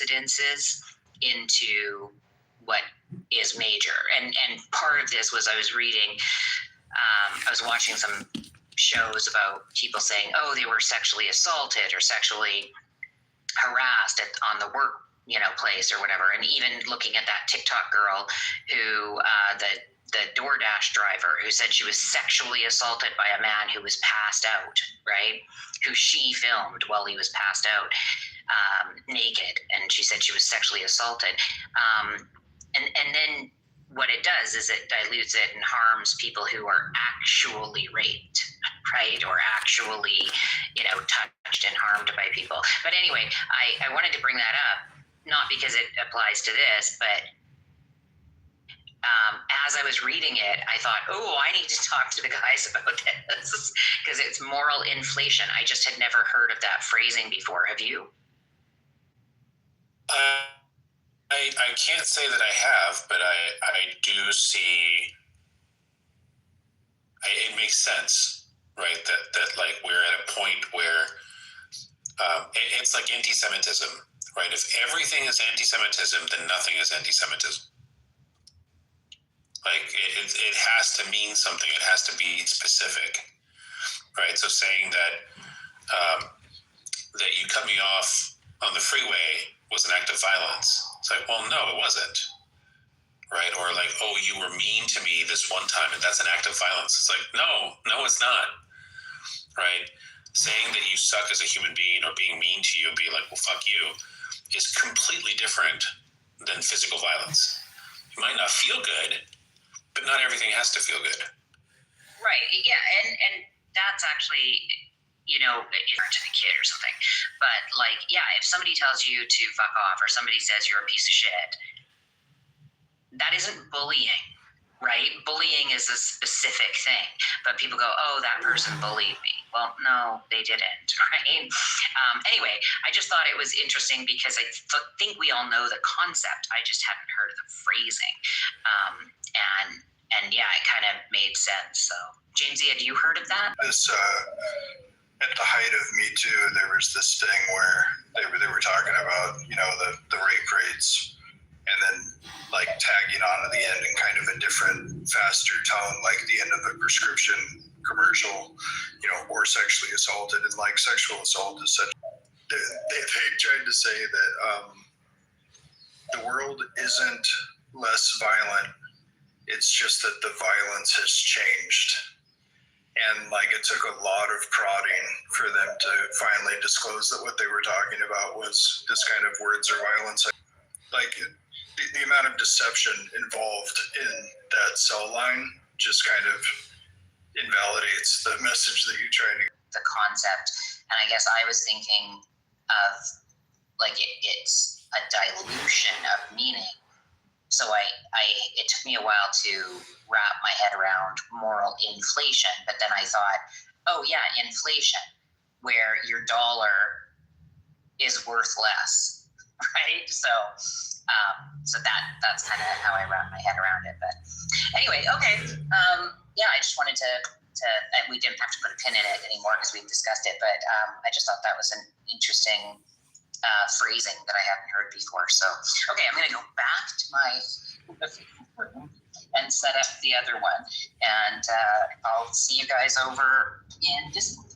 incidences into what is major. And part of this was I was reading, I was watching some shows about people saying, oh, they were sexually assaulted or sexually harassed on the work, place or whatever. And even looking at that TikTok girl who, the DoorDash driver who said she was sexually assaulted by a man who was passed out, right? Who she filmed while he was passed out, naked. And she said she was sexually assaulted. And then what it does is it dilutes it and harms people who are actually raped, right? Or actually, touched and harmed by people. But anyway, I wanted to bring that up, not because it applies to this, but as I was reading it, I thought, oh, I need to talk to the guys about this because it's moral inflation. I just had never heard of that phrasing before. Have you? I can't say that I have, but I do see, it makes sense, right? That like we're at a point where it's like anti-Semitism, right? If everything is anti-Semitism, then nothing is anti-Semitism. Like it has to mean something. It has to be specific, right? So saying that that you cut me off on the freeway was an act of violence. It's like, well, no, it wasn't, right? Or like, oh, you were mean to me this one time, and that's an act of violence. It's like, no, it's not, right? Saying that you suck as a human being or being mean to you and being like, well, fuck you, is completely different than physical violence. You might not feel good, but not everything has to feel good. Right, yeah, and that's actually, to the kid or something. But like, yeah, if somebody tells you to fuck off or somebody says you're a piece of shit, that isn't bullying, right? Bullying is a specific thing, but people go, oh, that person bullied me. Well, no, they didn't, right? Anyway, I just thought it was interesting because I think we all know the concept. I just hadn't heard of the phrasing. And yeah, it kind of made sense. So, Jamesy, had you heard of that? This, at the height of Me Too, there was this thing where they were talking about, the rape rates, and then like tagging on at the end in kind of a different, faster tone, like the end of a prescription commercial, or sexually assaulted. And like sexual assault is such, they tried to say that the world isn't less violent. It's just that the violence has changed. And like it took a lot of prodding for them to finally disclose that what they were talking about was this kind of words or violence. Like the amount of deception involved in that cell line just kind of invalidates the message that you're trying to get. The concept, and I guess I was thinking of like it's a dilution of meaning. So it took me a while to wrap my head around moral inflation, but then I thought, oh yeah, inflation, where your dollar is worth less, right? So that's kind of how I wrap my head around it. But anyway, okay, yeah, I just wanted to we didn't have to put a pin in it anymore because we've discussed it, but I just thought that was an interesting phrasing that I hadn't heard before. So, okay, I'm going to go back to my room and set up the other one. And I'll see you guys over in Discord.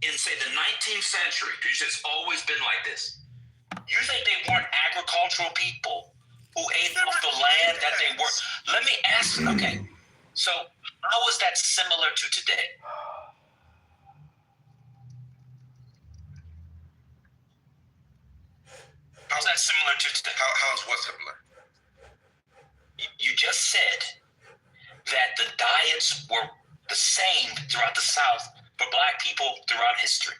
In, say, the 19th century, because it's always been like this. You think they weren't agricultural people who ate off the land that they were. Let me ask. Okay, so how is that similar to today? How's that similar to today? How's what similar? You just said that the diets were the same throughout the South for Black people throughout history.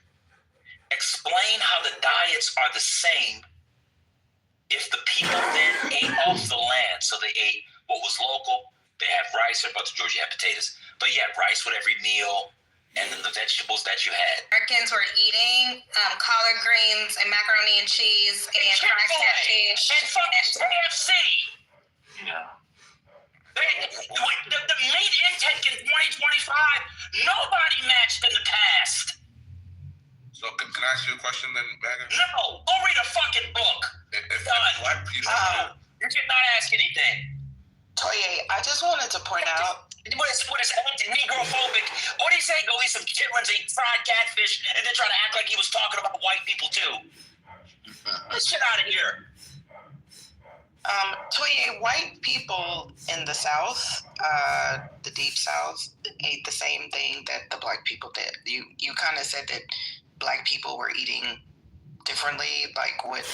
Explain how the diets are the same if the people then ate off the land. So they ate what was local. They had rice, or about to Georgia had potatoes, but you had rice with every meal, and then the vegetables that you had. Americans were eating collard greens and macaroni and cheese and fried catfish. And fucking KFC. Yeah. The meat intake in 2025, nobody matched in the past. So can I ask you a question then, Megan? No, go read a fucking book. If Done. Black people, You cannot ask anything. Toye, I just wanted to point out. What is anti-negrophobic? What did he say? Go eat some chitlins, eat fried catfish, and then try to act like he was talking about white people too. Get shit out of here. Toye, white people in the South, the Deep South, ate the same thing that the Black people did. You kind of said that Black people were eating differently, like what?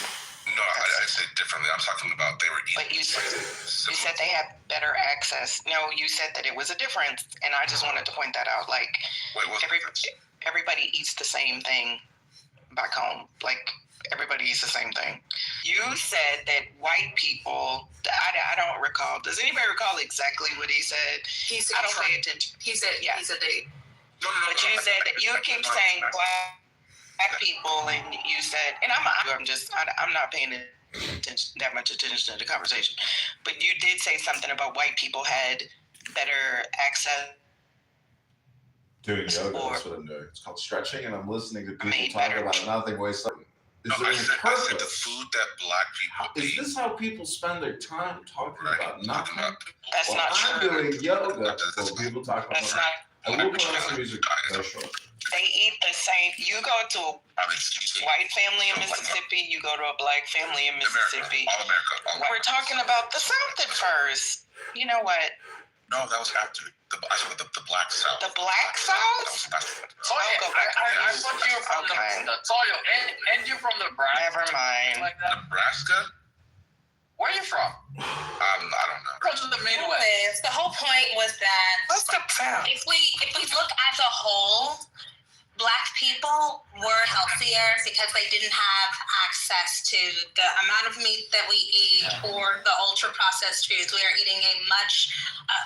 no, I said differently. I'm talking about they were eating. But you said they had better access. No, you said that it was a difference, and I just wanted to point that out. Like, Wait, what's the difference? everybody eats the same thing back home. Like, everybody eats the same thing. You said that white people, I don't recall. Does anybody recall exactly what he said? He said I don't pay attention. He said Yeah. he said they. No. But you said that you keep saying black people, and you said, and I'm not paying that much attention to the conversation. But you did say something about white people had better access. Doing yoga, Or- that's what I'm doing. It's called stretching, and I'm listening to people Made talk better. about nothing waste something. No, I said the food that Black people Is eat. this how people spend their time talking Right. about Talking nothing? about That's Well, not I'm true. doing yoga, so people talk about That's nothing. not. I will put on some music very short. They eat the same. You go to a white family in Mississippi. You go to a black family in Mississippi. All America. We're talking about the South at first. You know what? No, that was after I said the Black South. The Black South? That's I'll go back to I you. thought you were from Okay. the Toyo, and you're from Nebraska. Never mind. Like that. Nebraska. Where are you from? I don't know. From the Midwest. Anyways, the whole point was that What's the South? if we look as a whole, Black people were healthier because they didn't have access to the amount of meat that we eat or the ultra processed foods. We are eating a much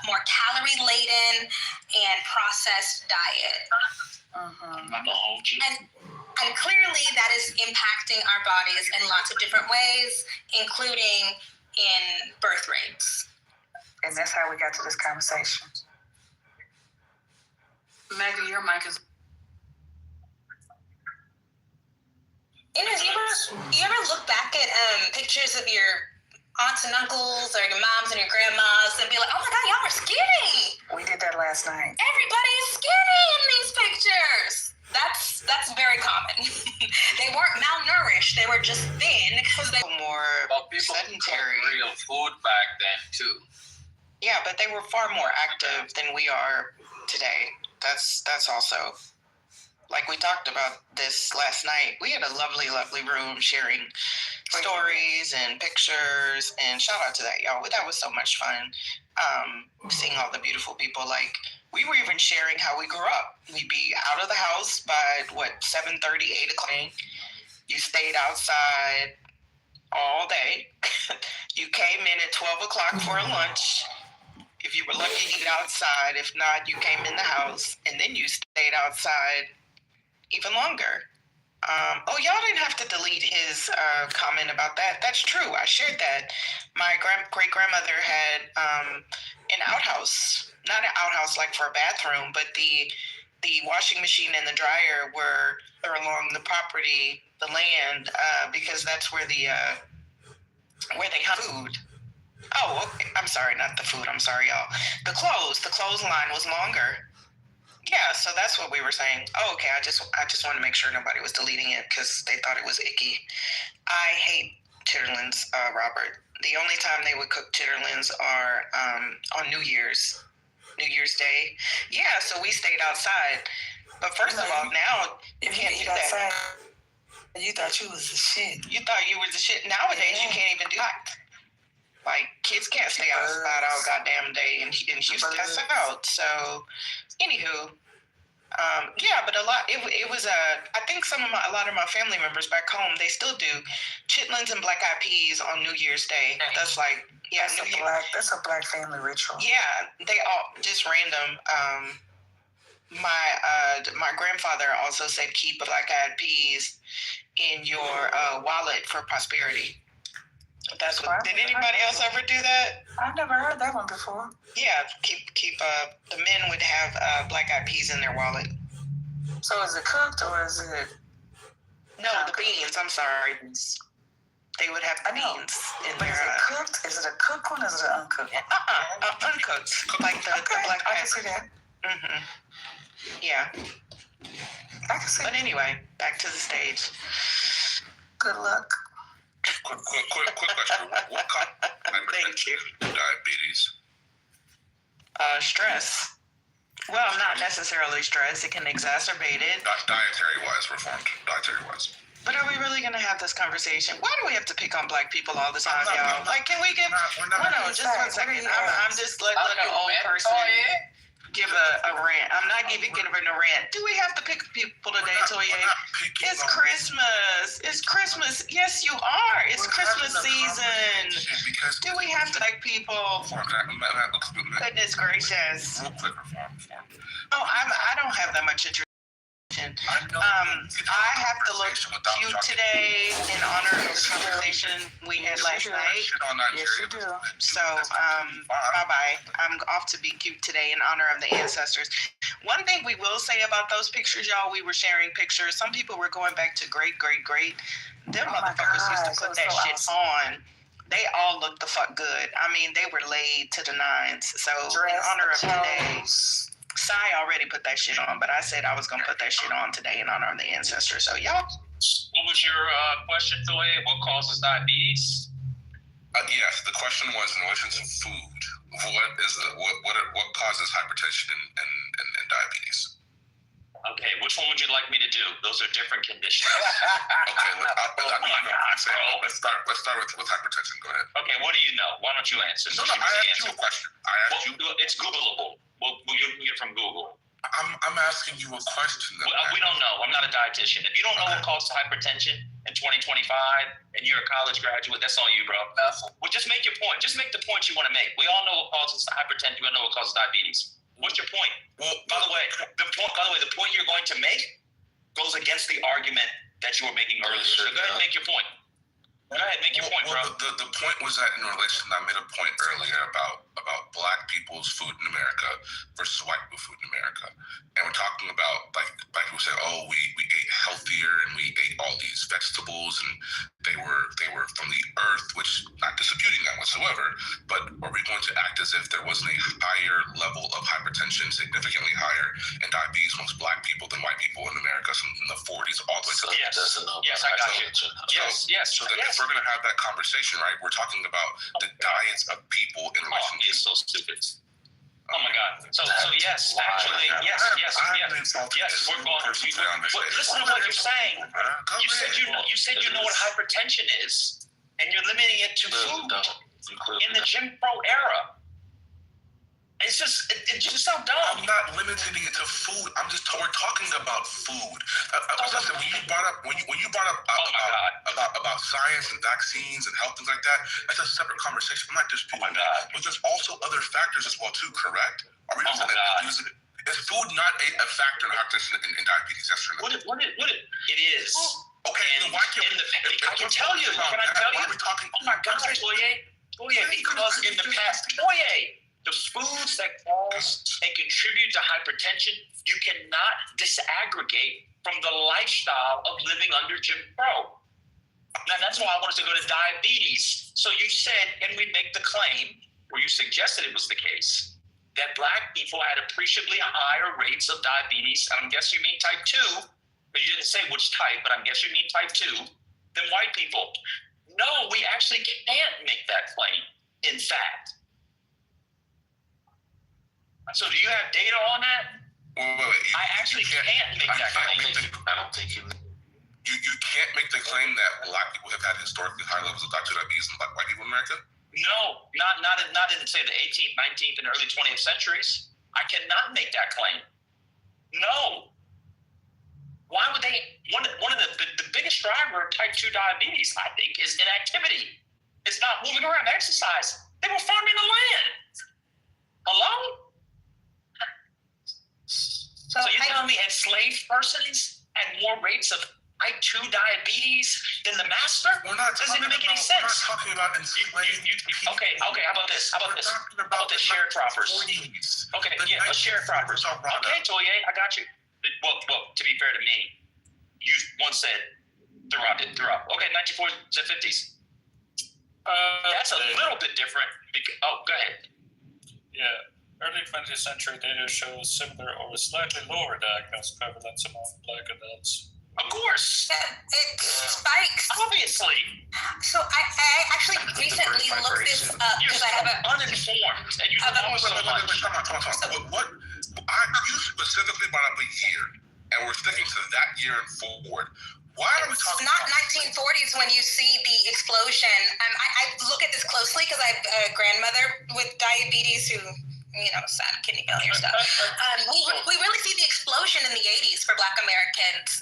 more calorie laden and processed diet. I'm not gonna hold you. And clearly that is impacting our bodies in lots of different ways, including in birth rates. And that's how we got to this conversation. Maggie, your mic is. You ever look back at pictures of your aunts and uncles or your moms and your grandmas and be like, oh my God, y'all are skinny. We did that last night. Everybody is skinny in these pictures. That's very common. They weren't malnourished. They were just thin because they were More Well, people sedentary. cooked real food back then too. Yeah, but they were far more active than we are today. That's also, like we talked about this last night. We had a lovely, lovely room sharing stories and pictures, and shout out to that, y'all. That was so much fun. Seeing all the beautiful people. Like, we were even sharing how we grew up. We'd be out of the house by 7:30, 8 o'clock. You stayed outside all day. You came in at 12 o'clock for a lunch. If you were lucky, you got outside. If not, you came in the house, and then you stayed outside even longer. Y'all didn't have to delete his comment about that. That's true. I shared that. My great-grandmother had an outhouse. Not an outhouse like for a bathroom, but the washing machine and the dryer were along the property, the land, because that's where they hung food. Oh, okay. I'm sorry, not the food. I'm sorry, y'all. The clothesline was longer. Yeah, so that's what we were saying. Oh, okay. I just want to make sure nobody was deleting it because they thought it was icky. I hate chitterlings, Robert. The only time they would cook chitterlings are on New Year's Day. Yeah, so we stayed outside. But first of all, now you can't do that. You thought you was the shit. You thought you were the shit. Nowadays, you can't even do that. Like, kids can't stay outside all goddamn day in Houston. That's out. So, anywho, yeah, but it was I think a lot of my family members back home, they still do chitlins and black eyed peas on New Year's Day. That's like, yeah, That's a black family ritual. yeah, they all just random. My grandfather also said keep black eyed peas in your wallet for prosperity. That's what. Did anybody else ever do that? I've never heard that one before. Yeah, keep. The men would have black eyed peas in their wallet. So is it cooked or is it? No, the beans. I'm sorry. They would have beans in But their. is it cooked? Is it a cooked one? Or is it an uncooked one? Uncooked, like the black I can eyed. see that. Mm-hmm. Yeah, I can see. but anyway, back to the stage. Good luck. Quick question. What causes Thank you. diabetes? Stress. Well, not necessarily stress. It can exacerbate it. Dietary wise. But are we really going to have this conversation? Why do we have to pick on black people all the time, y'all? Like, can we give? We're not. No, just 1 second. I'm just letting an old person give a rant. I'm not giving a rant. Do we have to pick people today, Toye? It's Christmas. It's Christmas. Yes, you are. It's Christmas season. Do we have to like people? Goodness gracious. Real quick, reform. Oh, I don't have that much interest. I have to look cute today in honor of the conversation we had last night. Yes, you do. So, bye-bye. I'm off to be cute today in honor of the ancestors. One thing we will say about those pictures, y'all, we were sharing pictures. Some people were going back to great. Them motherfuckers used to put that shit on. They all looked the fuck good. I mean, they were laid to the nines. So, in honor of today... Sai already put that shit on, but I said I was going to put that shit on today in honor of the ancestors. So, y'all. What was your question, Toye? What causes diabetes? Yes, the question was in relation to food. What causes hypertension and diabetes? Okay, which one would you like me to do? Those are different conditions. Okay, let's start with hypertension. Go ahead. Okay, what do you know? Why don't you answer? No, I asked you a question. It's Googleable. You can get it from Google. I'm asking you a question. We don't know. I'm not a dietitian. If you don't know what causes hypertension in 2025 and you're a college graduate, that's on you, bro. Well, just make your point. Just make the point you want to make. We all know what causes hypertension. We all know what causes diabetes. What's your point? Well, by the way, the point you're going to make goes against the argument that you were making earlier. So go ahead and make your point. Go ahead, make your point, bro. The point was that in relation, I made a point earlier about black people's food in America versus white people's food in America. And we're talking about, like black people say, oh, we ate healthier and we ate all these vegetables and they were from the earth, which not disputing that whatsoever, but are we going to act as if there wasn't a higher level of hypertension, significantly higher, and diabetes amongst black people than white people in America from the 40s all the way to the Yes, I got you. Yes. So then if we're going to have that conversation, right, we're talking about the diets of people in relation to... You're so stupid. Oh my God. So yes, actually, yes. We're going to. Listen to what you're saying. You said you know what hypertension is, and you're limiting it to food in the Jim Crow era. It's just so dumb. I'm not limiting it to food. We're talking about food. When you brought up about science and vaccines and health things like that, that's a separate conversation. I'm not disputing that. But there's also other factors as well too, correct? Are we is food not a factor in hypertension and diabetes? Yes or no? It is. Okay, then why can't I can tell you. Can I tell you? Why are we talking? Oh my God, Toye, because in the past, the foods that cause and contribute to hypertension, you cannot disaggregate from the lifestyle of living under Jim Crow. Now, that's why I wanted to go to diabetes. So you said, and we make the claim, or you suggested it was the case, that black people had appreciably higher rates of diabetes, and I guess you mean type 2, but you didn't say which type, but I guess you mean type 2, than white people. No, we actually can't make that claim, in fact. So do you have data on that? Wait. I actually can't make that claim. I don't think you. You can't make the claim that black people have had historically high levels of type 2 diabetes than white people in America? No, not in say the 18th, 19th, and early 20th centuries. I cannot make that claim. No. Why would they? One of the biggest driver of type 2 diabetes, I think, is inactivity. It's not moving around, exercise. They were farming the land. Hello? So you're telling me enslaved persons had more rates of type 2 diabetes than the master? We're not Doesn't talking even make any about, sense. We're not talking about enslaved people. Okay, how about this? How about We're this? talking How about the sharecroppers? 1940s. Okay, The yeah, sharecroppers. 1940s are brought Okay, up. Toye, I got you. Well, to be fair to me, you once said throughout. Okay, 1940s and 50s. That's a little bit different. Go ahead. Yeah, early 20th century data shows similar or slightly lower diagnosed prevalence among black adults. Of course. It spikes. Obviously. So I actually recently looked this up You're because I have a. uninformed and you know so much. Come on. You specifically brought up a year, and we're sticking to that year and forward. Why are we It's talking not about 1940s when you see the explosion. I look at this closely because I have a grandmother with diabetes who, sad kidney failure stuff. We really see the explosion in the 80s for Black Americans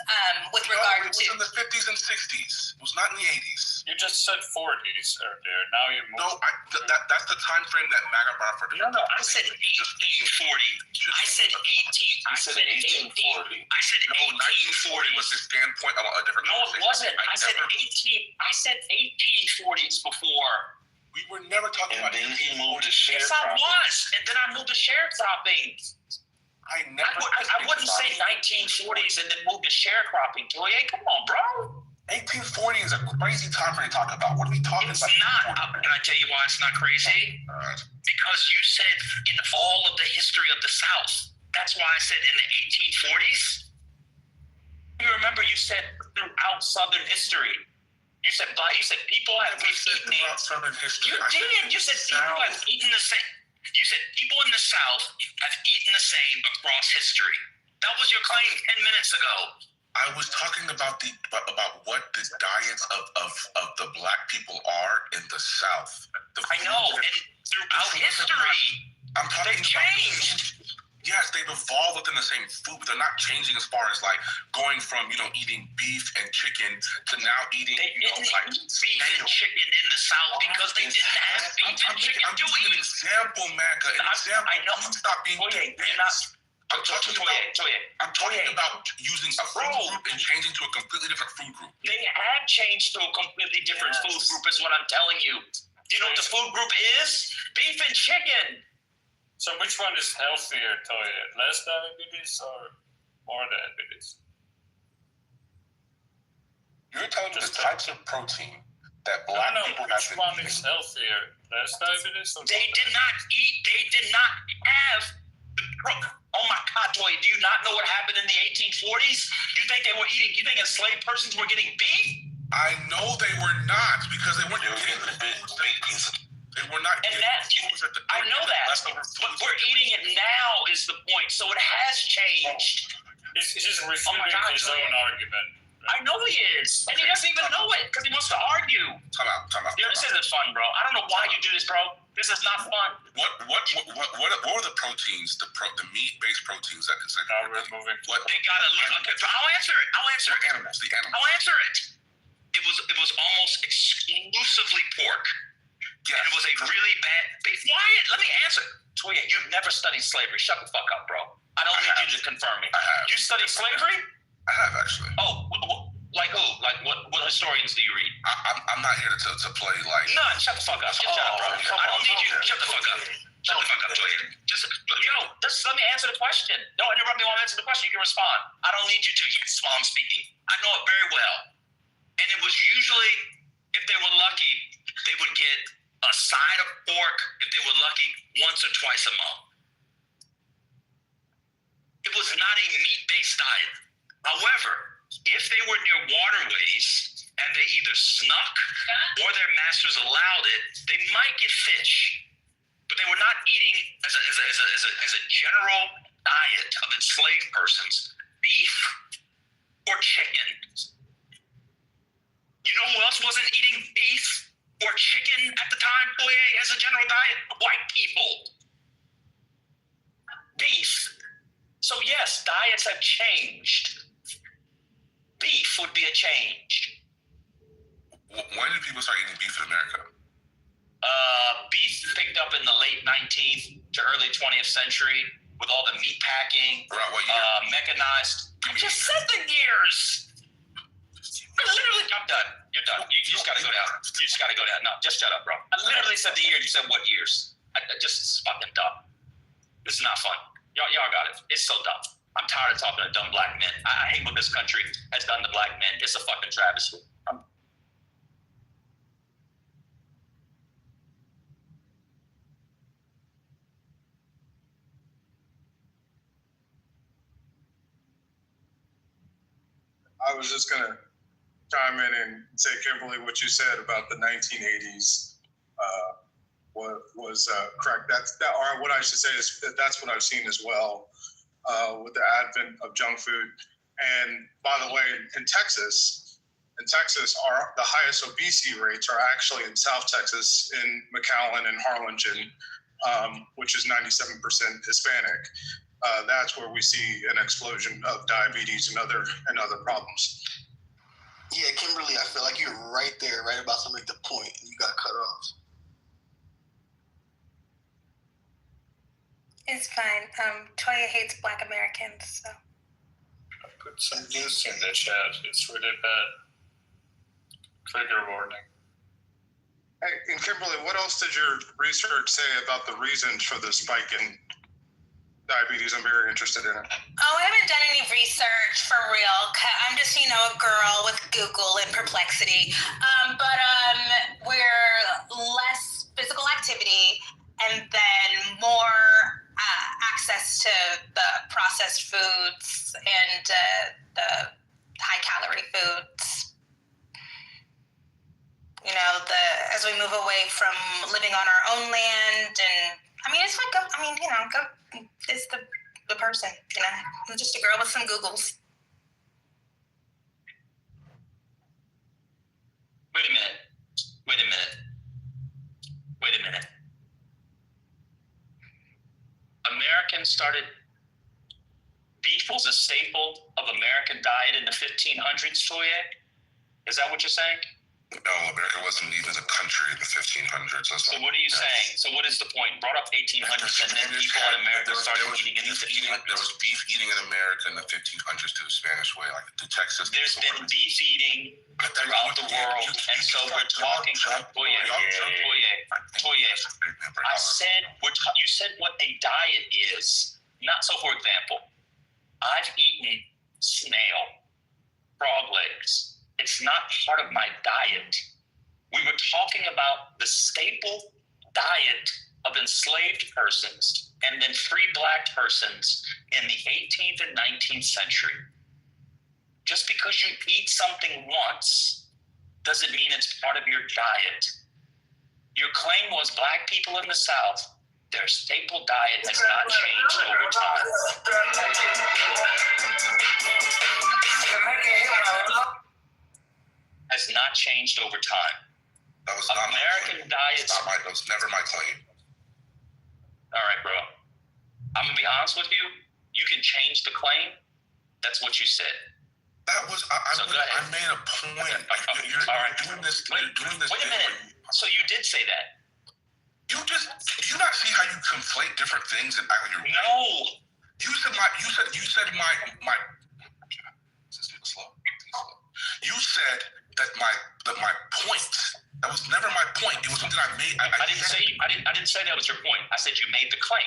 with regard it was to. in the 50s and 60s. It was not in the 80s. You just said 40s earlier. Now you moved. No, that's the time frame that MAGA brought for. No, I said 1840. I said 18. I said 1840. I said 1840 was the standpoint of a different. No, it wasn't. I said 1840s before. We were never talking about. And then he moved to Yes, I was, and then I moved to sharecropping. I wouldn't say 1940s and then move to sharecropping. Toye, come on, bro. 1840 is a crazy time frame to talk about. What are we talking It's about? not. Can I tell you why it's not crazy? Because you said in all of the history of the South. That's why I said in the 1840s. You remember you said throughout Southern history. You said people have been eating. Southern history. You did. You said people have eaten the same. You said people in the South have eaten the same across history. That was your claim 10 minutes ago. I was talking about what the diets of the black people are in the South. I know, and throughout history, they've changed. Yes, they've evolved within the same food, but they're not changing as far as like going from eating beef and chicken to now eating They didn't eat beef and chicken in the South because they didn't have beef and chicken I'm to giving an eat. example, MAGA. An example. I know. Please stop being. Toye, you're not. I'm talking about using a food group and changing to a completely different food group. They have changed to a completely different food group, is what I'm telling you. Do you know what the food group is? Beef and chicken. So which one is healthier, Toye? Less diabetes or more diabetes? You're telling me the types of protein that black people have which one is healthier? Less diabetes or They did not eat. They did not have. Oh my God, Toye! Do you not know what happened in the 1840s? You think they were eating? You think enslaved persons were getting beef? I know they were not because they weren't getting the big piece. They were not. And that I know that, but we're eating it now is the point. So it has changed. He's refuting his own argument. I know he is, and he doesn't even know it because he wants to argue. Time out. Yeah, this isn't fun, bro. I don't know why you do this, bro. This is not fun. What are the proteins? The meat-based proteins that is. Now we're moving. What They gotta look. Okay, I'll answer it. animals? The animals. I'll answer it. It was almost exclusively pork. Yes. And it was a really bad. Be quiet. Let me answer. Toye, you've never studied slavery. Shut the fuck up, bro. I don't need you to confirm me. I have. You studied slavery? I have actually. Oh, like who? Like what historians do you read? I'm not here to play like. None. Shut the fuck up. Just shut up, bro. I don't need you. Shut the fuck up. Shut the fuck up, Toye. Just let me answer the question. Don't interrupt me while I'm answering the question. You can respond. I don't need you to. Yes, while I'm speaking. I know it very well. And it was usually, if they were lucky, they would get a side of pork, if they were lucky, once or twice a month. It was not a meat-based diet. However, if they were near waterways, and they either snuck or their masters allowed it, they might get fish. But they were not eating as a general diet of enslaved persons beef or chicken. You know who else wasn't eating beef or chicken at the time, Boye, as a general diet? White people. Beef. So yes, diets have changed. Beef would be a change. When did people start eating beef in America? Beef picked up in the late 19th to early 20th century with all the meat packing, Around what year? mechanized. I just said the years. Literally, I'm done. You're done. You just got to go down. You just got to go down. No, just shut up, bro. I literally said the years. You said what years? It's fucking dumb. This is not fun. Y'all got it. It's so dumb. I'm tired of talking to dumb black men. I hate what this country has done to black men. It's a fucking travesty. I was just gonna chime in and say, Kimberly, what you said about the 1980s was correct. Or what I should say is that's what I've seen as well with the advent of junk food. And by the way, in Texas, the highest obesity rates are actually in South Texas, in McAllen and Harlingen, which is 97% Hispanic. That's where we see an explosion of diabetes and other problems. Yeah, Kimberly, I feel like you're right there, right about to make the point, and you got cut off. It's fine. Toya hates Black Americans, so. I put some news in the chat. It's really bad. Trigger warning. Hey, and Kimberly, what else did your research say about the reasons for the spike in diabetes? I'm very interested in it. Oh, I haven't done any research for real. I'm just, a girl with Google and Perplexity. But we're less physical activity and then more access to the processed foods and the high-calorie foods. As we move away from living on our own land, and it's like, it's the person, I'm just a girl with some Googles. Wait a minute. Americans started, beef was a staple of American diet in the 1500s, Toye? Is that what you're saying? No, America wasn't even a country in the 1500s. So what are you saying? So what is the point? Brought up 1800s, and then people in America started eating in the 1500s. There was beef eating in America in the 1500s to the Spanish way, like the Texas. There's been beef eating throughout the world, and so we're talking. Toye. I said you said what a diet is. Not so. For example, I've eaten snail, frog legs. It's not part of my diet. We were talking about the staple diet of enslaved persons and then free black persons in the 18th and 19th century. Just because you eat something once doesn't mean it's part of your diet. Your claim was black people in the South, their staple diet has not changed over time. Has not changed over time. That was not American diets. That was never my claim. All right, bro. I'm gonna be honest with you. You can change the claim. That's what you said. That was I made a point. You're doing this. Wait a minute. So you did say that. Do you not see how you conflate different things and act like you're No. You said my. This is slow. You said that my point. That was never my point. It was something I made. I didn't say that was your point. I said you made the claim.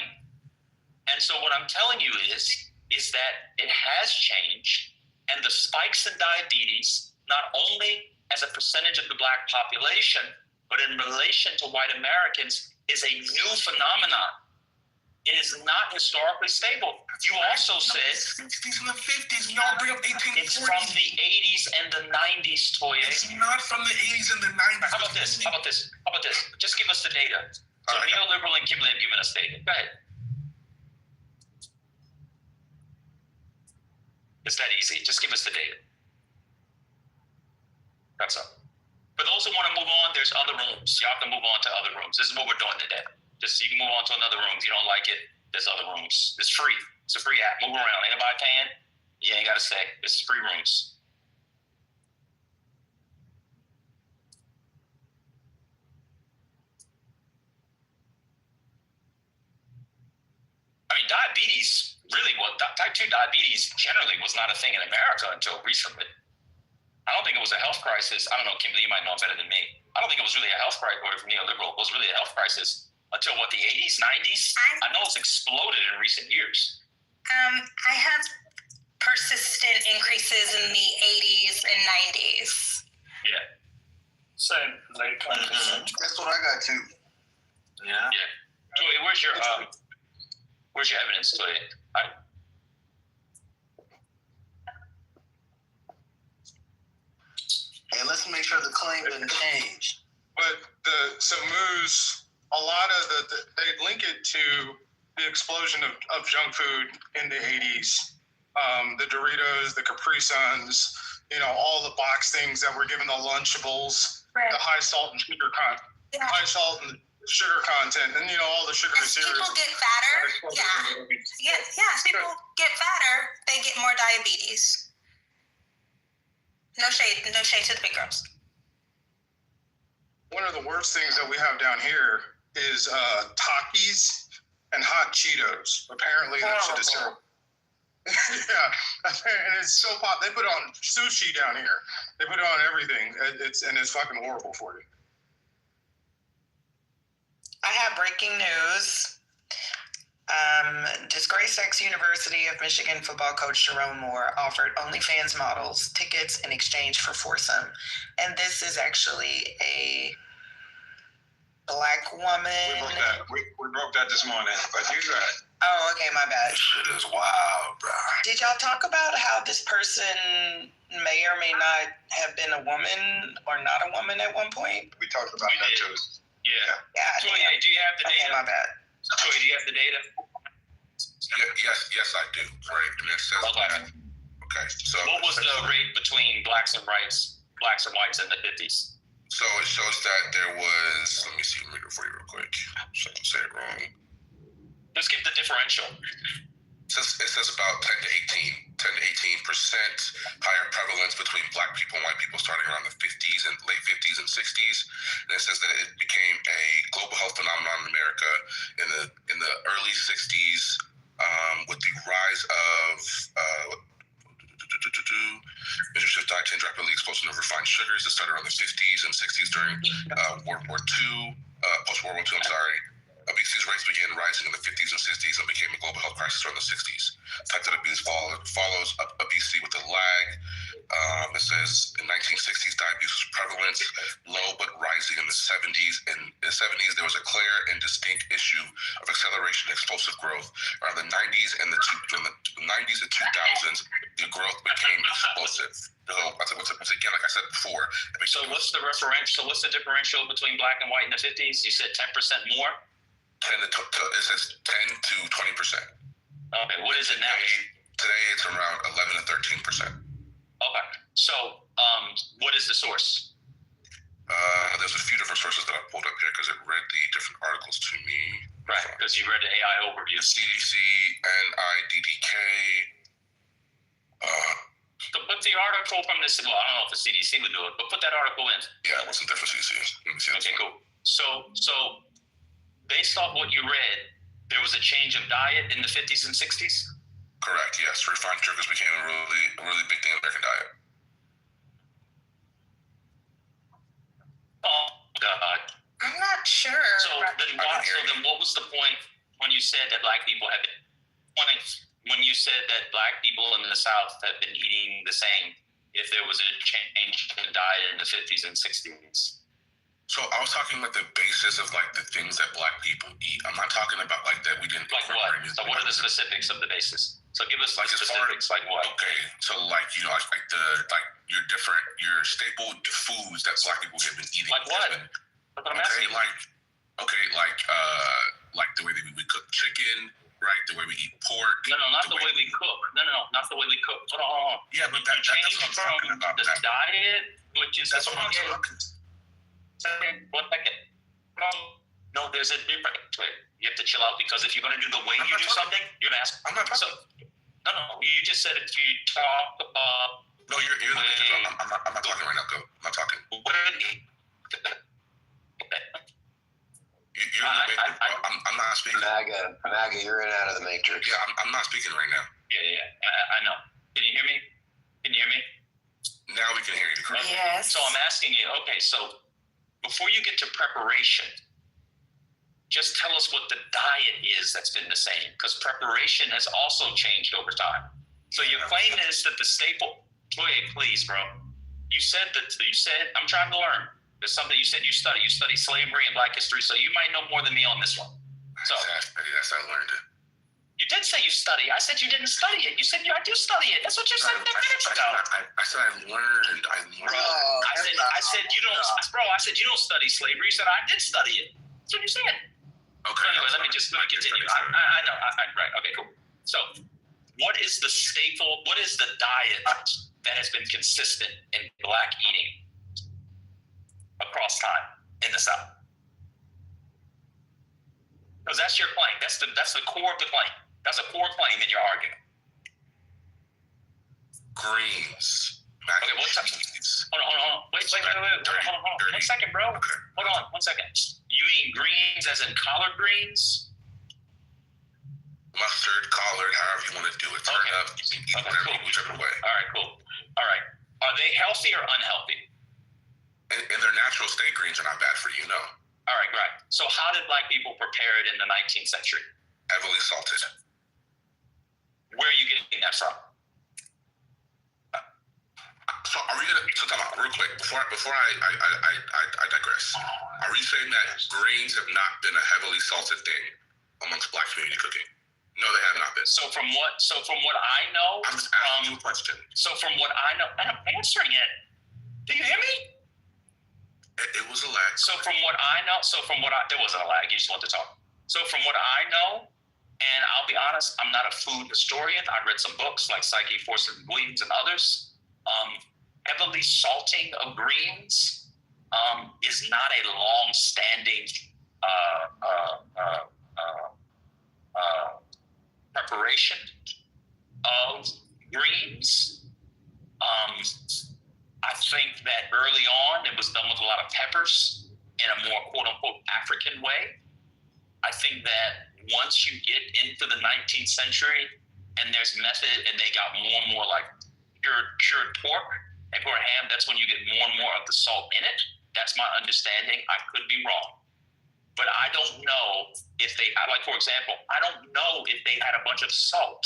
And so what I'm telling you is that it has changed, and the spikes in diabetes, not only as a percentage of the black population, but in relation to white Americans, is a new phenomenon. It is not historically stable. You also said 60s and the 50s. Y'all bring up 1840s. it's from the 80s and the 90s, Toye. It's not from the 80s and the 90s. How about this? How about this? How about this? Just give us the data. So All right. neoliberal and Kimberly have given us data. Go ahead. It's that easy. Just give us the data. That's all. For those who want to move on, there's other rooms. You have to move on to other rooms. This is what we're doing today. Just so you can move on to another room. If you don't like it, there's other rooms. It's free. It's a free app. Move around. Ain't nobody paying. You ain't got to stay. This is free rooms. I mean, diabetes really was, type 2 diabetes generally was not a thing in America until recently. I don't think it was a health crisis. I don't know, Kimberly, you might know better than me. I don't think it was really a health crisis, or neoliberal. It was really a health crisis until what, the 80s, 90s? I know it's exploded in recent years. I have persistent increases in the 80s and 90s. Yeah. Same, late 20th century. That's what I got too. Yeah. Yeah. Toye, where's your evidence, Toye? Hey, let's make sure the claim doesn't change. But so Moose, a lot of they link it to the explosion of junk food in the 80s. The Doritos, the Capri Suns, all the box things that were given the Lunchables, Right. the high salt and sugar content, Yeah. and all the sugary As cereals. people get fatter, yeah. As people get fatter, they get more diabetes. No shade to the big girls. One of the worst things that we have down here is Takis and hot Cheetos. Apparently, that shit is terrible. Yeah, and it's so pop. They put on sushi down here. They put it on everything. It's fucking horrible for you. I have breaking news. Disgraced ex-University of Michigan football coach Jerome Moore offered OnlyFans models tickets in exchange for foursome. And this is actually a Black woman. We broke that this morning, but you got it. Oh, okay, my bad. Shit is wild, bro. Did y'all talk about how this person may or may not have been a woman or not a woman at one point? We talked about We that did. too. Yeah. Yeah. Toye, do you have the Okay, data? my bad. Toye, do you have the data? Yes, I do. Right, and it says Okay. that. Okay, so What was the rate between blacks and whites in the 50s? So it shows that there was. Let me see. Let me read it for you real quick, so I don't say it wrong. Let's give the differential. It says about 10 to 18% higher prevalence between Black people and white people starting around the 50s and late 50s and 60s. And it says that it became a global health phenomenon in America in the early 60s with the rise of nutritious diet change rapidly exposing of refined sugars that started around the 50s and 60s during World War II, post-World War II, I'm sorry. Obesity rates began rising in the 50s and 60s and became a global health crisis around the 60s. Type 2 diabetes follows obesity with a lag. It says in 1960s, diabetes was prevalent, low but rising in the 70s. In the 70s, there was a clear and distinct issue of acceleration and explosive growth. Around the 90s and the 90s and 2000s, the growth became explosive. So, once again, like I said before. So what's the differential between black and white in the 50s? You said 10% more? It says 10 to 20%. Okay, what is it now? Today it's around 11 to 13%. Okay, so what is the source? There's a few different sources that I pulled up here because it read the different articles to me. Right, because you read the AI overview. CDC, NIDDK. Put the article from this. Well, I don't know if the CDC would do it, but put that article in. Yeah, it wasn't there for CDC. Let me see. Okay, cool. So based off what you read, there was a change of diet in the 50s and 60s? Correct, yes. Refined sugars became a really big thing in American diet. Oh, God. I'm not sure. So then what was the point when you said that black people have been, when you said that black people in the South have been eating the same if there was a change in diet in the 50s and 60s? So I was talking about the basis of like the things that Black people eat. I'm not talking about like that we didn't. Like what? So what are the specifics of the basis? So give us like the specifics. Like what? Okay, so like like your staple foods that Black people have been eating. Like what? What I'm asking. Like the way that we cook chicken, right? The way we eat pork. No, not the way we cook. No, not the way we cook. Hold on. Yeah, but that's what I'm talking about. The diet, which is that's what I'm talking. 1 second. No, there's a different. You have to chill out because if you're going to do the way you do something, you're going to ask. I'm not talking. No. You just said if you talk about. No, you're I'm not talking right now. Go. I'm not talking. I'm not speaking. MAGA, you're in out of the matrix. Yeah, I'm not speaking right now. Yeah. I know. Can you hear me? Now we can hear you. Correct? Yes. So I'm asking you. Okay, so before you get to preparation, just tell us what the diet is that's been the same, because preparation has also changed over time. So your claim is that the staple. Wait, please, bro. You said I'm trying to learn. There's something you said you study slavery and Black history, so you might know more than me on this one. So that's how I learned it. You did say you study. I said you didn't study it. You said I do study it. That's what you said 10 minutes ago. I said I learned. I said you don't, bro. I said you don't study slavery. You said I did study it. That's what you said. Okay. So anyway, let me continue. I know. Right. Okay. Cool. So, what is the staple? What is the diet that has been consistent in Black eating across time in the South? Because that's your claim. That's the core of the claim. That's a core claim in your argument. Greens. Okay, hold on. Wait. Hold on. 1 second, bro. Okay. Hold on. 1 second. You mean greens as in collard greens? Mustard, collard, however you want to do it. Turn up. You can eat whichever way. All right, cool. All right. Are they healthy or unhealthy? In their natural state, greens are not bad for you, no. All right, great. So how did Black people prepare it in the 19th century? Heavily salted. Where are you getting that from? So are we gonna time out real quick before I digress? Are we saying that greens have not been a heavily salted thing amongst Black community cooking? No, they have not been. So from what I know, I'm just asking you a question. So from what I know, and I'm answering it. Do you hear me? It was a lag. So from what I know, there wasn't a lag. You just want to talk. So from what I know, and I'll be honest, I'm not a food historian. I read some books like Psyche, Force, and Williams, and others. Heavily salting of greens is not a long-standing preparation of greens. I think that early on it was done with a lot of peppers in a more quote-unquote African way. I think that once you get into the 19th century and there's method and they got more and more like cured pork and cured ham, that's when you get more and more of the salt in it. That's my understanding. I could be wrong. But I don't know if they, like for example, I don't know if they had a bunch of salt.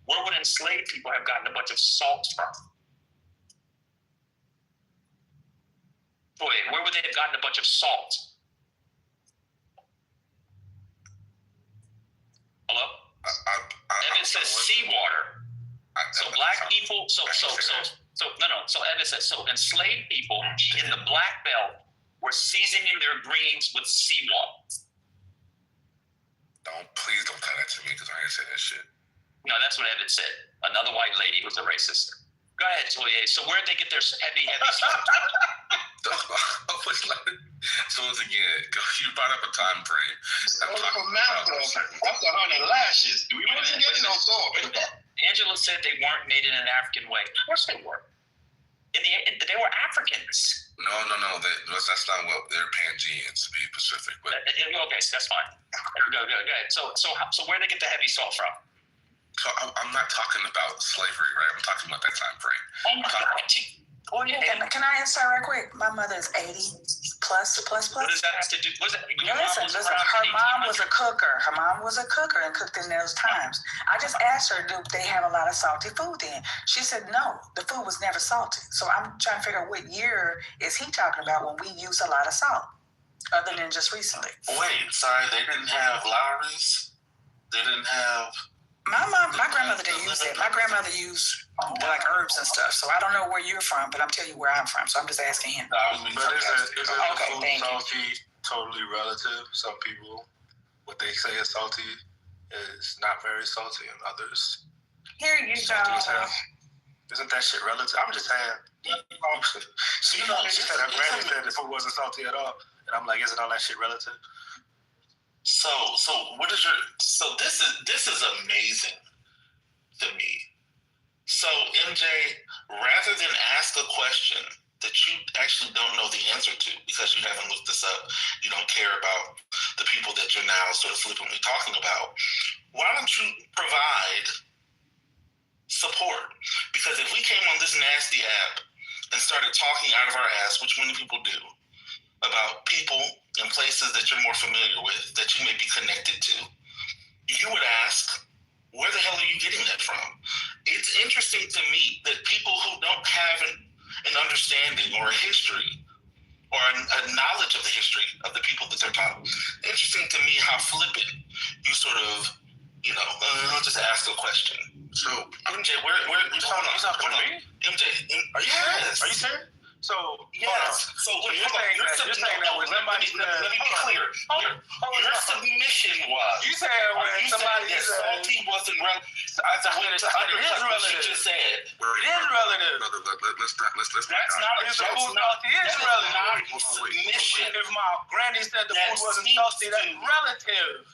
Where would enslaved people have gotten a bunch of salt from? Boy, where would they have gotten a bunch of salt? Hello? Evan says seawater. So Black people, so Evan says, so enslaved people in the Black Belt were seasoning their greens with seawater. Please don't tell that to me because I ain't say that shit. No, that's what Evan said. Another white lady was a racist. Go ahead, Toye. So where'd they get their heavy salt? So once again, you brought up a time frame. After 100 lashes, we wasn't getting no salt. Angela said they weren't made in an African way. Of course they were. They were Africans. No. That's not what they're Pangeans, to be specific. But okay, so that's fine. Go ahead. So where did they get the heavy salt from? So I'm not talking about slavery, right? I'm talking about that time frame. Oh my God. Oh yeah. Can I answer right quick? My mother is 80 plus. What does that have to do? Listen. Her mom was a cooker. Her mom was a cooker and cooked in those times. I just asked her, do they have a lot of salty food then? She said no, the food was never salted. So I'm trying to figure out what year is he talking about when we use a lot of salt. other than just recently. Wait, sorry, they didn't have Lowry's? They didn't have... My grandmother didn't use that. My grandmother used like herbs and stuff. So I don't know where you're from, but I'm telling you where I'm from. So I'm just asking him. But Isn't Okay, food thank you. salty totally relative? Some people, what they say is salty is not very salty, and others Here you salty as go. hell. Isn't that shit relative? I'm just saying. She said her granny said the food wasn't salty at all, and I'm like, isn't all that shit relative? So what is your... So this is amazing to me. So, MJ, rather than ask a question that you actually don't know the answer to because you haven't looked this up, you don't care about the people that you're now sort of flippantly talking about, why don't you provide support? Because if we came on this nasty app and started talking out of our ass, which many people do, about people and places that you're more familiar with, that you may be connected to, you would ask, where the hell are you getting that from? It's interesting to me that people who don't have an understanding or a history or a knowledge of the history of the people that they're talking, interesting to me how flippant you sort of, I'll just ask a question. So, MJ, where you talking to me? MJ, Are you serious? Are you serious? So, yes. So you're saying that when somebody said, let me be clear. Your submission was... You said when somebody said salty wasn't relative. I said it is relative. She just said. It is relative. That's not If the food salty is relative. Submission. If my granny said the food wasn't salty, that's relative.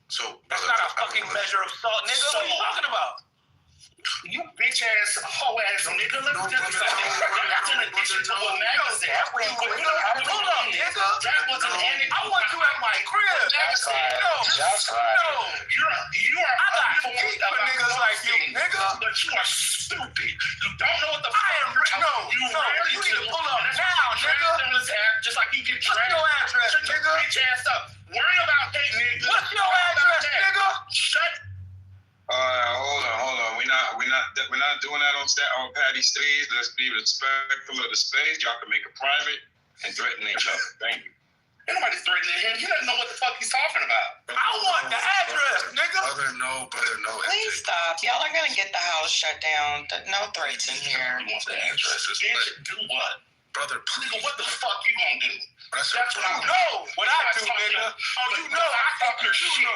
So that's not a fucking measure of salt, nigga. What are you talking about? You bitch ass, hoe ass nigga. Let me tell you something. That's in addition to what Maggie said. Hold up, nigga. That was an anecdote. I want you at my crib. That's right. No. That's right. No. You are. I got heat for niggas like you, nigga. But you are stupid. You don't know what the fuck. You need to pull up now, nigga. Just like you get What's your address, nigga? Bitch ass up. Worry about that, nigga. What's your address, nigga? Shut. Hold on. We're not doing that on Patty stage. Let's be respectful of the space. Y'all can make it private and threaten each other. Thank you. Ain't nobody threatening him. He doesn't know what the fuck he's talking about. I want the address, nigga. Brother, no. Please stop. Y'all are gonna get the house shut down. No threats in here. He wants the address. Bitch, do what? Brother, please. Nigga, what the fuck you gonna do? That's what I know. What I do, nigga. Oh, you know. I fuck your shit.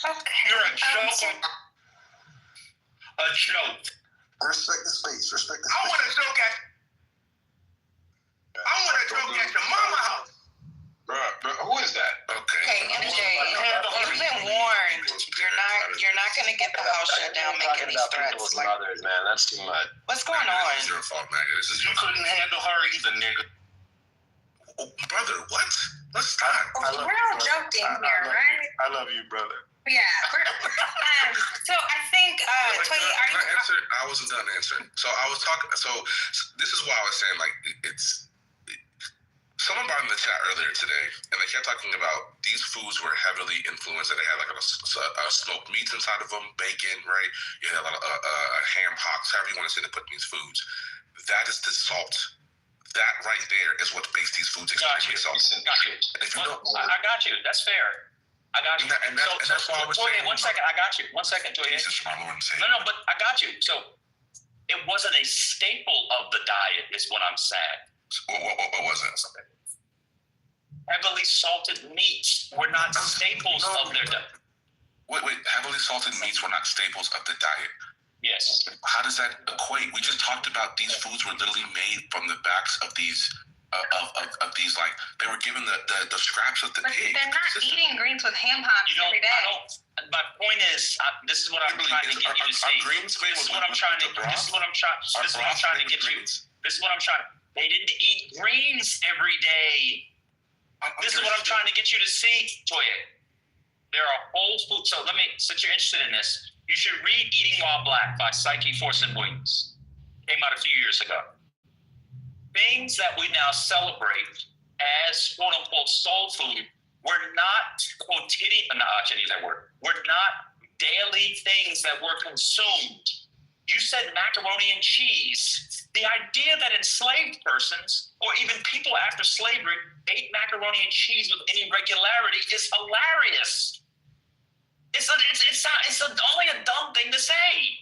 Okay. You're a joke. A joke. Respect the space. Respect the I space. want to joke at your mama house. Bruh, who is that? Okay, MJ, you've been warned. You're not gonna get the house shut down making these threats. Like mothers, man, that's too much. What's going on? This is your fault, Maggie. You couldn't handle her either, nigga. Oh, brother, what? Let's stop. We're all joking here, right? I love you, brother. Yeah. So I think, Toy, are you... I wasn't done answering. So I was talking. So this is why I was saying, like, it's. Someone brought in the chat earlier today, and they kept talking about these foods were heavily influenced, and they had like a smoked meats inside of them, bacon, right? You had a lot of ham hocks, however you want to say they put in these foods. That is the salt. That right there is what makes these foods extremely salty. Got you. I got you. That's fair. I got you. And that's why I was saying. One second. I got you. 1 second, Toye. No, but I got you. So it wasn't a staple of the diet, is what I'm saying. What was it? Heavily salted meats were not staples of their diet. Wait, heavily salted meats were not staples of the diet. Yes. How does that equate? We just talked about these foods were literally made from the backs of these of these, like, they were given the scraps of the pig. They're not eating greens with ham hocks every day. My point is, this is what I'm trying to get you to see. This is what I'm trying to get you. This is what I'm trying. They didn't eat greens every day. This is what I'm trying to get you to see, Toye. There are whole foods. So since you're interested in this, you should read Eating While Black by Psyche Forson Williams. Came out a few years ago. Things that we now celebrate as quote unquote soul food were not were not daily things that were consumed You said macaroni and cheese. The idea that enslaved persons, or even people after slavery, ate macaroni and cheese with any regularity is hilarious. It's only a dumb thing to say.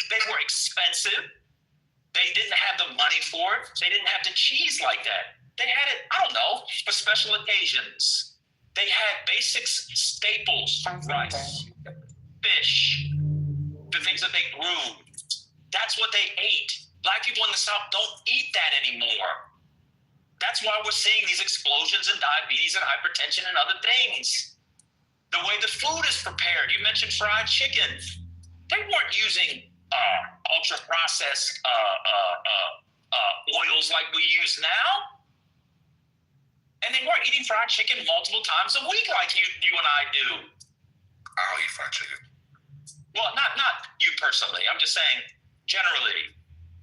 They were expensive. They didn't have the money for it. They didn't have the cheese like that. They had it, I don't know, for special occasions. They had basic staples, rice, fish, the things that they grew. That's what they ate. Black people in the South don't eat that anymore. That's why we're seeing these explosions in diabetes and hypertension and other things. The way the food is prepared. You mentioned fried chicken. They weren't using ultra-processed oils like we use now. And they weren't eating fried chicken multiple times a week like you and I do. I'll eat fried chicken. Well, not you personally. I'm just saying generally.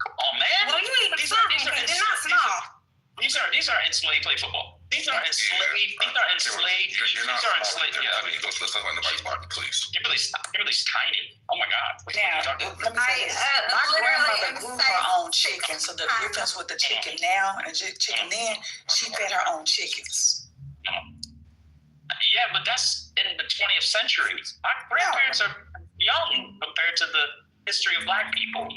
Oh man! Well, you eat the food because they're not small. These are enslaved play football. These are enslaved. These are enslaved. You're not These are enslaved. small. Yeah. Let's talk about nobody's body, please. Kimberly's tiny. Oh my God. Now, let me say this. My grandmother grew her own chicken, so the difference with the chicken now and chicken then, she fed her own chickens. Yeah, but that's in the 20th century. Our grandparents are young compared to the history of Black people.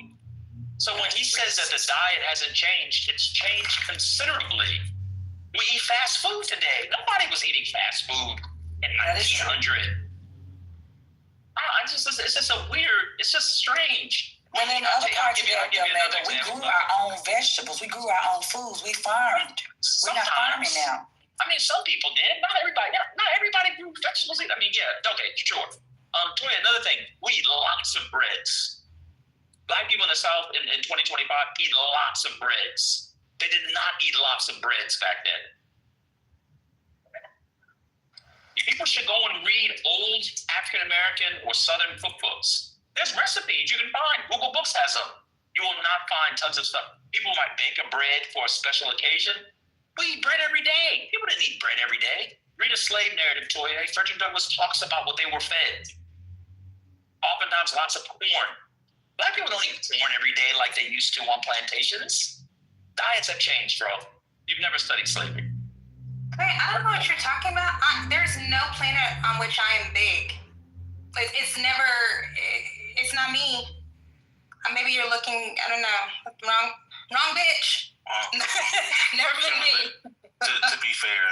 So when he says that the diet hasn't changed, it's changed considerably. We eat fast food today. Nobody was eating fast food in 1900. It's just a weird, it's just strange. And in other parts of America, we grew our own vegetables. We grew our own foods. We farmed. We're not farming now. I mean, some people did. Not everybody grew vegetables either. I mean, yeah, okay, sure. Toya, another thing, we eat lots of breads. Black people in the South in 2025 eat lots of breads. They did not eat lots of breads back then. People should go and read old African American or Southern cookbooks. There's recipes you can find. Google Books has them. You will not find tons of stuff. People might bake a bread for a special occasion. We eat bread every day. People didn't eat bread every day. Read a slave narrative, Toya. Frederick Douglass talks about what they were fed. Oftentimes, lots of corn. Black people don't eat corn every day like they used to on plantations. Diets have changed, bro. You've never studied slavery. Wait, I don't know what you're talking about. There's no planet on which I am big. It's not me. Maybe you're looking, I don't know, wrong bitch. Never been me. To be fair,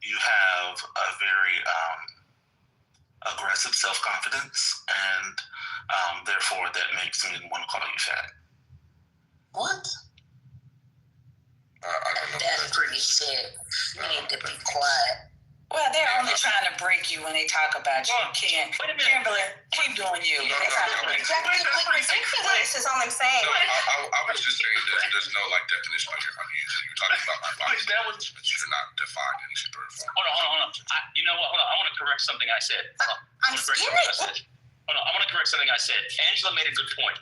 you have a very aggressive self-confidence, and therefore that makes me want to call you fat. What? That's pretty sick. You need to be quiet. Well, they're only trying to break you when they talk about you. Kimberly, keep doing you. This is all I'm saying. No, I was just saying that there's no definition on your using. You're talking about my body, but you're not defined any shape or form. Hold on. You know what? Hold on. I want to correct something I said. I'm skinny. Hold on. I want to correct something I said. Angela made a good point.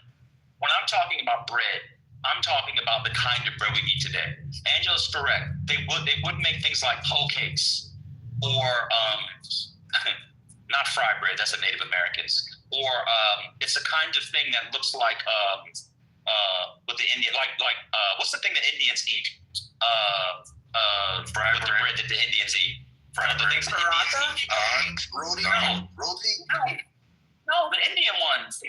When I'm talking about bread, I'm talking about the kind of bread we eat today. Angela's correct. They would make things like hoe cakes or not fried bread. That's the Native Americans. Or it's a kind of thing that looks like with the Indian what's the thing that Indians eat? Fried bread that the Indians eat. Fried the things that Indians eat. Roti? Roti? No, the Indian ones.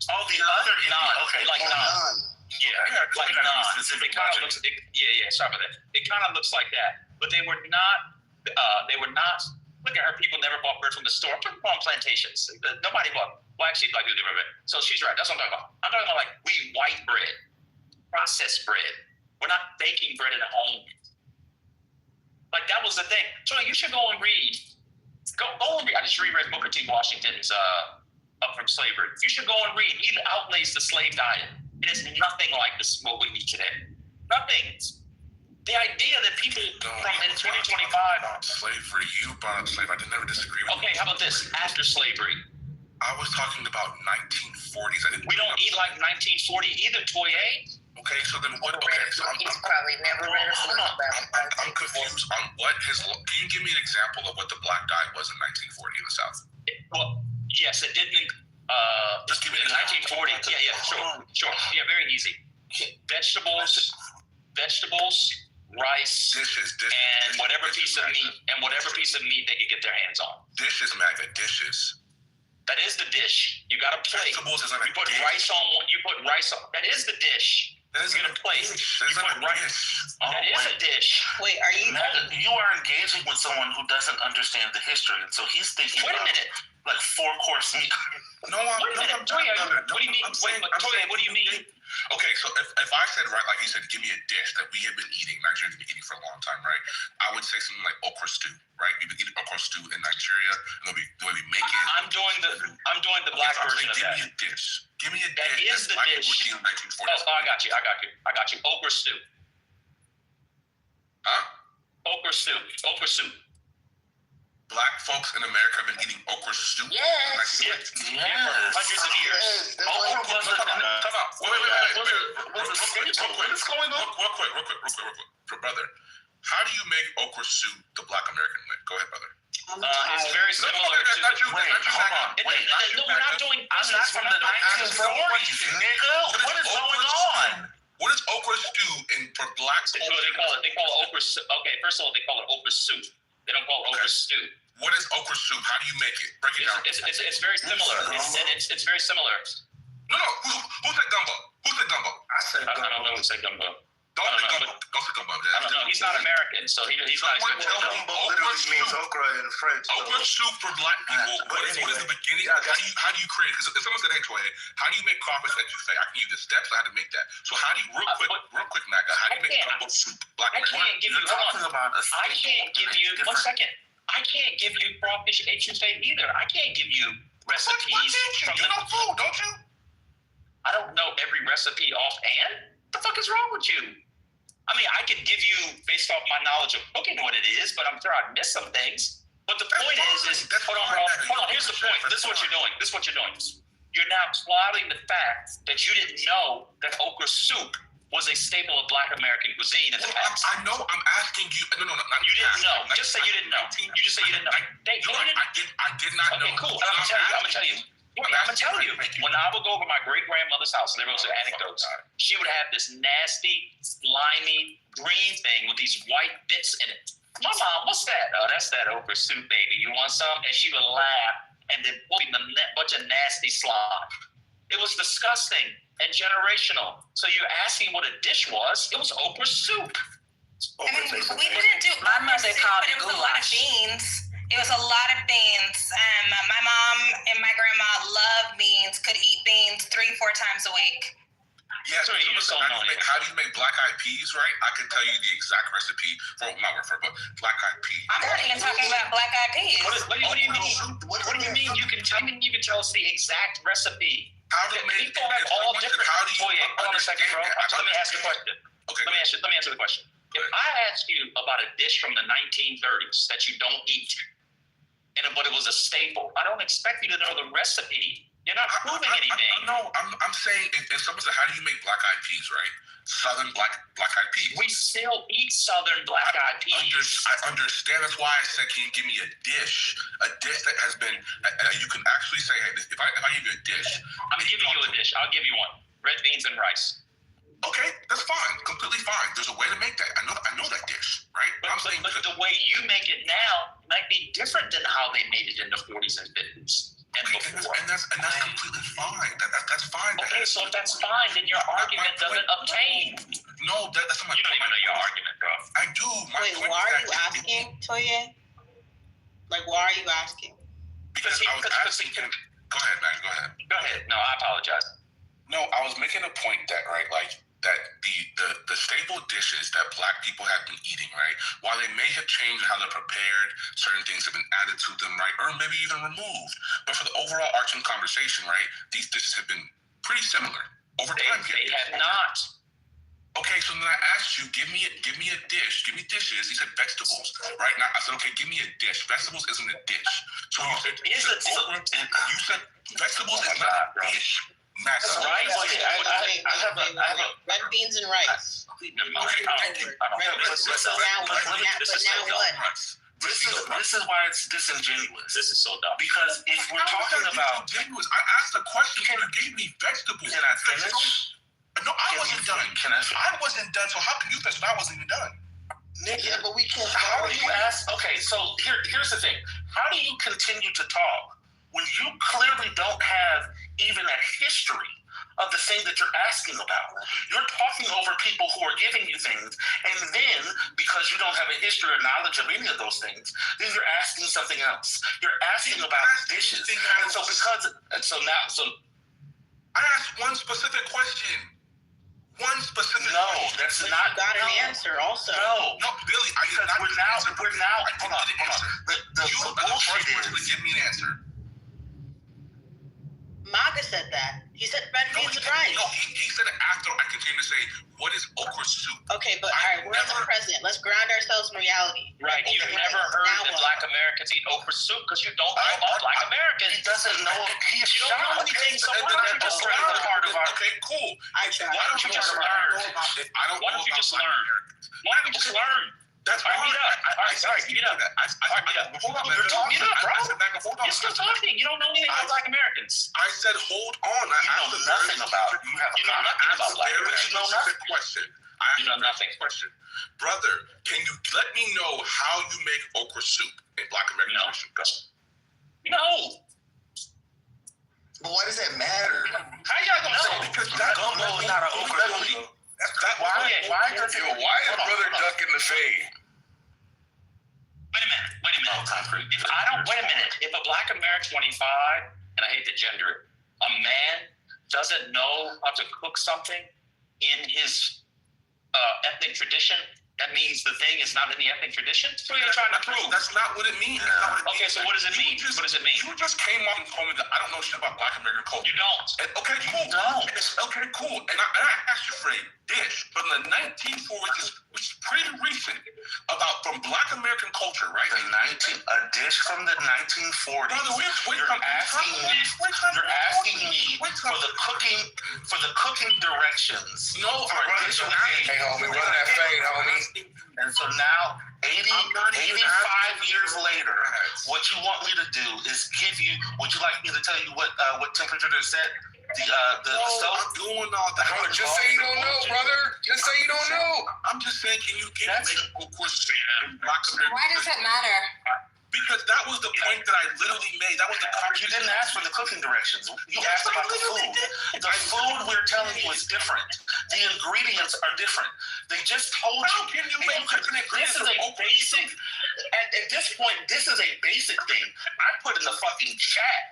All the other naan. Okay, like naan. Yeah, like naan. It kind of looks. Sorry about that. It kind of looks like that, but they were not. Look at her. People never bought bread from the store. Put them on plantations. Nobody bought. Well, actually, black people did bread. So she's right. That's what I'm talking about. I'm talking about we eat white bread, processed bread. We're not baking bread in the home. Like that was the thing. So you should go and read. Go and read. I just reread Booker T. Washington's Up from Slavery. You should go and read. He outlays the slave diet. It is nothing like this what we eat today. Nothing. The idea that people from in 2025 slavery, you brought up slavery. I never disagree with you. Okay, how about this? After slavery. I was talking about 1940s. We don't eat like 1940 either, Toye. Okay, so then what? Okay, so He's probably never read a book about it. I'm confused on what can you give me an example of what the black diet was in 1940 in the South? Well, yes, it didn't. Just give me in the 1940. Yeah, sure. Yeah, very easy. Vegetables, rice, dishes, and whatever piece of meat, they could get their hands on. Dishes, MAGA, dishes. That is the dish. You got a plate. Vegetables is on a You put dish. rice on one. You put rice on. That is the dish. That is You get a plate. That You is put not a rice. dish. That is a dish. Wait, are you? You are engaging with someone who doesn't understand the history, and so he's thinking Wait a about minute. like 4-course meal. No, I'm Wait a minute, not. Toya. No, What do you mean? Toya, what do you mean? Okay, so if I said, right, like you said, give me a dish that we have been eating, Nigerians have been eating for a long time, right? I would say something like okra stew, right? We've been eating okra stew in Nigeria, and the way we make it. I'm doing the black version of that. Give me a dish. Give me a That dish. is the black dish. people eat in 1940s. Oh, I got you. Okra stew. Huh? Okra soup. Black folks in America have been eating okra stew. Yeah, for hundreds of years. Okra was the. Come on. Wait. What's going on? Real quick. Brother, how do you make okra soup the Black American way? Go ahead, brother. It's very similar to. Wait, hold on. Wait, No, we're not doing. I'm not from the 1940s, nigga. What is going on? What is okra stew for black They culture? call it okra soup. Okay, first of all, they call it okra soup. They don't call it okra stew. What is okra soup? How do you make it? Break it down. It's very similar. It's very similar. No. Who said gumbo? I said I don't know who said gumbo. Don't say gumbo. I don't know. He's not American, so he's not. Gumbo literally means okra in French. Okra soup for black people. What is the beginning? How do you create it? Because if someone said, "Hey, Toy, how do you make crawfish?" That you say, I can give you the steps on how to make that. So how do you, real quick, Naga, how do you make gumbo soup? Black I can't give you. Hold on. I can't give you. 1 second. I can't give you crawfish etouffee either. I can't give you recipes from You know food, don't you? I don't know every recipe offhand. What the fuck is wrong with you? I mean, I could give you based off my knowledge of cooking what it is, but I'm sure I'd miss some things. But the point is hold on. Here's the point. This is what you're doing. You're now clouding the fact that you didn't know that okra soup was a staple of Black American cuisine in the past. I know. I'm asking you. No. You didn't know. Just say you didn't know. You just say you didn't know. I did not know. Okay, cool. I'm gonna tell you. When I would go over my great grandmother's house, and there was anecdotes, she would have this nasty, slimy, green thing with these white bits in it. My mom, what's that? Oh, that's that okra soup, baby. You want some? And she would laugh and then put in a bunch of nasty slime. It was disgusting and generational. So you're asking what a dish was? It was okra soup. I mean, we didn't do My mother called but it it was a lot of goulash. beans. It was a lot of beans. My mom and my grandma loved beans, could eat beans 3-4 times a week. Yeah, so how do you make black eyed peas, right? I can tell you the exact recipe for but black eyed peas. I'm not even talking about black eyed peas. What do you mean? What do you mean? You can tell us the exact recipe. How do you make people have all different. Hold on a second, bro. Let me ask you a question. Okay. Let me answer the question. If I ask you about a dish from the 1930s that you don't eat, but it was a staple, I don't expect you to know the recipe. You're not proving anything. No, I'm saying if someone said, how do you make black eyed peas, right? Southern black eyed peas. We still eat Southern black eyed peas. I understand. That's why I said, can you give me a dish that has been, you can actually say, hey, if I give you a dish. I'm giving you a dish. I'll give you one. Red beans and rice. Okay, that's fine. Completely fine. There's a way to make that. I know that dish, right? But the way you make it now might be different than how they made it in the 40s and 50s. And that's completely fine. That's fine. Okay, so if that's fine, then your argument doesn't obtain. No, that's not my point. You don't even know your argument, bro. I do. Wait, why are you asking, Toye? Like, why are you asking? Because I was asking him. Go ahead, man. Go ahead. Go ahead. No, I apologize. No, I was making a point that, right, like, that the staple dishes that black people have been eating, right, while they may have changed how they're prepared, certain things have been added to them, right, or maybe even removed. But for the overall arching conversation, right, these dishes have been pretty similar over time. They have not. Okay, so then I asked you, give me a dish, give me dishes. You said vegetables, right? Now I said, okay, give me a dish. Vegetables isn't a dish. So you said, you said vegetables is not a dish. Rice. I have red beans and rice. Okay, But now what? This is why it's disingenuous. This is so dumb. Because if we're talking about, disingenuous, I asked a question and you gave me vegetables. Can I finish? No, I wasn't done. Can I? I wasn't done. So how can you finish when I wasn't even done? Yeah, but we can't. How do you ask? Okay, so here's the thing. How do you continue to talk when you clearly don't have even a history of the thing that you're asking about? You're talking over people who are giving you things, and then because you don't have a history or knowledge of any of those things, then you're asking something else. You're asking about dishes, and so I asked one specific question. One specific. No, that's But not. you got an no. answer also. No, Billy, I did not. we're now. Hold on. You are the first person to give me an answer. Maga said that. He said red beans and rice. No, he said it after I continued to say, what is okra soup? Okay, but all right, we're in the present. Let's ground ourselves in reality. Right, you've never heard that Black Americans eat okra soup because you don't know about Black Americans. He doesn't know. You don't know anything, so why don't you just learn the part of our... Okay, cool. Why don't you just learn? Why don't you just learn? Why don't you just learn? That's all right, meet up. All right, sorry, meet up. Hold on, man. Meet up, bro. I said back and forth. You're still talking. You don't know anything about Black Americans. I said, hold on. You know nothing about. You know nothing about Black Americans. You know nothing. Question. You know nothing. Question. Brother, can you let me know how you make okra soup in Black American tradition? No. But why does that matter? How y'all gonna say? Because that gumbo is not an okra soup. Why is Brother ducking the fade? Wait a minute. Wait a minute. If a Black American 25, and I hate to gender it, a man doesn't know how to cook something in his ethnic tradition, that means the thing is not in the ethnic tradition? What are you trying to prove? That's not what it means. Okay, so what does it mean? What does it mean? You just came off and told me that I don't know shit about Black American culture. You don't. Okay, cool. Okay, cool. And I asked you for a dish from the 1940s, which is pretty recent, from Black American culture, right? A dish from the 1940s. Brother, You're asking me for the cooking directions. No, for a dish with Hey, homie, run that fade, homie. And so now, 85 years later, what you want me to do is give you. Would you like me to tell you what temperature they're set? The stove. I'm doing all that. Just say you don't know, brother. Just say you don't know. I'm just saying, can you give me okra soup in Black American? Why does it matter? Because that was the point that I literally made. That was the You didn't ask for the cooking directions. You asked about the food. The food we're telling you is different. The ingredients are different. They just told How can you make different this is a basic. At this point, this is a basic thing. I put in the fucking chat.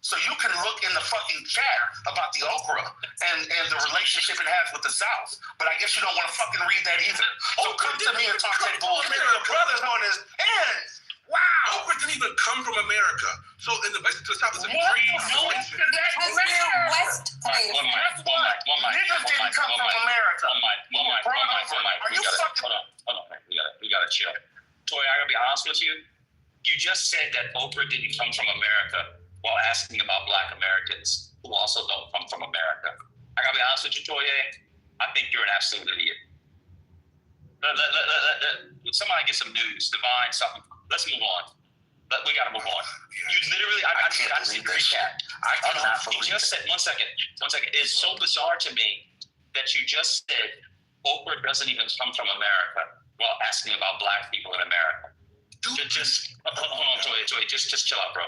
So you can look in the fucking chat about the okra and the relationship it has with the South. But I guess you don't want to fucking read that either. So come to me and talk that bullshit. The brothers on this end. Wow! Okra didn't even come from America. So in the West to the South, it's a pre-situation. West. One mic. Niggas didn't come from America. One mic. Hold on. We gotta chill. Toy, I gotta be honest with you. You just said that okra didn't come from America while asking about Black Americans who also don't come from America. I gotta be honest with you, Toye. I think you're an absolute idiot. Somebody get some news, divine something. Let's move on. We gotta move on. You literally, I just need to recap. You just said, one second. It's so bizarre to me that you just said okra doesn't even come from America while asking about Black people in America. Just hold on, Toy, just chill out, bro.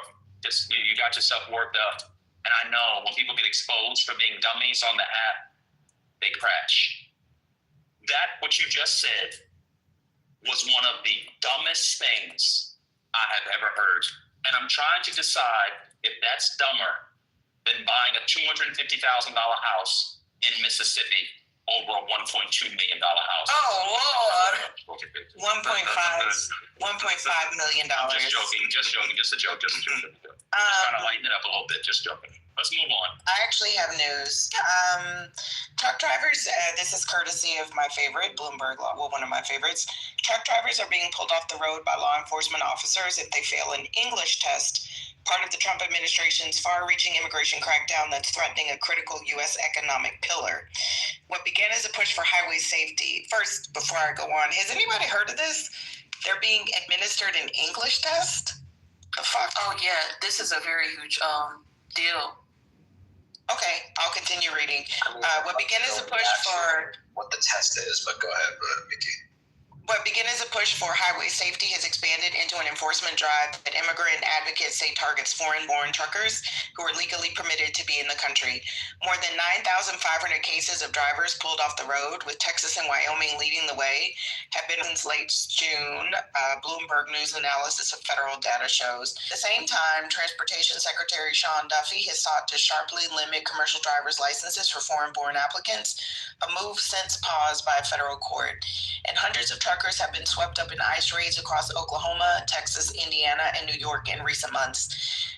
You got yourself worked up. And I know when people get exposed for being dummies on the app, they crash. What you just said was one of the dumbest things I have ever heard. And I'm trying to decide if that's dumber than buying a $250,000 house in Mississippi over a $1.2 million house. Oh, Lord. $1.5 million. Just a joke. Just trying to lighten it up a little bit, just joking. Let's move on. I actually have news. Truck drivers, this is courtesy of my favorite, Bloomberg, one of my favorites. Truck drivers are being pulled off the road by law enforcement officers if they fail an English test, part of the Trump administration's far-reaching immigration crackdown that's threatening a critical U.S. economic pillar. What began as a push for highway safety. First, before I go on, has anybody heard of this? they're being administered an English test? The fuck? Oh yeah, this is a very huge deal. Okay, I'll continue reading. What began as a push for what the test is, but go ahead, Mickey. What began as a push for highway safety has expanded into an enforcement drive that immigrant advocates say targets foreign-born truckers who are legally permitted to be in the country. More than 9,500 cases of drivers pulled off the road, with Texas and Wyoming leading the way, have been since late June. Bloomberg News analysis of federal data shows. At the same time, Transportation Secretary Sean Duffy has sought to sharply limit commercial driver's licenses for foreign-born applicants, a move since paused by a federal court. And hundreds of truckers have been swept up in ICE raids across Oklahoma, Texas, Indiana, and New York in recent months.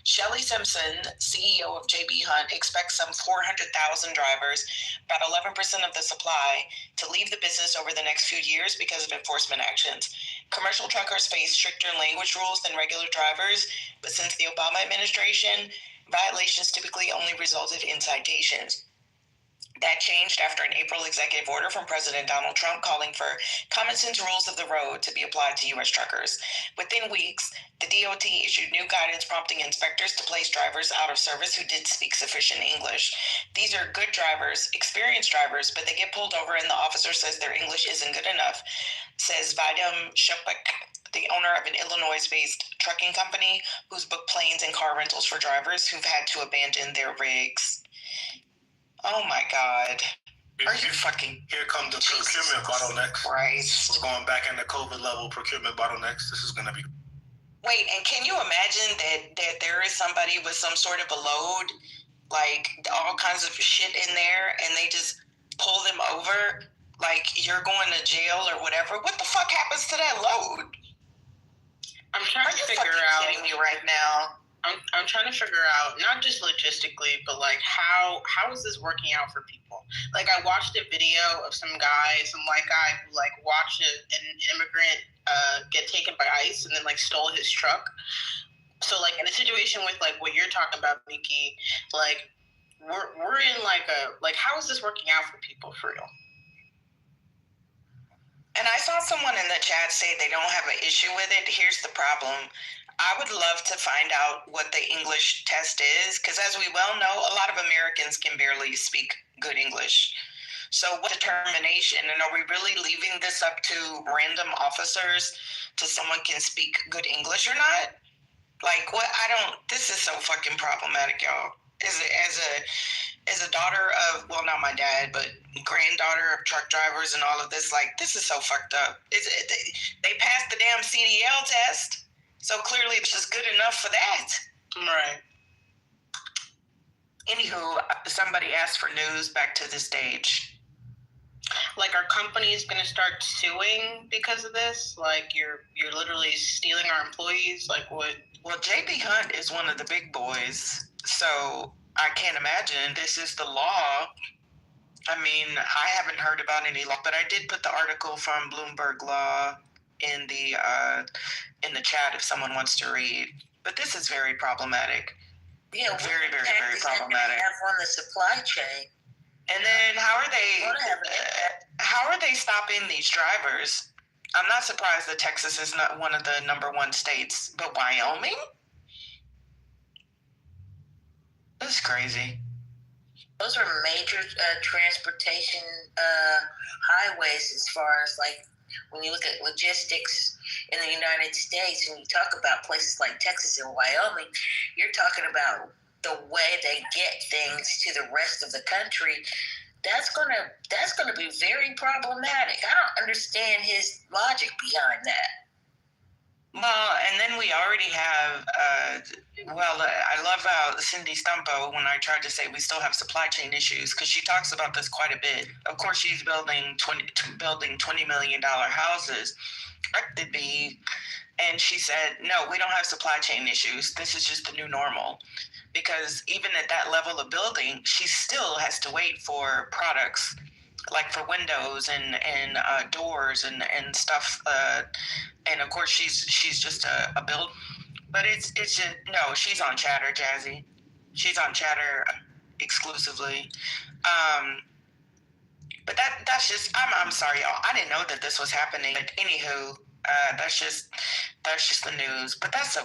Shelley Simpson, CEO of JB Hunt, expects some 400,000 drivers, about 11% of the supply, to leave the business over the next few years because of enforcement actions. Commercial truckers face stricter language rules than regular drivers, but since the Obama administration, violations typically only resulted in citations. That changed after an April executive order from President Donald Trump calling for common sense rules of the road to be applied to U.S. truckers. Within weeks, the DOT issued new guidance prompting inspectors to place drivers out of service who did speak sufficient English. These are good drivers, experienced drivers, but they get pulled over and the officer says their English isn't good enough, says Vadim Shupik, the owner of an Illinois-based trucking company who's booked planes and car rentals for drivers who've had to abandon their rigs. Oh my God. Are you fucking... Here come the procurement bottlenecks. Christ. We're going back into COVID level procurement bottlenecks. This is going to be... Wait, and can you imagine that there is somebody with some sort of a load, like all kinds of shit in there, and they just pull them over, like you're going to jail or whatever? What the fuck happens to that load? I'm trying to figure out... Are you kidding me right now? I'm trying to figure out, not just logistically, but like how is this working out for people? Like I watched a video of some white guy who like watched an immigrant get taken by ICE and then like stole his truck. So like in a situation with like what you're talking about, Miki, like we're in like how is this working out for people for real? And I saw someone in the chat say they don't have an issue with it. Here's the problem. I would love to find out what the English test is, because as we well know, a lot of Americans can barely speak good English. So what determination, and are we really leaving this up to random officers to someone can speak good English or not? Like, what? This is so fucking problematic, y'all. As a daughter of, well, not my dad, but granddaughter of truck drivers and all of this, like, this is so fucked up. They passed the damn CDL test. So clearly this is good enough for that. Right. Anywho, somebody asked for news. Back to the stage. Like, are companies going to start suing because of this? Like, you're literally stealing our employees? Like, what? Well, JB Hunt is one of the big boys. So I can't imagine. This is the law. I mean, I haven't heard about any law, but I did put the article from Bloomberg Law in the chat if someone wants to read. But this is very problematic. Yeah, very, very, very problematic. Have on the supply chain. And then how are they stopping these drivers? I'm not surprised that Texas is not one of the number one states, but Wyoming? That's crazy. Those are major transportation highways as far as like when you look at logistics in the United States and you talk about places like Texas and Wyoming, you're talking about the way they get things to the rest of the country. That's gonna be very problematic. I don't understand his logic behind that. Well, and then we already have, I love how Cindy Stumpo, when I tried to say we still have supply chain issues, because she talks about this quite a bit. Of course, she's building $20 million houses. And she said, no, we don't have supply chain issues. This is just the new normal. Because even at that level of building, she still has to wait for products, like for windows and doors and stuff. And of course, she's just a build. But it's just, no, she's on Chatter, Jazzy. She's on Chatter exclusively. But that's just, I'm sorry, y'all. I didn't know that this was happening. But anywho, That's just the news. But that's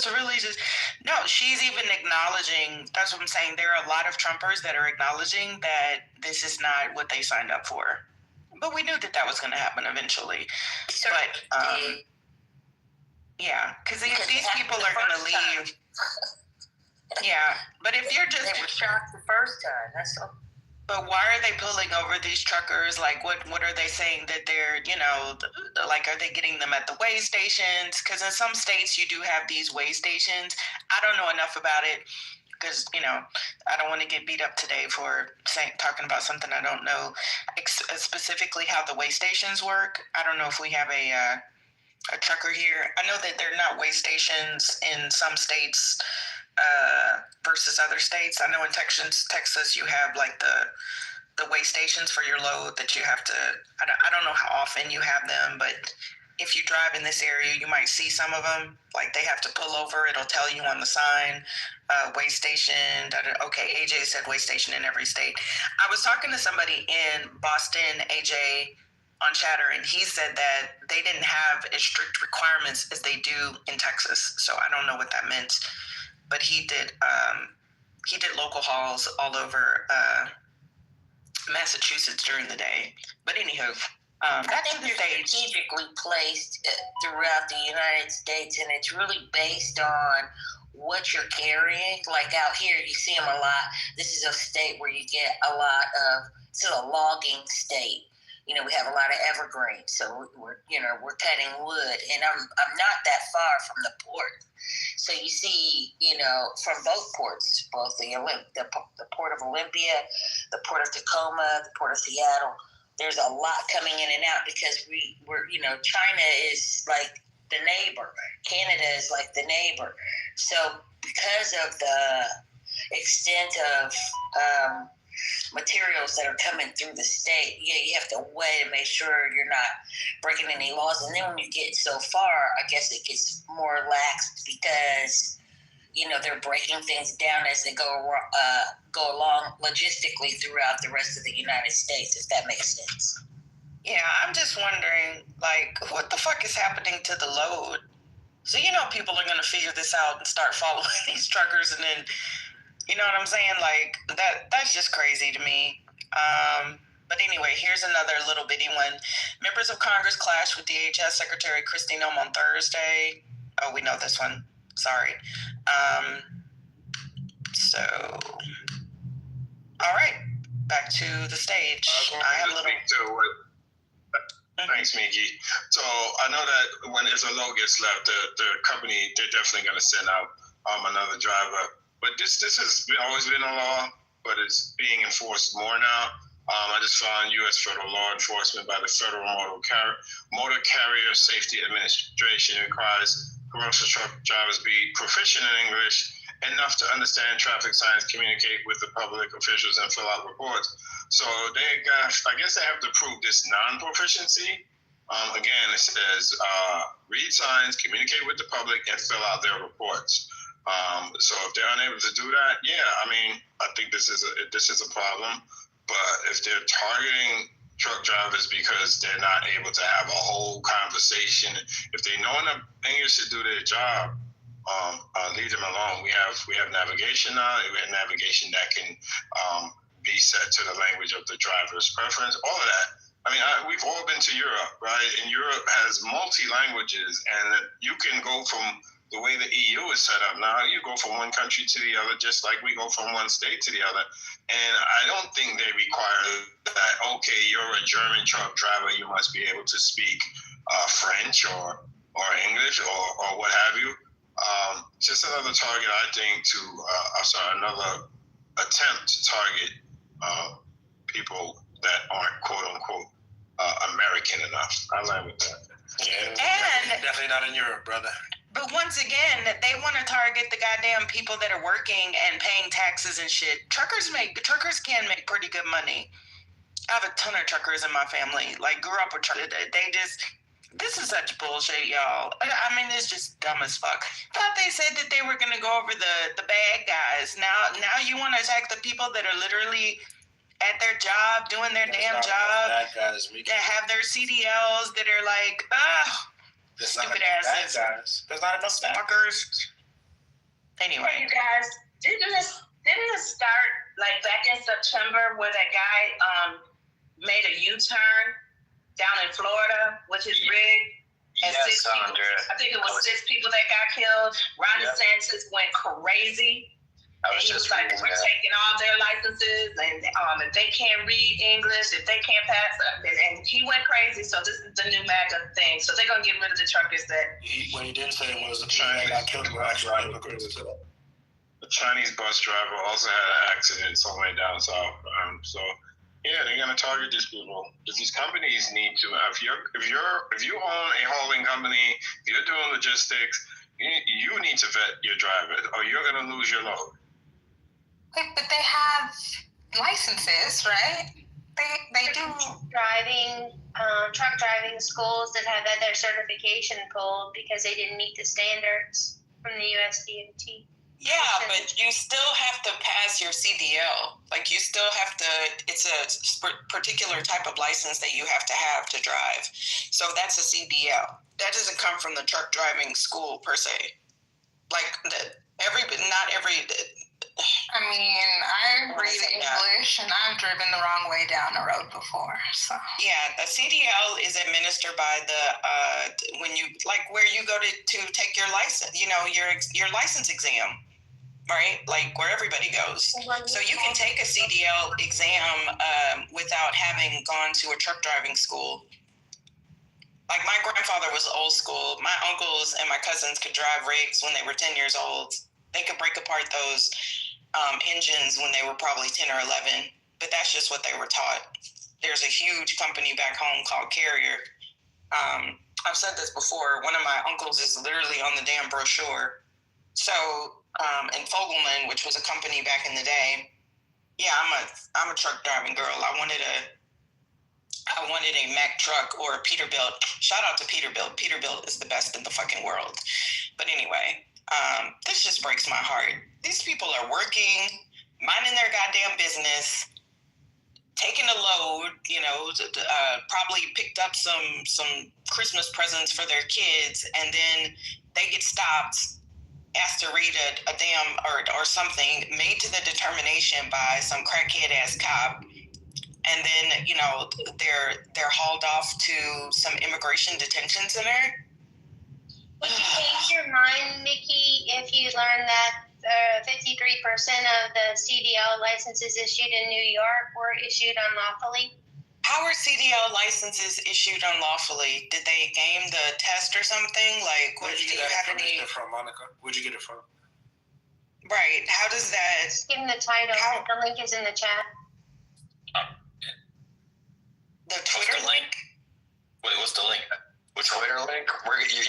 really just no. She's even acknowledging. That's what I'm saying. There are a lot of Trumpers that are acknowledging that this is not what they signed up for. But we knew that was going to happen eventually. But yeah, because these people are going to leave. Yeah, but if you're just they were shocked the first time. That's so. But why are they pulling over these truckers? Like, what are they saying that they're, like, are they getting them at the weigh stations? Because in some states you do have these weigh stations. I don't know enough about it because, I don't want to get beat up today for talking about something I don't know specifically how the weigh stations work. I don't know if we have a trucker here. I know that they're not weigh stations in some states versus other states. I know in Texas, you have like the weigh stations for your load that you have to. I don't know how often you have them, but if you drive in this area, you might see some of them. Like they have to pull over. It'll tell you on the sign, weigh station. Okay, AJ said weigh station in every state. I was talking to somebody in Boston, AJ, on Chatter, and he said that they didn't have as strict requirements as they do in Texas. So I don't know what that meant. But he did local hauls all over Massachusetts during the day. But anywho, I think they're strategically placed throughout the United States, and it's really based on what you're carrying. Like out here, you see them a lot. This is a state where you get a lot of, it's a logging state. We have a lot of evergreens, so we're cutting wood, and I'm not that far from the port. So you see, from both ports, both the port of Olympia, the port of Tacoma, the port of Seattle. There's a lot coming in and out because we're China is like the neighbor, Canada is like the neighbor. So because of the extent of materials that are coming through the state, you have to weigh to make sure you're not breaking any laws. And then when you get so far, I guess it gets more lax because they're breaking things down as they go along logistically throughout the rest of the United States, if that makes sense. Yeah, I'm just wondering, like, what the fuck is happening to the load? So people are going to figure this out and start following these truckers, and then you know what I'm saying? Like, that's just crazy to me. But anyway, here's another little bitty one. Members of Congress clashed with DHS Secretary Kristi Noem on Thursday. Oh, we know this one. Sorry. So, all right. Back to the stage. I have a little... Thanks, Miki. So I know that when there's a load gets left, the company, they're definitely going to send out another driver. But this has always been a law, but it's being enforced more now. I just found U.S. federal law enforcement by the Federal Motor Carrier Safety Administration requires commercial truck drivers be proficient in English, enough to understand traffic signs, communicate with the public officials, and fill out reports. So I guess they have to prove this non-proficiency. Again, it says read signs, communicate with the public, and fill out their reports. So if they're unable to do that, I think this is a problem. But if they're targeting truck drivers because they're not able to have a whole conversation, if they know enough English to do their job, leave them alone. We have navigation now. We have navigation that can be set to the language of the driver's preference. All of that. We've all been to Europe, right? And Europe has multi-languages, and you can go from the way the EU is set up now, you go from one country to the other, just like we go from one state to the other. And I don't think they require that, okay, you're a German truck driver, you must be able to speak French or English or what have you. Just another target, I think, another attempt to target people that aren't quote unquote American enough. I land with that. Yeah, and definitely not in Europe, brother. But once again, they want to target the goddamn people that are working and paying taxes and shit. Truckers can make pretty good money. I have a ton of truckers in my family. Like, grew up with truckers. This is such bullshit, y'all. It's just dumb as fuck. Thought they said that they were gonna go over the bad guys. Now you want to attack the people that are literally at their job, doing their damn job, Bad guys, that have their CDLs that are like, stupid asses. There's not enough fuckers. Anyway, you guys, didn't it start like back in September where that guy made a U-turn down in Florida with his rig? And Yes, six people, I think it was 6 people that got killed. Ron DeSantis went crazy. And he was like, we're taking all their licenses, and if they can't read English, if they can't pass, and he went crazy. So this is the new MAGA thing. So they're gonna get rid of the truckers that. What he didn't say was the Chinese got killed were actually immigrants. The Chinese bus driver also had an accident somewhere down south. So yeah, they're gonna target these people because these companies need to. If you own a hauling company, if you're doing logistics, you need to vet your driver, or you're gonna lose your load. But they have licenses, right? They do. Truck driving schools that have had their certification pulled because they didn't meet the standards from the USDOT. Yeah, but you still have to pass your CDL. Like you still have to. It's a particular type of license that you have to drive. So that's a CDL. That doesn't come from the truck driving school per se. Like not every. I mean, I read English and I've driven the wrong way down the road before. So yeah, the CDL is administered by the when you where you go to take your license. You know, your license exam, right? Like where everybody goes. So you can take a CDL exam without having gone to a truck driving school. Like my grandfather was old school. My uncles and my cousins could drive rigs when they were 10 years old. They could break apart those engines when they were probably 10 or 11, but that's just what they were taught. There's a huge company back home called Carrier. I've said this before. One of my uncles is literally on the damn brochure. So, and Fogelman, which was a company back in the day. Yeah, I'm a truck driving girl. I wanted a Mack truck or a Peterbilt. Shout out to Peterbilt. Peterbilt is the best in the fucking world. But anyway, this just breaks my heart. These people are working, minding their goddamn business, taking a load, probably picked up some Christmas presents for their kids, and then they get stopped, asked to read a damn or something, made to the determination by some crackhead ass cop, and then they're hauled off to some immigration detention center. Would you change your mind, Mickey, if you learned that 53% of the CDL licenses issued in New York were issued unlawfully? How are CDL licenses issued unlawfully? Did they game the test or something? Like, where'd you get that information from, Monica? Where'd you get it from? Right. How does that? Just give them the title. The link is in the chat. The Twitter link? What's the link? Which Twitter link?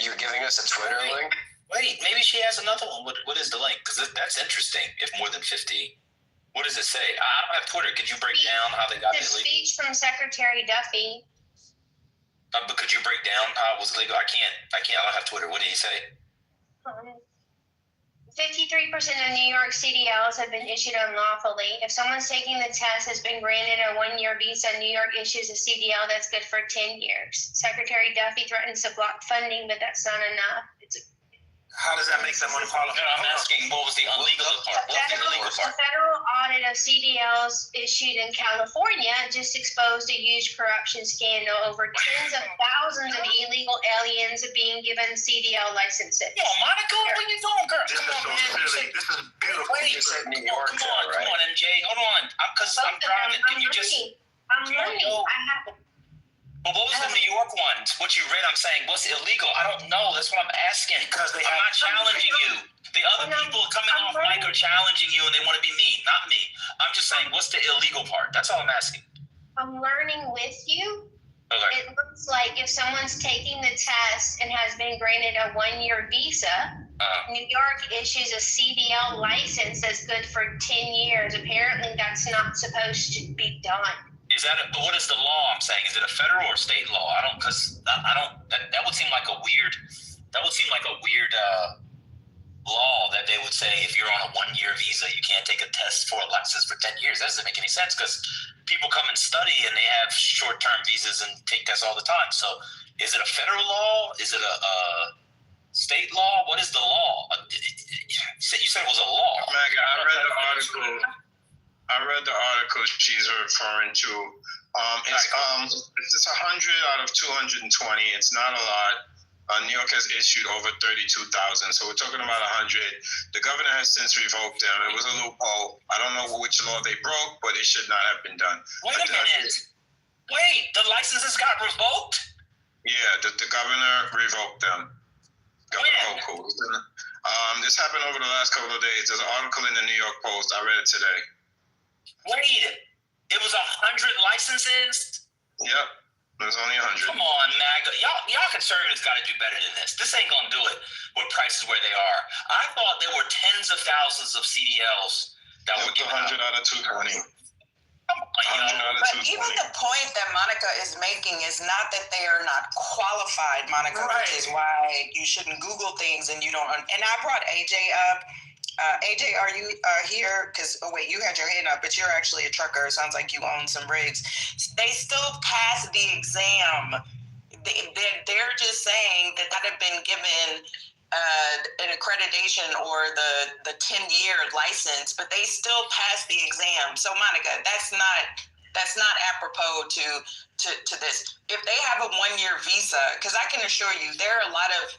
You're giving us a Twitter link? Wait, maybe she has another one. What is the link? Because that's interesting. If more than 50, what does it say? I don't have Twitter. Could you break down how they got the it legal? Speech from Secretary Duffy. But could you break down how it was legal? I can't. I don't have Twitter. What did he say? 53% of New York CDLs have been issued unlawfully. If someone's taking the test has been granted a 1-year visa, New York issues a CDL that's good for 10 years. Secretary Duffy threatens to block funding, but that's not enough. How does that make someone qualify? No, I'm asking what was the illegal part? What's the illegal part? A federal audit of CDLs issued in California just exposed a huge corruption scandal over tens of thousands of illegal aliens being given CDL licenses. Yo, Monica, what are you doing, girl? This Come on, is man. this is beautiful. Wait, You said New come York, on, MJ. Hold on. Because I'm driving. Can you just... I'm learning. I have But what was the New York one? What you read, I'm saying, what's illegal? I don't know. That's what I'm asking. Because I'm not challenging you. The other people coming off mic are challenging you and they want to be mean, not me. I'm just saying, what's the illegal part? That's all I'm asking. I'm learning with you. Okay. It looks like if someone's taking the test and has been granted a 1-year visa, New York issues a CDL license that's good for 10 years. Apparently, that's not supposed to be done. Is that what is the law? I'm saying, is it a federal or state law? I don't. That would seem like a weird. That would seem like a weird law that they would say if you're on a 1-year visa, you can't take a test for a license for 10 years. That doesn't make any sense because people come and study, and they have short-term visas and take tests all the time. So, is it a federal law? Is it a state law? What is the law? You said it was a law. Maggie, I read the article she's referring to. It's 100 out of 220. It's not a lot. New York has issued over 32,000, so we're talking about 100. The governor has since revoked them. It was a loophole. I don't know which law they broke, but it should not have been done. Wait a minute. Wait, the licenses got revoked? Yeah, the governor revoked them. Governor Hochul. This happened over the last couple of days. There's an article in the New York Post. I read it today. Wait, it was 100 licenses? Yep. There's only 100. Come on, MAGA. Y'all conservatives got to do better than this. This ain't going to do it with prices where they are. I thought there were tens of thousands of CDLs that were given 100 out of 220. But even the point that Monica is making is not that they are not qualified, Monica, which is why you shouldn't Google things and you don't. And I brought AJ up. AJ, are you here? Because, you had your hand up, but you're actually a trucker. It sounds like you own some rigs. They still passed the exam. They're just saying that have been given an accreditation or the 10-year license, but they still pass the exam. So, Monica, that's not apropos to this. If they have a 1-year visa, because I can assure you there are a lot of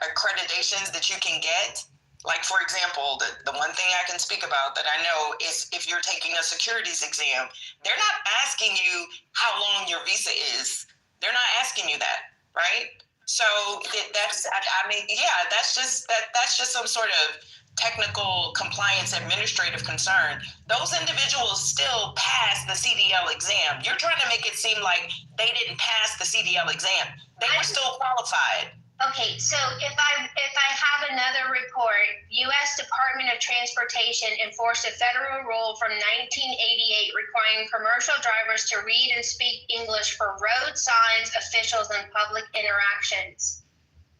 accreditations that you can get. Like, for example, the one thing I can speak about that I know is if you're taking a securities exam, they're not asking you how long your visa is. They're not asking you that, right? So that's just some sort of technical compliance administrative concern. Those individuals still pass the CDL exam. You're trying to make it seem like they didn't pass the CDL exam. They were still qualified. Okay, so if I have another report, U.S. Department of Transportation enforced a federal rule from 1988 requiring commercial drivers to read and speak English for road signs, officials, and public interactions.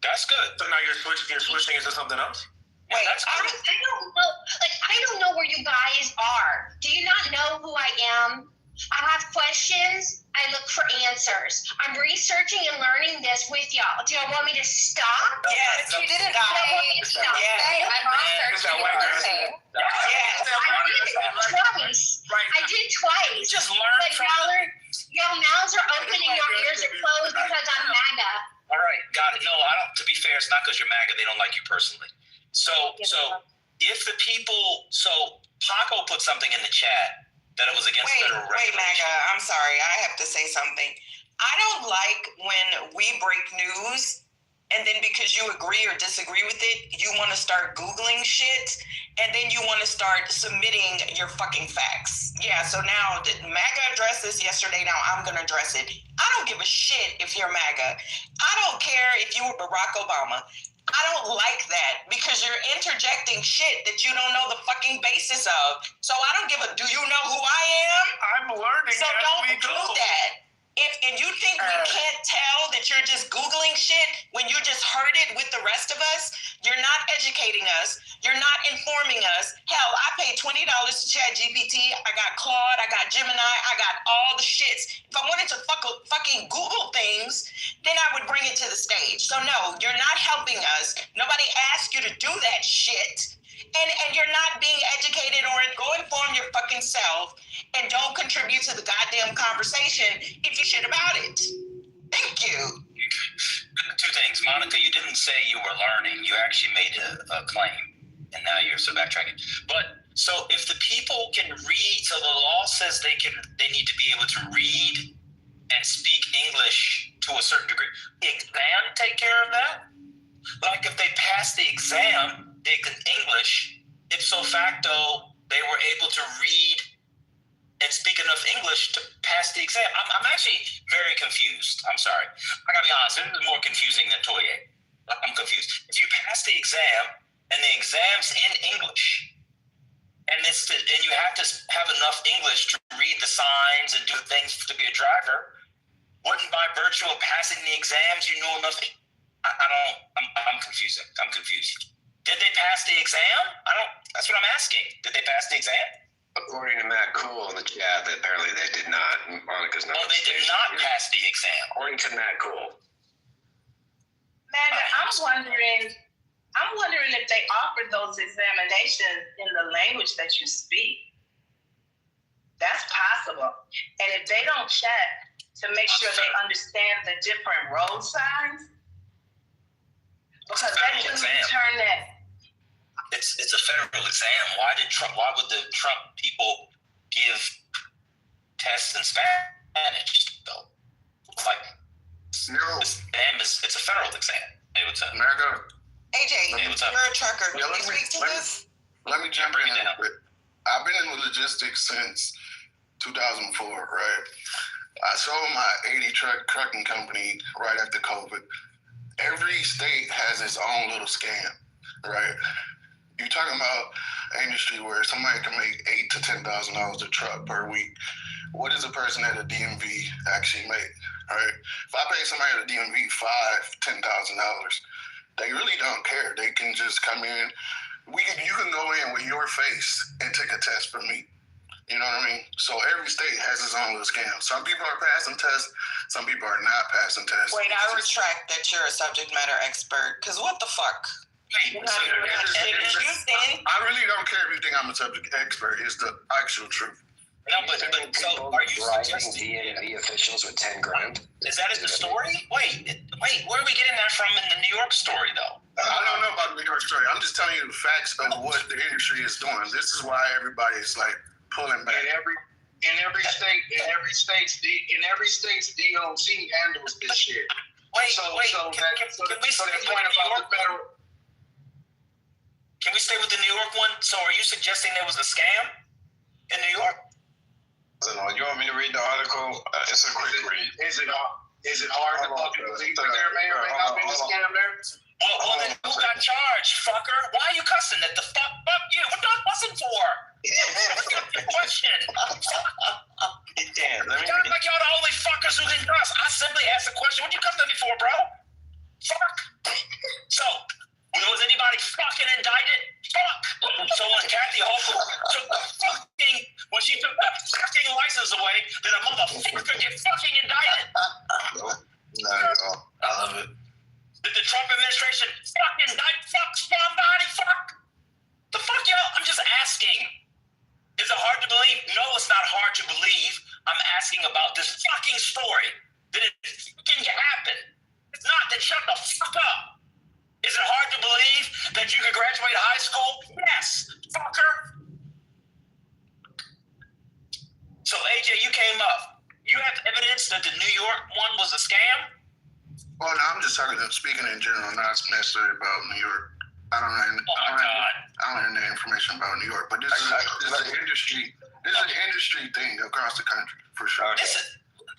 That's good. So now you're switching into something else? Wait, I don't know. I don't know where you guys are. Do you not know who I am? I have questions. I look for answers. I'm researching and learning this with y'all. Do y'all want me to stop? Yes, you didn't stop. I'm researching. Yes, I did twice. Just learn but y'all mouths are open and your ears are closed because I'm MAGA. All right, got it. No, I don't. To be fair, it's not because you're MAGA. They don't like you personally. So if the people, Paco put something in the chat that it was against federal regulation. Wait, MAGA, I'm sorry. I have to say something. I don't like when we break news and then because you agree or disagree with it, you want to start Googling shit and then you want to start submitting your fucking facts. Yeah, so now MAGA addressed this yesterday. Now I'm going to address it. I don't give a shit if you're MAGA. I don't care if you were Barack Obama. I don't like that because you're interjecting shit that you don't know the fucking basis of. So I don't give do you know who I am? I'm learning. So don't do that. And you think we can't tell that you're just Googling shit when you just heard it with the rest of us? You're not educating us. You're not informing us. Hell, I paid $20 to ChatGPT. I got Claude. I got Gemini. I got all the shits. If I wanted to fucking Google things, then I would bring it to the stage. So no, you're not helping us. Nobody asked you to do that shit. And you're not being educated or go inform your fucking self and don't contribute to the goddamn conversation if you shit about it. Thank you. Two things. Monica, you didn't say you were learning. You actually made a claim. And now you're backtracking. But so if the people can read, so the law says they need to be able to read and speak English to a certain degree. The exam take care of that? Like if they pass the exam, in English, ipso facto, they were able to read and speak enough English to pass the exam. I'm actually very confused. I'm sorry. I gotta be honest, this is more confusing than Toye. I'm confused. If you pass the exam and the exam's in English, and you have to have enough English to read the signs and do things to be a driver, wouldn't by virtue of passing the exams you know enough? I'm confusing. I'm confused. Did they pass the exam? That's what I'm asking. Did they pass the exam? According to Matt Cool in the chat, that apparently they did not. Monica's not. Well, they did not pass the exam. According to Matt Cool. Amanda, I'm wondering if they offered those examinations in the language that you speak. That's possible. And if they don't check to make sure they understand the different road signs, because that can turn that. It's a federal exam. Why would the Trump people give tests in Spanish though? Like, it's a federal exam. Hey, what's up? America. AJ, hey, what's up? You're a trucker. Can you speak to this? Let me jump in. I've been in logistics since 2004, right? I sold my 80 trucking company right after COVID. Every state has its own little scam, right? You're talking about an industry where somebody can make $8,000 to $10,000 a truck per week. What does a person at a DMV actually make, right? If I pay somebody at a DMV $5,000, $10,000, they really don't care. They can just come in. You can go in with your face and take a test for me. You know what I mean? So every state has its own little scam. Some people are passing tests. Some people are not passing tests. Wait, I retract that you're a subject matter expert. Because what the fuck? I really don't care if you think I'm a subject expert. It's the actual truth. No, but so are you suggesting DMV officials with 10 grand? Is that in the story? Wait, where are we getting that from in the New York story though? I don't know about the New York story. I'm just telling you the facts of what the industry is doing. This is why everybody is like pulling back. In every state's DOT handles this shit. Can we stay with the New York one? So are you suggesting there was a scam in New York? You want me to read the article? It's a quick read. Is it hard to fucking believe that there may or may not be a scam there? Well, then who got charged, fucker? Why are you cussing at the fuck you? What are you cussing for? What's your question? Damn, Sounds like y'all the only fuckers who can cuss. I simply asked a question. What you cussing at me for, bro? Fuck. So, was anybody fucking indicted? Fuck. So when Kathy Hochul took the fucking, when she took the fucking license away, did a motherfucker get fucking indicted? I love it. Did the Trump administration fucking indict somebody? Fuck. The fuck, y'all? I'm just asking. Is it hard to believe? No, it's not hard to believe. I'm asking about this fucking story. Did it fucking happen? If not, then shut the fuck up. Is it hard to believe that you could graduate high school? Yes, fucker. So AJ, you came up. You have evidence that the New York one was a scam? Well, no, I'm just speaking in general, not necessarily about New York. I don't have any information about New York, but this is an industry. This is an industry thing across the country for sure.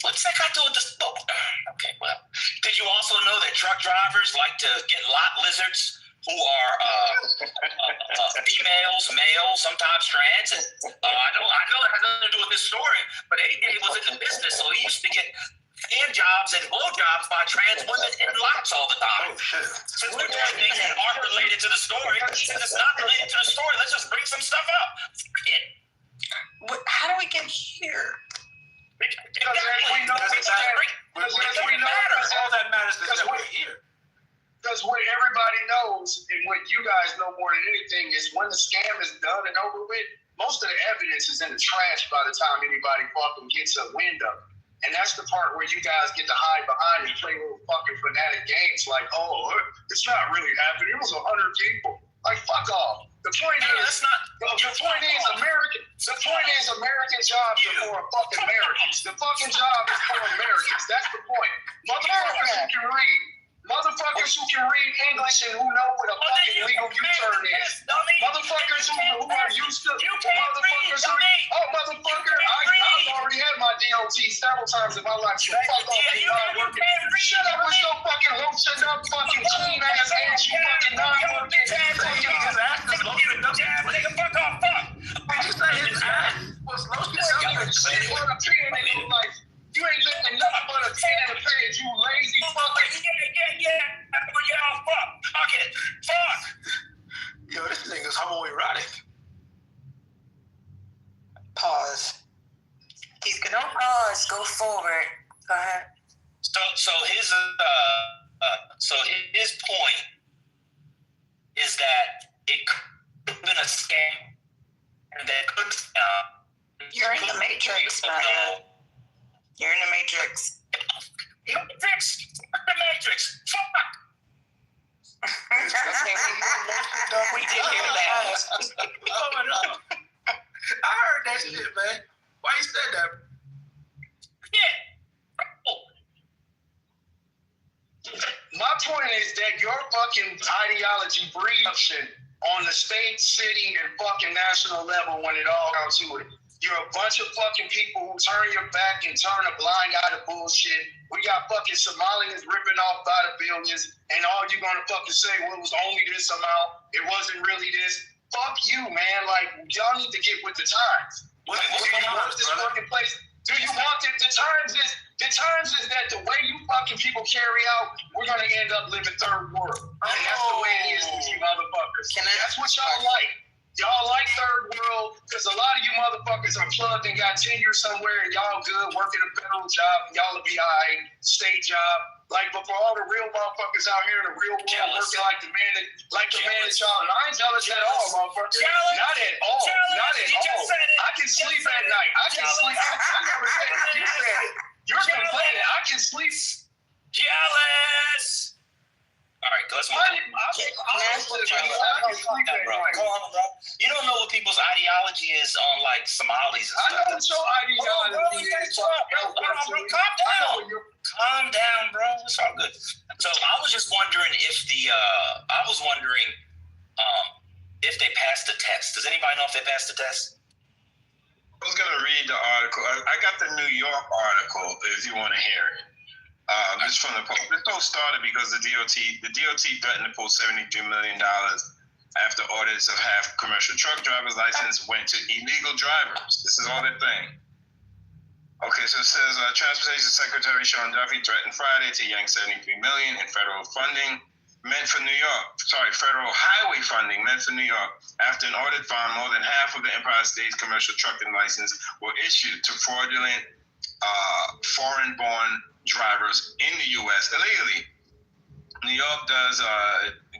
What's that got to do with this? Okay, well, did you also know that truck drivers like to get lot lizards who are females, males, sometimes trans? And I know it has nothing to do with this story, but AJ was in the business, so he used to get hand jobs and blow jobs by trans women in lots all the time. Oh shit! Since we're doing things that aren't related to the story, since it's not related to the story, let's just bring some stuff up. How do we get here? Because we know all that matters is that we're here. Because what everybody knows, and what you guys know more than anything, is when the scam is done and over with, most of the evidence is in the trash by the time anybody fucking gets a wind of it. And that's the part where you guys get to hide behind and play little fucking fanatic games like, oh, it's not really happening. It was 100 people. Like, fuck off. The point is, American jobs are for fucking Americans. The fucking job is for Americans. That's the point. Motherfuckers who can read English and who know what a fucking legal U-turn is. Motherfuckers who are used to. I've already had my DOT several times in my life. So fuck off, you not working. Shut up with your fucking loosened up fucking clean ass ass, you fucking non-working. Nigga, fuck off, fuck. Did you say his ass was lotion? You ain't lifting nothing but a 10 in the page, you lazy fucker. Yeah. Fuck. Fuck it. Fuck. Yo, this thing is homoerotic. point is that it could have been a scam, and that could You're in the Matrix, man. You're in the Matrix. You're in the Matrix. The Matrix. Fuck. We did hear that. I heard that shit, man. Why you said that? My point is that your fucking ideology breeds on the state, city, and fucking national level when it all comes to it. You're a bunch of fucking people who turn your back and turn a blind eye to bullshit. We got fucking Somalians ripping off by the billions, and all you're gonna fucking say, well, it was only this amount. It wasn't really this. Fuck you, man. Like, y'all need to get with the times. Do you want this fucking place? Do you want it? The times is that the way you fucking people carry out, we're gonna end up living third world. And that's the way it is with you motherfuckers. That's what y'all like. Y'all like third world because a lot of you motherfuckers are plugged and got tenure somewhere and y'all good working a federal job and y'all will be all right, state job. Like, but for all the real motherfuckers out here in the real world working like the man that y'all, and I ain't jealous at all, motherfucker. Not at all. Not at all. I can sleep at night. I can sleep. I never said it. You said it. You're complaining. I can sleep. Jealous. All right, let's move on. You don't know what people's ideology is on like Somalis and stuff. I know what your ideology is. Calm down, bro. It's all good. So I was just wondering if if they passed the test. Does anybody know if they passed the test? I was gonna read the article. I got the New York article if you want to hear it. This from the Post. This all started because the DOT threatened to pull $73 million after audits of half commercial truck driver's license went to illegal drivers. This is all they're saying. Okay, so it says Transportation Secretary Sean Duffy threatened Friday to yank $73 million in federal funding meant for New York. Federal highway funding meant for New York after an audit found more than half of the Empire State's commercial trucking license were issued to fraudulent foreign-born drivers in the U.S. illegally. New York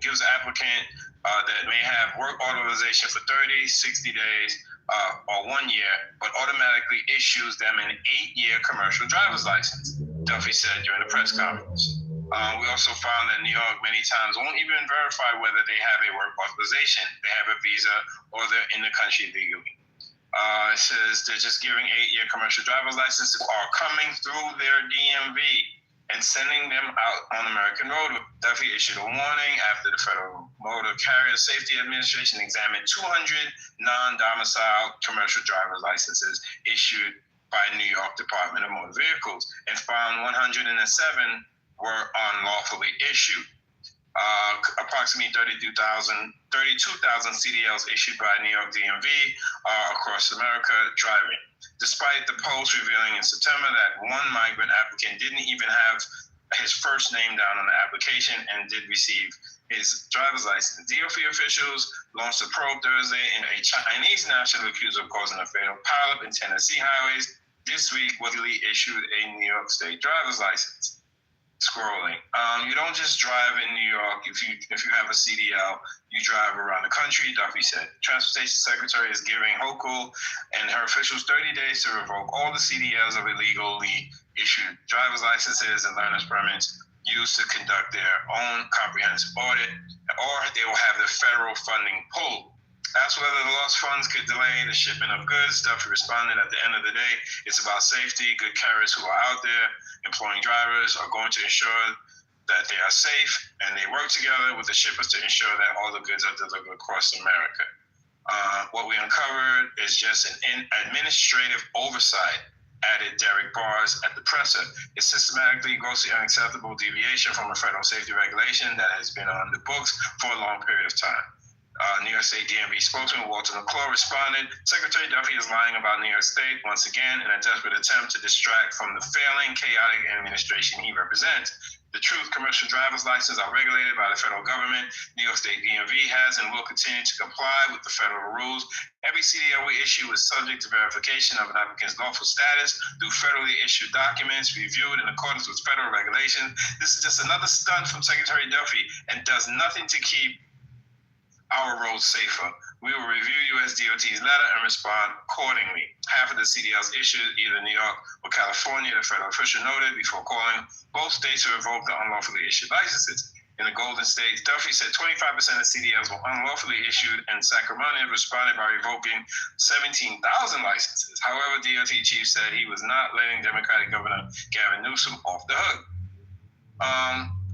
gives an applicant that may have work authorization for 30, 60 days, or 1 year, but automatically issues them an 8-year commercial driver's license, Duffy said during a press conference. We also found that New York many times won't even verify whether they have a work authorization, they have a visa, or they're in the country legally. It says they're just giving 8-year commercial driver's licenses are coming through their DMV and sending them out on American road. Duffy issued a warning after the Federal Motor Carrier Safety Administration examined 200 non-domiciled commercial driver's licenses issued by New York Department of Motor Vehicles and found 107 were unlawfully issued. Approximately 32,000 CDLs issued by New York DMV across America driving. Despite the Post revealing in September that one migrant applicant didn't even have his first name down on the application and did receive his driver's license. DOT officials launched a probe Thursday in a Chinese national accused of causing a fatal pileup in Tennessee highways. This week, Woodley issued a New York State driver's license. Scrolling. You don't just drive in New York. If you have a CDL, you drive around the country, Duffy said. Transportation Secretary is giving Hochul and her officials 30 days to revoke all the CDLs of illegally issued driver's licenses and learner's permits used to conduct their own comprehensive audit, or they will have the federal funding pulled. Asked whether the lost funds could delay the shipment of goods, Duffy responded, at the end of the day, it's about safety. Good carriers who are out there employing drivers are going to ensure that they are safe, and they work together with the shippers to ensure that all the goods are delivered across America. What we uncovered is just an administrative oversight, added Derek Bars at the presser. It's systematically grossly unacceptable deviation from a federal safety regulation that has been on the books for a long period of time. New York State DMV spokesman Walter McClure responded, Secretary Duffy is lying about New York State once again in a desperate attempt to distract from the failing, chaotic administration he represents. The truth, commercial driver's licenses are regulated by the federal government. New York State DMV has and will continue to comply with the federal rules. Every CDL we issue is subject to verification of an applicant's lawful status through federally issued documents reviewed in accordance with federal regulations. This is just another stunt from Secretary Duffy and does nothing to keep our roads safer. We will review USDOT's letter and respond accordingly. Half of the CDLs issued either New York or California, the federal official noted before calling both states to revoke the unlawfully issued licenses. In the Golden States, Duffy said 25% of CDLs were unlawfully issued, and Sacramento responded by revoking 17,000 licenses. However, DOT chief said he was not letting Democratic Governor Gavin Newsom off the hook.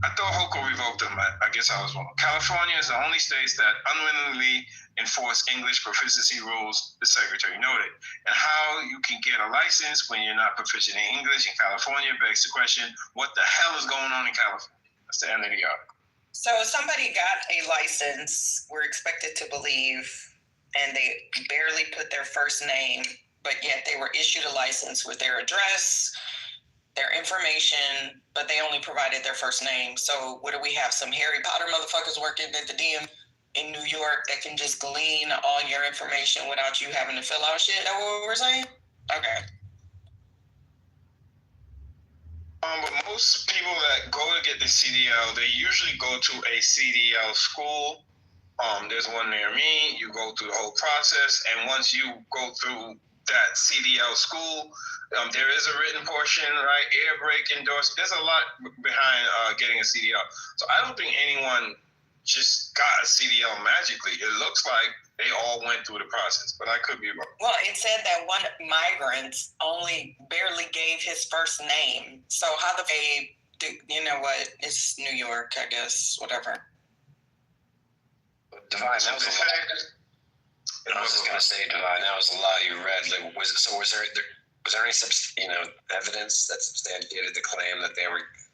I thought Hochul revoked them. I guess I was wrong. California is the only state that unwillingly enforced English proficiency rules, the secretary noted. And how you can get a license when you're not proficient in English in California begs the question, what the hell is going on in California? That's the end of the article. So somebody got a license, we're expected to believe, and they barely put their first name, but yet they were issued a license with their address, their information, but they only provided their first name. So what do we have? Some Harry Potter motherfuckers working at the DM in New York that can just glean all your information without you having to fill out shit? Is that what we're saying? Okay. But most people that go to get the CDL, they usually go to a CDL school. There's one near me. You go through the whole process, and once you go through that CDL school, there is a written portion, right? Air brake endorsed. There's a lot behind getting a CDL. So I don't think anyone just got a CDL magically. It looks like they all went through the process, but I could be wrong. Well, it said that one migrant only barely gave his first name. So how the you know what? It's New York, I guess. Whatever. Divine, that was a lot. I was just gonna say, Divine, that was a lot you read. Like, was there any evidence that substantiated the claim that they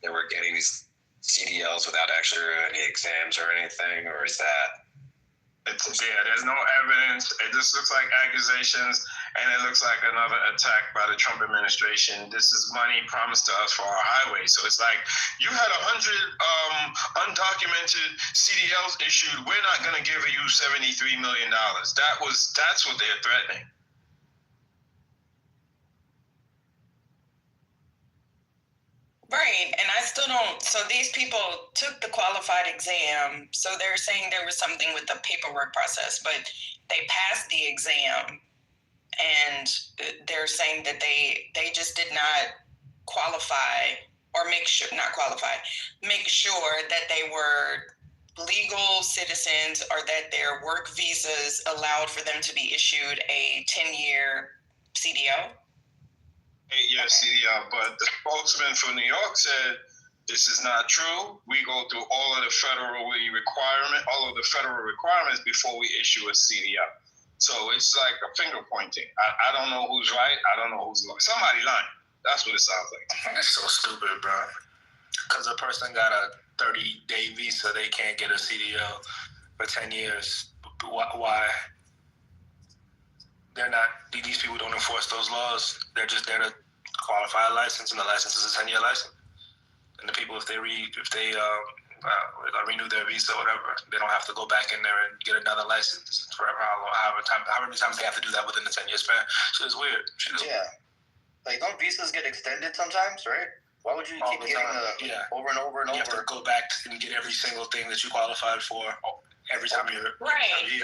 were getting these CDLs without actually any exams or anything, or is that? There's no evidence. It just looks like accusations, and it looks like another attack by the Trump administration. This is money promised to us for our highways. So it's like, you had 100 undocumented CDLs issued. We're not going to give you $73 million. That's what they're threatening. Right, and I still don't. So these people took the qualified exam. So they're saying there was something with the paperwork process, but they passed the exam, and they're saying that they just did not qualify or make sure that they were legal citizens or that their work visas allowed for them to be issued a 10-year CDL. 8-year CDL, but the spokesman for New York said this is not true. We go through all of the federal requirements before we issue a CDL. So it's like a finger pointing. I don't know who's right. I don't know who's lying. Somebody lying. That's what it sounds like. That's so stupid, bro. Because a person got a 30-day visa, they can't get a CDL for 10 years. Why? They're not. These people don't enforce those laws. They're just there to qualify a license, and the license is a 10-year license. And the people, if they renew their visa or whatever, they don't have to go back in there and get another license forever. How many times they have to do that within the 10-year span? Shit is weird. Like, don't visas get extended sometimes, right? Why would you keep getting over and over and over? You have to go back and get every single thing that you qualified for. Every time you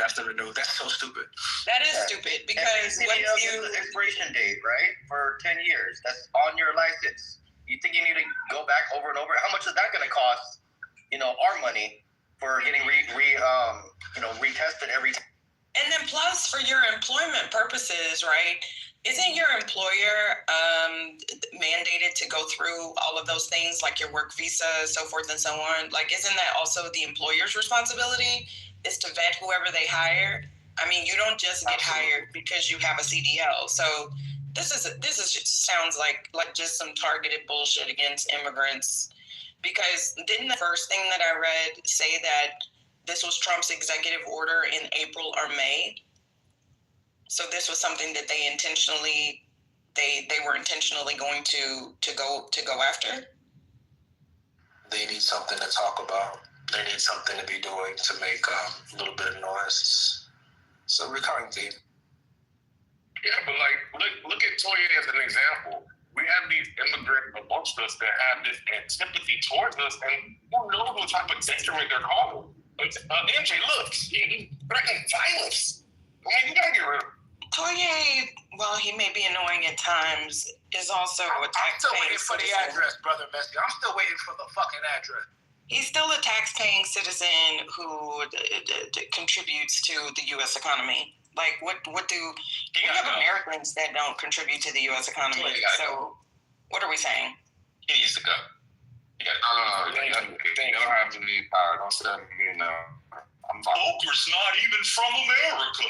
have to renew. That's so stupid. That is stupid because once you the expiration date, right, for 10 years, that's on your license. You think you need to go back over and over? How much is that going to cost? Our money for getting retested every time. And then plus for your employment purposes, right? Isn't your employer mandated to go through all of those things, like your work visa, so forth and so on? Like, isn't that also the employer's responsibility, is to vet whoever they hire? I mean, you don't just get hired because you have a CDL. So this sounds like just some targeted bullshit against immigrants. Because didn't the first thing that I read say that this was Trump's executive order in April or May. So this was something that they were intentionally going to go after. They need something to talk about. They need something to be doing to make a little bit of noise. It's a recurring theme. Yeah, but like, look at Toya as an example. We have these immigrants amongst us that have this antipathy towards us, and who knows what type of detriment they're causing. MJ, look, he threatened violence. I mean, you gotta get rid of him. Toye, while he may be annoying at times, is also a taxpaying I'm still waiting for the citizen. address, Brother Messi. I'm still waiting for the fucking address. He's still a tax-paying citizen who contributes to the U.S. economy. Like, what do we have Americans that don't contribute to the U.S. economy? So, what are we saying? He needs to go. You gotta go. They don't have to be power. Don't say me now. Oprah's not even from America.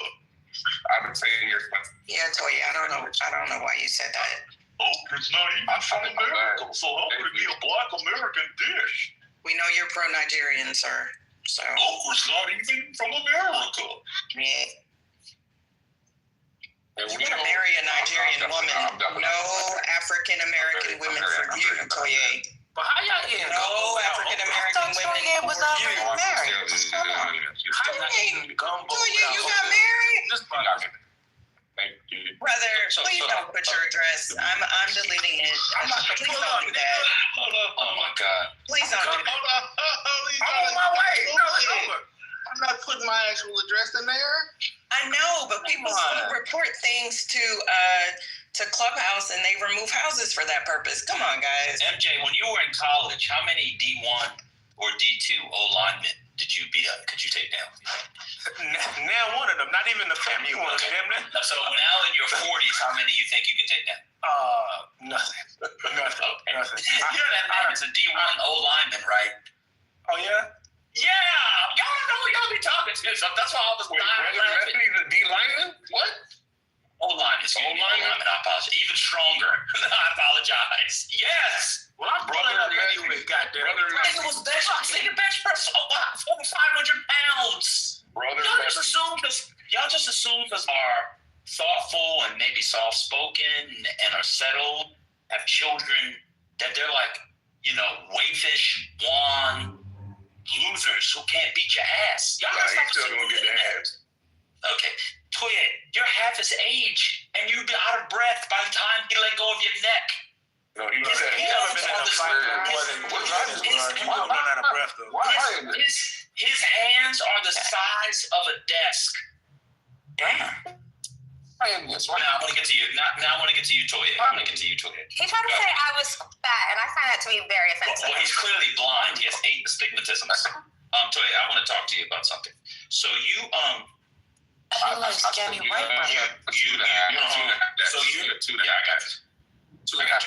I've been saying your stuff. Yeah, Toya, I don't know why you said that. Oprah's not even from America, so how could it be a black American dish? We know you're pro-Nigerian, sir. So Oprah's not even from America. Yeah. You're gonna marry a Nigerian woman. No African American women for you, Toye. But how y'all getting no African American women Toye was already married. How y'all getting gumbo? Toye, you got married? Thank you. Brother, please don't put your address. I'm deleting it. Please don't do that. Hold up. Oh my God. Please don't do that. I'm on my way. No, it's over. I'm not putting my actual address in there. I know, but people still report things to Clubhouse and they remove houses for that purpose. Come on, guys. MJ, when you were in college, how many D1 or D2 O linemen did you beat up? Could you take down? Now one of them, not even the family one. Okay. So now in your 40s, how many you think you can take down? Nothing. Okay. You know that man is a D1 O lineman, right? Oh yeah. Yeah, y'all know who y'all be talking to. So that's why I was laughing. He's a D lineman? What? O-line is O-lineman. I apologize. Even stronger. I apologize. Yes. Well, I'm pulling up anyways, goddamn. It was bench. I'm saying bench press over 500 pounds. Y'all just assume because are thoughtful and maybe soft spoken and are settled, have children, that they're like, wayfish, wan losers who can't beat your ass. Y'all still gonna get their ass. Okay. Toya, you're half his age, and you'd be out of breath by the time he let go of your neck. No, he never been in a fight more than run out of breath, though. His hands are the size of a desk. Damn. Now I want to get to you. Now I want to get to you, Toya. He tried to say I was fat, and I find that to be very offensive. Well, he's clearly blind. He has 8 astigmatisms. Toya, I want to talk to you about something. So you He likes Jamie White, brother. I got you. I got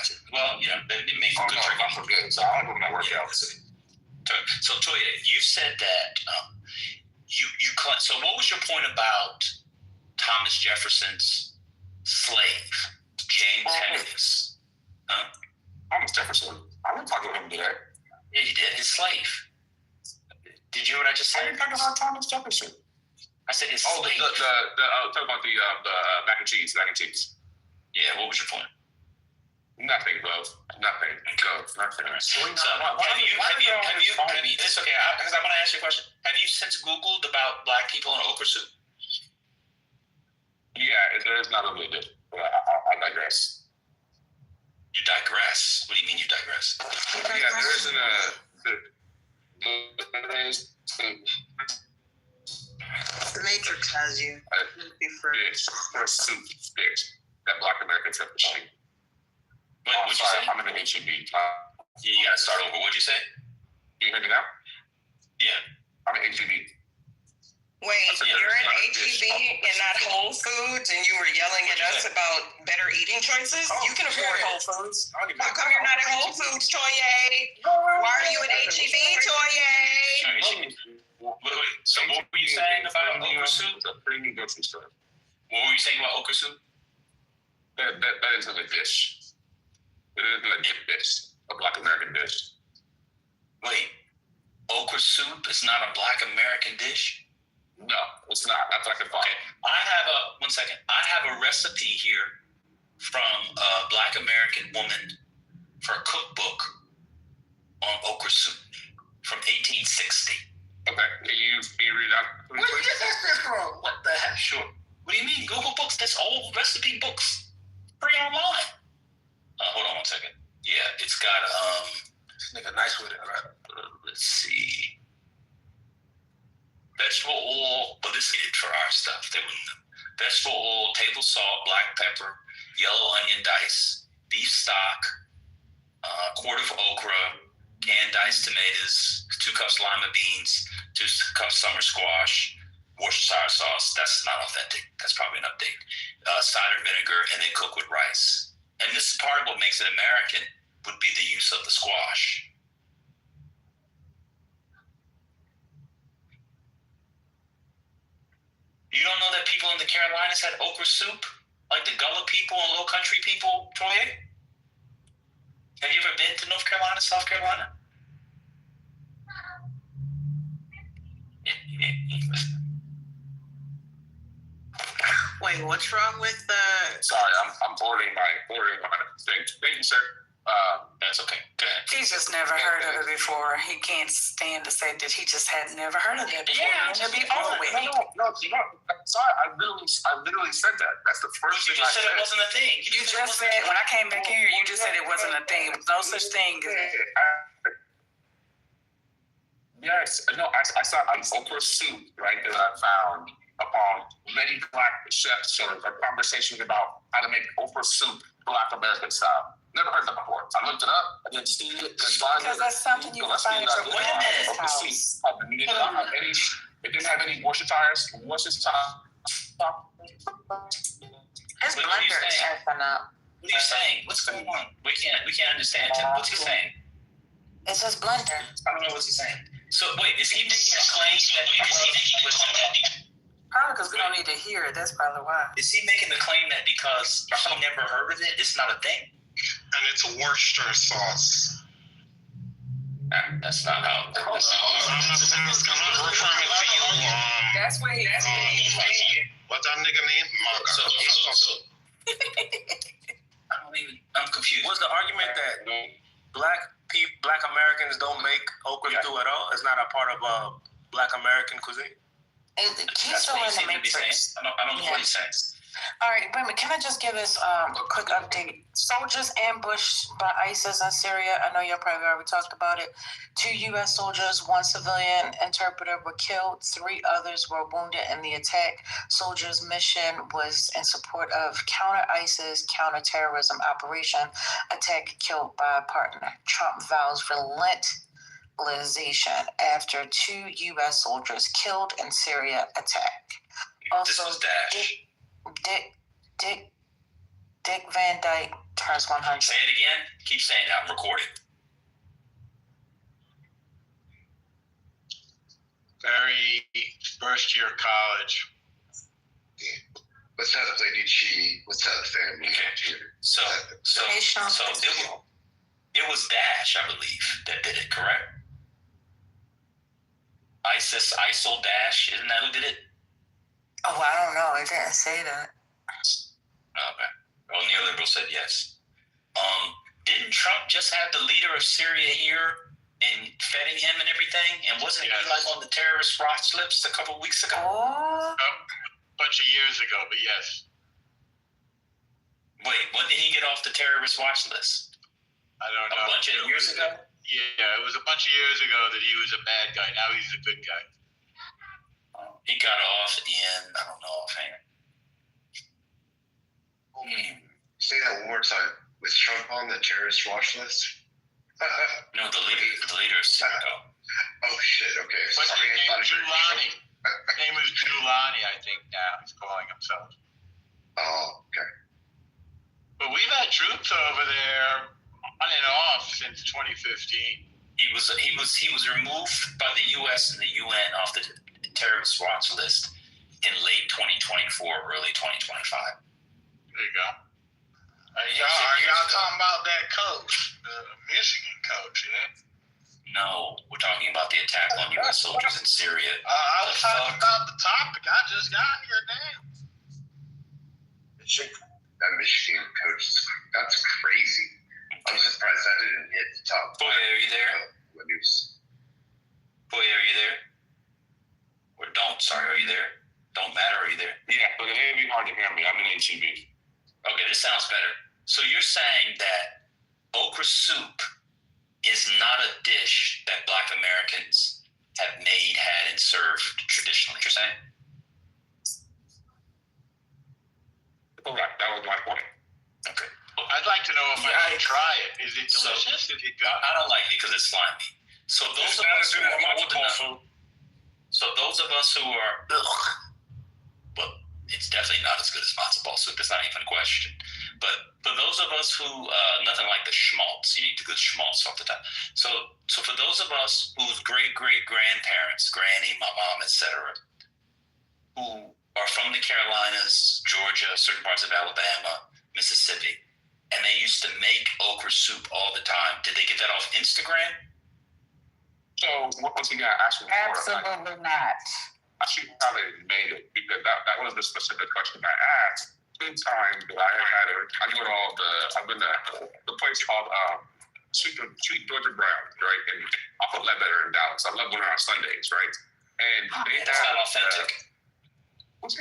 you. Well, it makes a good trick. I'm good. So I don't know my workout. So Toya, you said that you so what was your point about Thomas Jefferson's slave, James Hennis? Thomas Jefferson. I didn't talk about him today. Yeah, you did. His slave. Did you hear what I just said? I didn't talk about Thomas Jefferson. I said his slave. Talk about the mac and cheese. Yeah, what was your point? Nothing, bro. Nothing. Nothing. So, have you? It's okay. Because I want to ask you a question. Have you since Googled about black people in okra soup? Yeah, there's not a bit. But I digress. You digress. What do you mean you digress? Yeah, there isn't The Matrix has you. There's soup, bitch. That black Americans have to cheat. What'd you say? I'm in the HEB. You gotta start over. What'd you say? Can you hear me now? Yeah. I'm in HEB. Wait, you're in HEB and not Whole Foods, and you were yelling at us about better eating choices? You can afford Whole Foods. How come you're not at Whole Foods, Toye? Why are you at HEB, Toye? Wait. So what were you saying about okra soup? A premium grocery store. What were you saying about okra soup? That isn't a dish. It isn't a dish, a black American dish. Wait, okra soup is not a Black American dish? No, it's not. That's what I can find. Okay, I have a recipe here from a Black American woman for a cookbook on okra soup from 1860. Okay, can you read it out? Where did you get this from? What the heck? Sure. What do you mean? Google Books, there's old recipe books free online. Hold on one second. Yeah, it's got, this nigga nice with it, right? Let's see. Vegetable oil, but this is it for our stuff. They wouldn't know. Vegetable oil, table salt, black pepper, yellow onion dice, beef stock, quart of okra, canned diced tomatoes, 2 cups lima beans, 2 cups summer squash, Worcestershire sauce. That's not authentic. That's probably an update. Cider vinegar, and then cook with rice. And this is part of what makes it American would be the use of the squash. You don't know that people in the Carolinas had okra soup? Like the Gullah people and Low Country people, Troy? Have you ever been to North Carolina, South Carolina? Wait, what's wrong with Sorry, I'm bordering my thing. Thank you, sir. That's okay. Go ahead. He's just never heard of it before. He can't stand to say that he just had never heard of it before. Yeah, It'll be over with. No. Sorry, I literally said that. That's the first thing I said. You just said it wasn't a thing. You just said, when I came back here, you just said it wasn't a thing. No such thing. Yes, no, I saw an okra soup, right, that I found upon many Black chefs or conversations about how to make okra soup Black American style. Never heard that before. I looked it up. I didn't see it. Because that's something you can find at your grandma's house. It didn't have any Worcestershire. His blender is acting up. What are you saying? What's going on? We can't understand him. What's he saying? It's his blender. I don't know what he's saying. So wait, is he making a claim that probably because we don't need to hear it. That's probably why. Is he making the claim that because he never heard of it, it's not a thing? And it's a Worcestershire sauce. That's not how. I'm referring to you. That's what he said. What's that nigga name? I'm confused. Was the argument that Black Americans don't make okra stew at all? It's not a part of Black American cuisine? He's still in the matrix. I don't know what he's saying. All right, wait a minute. Can I just give us a quick update? Soldiers ambushed by ISIS in Syria. I know y'all probably already talked about it. 2 U.S. soldiers, 1 civilian interpreter were killed. 3 others were wounded in the attack. Soldiers' mission was in support of counter-ISIS, counter-terrorism operation. Attack killed by partner. Trump vows relentlessization after 2 U.S. soldiers killed in Syria attack. Also, this was Dash. Dick Van Dyke turns 100. Say it again. Keep saying that. I'm recording. Very first year college. Let's tell the lady let's tell the family. Okay. So it was Dash, I believe, that did it, correct? ISIL Dash, isn't that who did it? Oh, I don't know. It didn't say that. Okay. Well, neoliberal said yes. Didn't Trump just have the leader of Syria here and feeding him and everything? And wasn't he like on the terrorist watch list a couple of weeks ago? Oh. A bunch of years ago, but yes. Wait, when did he get off the terrorist watch list? I don't know. A bunch of years ago? Yeah, it was a bunch of years ago that he was a bad guy. Now he's a good guy. He got off in, I don't know, offhand. Say that one more time. Was Trump on the terrorist watch list? No, the leader of Syria. Oh shit! Okay. What's his name? Giuliani. His name is Giuliani, I think. Now he's calling himself. Oh, okay. But we've had troops over there on and off since 2015. He was removed by the U.S. and the UN off the terrorist watch list in late 2024, early 2025. There you go. Y'all talking about that coach, the Michigan coach, yeah? No, we're talking about the attack on U.S. soldiers in Syria. I was talking about the topic. I just got here, damn. That Michigan coach, that's crazy. I'm surprised that didn't hit the top. Boy, are you there? What news? Boy, are you there? Or don't, sorry, are you there? Don't matter, are you there? Yeah, but it may be hard to hear me. I'm in HEB. Okay, this sounds better. So you're saying that okra soup is not a dish that Black Americans have made, had, and served traditionally, you're saying? Correct. That was my point. Okay. I'd like to know if I can try it. Is it delicious? Is it good? I don't like it because it's slimy. So those of us who are old enough, so those of us who are, well, it's definitely not as good as matzo ball soup. It's not even a question. But for those of us who, nothing like the schmaltz, you need the good schmaltz off the top. So for those of us whose great-great-grandparents, granny, my mom, etc., who are from the Carolinas, Georgia, certain parts of Alabama, Mississippi, and they used to make okra soup all the time. Did they get that off Instagram? So once again, asking for Absolutely not. I should probably made it because that was the specific question I asked. Anytime that I have had it, I go to I've been to the place called Sweet Georgia Brown, right, and off of Ledbetter in Dallas. I love going on Sundays, right, and they That's have not authentic. Wait,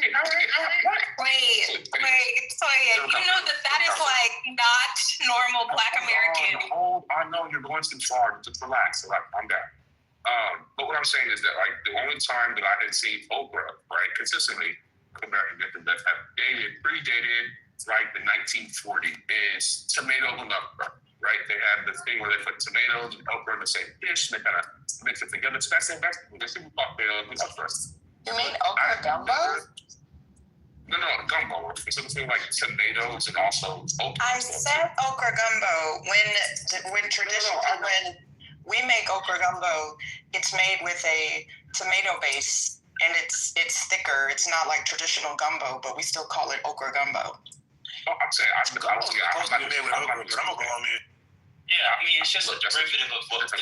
so yeah, you know that is like not normal Black American. I know you're going too far. Just relax. I'm down. But what I'm saying is that like the only time that I had seen okra, right, consistently American dishes that have predated like the 1940 is tomato and okra, right? They have this thing where they put tomatoes and okra in the same dish and they kind of mix it together. It's best vegetable. They should be first. You mean okra gumbo? No, gumbo. It's something like tomatoes and also okra. I said okra gumbo when we make okra gumbo, it's made with a tomato base and it's thicker. It's not like traditional gumbo, but we still call it okra gumbo. I'm saying I'm not made with okra, but I'm gonna go on there. Yeah, I mean it's just a derivative of what we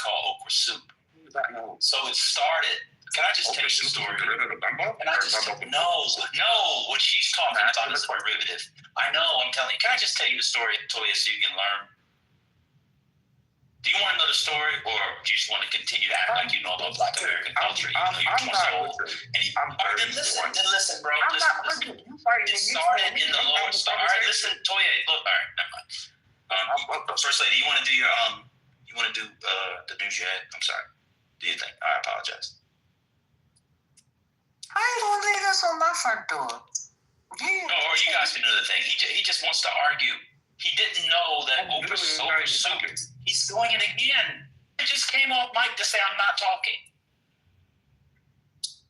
call okra soup. So it started. Can I just tell you the story? No. What she's talking about is a derivative. I know. I'm telling you. Can I just tell you the story, Toya, so you can learn? Do you want to know the story, or do you just want to continue to act like you know about Black American culture? Then listen, bro. Listen. It started in the Lower Star. All right, listen, Toya. Look, all right, never mind. First Lady, you want to do your the news you had? I'm sorry. Do you think? I apologize. I ain't gonna leave this on my front door. Yeah. No, or you guys can do the thing. He just wants to argue. He didn't know that okra soup. He's doing it again. It just came off mic to say I'm not talking.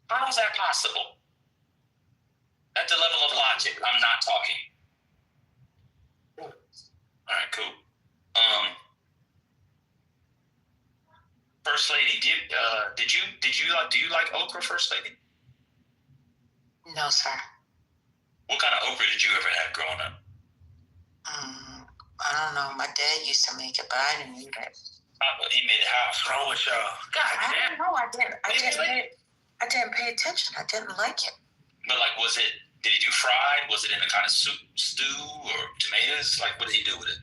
How is that possible? At the level of logic, I'm not talking. All right, cool. First Lady, do you like okra, First Lady? No, sir. What kind of okra did you ever have growing up? I don't know. My dad used to make it, but I didn't eat it. He made it how? What's wrong with y'all? God, I don't know. I didn't pay attention. I didn't like it. But like, did he do fried? Was it in a kind of soup, stew, or tomatoes? Like, what did he do with it?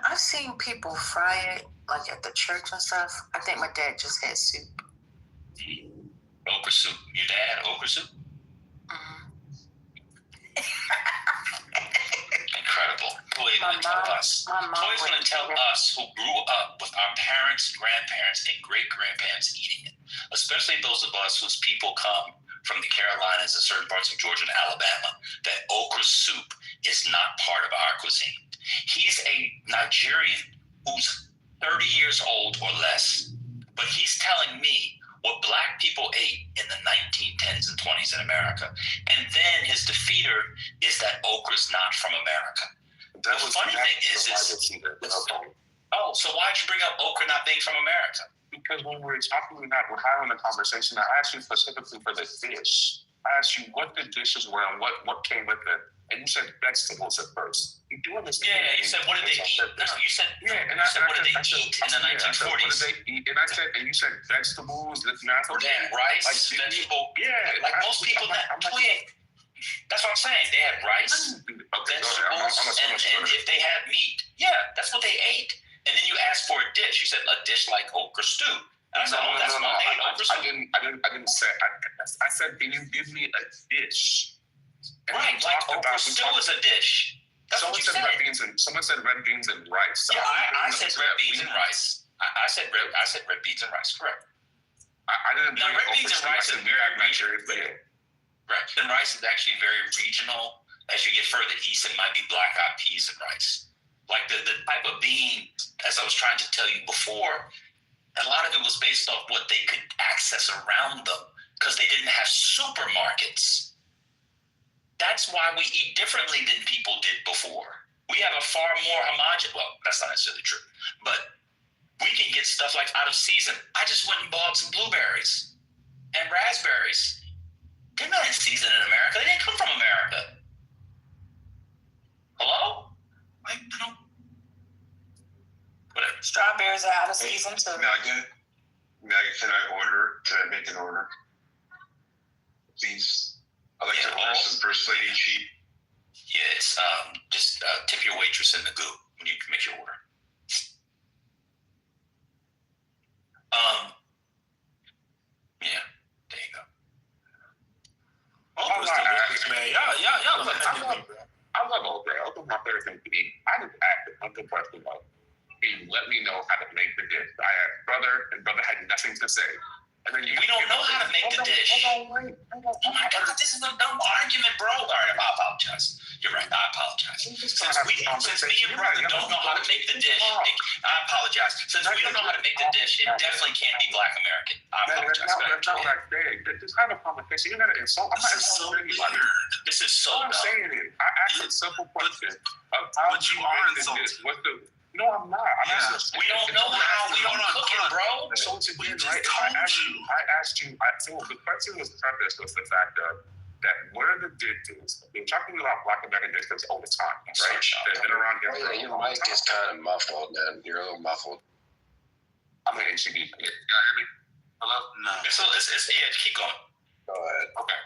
I've seen people fry it, like at the church and stuff. I think my dad just had soup. Okra soup. Your dad, okra soup? Incredible. Toy's going to tell us. Toy's going to tell us who grew up with our parents, grandparents, and great-grandparents eating it. Especially those of us whose people come from the Carolinas and certain parts of Georgia and Alabama, that okra soup is not part of our cuisine. He's a Nigerian who's 30 years old or less, but he's telling me what Black people ate in the 1910s and 20s in America. And then his defeater is that okra's not from America. The funny thing is so why'd you bring up okra not being from America? Because when we're having a conversation, I asked you specifically for the dish. I asked you what the dishes were and what came with it. and you said vegetables at first. You do understand? Yeah, you said what did they eat? No, you said what did they eat in the 1940s? What did they eat? And I said, and you said vegetables. They had rice, vegetable. Yeah, like most people. That's what I'm saying. They had rice, vegetables, and if they had meat, that's what they ate. And then you asked for a dish. You said a dish like okra stew. And I said, that's my name, okra stew. I didn't say. I said, can you give me a dish? And right, like okra stew is a dish. That's what you said. Someone said red beans and rice. Yeah, I said red beans and rice. I said red beans and rice. Correct. I didn't. Now, red beans and rice is very regional. Right, and rice is actually very regional. As you get further east, it might be black-eyed peas and rice. Like the type of bean, as I was trying to tell you before, a lot of it was based off what they could access around them because they didn't have supermarkets. That's why we eat differently than people did before. We have a far more homogeneous, well, that's not necessarily true, but we can get stuff like out of season. I just went and bought some blueberries and raspberries. They're not in season in America. They didn't come from America. Hello? I don't. Whatever. Strawberries are out of season too. Maggie, can I make an order? Please. I'd like to order some First Lady cheap. Yeah, it's just tip your waitress in the goo when you make your order. Yeah, there you go. Opra's delicious, man. Y'all I love okra. Opra's my favorite thing to eat. I just asked a simple question though. He let me know how to make the dish. I asked brother, and brother had nothing to say. And then we don't know how to make the dish. Oh my God, this is a dumb argument, bro. All right, I apologize. You're right. I apologize. Since me and brother don't know how to make the dish, I apologize. Since we don't know how to make the dish, it definitely can't be Black American. I apologize. That's not what I said. Just have a conversation. You're gonna insult. I'm not insulting anybody. This is so dumb. I'm saying it. I asked a simple question of how you are insulting. What's the No, I'm not. We don't know how. We don't cook it, bro. So again, right? I asked you. So the question was prefaced with the fact of that what are the dishes? We're talking about Black American dishes all the time, right? They've been around here. Your mic is kind of muffled, man. You're a little muffled. I'm an HCD. Y'all hear me? Hello? No. Keep going. Go ahead. Okay.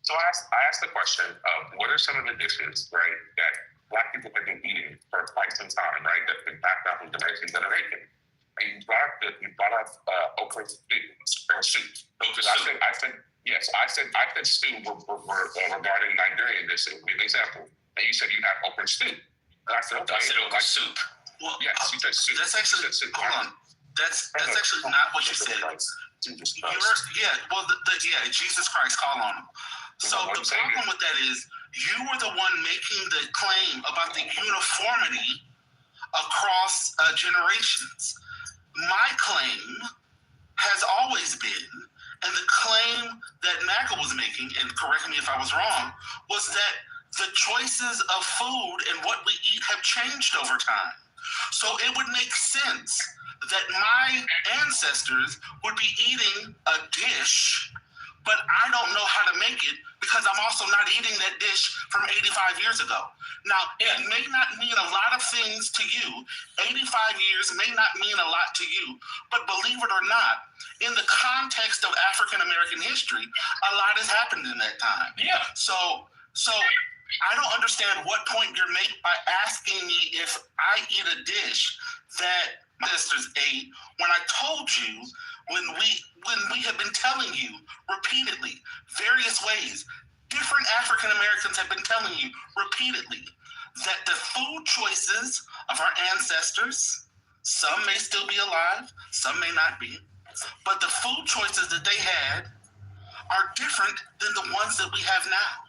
So I asked the question of what are some of the dishes, right, that Black people have been eating for quite some time, right? That's been passed down from generation to generation. And you brought up okra soup. I said stew regarding Nigerian dishes. An example. And you said you have okra stew. And I said, okay. I said okra soup. Well, yes, you said soup. That's actually hold on. That's actually not what you said. Jesus Christ, call on him. So the problem with that is you were the one making the claim about the uniformity across generations. My claim has always been, and the claim that MAGA was making, and correct me if I was wrong, was that the choices of food and what we eat have changed over time. So it would make sense that my ancestors would be eating a dish, but I don't know how to make it because I'm also not eating that dish from 85 years ago. Now, it may not mean a lot of things to you. 85 years may not mean a lot to you, but believe it or not, in the context of African American history, a lot has happened in that time. Yeah. So I don't understand what point you're making by asking me if I eat a dish that my sisters ate when I told you when we have been telling you repeatedly, various ways, different African Americans have been telling you repeatedly that the food choices of our ancestors, some may still be alive, some may not be, but the food choices that they had are different than the ones that we have now.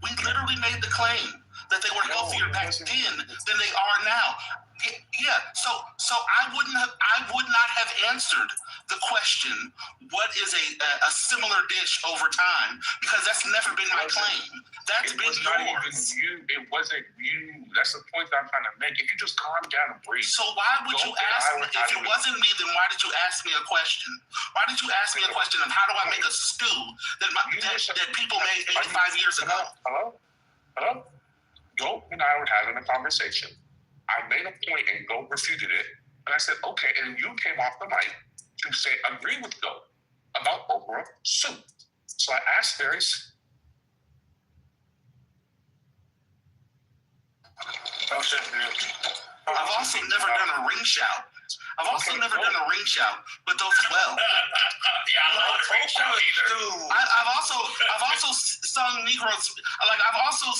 We literally made the claim that they were healthier back then than they are now. Yeah, so I would not have answered the question, what is a similar dish over time? Because that's never been my claim. That's been yours. It wasn't you. That's the point that I'm trying to make. If you just calm down and breathe. So why would you ask me, if it wasn't me, then why did you ask me a question? Why did you ask me a question of how do I make a stew that people made 85 years ago? Hello? Goat and I were having a conversation. I made a point and Goat refuted it. And I said, okay, and you came off the mic to say, agree with Goat about okra soup. So I asked Darius. I've also never done a ring shout. I've also never done a ring shout, but those well. Yeah, I'm not a ring shout either. I've also sung Negroes. Like I've also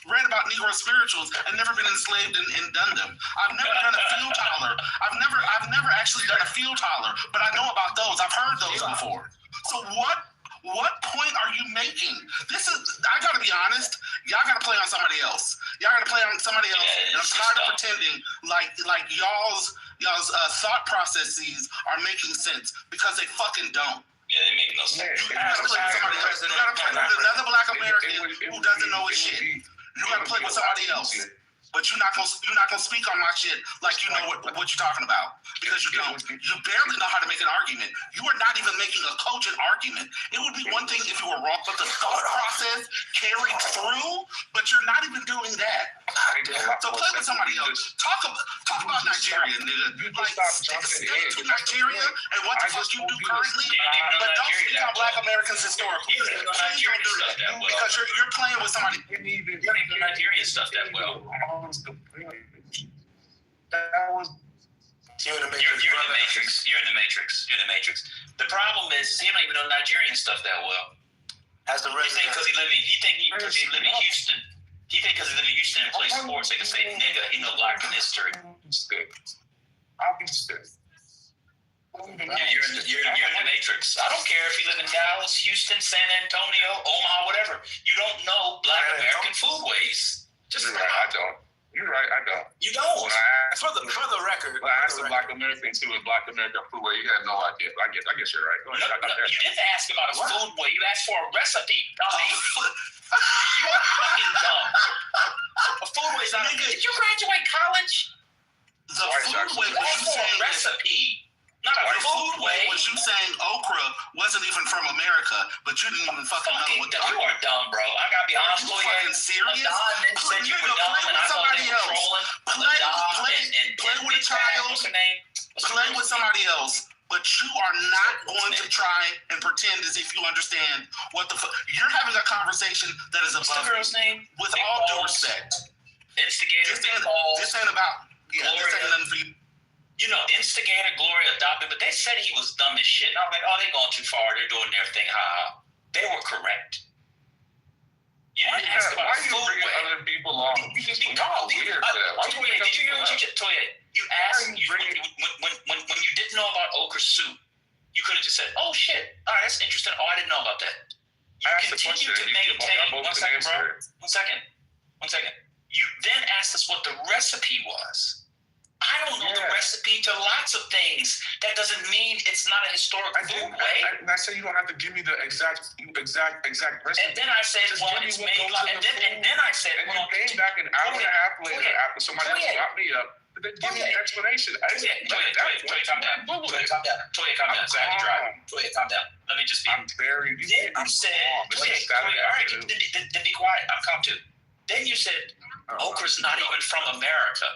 read about Negro spirituals and never been enslaved and done them. I've never done a field holler. I've never actually done a field holler, but I know about those. I've heard those before. So what point are you making? I gotta be honest, y'all gotta play on somebody else. Y'all gotta play on somebody else. And I'm tired of pretending like y'all's thought processes are making sense because they fucking don't. Yeah, they make no sense. You gotta play with somebody else. You gotta play with another Black American who doesn't know his shit. You gotta play with somebody else. But you're not gonna speak on my shit like you know what you're talking about because you don't. You barely know how to make an argument. You are not even making a cogent argument. It would be one thing if you were wrong, but the thought process carried through. But you're not even doing that. So play with somebody else. Talk about Nigeria, nigga. Like stick to Nigeria and what the fuck you do currently, but don't speak on Black Americans historically. Please don't do that because you're playing with somebody. You don't even know Nigerian stuff that well. You're in the Matrix. You're in the Matrix. The problem is he don't even know Nigerian stuff that well. As the resident, because he live in Houston. He think because he live in Houston and play sports, they can say nigga. He know Black history. I'll be still. Yeah, you're in the Matrix. I don't care if you live in Dallas, Houston, San Antonio, Omaha, whatever. You don't know Black American foodways. Just You're right, I don't. You're right, I don't. You don't. For the record. When I asked the Black Americans who was Black American foodway, you had no idea. I guess you're right. No, you didn't ask about a foodway. You asked for a recipe, dummy. You're fucking dumb. A foodway's not. Did you graduate college? The foodway was you saying recipe. Not a foodway. Was you saying okra wasn't even from America, but you didn't even fucking know what the You are dumb, bro. I gotta be honest with you. Fucking serious? Adon said you were dumb, and I thought they were trolling. Play with a child. Play with somebody else. But you are not going to try and pretend as if you understand what the fuck. You're having a conversation that is above. What's the girl's name? With all due respect. Instigator. This ain't about. Yeah, this ain't nothing for you. You know, instigator, Gloria adopted, but they said he was dumb as shit. And I was like, oh, they're going too far. They're doing their thing. Ha. They were correct. You didn't ask about a foodway. Other people on. Did you hear what you just Toya? You asked when you didn't know about okra soup. You could have just said, "Oh shit, all right, that's interesting. Oh, I didn't know about that." You continue to maintain. One second, bro. One second. You then asked us what the recipe was. I don't know the recipe to lots of things. That doesn't mean it's not a historic food way. I said you don't have to give me the exact recipe. And then I said, well, it's made. And then I said, well, you came back an hour and a half later after somebody else got me up. Then give me an explanation. Toya, calm down. Toya, calm down. Toya, calm down. Let me just be. I'm very. Then you said, Toya, all right, then be quiet. I'm calm too. Then you said, okra's not even from America.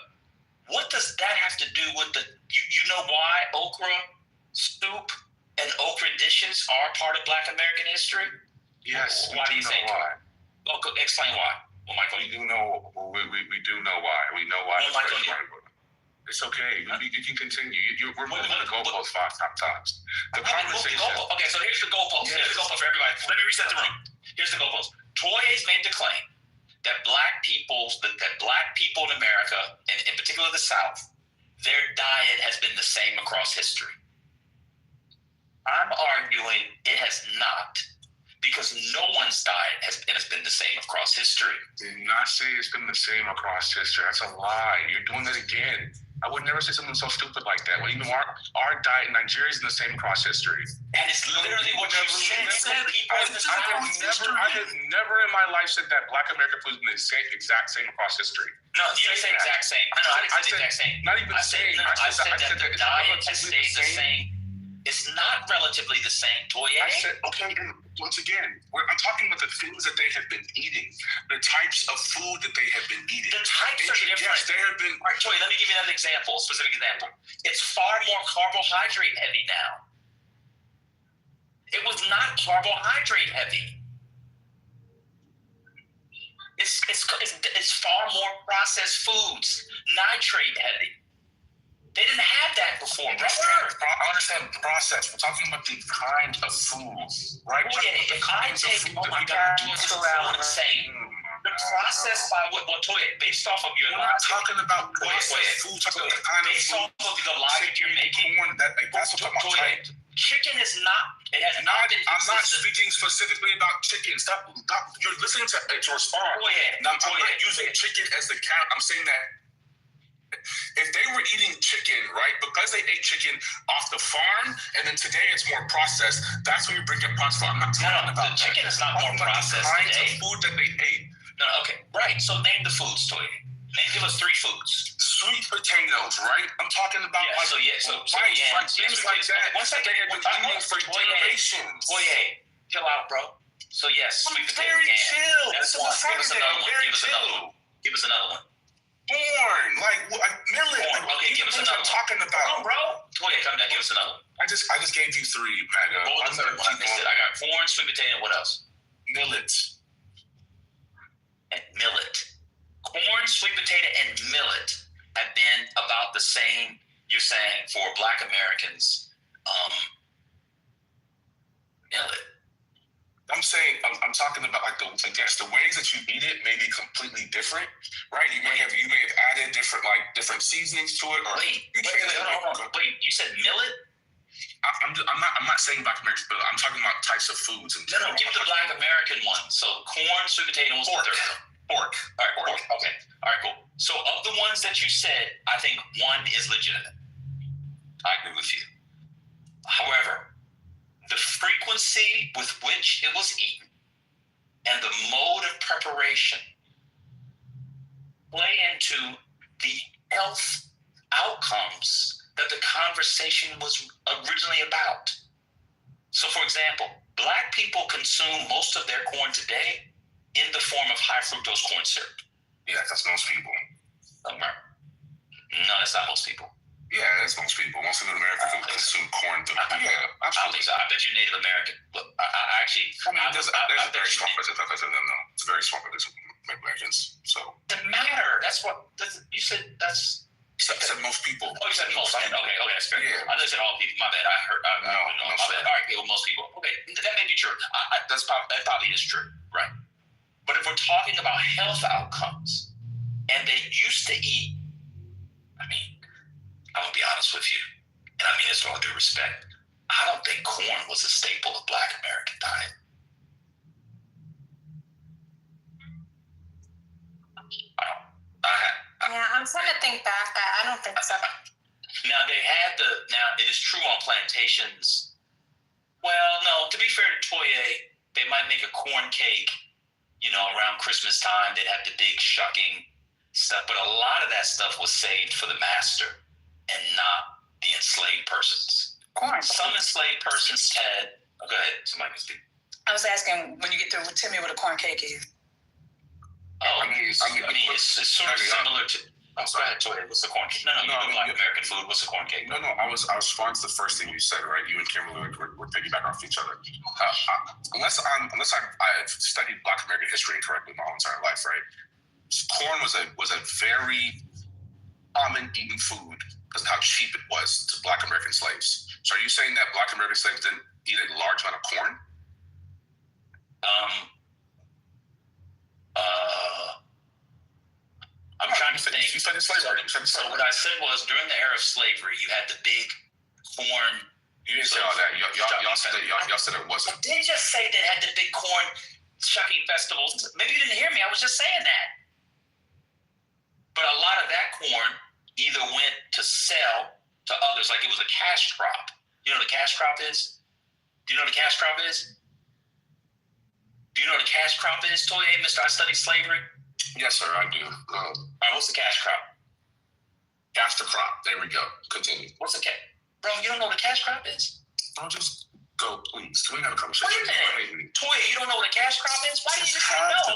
What does that have to do with you know why okra soup and okra dishes are part of Black American history? Yes. Why do you think? Why? Okay, explain why. Well, Michael, we do know why. We know why. Well, Michael, it's okay. You can continue. We're moving the goalposts 5 times. The conversation. Okay, so here's the goalpost. Here's the goalpost for everybody. Let me reset the room. Here's the goalpost. Toya's made the claim that Black people in America, and in particular the South, their diet has been the same across history. I'm arguing it has not, because no one's diet has been the same across history. Did not say it's been the same across history. That's a lie. You're doing it again. I would never say something so stupid like that. Well, even our diet in Nigeria is the same across history. And it's literally what you said. I have never in my life said that Black American food is the exact same across history. No, you didn't say exact same. No, I didn't say the exact same. Not even the same. I said that the diet has stayed the same. It's not not relatively the same, Toye. I said, okay, and once again, I'm talking about the things that they have been eating, the types of food that they have been eating. The types are different. Yes, there have been. All right, Toye, let me give you another example, specific example. It's far more carbohydrate heavy now. It was not carbohydrate heavy. It's far more processed foods, nitrate heavy. They didn't have that before. I understand the process. We're talking about the kind of food, right? Oh, yeah. If I take, oh my God, this is so insane. The process by what, Toye, based off of your We're not talking about processed food, talking about the kind of based food. off of the logic you're making. That's what I'm talking about. Chicken is not. It has not been. I'm not speaking specifically about chicken. Stop. You're listening to respond. Oh, yeah. Now, I'm not using chicken as the count. I'm saying that if they were eating chicken, right, because they ate chicken off the farm, and then today it's more processed, that's when you bring up processed food. I'm not talking about the chicken is not more processed the kinds today. of food that they ate. No, okay, right. So name the foods, Toye. Give us 3 foods. Sweet potatoes, right? I'm talking about rice, things like that. One second, they have been eating for generations. Toye, chill out, bro. So yes, sweet potato. Very chill. That's This one. is Give us another one. very Give us chill. another one. Give us another one. Corn, like millet. Corn. Okay, give us another one. I'm talking about, bro. Toye, come down. Give us another one. I just gave you 3, Maga. What was the third one? I missed it. I got corn, sweet potato. What else? Millet. And millet. Corn, sweet potato, and millet have been about the same, you're saying, for Black Americans. Millet. I'm saying, I'm talking about like the ways that you eat it may be completely different, right? You may have added different seasonings to it, or wait, you said millet? I'm not saying Black Americans, but I'm talking about types of foods. No, give the Black American one. So corn, sweet potato, and pork. Pork. All right, pork. Okay. All right, cool. So of the ones that you said, I think one is legitimate. I agree with you. However, the frequency with which it was eaten and the mode of preparation play into the health outcomes that the conversation was originally about. So, for example, Black people consume most of their corn today in the form of high fructose corn syrup. Yeah, that's most people. No, that's not most people. Yeah, that's most people. Most of America consume corn. Yeah, absolutely. I don't think so. I bet you Native American. Look, there's a very small percentage. No, it's a very small percentage of Americans. So it doesn't matter. That's what you said. I said most people. Oh, you said most. Okay, that's fair. Yeah. I said all people. My bad. I heard. No, my bad. All right, most people. Okay, that may be true. That probably is true. Right. But if we're talking about health outcomes, and they used to eat, I'm gonna be honest with you, and I mean this with all due respect, I don't think corn was a staple of Black American diet. I'm trying to think back. I don't think so. Now it is true on plantations. Well, no, to be fair to Toye, they might make a corn cake, around Christmas time. They'd have the big shucking stuff, but a lot of that stuff was saved for the master and not the enslaved persons. Corn. Some enslaved persons had. Oh, go ahead. Somebody can speak. I was asking when you get through. Tell me what a corn cake is. Oh, it's sort of similar to. Oh, go ahead, Toye. What's the corn cake? No, Black American food. What's the corn cake? No. I was responding to the first thing you said, right? You and Kimberly were piggybacking off each other. Unless I've studied Black American history correctly my whole entire life, right? Corn was a very common eaten food because of how cheap it was to Black American slaves. So are you saying that Black American slaves didn't eat a large amount of corn? I'm trying to think. You said slavery. So what I said was during the era of slavery, you had the big corn. You didn't say all that. Y'all said it wasn't. I did just say they had the big corn shucking festivals. Maybe you didn't hear me. I was just saying that. But a lot of that corn either went to sell to others, like it was a cash crop. You know what a cash crop is? Do you know what a cash crop is? Do you know what a cash crop is, Toye, Mr. I studied slavery? Yes, sir, I do. All right, what's the cash crop? Cash the crop. There we go. Continue. What's the cash? Bro, you don't know what a cash crop is? Don't just go, please. We have a conversation. Wait a minute. Toya, you don't know what a cash crop is? Why did you say no?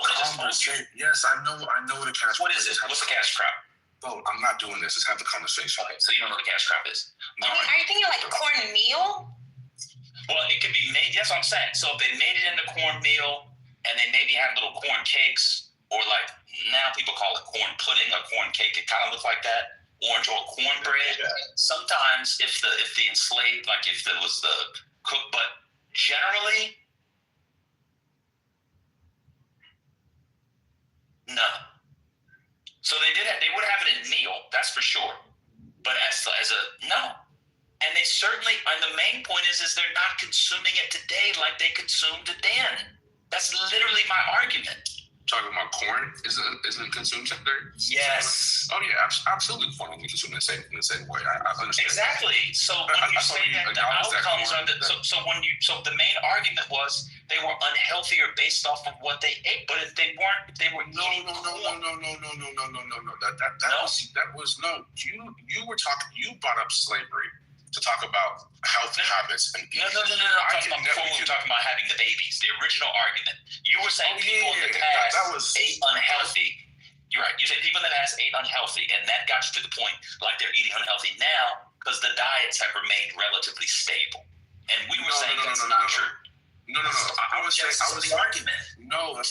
Yes, I know what a cash crop is. What is it? What's a cash crop? Bro, I'm not doing this. Let's have the conversation. Okay, so you don't know what a cash crop is? Are you thinking like cornmeal? Well, it could be made. That's what I'm saying. So if they made it into cornmeal and they maybe had little corn cakes, or like now people call it corn pudding or corn cake. It kind of looks like that. Orange or cornbread. Yeah. Sometimes if the enslaved, like if there was the cook, but generally, no. So they would have it in meal, that's for sure. But as a no. And they certainly, and the main point is they're not consuming it today like they consumed it then. That's literally my argument. Talking about corn isn't consumed today? Yes. Oh yeah, absolutely. Corn will be consumed in the same way. I understand. Exactly. So when you say that the outcomes are so the main argument was they were unhealthier based off of what they ate, but if they weren't, they were eating. No. That was you were talking. You brought up slavery to talk about health habits and eating. No. Before we were talking about having the babies, the original argument. You were saying people in the past ate unhealthy. You're right. You said people in the past ate unhealthy, and that got you to the point like they're eating unhealthy now because the diets have remained relatively stable. And we were saying that's not true. No. I was saying the argument. No, that's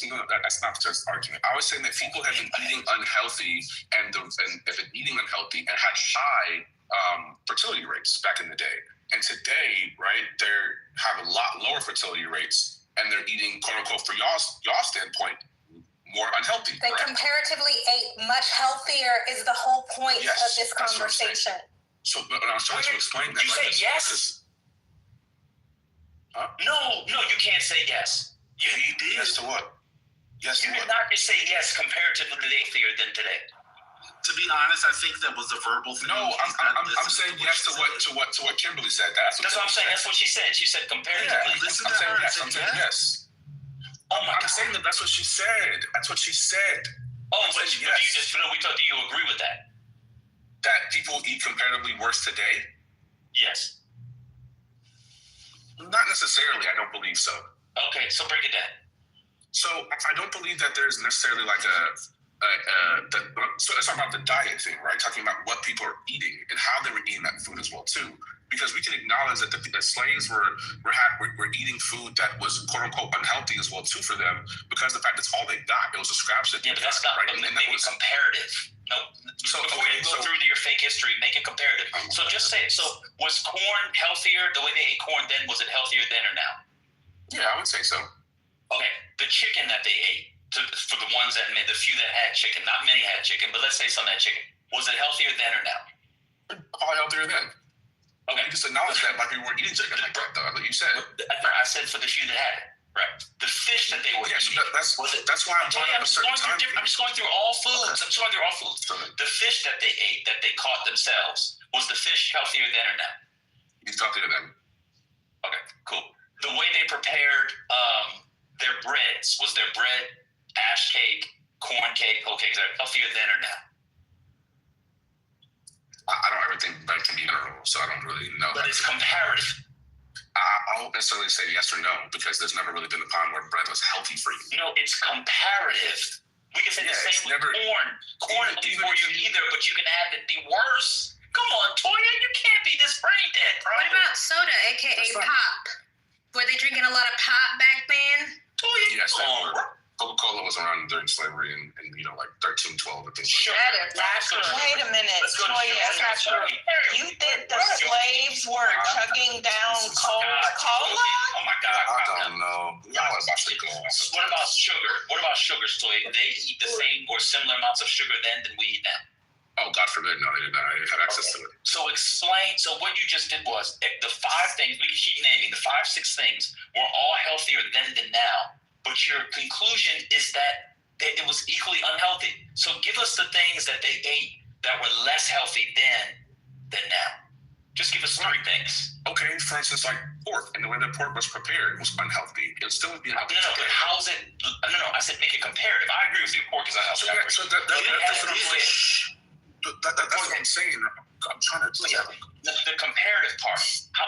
not just argument. I was saying that people have been eating unhealthy and have been eating unhealthy and had high fertility rates back in the day. And today, right, they have a lot lower fertility rates and they're eating, quote unquote, for y'all's standpoint, more unhealthy. They comparatively ate much healthier is the whole point of this conversation. So but I was trying to explain that. You say yes? Huh? No, you can't say yes. Yeah, you did. Yes to what? Yes you to did what? not just say yes comparatively healthier than today. To be honest, I think that was a verbal thing. No, I'm saying yes to what Kimberly said. That's what I'm saying. That's what she said. She said comparatively. Yeah, I'm saying yes. Oh my God. I'm saying that's what she said. That's what she said. Oh, but you just do you agree with that? That people eat comparatively worse today? Yes. Not necessarily. I don't believe so. Okay, so break it down. So I don't believe that there's necessarily like so it's about the diet thing, right? Talking about what people are eating and how they were eating that food as well too. Because we can acknowledge that the slaves were eating food that was quote unquote unhealthy as well too for them because the fact that's all they got. It was the scraps that but that's not right. And that was comparative. No, so before you go through your fake history, make it comparative. So just say it. So was corn healthier the way they ate corn then? Was it healthier then or now? Yeah, I would say so. Okay, the chicken that they ate. For the ones that made the few that had chicken, not many had chicken, but let's say some had chicken. Was it healthier then or now? Probably healthier then. Okay, you just acknowledge that like we weren't eating chicken like that, though. Like you said. I said for the few that had it, right? The fish that they were eating. That's why I'm talking about a certain time. I'm just going through all foods. Okay. I'm just going through all foods. The fish that they ate, that they caught themselves, was the fish healthier then or now? It's healthier then. Okay, cool. The way they prepared their breads, was their bread ash cake, corn cake, whole cakes, are healthier then or now? I don't ever think bread can be general, so I don't really know. But it's comparative. I won't necessarily say yes or no because there's never really been a time where bread was healthy for you. No, it's comparative. We can say the same with corn. Corn will be for you either, but you can have it be worse. Come on, Toya, you can't be this brain dead, bro. What about soda, aka pop? Were they drinking a lot of pop back then? Toya, yes, they were. Coca-Cola was around during slavery and like 13, 12 and things like that. Wait a minute, Toya, that's not true. You think the slaves were chugging down Coca-Cola? Oh my God. I don't know. What about sugar? What about sugar, Toya? They eat the same or similar amounts of sugar then than we eat now? Oh, God forbid. No, they did not. They had access to it. So explain. So what you just did was the 5 things, we can keep naming, the 5, 6 things were all healthier then than now. But your conclusion is that it was equally unhealthy. So give us the things that they ate that were less healthy then than now. Just give us 3 things. Okay, for instance, like pork, and the way that pork was prepared was unhealthy. It still would be unhealthy. No, but how's it? No, I said make it comparative. I agree with you. Pork is unhealthy. So that's what I'm saying. That's what I'm saying. I'm trying to. The comparative part.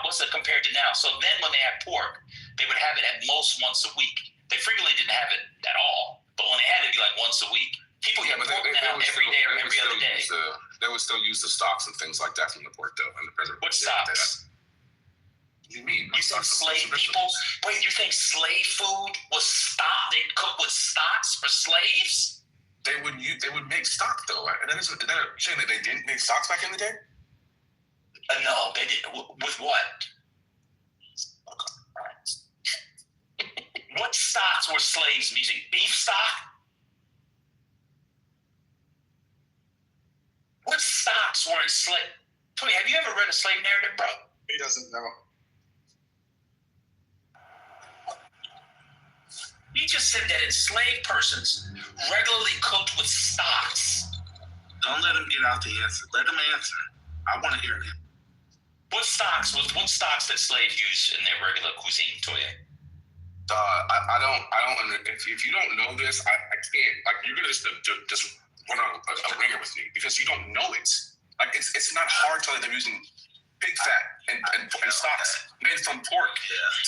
What's it compared to now? So then when they had pork, they would have it at most once a week. They frequently didn't have it at all. But when they had it, it'd be like once a week. People get pork now every day or every other day. They would still use the stocks and things like that from the pork, though. And the president. What stocks? What do you mean? You think slave people? Wait, you think slave food was stock? They cook with stocks for slaves? They would make stock though. And then saying that they didn't make stocks back in the day? No, they didn't. With what? What stocks were slaves using? Beef stock? What stocks were enslaved? Tony, have you ever read a slave narrative, bro? He doesn't know. He just said that enslaved persons regularly cooked with stocks. Don't let him get out the answer. Let him answer. I want to hear him. What stocks that slaves use in their regular cuisine, Toye? I don't. If you don't know this, I can't. Like, you're gonna just run a ringer with me because you don't know it. Like, it's not hard to let them using pig fat and stocks made from pork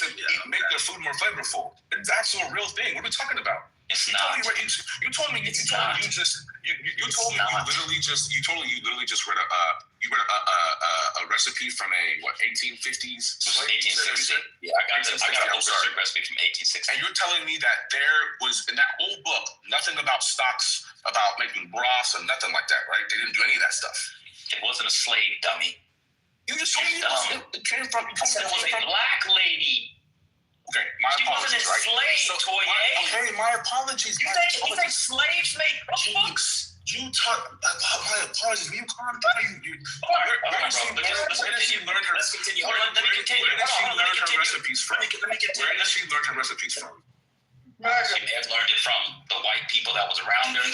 to make their food more flavorful. It's actually a real thing. What are we talking about? It's not. You told me you literally just read a recipe from a 1850s 1860. Yeah, I got a whole recipe from 1860. And you're telling me that there was in that whole book nothing about stocks, about making broths, and nothing like that, right? They didn't do any of that stuff. It wasn't a slave, dummy. You just told me it came from. I said it was a black lady. Okay, my apologies. She wasn't enslaved, Toye. Okay, my apologies. You think slaves made books? My apologies. Will you calm down? Where did she learn her recipes from? Where did she learn her recipes from? She may have learned it from the white people that was around her.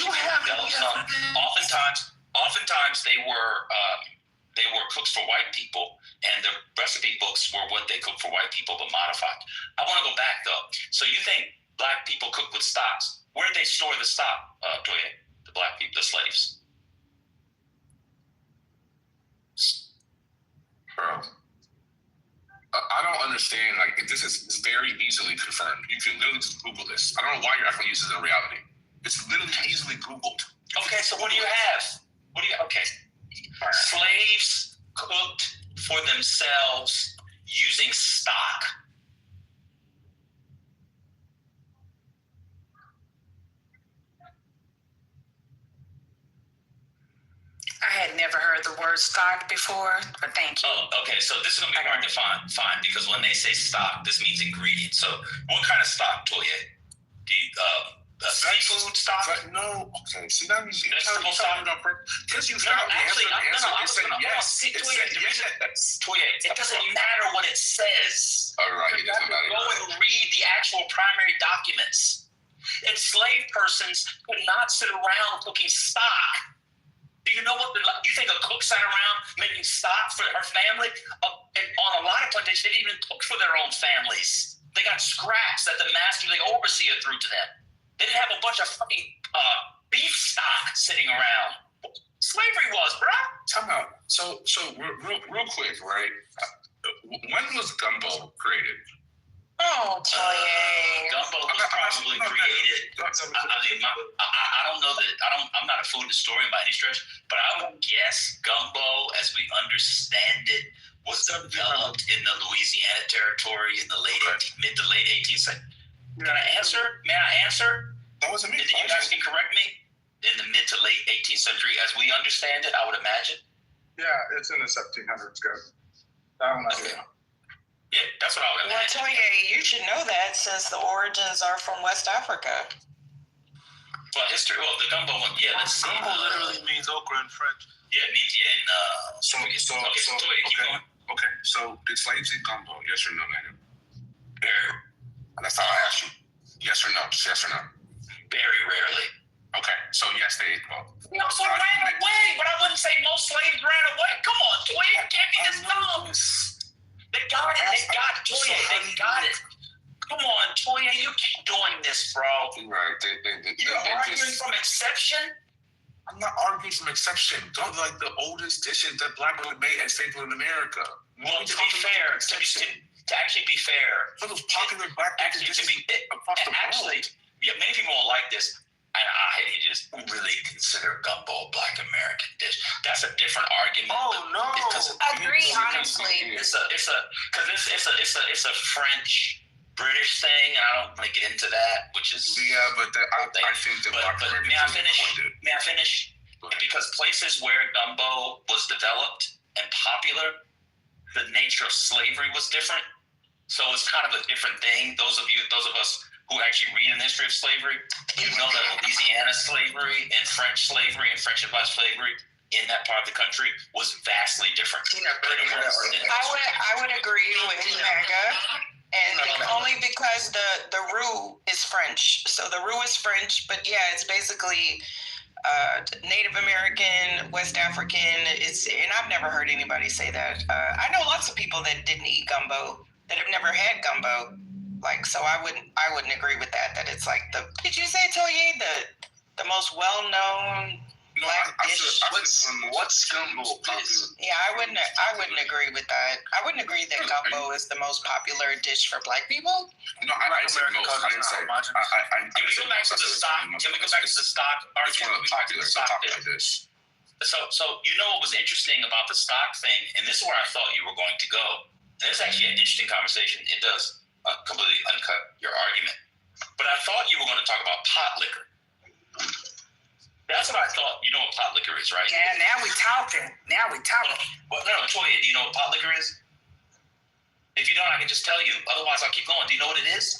Oftentimes they were cooks for white people, and the recipe books were what they cooked for white people, but modified. I want to go back, though. So you think black people cook with stocks? Where did they store the stock, Toye? The black people, the slaves? Bro, I don't understand. Like, this is very easily confirmed. You can literally just Google this. I don't know why you're acting like this is a reality. It's literally easily Googled. Okay, so what do you have? Okay. Slaves cooked for themselves using stock. I had never heard the word stock before, but thank you. Oh, okay. So this is going to be hard to find because when they say stock, this means ingredient. So what kind of stock, Toye? Do you, seafood stock? No. Okay. See, that means vegetable stock. Because you found the answer. Yes. Toye, it doesn't matter what it says. All right. It doesn't matter. Go and read the actual primary documents. Enslaved persons could not sit around cooking stock. Do you know what you think a cook sat around making stock for her family? And on a lot of plantations, they didn't even cook for their own families. They got scraps that the master, the overseer, threw to them. They didn't have a bunch of fucking beef stock sitting around. Slavery was, bro. Time out. So real quick, right? When was gumbo created? Oh, Toye. Gumbo was probably created. I don't know that. I'm not a food historian by any stretch, but I would guess gumbo, as we understand it, was developed in the Louisiana territory in the mid to late 18th century. Can I answer? May I answer? That wasn't me. You guys can correct me. In the mid to late 18th century, as we understand it, I would imagine. Yeah, it's in the 1700s, good. That one I do. Yeah, that's what I would imagine. Well, Toye, you should know that since the origins are from West Africa. Well, history. Well, the gumbo one. Yeah, let's see. Gumbo literally means okra in French. Yeah, it means Okay, so did slaves eat gumbo? Yes or no, man? That's how I asked you. Yes or no? Yes or no? Very rarely. Okay, so yes, they ate gumbo. No, so ran away, but I wouldn't say most slaves ran away. Come on, Toye, you can't be this dumb. They got it. They got Toye. They got it. Come on, Toye, you keep doing this, bro. Right. You're arguing from inception. I'm not arguing from exception. Those are like the oldest dishes that black women made and staple in America. Well, to be fair, to actually be fair, so those popular black dishes across the world. Yeah, many people won't like this. And I just really consider gumbo a black American dish. That's a different argument. Oh no! Agree, honestly. It's a French British thing. I don't want to get into that, which is but I think the black American. May I finish? Because places where gumbo was developed and popular, the nature of slavery was different. So it's kind of a different thing. Those of us who actually read in the history of slavery, you know that Louisiana slavery and French slavery and French advised slavery in that part of the country was vastly different. I would agree with Mega, and only because the roux is French. So the roux is French, but yeah, it's basically Native American, West African. And I've never heard anybody say that. I know lots of people that didn't eat gumbo, that have never had gumbo. Like, so I wouldn't agree with that it's like did you say, Toye, the most well-known black dish? What's gumbo? Yeah, I wouldn't agree with that. I wouldn't agree that gumbo is the most popular dish for black people. No, I didn't say most. I didn't say. Can we go back to the stock? Can we go back to the stock argument? So you know what was interesting about the stock thing, and this is where I thought you were going to go. And it's actually an interesting conversation. It does completely uncut your argument. But I thought you were going to talk about pot liquor. That's what I thought. You know what pot liquor is, right? Yeah, now we talking. Well, no, Toya, do you know what pot liquor is? If you don't, I can just tell you. Otherwise, I'll keep going. Do you know what it is?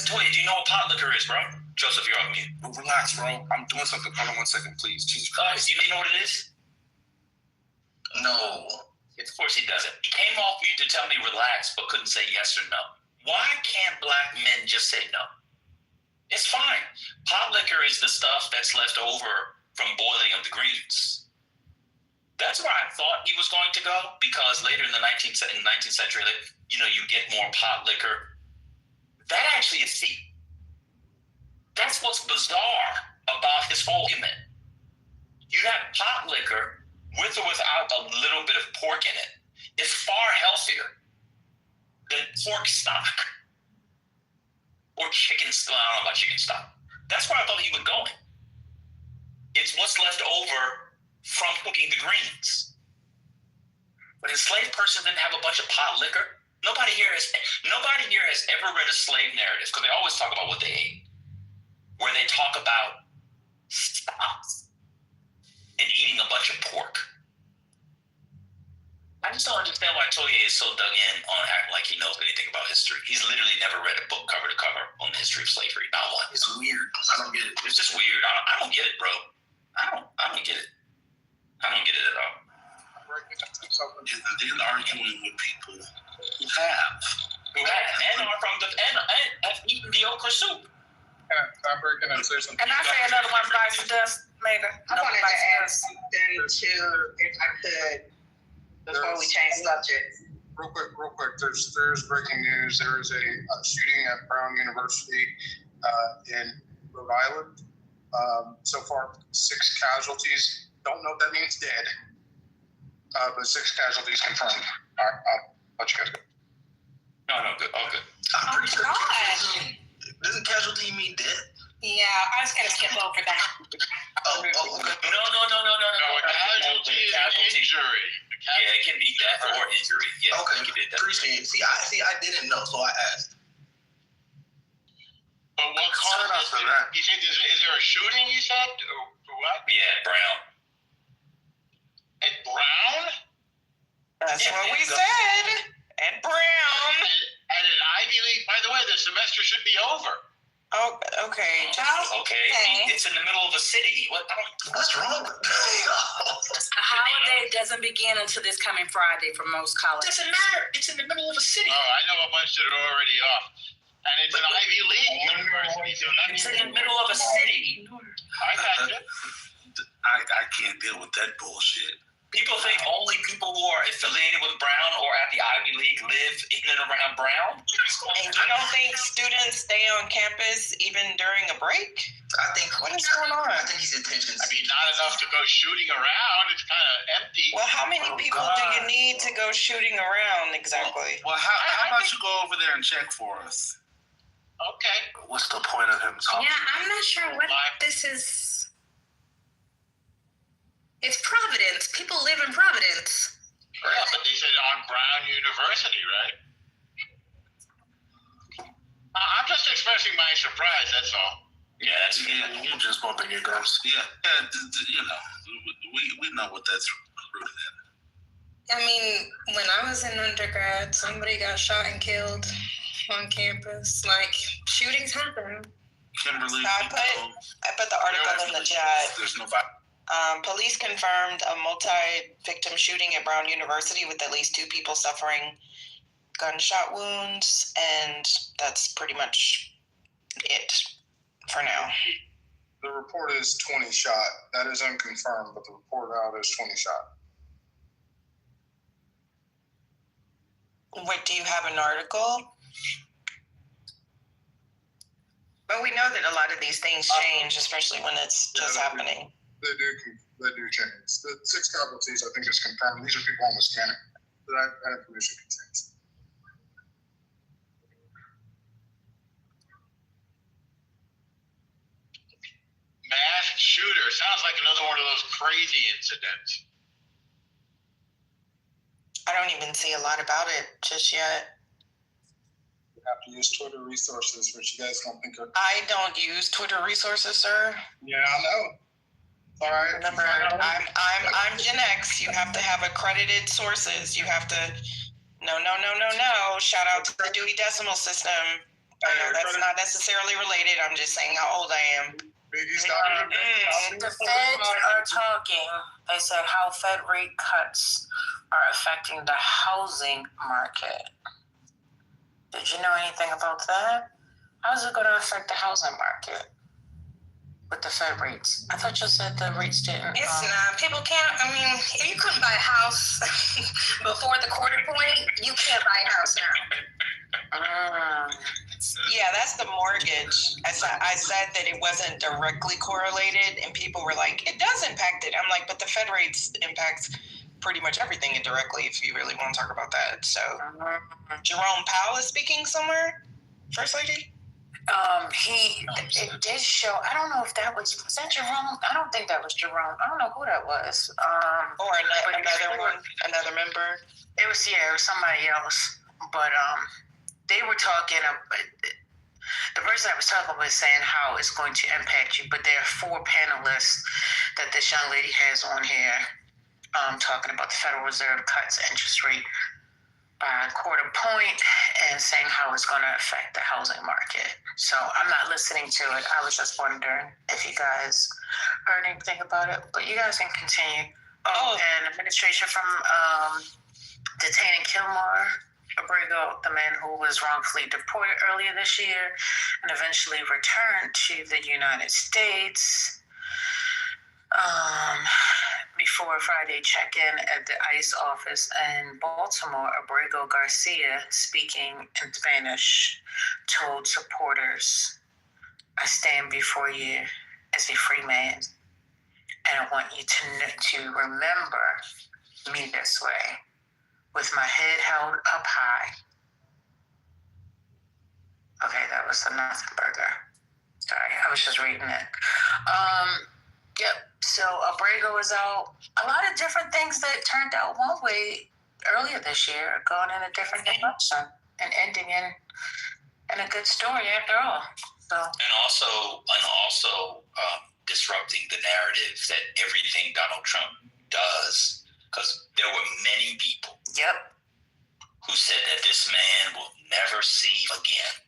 Toya, do you know what pot liquor is, bro? Joseph, you're on mute. Relax, bro. I'm doing something. Hold on 1 second, please. Jesus Christ. Do you know what it is? No. Of course he doesn't. He came off mute to tell me relax, but couldn't say yes or no. Why can't black men just say no? It's fine. Pot liquor is the stuff that's left over from boiling of the greens. That's where I thought he was going to go, because later in the 19th century, you get more pot liquor. That actually is that's what's bizarre about his whole argument. You have pot liquor with or without a little bit of pork in it. It's far healthier than pork stock or chicken stock. I don't know about chicken stock. That's where I thought he was going. It's what's left over from cooking the greens. But an enslaved person didn't have a bunch of pot liquor. Nobody here has ever read a slave narrative, because they always talk about what they ate, where they talk about stocks and eating a bunch of pork. I just don't understand why Toye is so dug in on acting like he knows anything about history. He's literally never read a book cover to cover on the history of slavery. Not one. It's weird. I don't get it. It's just weird. I don't get it, bro. I don't get it. I don't get it at all. And then arguing with people who have and are from and have eaten the okra soup. I'm breaking and say something. And I say another one bites the dust, Mega. I wanted to add something too, if I could, before we change subjects. Real quick. There's breaking news. There is a shooting at Brown University in Rhode Island. So far, 6 casualties. Don't know if that means dead, but 6 casualties confirmed. I'll let you guys go. No, good. All good. Oh, God. Doesn't casualty mean dead? Yeah, I was going to skip over that. Okay. No. Casualty is injury. Yeah, it can be death or injury. Yeah. Okay. Appreciate it. See, I didn't know, so I asked. But what caused it? You said, is there a shooting, you said? Or what? Yeah, Brown. At Brown? That's what we said. At Brown. At an Ivy League. By the way, the semester should be over. Oh, okay. Okay. It's in the middle of a city. What's wrong? A holiday doesn't begin until this coming Friday for most colleges. Doesn't matter. It's in the middle of a city. Oh, I know a bunch that are already off. And it's an Ivy League university, so it's in the middle of a city. I got you. I can't deal with that bullshit. People think only people who are affiliated with Brown or at the Ivy League live in and around Brown. And you don't think students stay on campus even during a break? I think. What is going on? I think he's intentions. I mean, not enough to go shooting around. It's kind of empty. Well, how many people do you need to go shooting around exactly? Well, how about you go over there and check for us? Okay. What's the point of him talking? Yeah, I'm not sure what this is. It's Providence. People live in Providence. Yeah, but they said on Brown University, right? I'm just expressing my surprise, that's all. Yeah, that's You just bumping your gums. Yeah, you know, we know what that's rooted in. I mean, when I was in undergrad, somebody got shot and killed on campus. Like, shootings happen. Kimberly, I put the article in the chat. There's no police confirmed a multi-victim shooting at Brown University with at least 2 people suffering gunshot wounds, and that's pretty much it for now. The report is 20 shot. That is unconfirmed, but the report out is 20 shot. What, do you have an article? But we know that a lot of these things change, especially when it's just happening. They do change. The 6 casualties, I think, is confirmed. These are people on the scanner. That information contains. Mass shooter. Sounds like another one of those crazy incidents. I don't even see a lot about it just yet. You have to use Twitter resources, which you guys don't think are. I don't use Twitter resources, sir. Yeah, I know. All right. Remember, I'm Gen X. You have to have accredited sources. You have to. No. Shout out to the Dewey Decimal System. I know that's not necessarily related. I'm just saying how old I am. The feds are talking. They said how Fed rate cuts are affecting the housing market. Did you know anything about that? How's it going to affect the housing market with the Fed rates? I thought you said the rates didn't. It's not. People can't. I mean, if you couldn't buy a house before the quarter point, you can't buy a house now. Yeah, that's the mortgage. I said that it wasn't directly correlated, and people were like, it does impact it. I'm like, but the Fed rates impacts pretty much everything indirectly, if you really want to talk about that. So, Jerome Powell is speaking somewhere, First Lady? It did show. I don't know if that was that Jerome? I don't think that was Jerome. I don't know who that was. Or another member. It was somebody else. But they were talking. The person I was talking about was saying how it's going to impact you. But there are 4 panelists that this young lady has on here, talking about the Federal Reserve cuts interest rate by a quarter point and saying how it's going to affect the housing market. So I'm not listening to it. I was just wondering if you guys heard anything about it. But you guys can continue. And administration from detaining Kilmore Abrego, the man who was wrongfully deported earlier this year and eventually returned to the United States. Before a Friday check-in at the ICE office in Baltimore, Abrego Garcia, speaking in Spanish, told supporters, I stand before you as a free man, and I want you to remember me this way, with my head held up high. Okay, that was the nothing burger. Sorry, I was just reading it. Yep, so Abrego is out. A lot of different things that turned out one way earlier this year, going in a different direction and ending in a good story after all. So. And also disrupting the narrative that everything Donald Trump does, because there were many people who said that this man will never see again.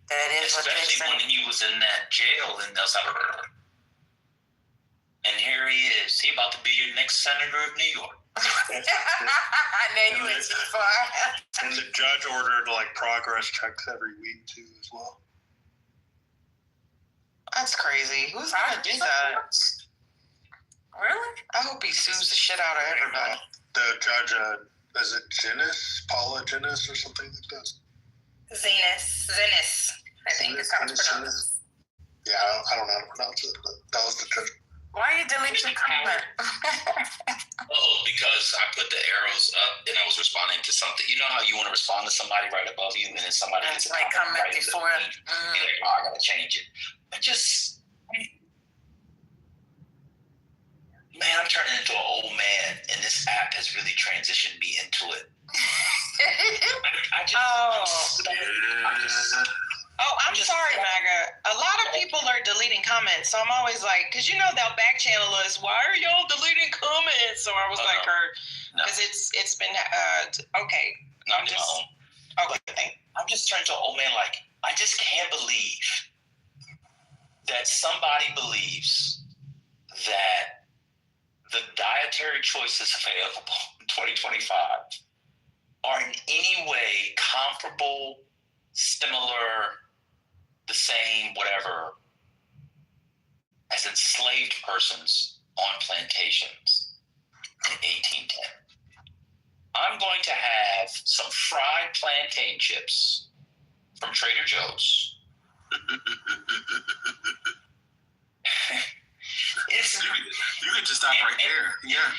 That is especially when he was in that jail in El Salvador. And here he is. He about to be your next senator of New York. Then you went too far. And the judge ordered progress checks every week too, as well. That's crazy. Who's gonna do that? Really? I hope he sues the shit out of everybody. The judge Is it Genis? Paula Genis or something like that? Zenis, I think is how it's pronounced. Yeah, I don't know how to pronounce it, but that was the judge. Why are you deleting the comment? Because I put the arrows up and I was responding to something. You know how you want to respond to somebody right above you, and then somebody gets a comment right before. And like, oh, I gotta change it. Man, I'm turning into an old man, and this app has really transitioned me into it. I'm sorry, MAGA. A lot of people are deleting comments, so I'm always like, because they'll back channel us. Why are y'all deleting comments? So I was because it's been okay. I'm just turning to an old man. Like, I just can't believe that somebody believes that the dietary choices available in 2025 are in any way comparable, similar, the same, whatever, as enslaved persons on plantations in 1810. I'm going to have some fried plantain chips from Trader Joe's. You could just stop right there. Yeah.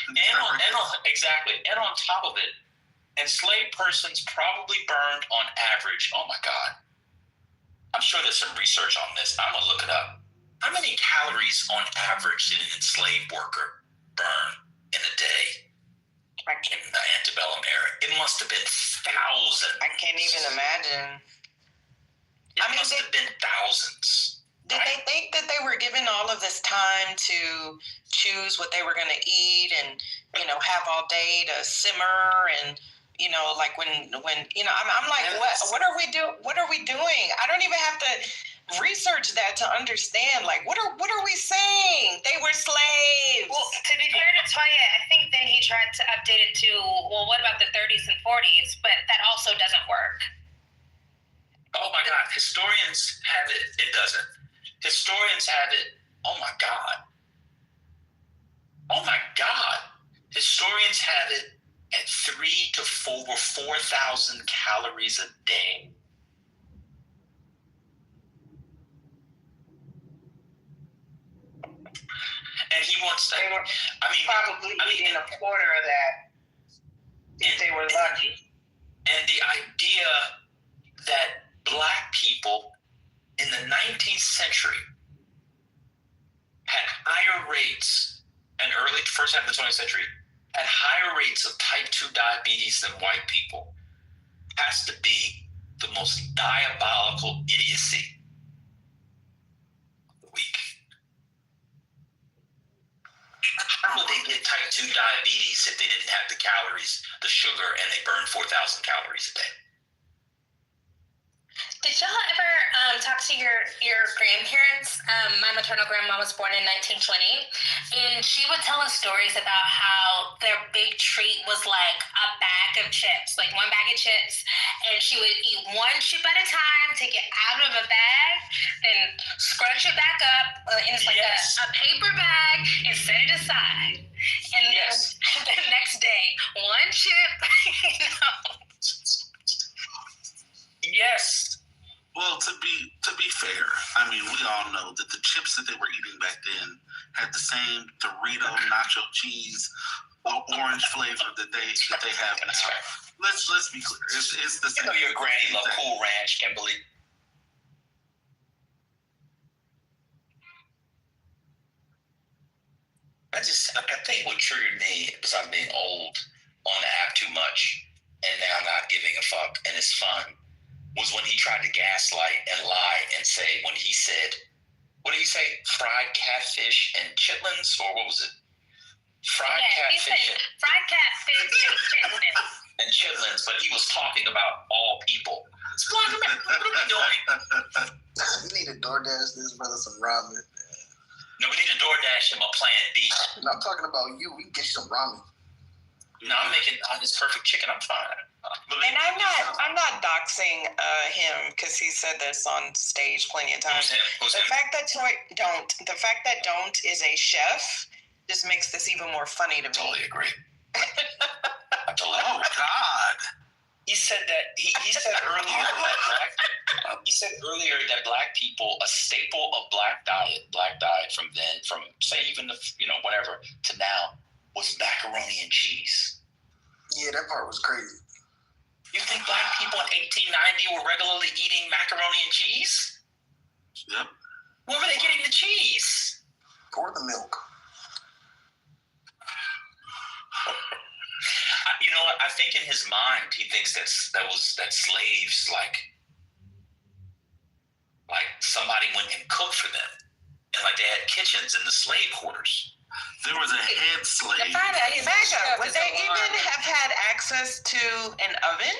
Exactly. And on top of it, enslaved persons probably burned on average, oh my God, I'm sure there's some research on this. I'm going to look it up. How many calories on average did an enslaved worker burn in a day in the antebellum era? It must have been thousands. I can't even imagine. It must have been thousands. Did they think that they were given all of this time to choose what they were going to eat and, have all day to simmer and, like when I'm like, what are we doing? I don't even have to research that to understand. Like, what are we saying? They were slaves. Well, to be fair to Toya, I think then he tried to update it to, well, what about the 30s and 40s? But that also doesn't work. Oh my God, historians have it. It doesn't. Historians have it. Oh my God. Oh my God. Historians have it at 3,000 to over 4,000 calories a day. And he wants that. Probably eating a quarter of that if they were lucky. And the idea that Black people in the 19th century had higher rates, and first half of the 20th century, had higher rates of type 2 diabetes than white people has to be the most diabolical idiocy of the week. How would they get type 2 diabetes if they didn't have the calories, the sugar, and they burn 4,000 calories a day? Did y'all ever talk to your grandparents? My maternal grandma was born in 1920, and she would tell us stories about how their big treat was like a bag of chips, like one bag of chips, and she would eat one chip at a time, take it out of a bag, then scrunch it back up in like a paper bag and set it aside. And then the next day, one chip, Yes. Well, to be fair, I mean, we all know that the chips that they were eating back then had the same Dorito nacho cheese orange flavor that they have now. Let's be clear. It's the same. Your granny loved Cool Ranch, Kimberly. I think what triggered me, besides being old on the app too much, and now not giving a fuck, and it's fun, was when he tried to gaslight and lie and say, when he said, what did he say? Fried catfish and chitlins? Or what was it? Fried catfish and chitlins. And chitlins, but he was talking about all people. What are we doing? We need to DoorDash this brother some ramen. No, we need to DoorDash him a Plan B. No, I'm talking about you. We can get you some ramen. No, I'm making this perfect chicken. I'm fine. And I'm not doxing him because he said this on stage plenty of times. The fact that Don't is a chef just makes this even more funny to me. Totally agree. I to Oh God! He said that he said earlier that black people, a staple of black diet from then, from say even the whatever to now, was macaroni and cheese. Yeah, that part was crazy. You think black people in 1890 were regularly eating macaroni and cheese? Yep. Where were they getting the cheese? Pour the milk. You know what? I think in his mind he thinks that slaves like somebody went and cooked for them, and like they had kitchens in the slave quarters. There was a head slave. Would they even have had access to an oven?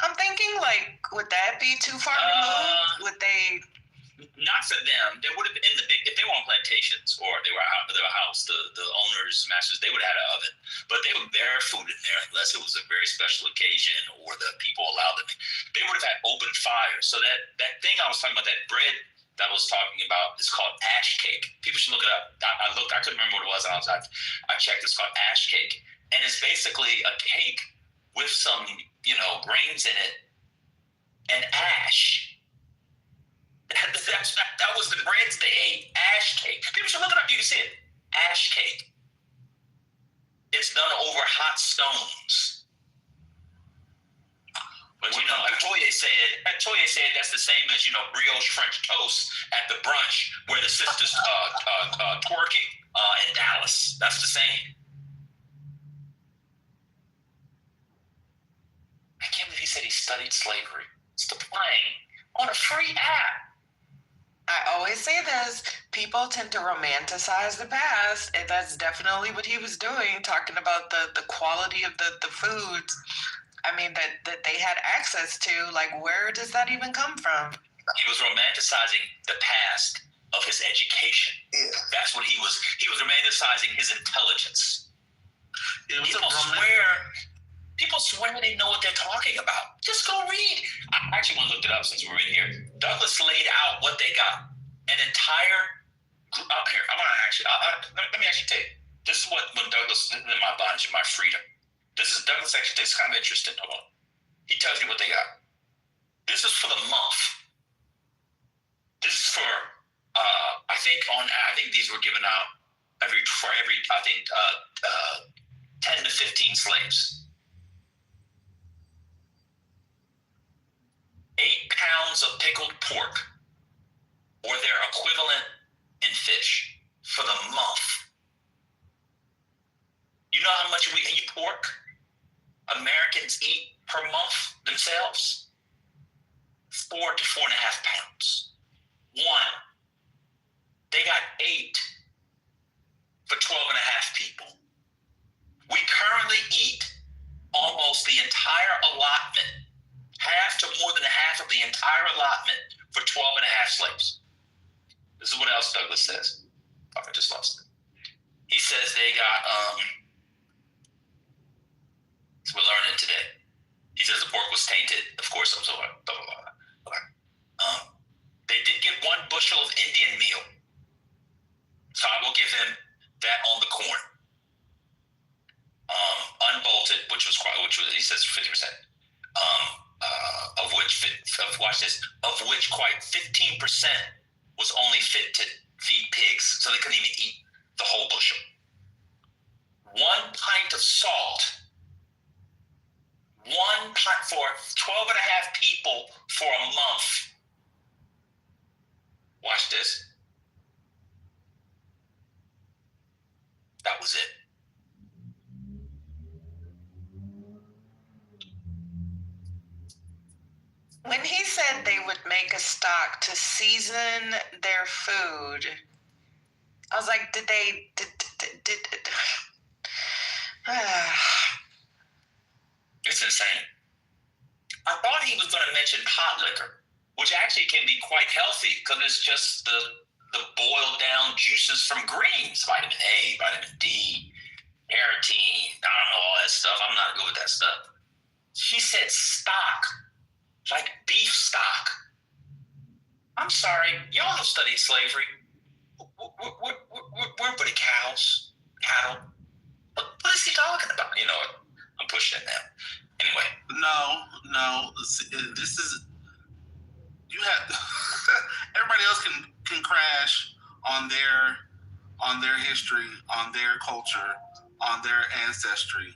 I'm thinking, like, would that be too far removed? Would they? Not for them. They would have been if they were on plantations or they were out of their house. The owners, masters, they would have had an oven, but they would bear food in there unless it was a very special occasion or the people allowed them. They would have had open fire. So that thing I was talking about, that bread that I was talking about, is called ash cake. People should look it up. I looked. I couldn't remember what it was. I checked. It's called ash cake, and it's basically a cake with some grains in it and ash. That was the breads they ate. Ash cake. People should look it up. You can see it. Ash cake. It's done over hot stones. But like Toye said that's the same as brioche French toast at the brunch where the sisters twerking in Dallas. That's the same. I can't believe he said he studied slavery. It's defying on a free app. I always say this, people tend to romanticize the past, and that's definitely what he was doing, talking about the quality of the foods, I mean, that they had access to. Like, where does that even come from? He was romanticizing the past of his education. Yeah. That's what he was romanticizing his intelligence. People swear they know what they're talking about. Just go read. I actually want to look it up since we're in here. Douglas laid out what they got. An entire group up here. Let me actually tell you. This is when Douglas, in my bondage and my freedom. This is Douglas actually takes kind of interesting. Hold on. He tells you what they got. This is for the month. This is for I think these were given out for every 10 to 15 slaves. 8 pounds of pickled pork or their equivalent in fish for the month. You know how much we eat pork? Americans eat per month themselves? 4 to 4.5 pounds. One. They got 8 for 12.5 people. We currently eat almost the entire allotment, half to more than half of the entire allotment for 12.5 slaves. This is what else Douglas says. Oh, I just lost it. He says they got, so we're learning today. He says the pork was tainted. Of course, I'm so blah, blah, blah, blah. They did get 1 bushel of Indian meal. So I will give him that on the corn. Unbolted, which was he says 50%. Of which quite 15% was only fit to feed pigs, so they couldn't even eat the whole bushel. 1 pint of salt, 1 pint for 12.5 people for a month. Watch this. That was it. When he said they would make a stock to season their food, I was like, did It's insane. I thought he was going to mention pot liquor, which actually can be quite healthy because it's just the boiled down juices from greens, vitamin A, vitamin D, carotene, I don't know, all that stuff. I'm not good with that stuff. She said stock, like beef stock. I'm sorry, y'all have studied slavery. We're pretty cattle. What is he talking about? I'm pushing it now. Anyway. No. This is, you have, everybody else can crash on their history, on their culture, on their ancestry.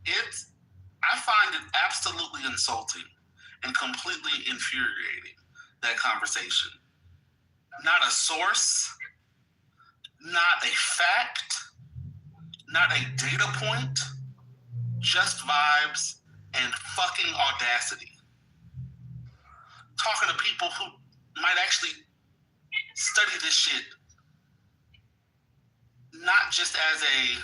I find it absolutely insulting and completely infuriating, that conversation. Not a source, not a fact, not a data point, just vibes and fucking audacity. Talking to people who might actually study this shit, not just as a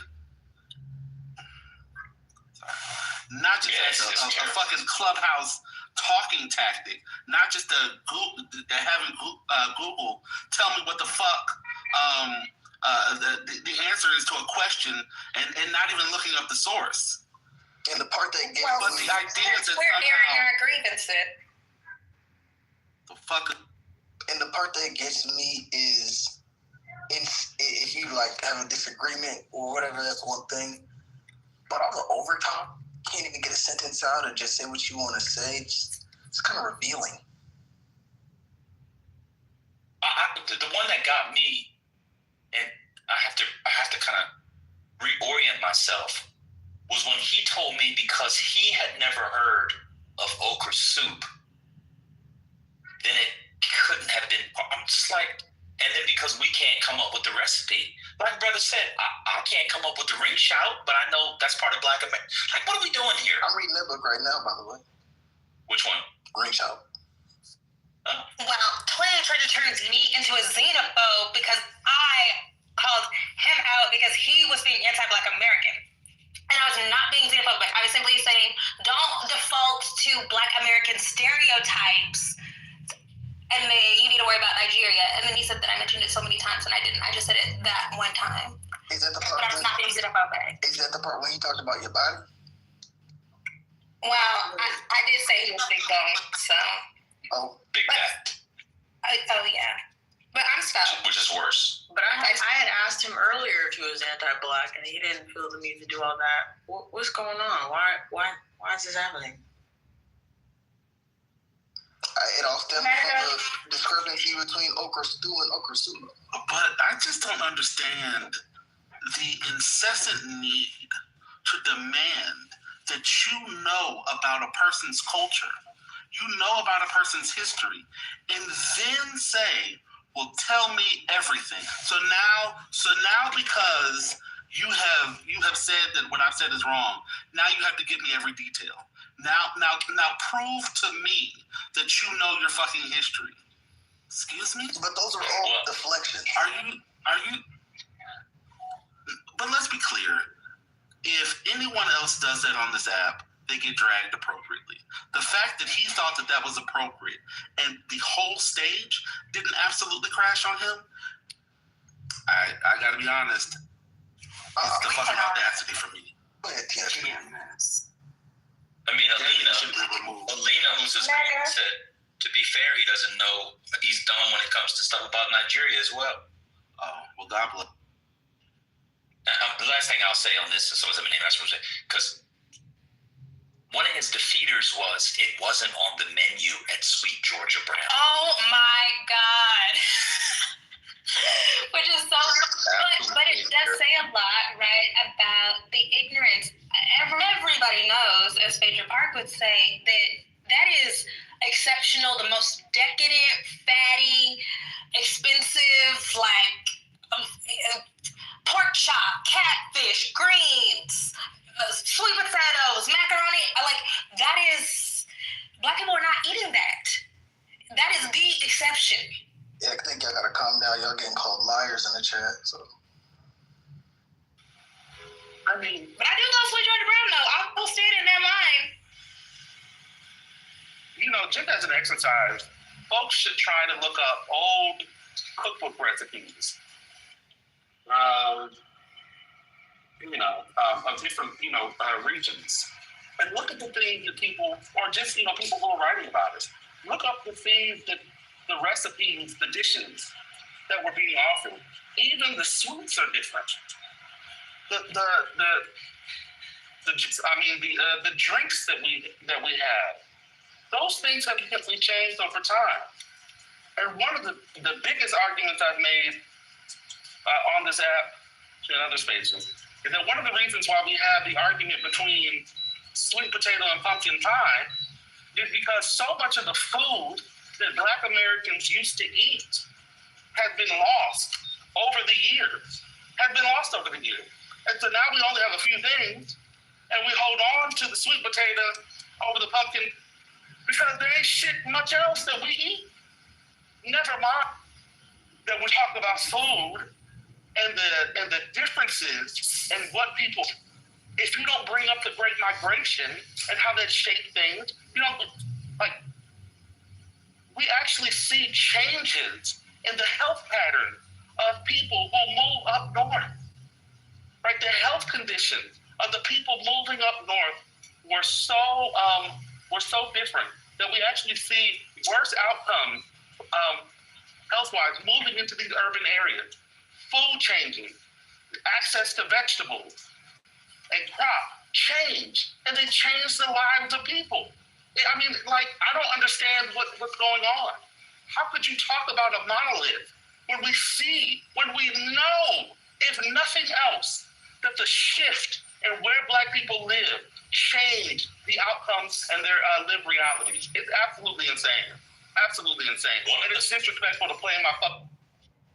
fucking clubhouse talking tactic, not just having Google tell me what the fuck the answer is to a question, and not even looking up the source. And the part that gets well, the idea that we're airing our grievances. The fuck. And the part that gets me is if you like have a disagreement or whatever, that's one thing. But all the overtalk, can't even get a sentence out or just say what you want to say. It's kind of revealing. The one that got me, and I have to kind of reorient myself, was when he told me, because he had never heard of okra soup, then it couldn't have been. I'm just like, and then because we can't come up with the recipe, like brother said, I can't come up with the ring shout, but I know that's part of Black America. Like, what are we doing here? I'm reading that book right now, by the way. Which one? Ring shout. Well, Clay tried to turn me into a xenophobe because I called him out because he was being anti-Black American. And I was not being xenophobic. I was simply saying, don't default to Black American stereotypes, and you need to worry about Nigeria. And then he said that I mentioned it so many times, and I didn't. I just said it that one time. Is that the part? But I was not being xenophobic. Is that the part when he talked about your body? Well, I did say he was big bone, so. Oh, big fat. Oh yeah, but I'm stuck. Which is worse. But I had asked him earlier if he was anti-Black, and he didn't feel the need to do all that. What's going on? Why is this happening? It all stems from the discrepancy between okra stew and okra soup. But I just don't understand the incessant need to demand that you know about a person's culture, you know about a person's history, and then say, well, tell me everything. So now because you have said that what I've said is wrong, now you have to give me every detail. Now prove to me that you know your fucking history. Excuse me? But those are all deflections. Are you? But let's be clear. If anyone else does that on this app, they get dragged appropriately. The fact that he thought that was appropriate and the whole stage didn't absolutely crash on him, I gotta be honest, it's the fucking audacity for me. I mean, Alina, who's his name, said, to be fair, he doesn't know, he's dumb when it comes to stuff about Nigeria as well. Oh, well, God bless. The last thing I'll say on this, so what's my name? Because one of his defeaters was, it wasn't on the menu at Sweet Georgia Brown. Oh my God. Which is so, but it does say a lot, right, about the ignorance. Everybody knows, as Phaedra Park would say, that is exceptional, the most decadent, fatty, expensive, like pork chop, catfish, greens, sweet potatoes, macaroni. Like, that is, Black people are not eating that. That is the exception. Yeah, I think y'all gotta calm down. Y'all getting called liars in the chat, so. I mean, but I do love Sweet Georgia Brown, though. I'll stand in that line. You know, just as an exercise, folks should try to look up old cookbook recipes. Of different, regions. And look at the things that people, or just, people who are writing about it. Look up the things that, the recipes, the dishes that were being offered. Even the sweets are different. the drinks that we have, those things have definitely changed over time. And one of the biggest arguments I've made on this app and other spaces is that one of the reasons why we have the argument between sweet potato and pumpkin pie is because so much of the food that Black Americans used to eat has been lost over the years. And so now we only have a few things, and we hold on to the sweet potato over the pumpkin because there ain't shit much else that we eat. Never mind that we talk about food and the differences and what people, if you don't bring up the Great Migration and how that shaped things, we actually see changes in the health pattern of people who move up north. Right, the health conditions of the people moving up north were so different that we actually see worse outcomes health-wise moving into these urban areas. Food changing, access to vegetables and crop change, and they change the lives of people. I mean, I don't understand what's going on. How could you talk about a monolith when we know, if nothing else, that the shift in where Black people live changed the outcomes and their lived realities? It's absolutely insane. Absolutely insane. And it's disrespectful to play in my fuck.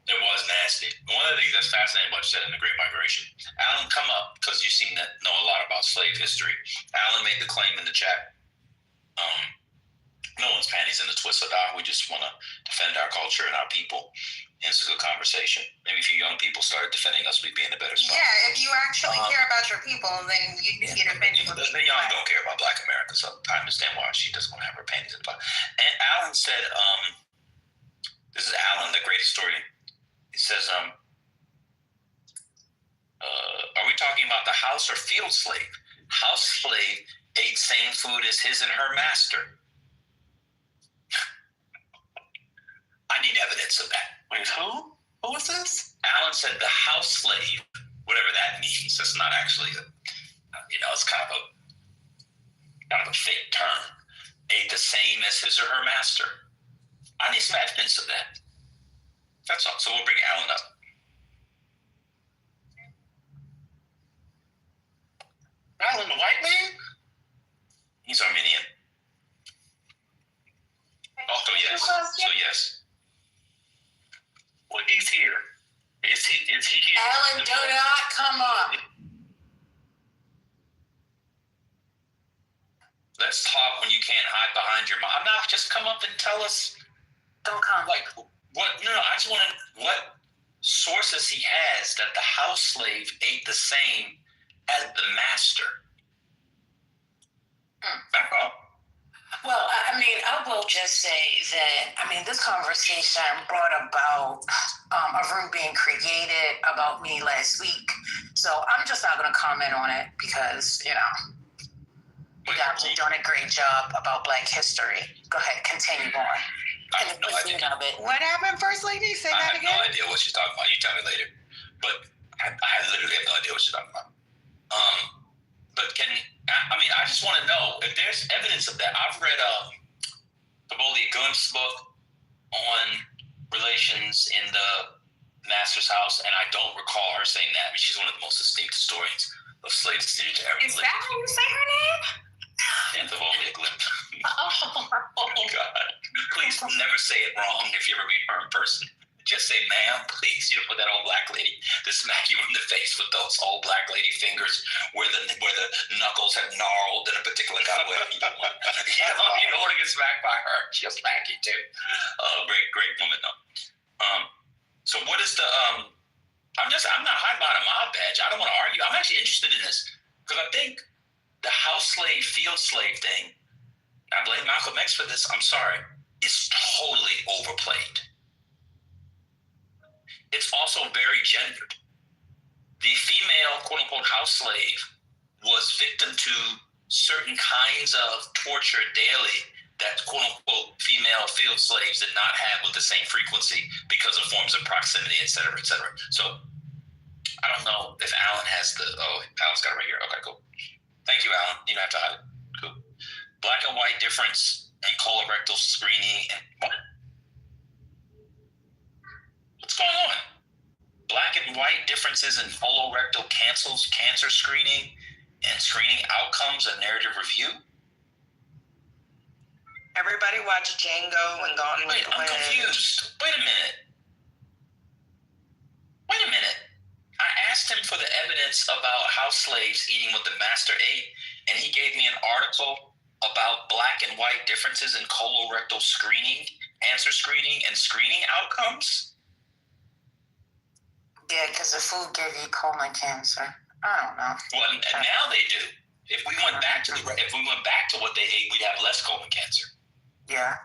It was nasty. One of the things that's fascinating about what you said in the Great Migration, Alan, come up, because you seem to know a lot about slave history. Alan made the claim in the chat. No one's panties in the twist of that. We just want to defend our culture and our people. And it's a good conversation. Maybe if you young people started defending us, we'd be in a better spot. Yeah, if you actually care about your people, then you'd get offended. The young don't care about Black America, so I understand why she doesn't want to have her panties in the pot. And Alan said, this is Alan, the great historian. He says, are we talking about the house or field slave? House slave ate same food as his and her master. I need evidence of that. Wait, who? Who was this? Alan said the house slave, whatever that means. That's not actually it's kind of a fake term. Ate the same as his or her master. I need some evidence of that. That's all. So we'll bring Alan up. Alan, the white man? He's Armenian. Oh, yes. So yes. Well, he's here. Is he here? Alan, do not come up. Let's talk when you can't hide behind your mom. Now, just come up and tell us. Don't come. What? No, I just want to. What sources he has that the house slave ate the same as the master? Back up. Well, I will just say that, this conversation brought about a room being created about me last week. So I'm just not going to comment on it because, you guys are doing a great job about Black history. Go ahead, continue on. I have no idea. What happened, First Lady? Say that again. I have no idea what she's talking about. You tell me later. But I literally have no idea what she's talking about. But I just want to know if there's evidence of that. I've read Taboli Gun's book on relations in the master's house, and I don't recall her saying that. She's one of the most esteemed historians of slave students ever lived. Is that how you say her name? And Taboli Gun. Oh, God. Please never say it wrong if you ever meet her in person. Just say, ma'am, please. Put that old Black lady to smack you in the face with those old Black lady fingers where the knuckles have gnarled in a particular kind of way. You don't want to get smacked by her. She'll smack you too. Great woman though. So what is the I'm not hiding behind a mob badge. I don't want to argue. I'm actually interested in this because I think the house slave, field slave thing, I blame Malcolm X for this. I'm sorry. It's totally overplayed. It's also very gendered. The female, quote-unquote, house slave was victim to certain kinds of torture daily that, quote-unquote, female field slaves did not have with the same frequency because of forms of proximity, et cetera, et cetera. So I don't know if Alan has Alan's got it right here. Okay, cool. Thank you, Alan. You don't have to hide it. Cool. Black and white difference in colorectal screening. And what? What's going on? Black and white differences in colorectal cancer screening and screening outcomes, a narrative review. Everybody watch Django and Gone with the Wind. I'm confused. Wait a minute. I asked him for the evidence about house slaves eating what the master ate, and he gave me an article about black and white differences in colorectal screening, cancer screening, and screening outcomes. Yeah, because the food gave you colon cancer. I don't know. Well, now they do. If we went back to what they ate, we'd have less colon cancer. Yeah,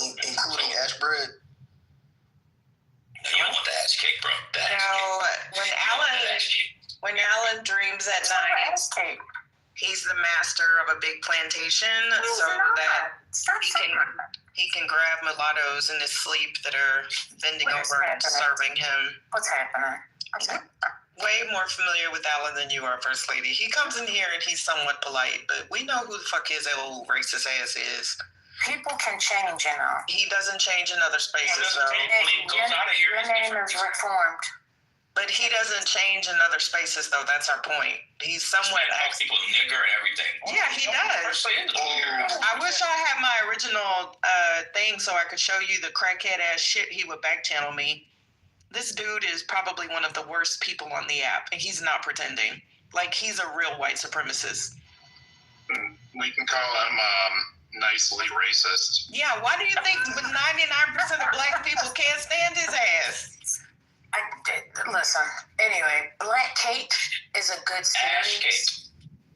including ash bread. No, you don't want the ash cake, bro. When Alan dreams at night, he's the master of a big plantation, so that he can grab mulattoes in his sleep that are bending over and serving him. What's happening? Way more familiar with Alan than you are, First Lady. He comes in here and he's somewhat polite, but we know who the fuck his old racist ass is. People can change, you know. He doesn't change in other spaces, though. Your name is reformed. But he doesn't change in other spaces, though. That's our point. He's somewhat... He calls people nigger and everything. Yeah, he does. I wish I had my original thing so I could show you the crackhead ass shit he would back channel me. This dude is probably one of the worst people on the app, and he's not pretending. Like, he's a real white supremacist. We can call him nicely racist. Yeah, why do you think 99% of black people can't stand his ass? Listen, anyway, Black Cake is a good series.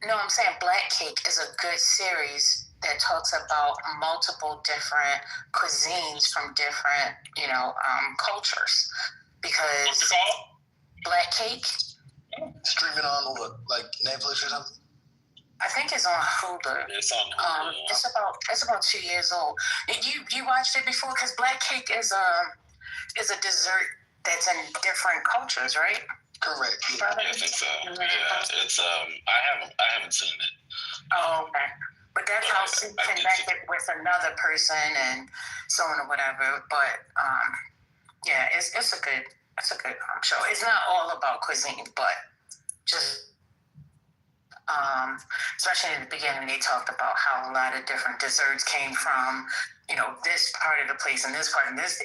No, I'm saying Black Cake is a good series that talks about multiple different cuisines from different, cultures. Because what's it called? Black Cake. Streaming on what, like Netflix or something? I think it's on Hulu. It's on Hulu. It's about 2 years old. You watched it before? Because Black Cake is a dessert that's in different cultures, right? Correct. Yeah, I think so. Yeah, it's I haven't seen it. Oh, okay. But that's how she connected with another person and so on or whatever. But yeah, it's a good show. It's not all about cuisine, but just especially in the beginning, they talked about how a lot of different desserts came from, this part of the place and this part and this,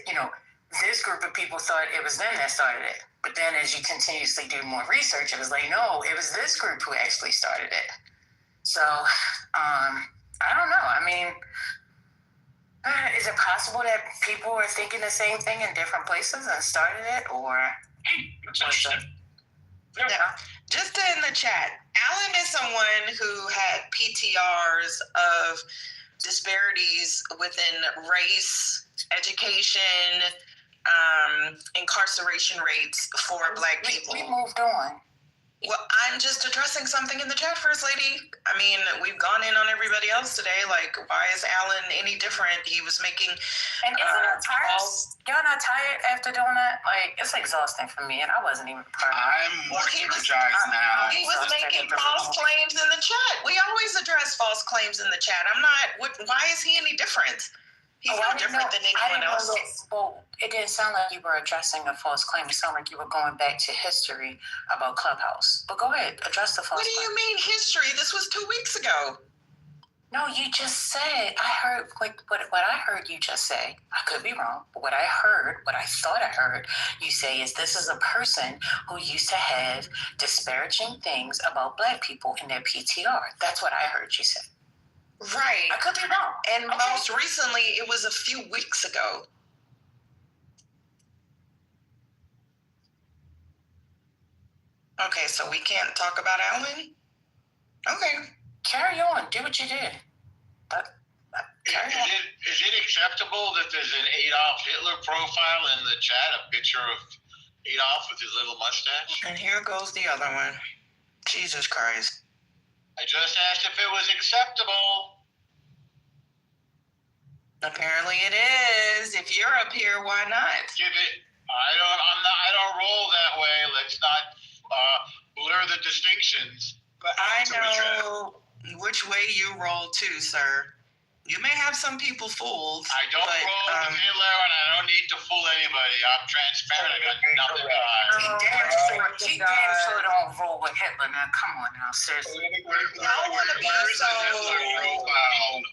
this group of people thought it was them that started it. But then as you continuously do more research, it was like, no, it was this group who actually started it. So, I don't know. I mean, is it possible that people are thinking the same thing in different places and started it, or? Yeah. Just in the chat, Alan is someone who had PTRs of disparities within race, education, incarceration rates for Black people. We moved on. Well, I'm just addressing something in the chat, First Lady. I mean, we've gone in on everybody else today. Like, why is Alan any different? He was making... And isn't it tired? Y'all not tired after doing that? Like, it's exhausting for me, and I wasn't even part of it. I'm more energized now. He was making false claims in the chat. We always address false claims in the chat. Why is he any different? He's no different than anyone else. Well, it didn't sound like you were addressing a false claim. It sounded like you were going back to history about Clubhouse. But go ahead, address the false claim. What do you mean history? This was 2 weeks ago. No, you just said, I heard, what I heard you just say, I could be wrong, but what I thought I heard you say is this is a person who used to have disparaging things about Black people in their PTR. That's what I heard you say. Right. I could be wrong. And most recently, it was a few weeks ago. Okay, so we can't talk about Alan? Okay. Carry on. Do what you did. Is it acceptable that there's an Adolf Hitler profile in the chat, a picture of Adolf with his little mustache? And here goes the other one. Jesus Christ. I just asked if it was acceptable. Apparently it is. If you're up here, why not? I don't roll that way. Let's not blur the distinctions. I know which way you roll too, sir. You may have some people fooled. I don't roll with Hitler, and I don't need to fool anybody. I'm transparent. I got nothing to hide. He damn sure don't roll with Hitler. Now, come on now, seriously. Y'all want to be Where's so... the Hitler profile?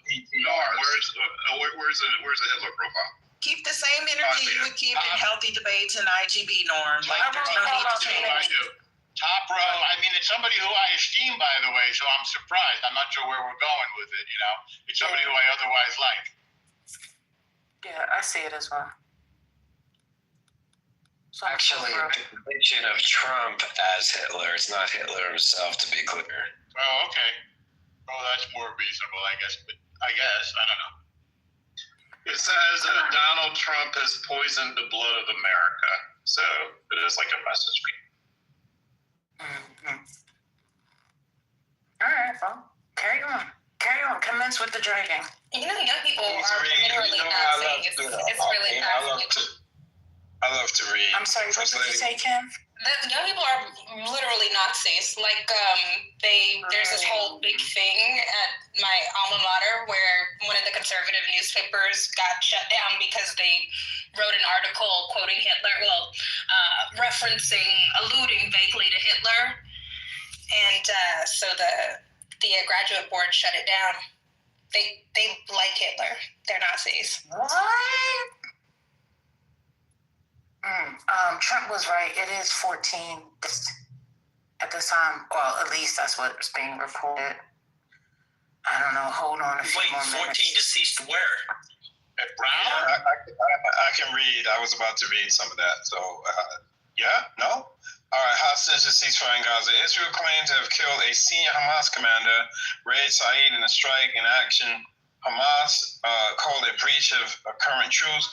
Where's the Hitler profile? Keep the same energy you would keep in healthy debates and IGB norm. Like, there's no need to change. Top row. I mean, it's somebody who I esteem, by the way, so I'm surprised. I'm not sure where we're going with it, you know? It's somebody who I otherwise like. Yeah, I see it as well. So Actually, the depiction of Trump as Hitler, it's not Hitler himself, to be clear. Oh, okay. Oh, that's more reasonable, I guess. But I don't know. It says Donald Trump has poisoned the blood of America. So it is like a message. Mm-hmm. All right, well, carry on. Commence with the dragging. You know, young people are literally Nazis. It's really fascinating. I love to read. I'm sorry, what did you say, Kim? The young people are literally Nazis. Like, there's this whole big thing at my alma mater where one of the conservative newspapers got shut down because they wrote an article quoting Hitler, alluding vaguely to Hitler. And so the graduate board shut it down. They like Hitler. They're Nazis. What? Trump was right. It is 14 at this time. Well, at least that's what's being reported. I don't know. Hold on a few more minutes. 14 deceased where? At Brown? I can read. I was about to read some of that. So, yeah? No? All right. Hostage ceasefire in Gaza. Israel claimed to have killed a senior Hamas commander, Raid Saeed, in a strike in action. Hamas called a breach of current truce.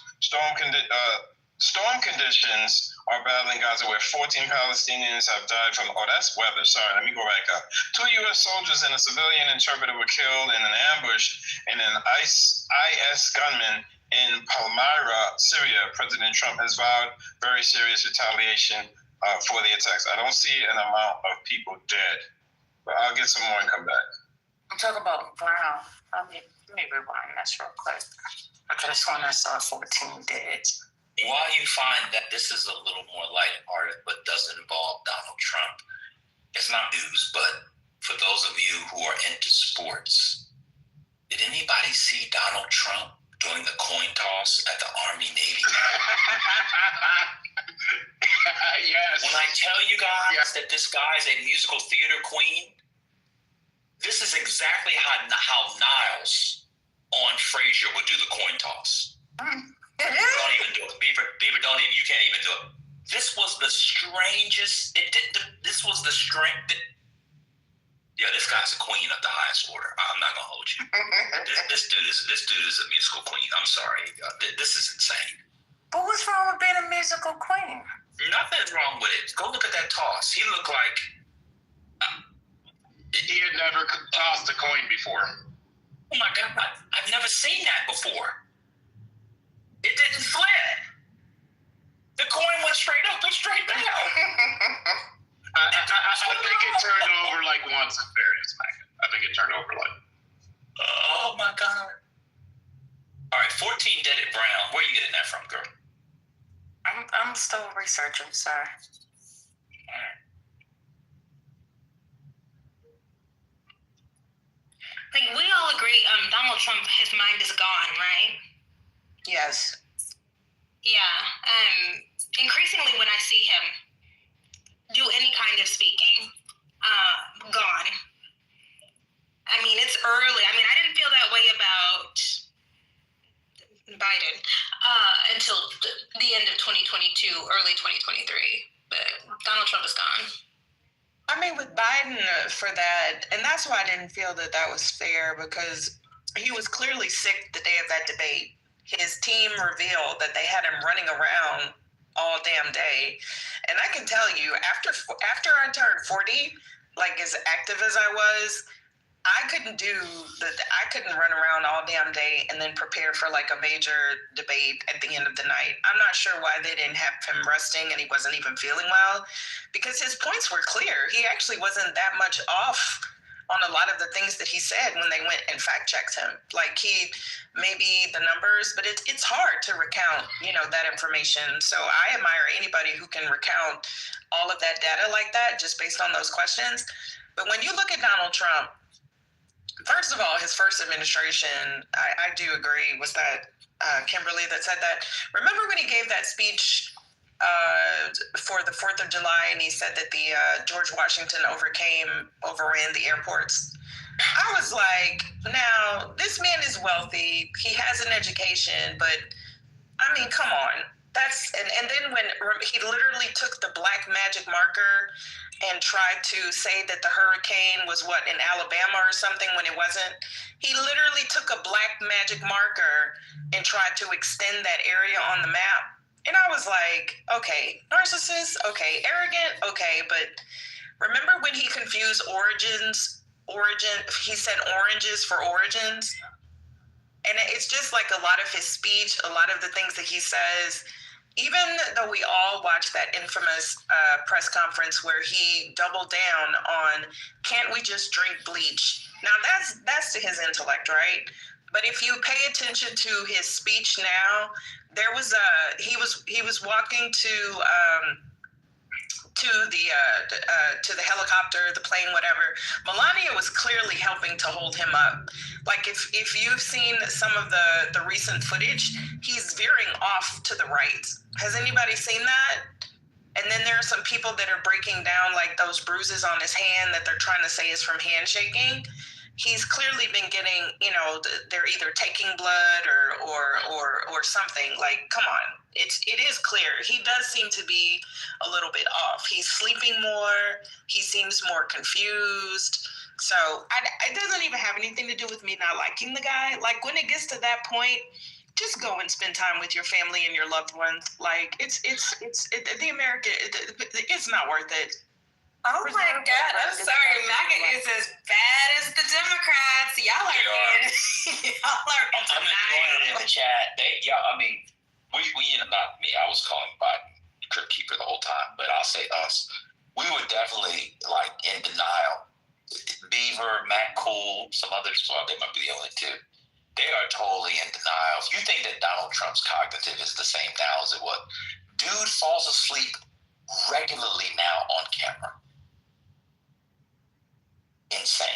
Storm conditions are battling Gaza, where 14 Palestinians have died from. Oh, that's weather. Sorry, let me go back up. 2 U.S. soldiers and a civilian interpreter were killed in an ambush in an IS gunman in Palmyra, Syria. President Trump has vowed very serious retaliation for the attacks. I don't see an amount of people dead, but I'll get some more and come back. I'm talking about Brown. Let me rewind this real quick. I could have sworn I saw 14 dead. While you find that this is a little more lighthearted but doesn't involve Donald Trump, it's not news, but for those of you who are into sports, did anybody see Donald Trump doing the coin toss at the Army-Navy? Yes. When I tell you guys that this guy's a musical theater queen, this is exactly how Niles on Frasier would do the coin toss. Don't even do it. Beaver, don't even. You can't even do it. This was the strangest. This was the strength. Yeah, this guy's a queen of the highest order. I'm not gonna hold you. This dude is a musical queen. I'm sorry. This is insane. But what's wrong with being a musical queen? Nothing's wrong with it. Go look at that toss. He looked like he had never tossed a coin before. Oh my God! I've never seen that before. It didn't flip. The coin went straight up and straight down. I think it turned over like once in fairness, Megan. I think it turned over like. Oh my God. All right, 14 dead at Brown. Where are you getting that from, girl? I'm still researching, sir. All right. Like, we all agree, Donald Trump, his mind is gone, right? Yes. Yeah. Increasingly, when I see him do any kind of speaking, gone. I mean, it's early. I mean, I didn't feel that way about Biden until the end of 2022, early 2023. But Donald Trump is gone. I mean, with Biden for that, and that's why I didn't feel that was fair, because he was clearly sick the day of that debate. His team revealed that they had him running around all damn day. And I can tell you, after I turned 40, like as active as I was, I couldn't run around all damn day and then prepare for like a major debate at the end of the night. I'm not sure why they didn't have him resting and he wasn't even feeling well, because his points were clear. He actually wasn't that much off on a lot of the things that he said when they went and fact checked him. Like maybe the numbers, but it's hard to recount, that information. So I admire anybody who can recount all of that data like that just based on those questions. But when you look at Donald Trump, first of all, his first administration, I do agree, was that Kimberly that said that. Remember when he gave that speech for the 4th of July, and he said that the George Washington overran the airports? I was like, now, this man is wealthy. He has an education, but I mean, come on. And then when he literally took the black magic marker and tried to say that the hurricane was in Alabama or something when it wasn't. He literally took a black magic marker and tried to extend that area on the map. And I was like, okay, narcissist, okay, arrogant, okay, but remember when he confused he said oranges for origins? And it's just like a lot of his speech, a lot of the things that he says, even though we all watched that infamous press conference where he doubled down on, can't we just drink bleach? Now that's to his intellect, right? But if you pay attention to his speech now, there was he was walking to the helicopter, the plane, whatever. Melania was clearly helping to hold him up. Like if you've seen some of the recent footage, he's veering off to the right. Has anybody seen that? And then there are some people that are breaking down like those bruises on his hand that they're trying to say is from handshaking. He's clearly been getting, they're either taking blood or something. Like, come on, it is clear. He does seem to be a little bit off. He's sleeping more. He seems more confused. So it doesn't even have anything to do with me not liking the guy. Like when it gets to that point, just go and spend time with your family and your loved ones. Like it's not worth it. Oh my God, I'm sorry. MAGA is as bad as the Democrats. Y'all are in. Y'all are in. I'm enjoying it in the chat. Not me. I was calling Biden crypt keeper the whole time, but I'll say us. We were definitely like in denial. Beaver, Matt Cool, some others, well, they might be the only two. They are totally in denial. You think that Donald Trump's cognitive is the same now as it was? Dude falls asleep regularly now on camera. Insane.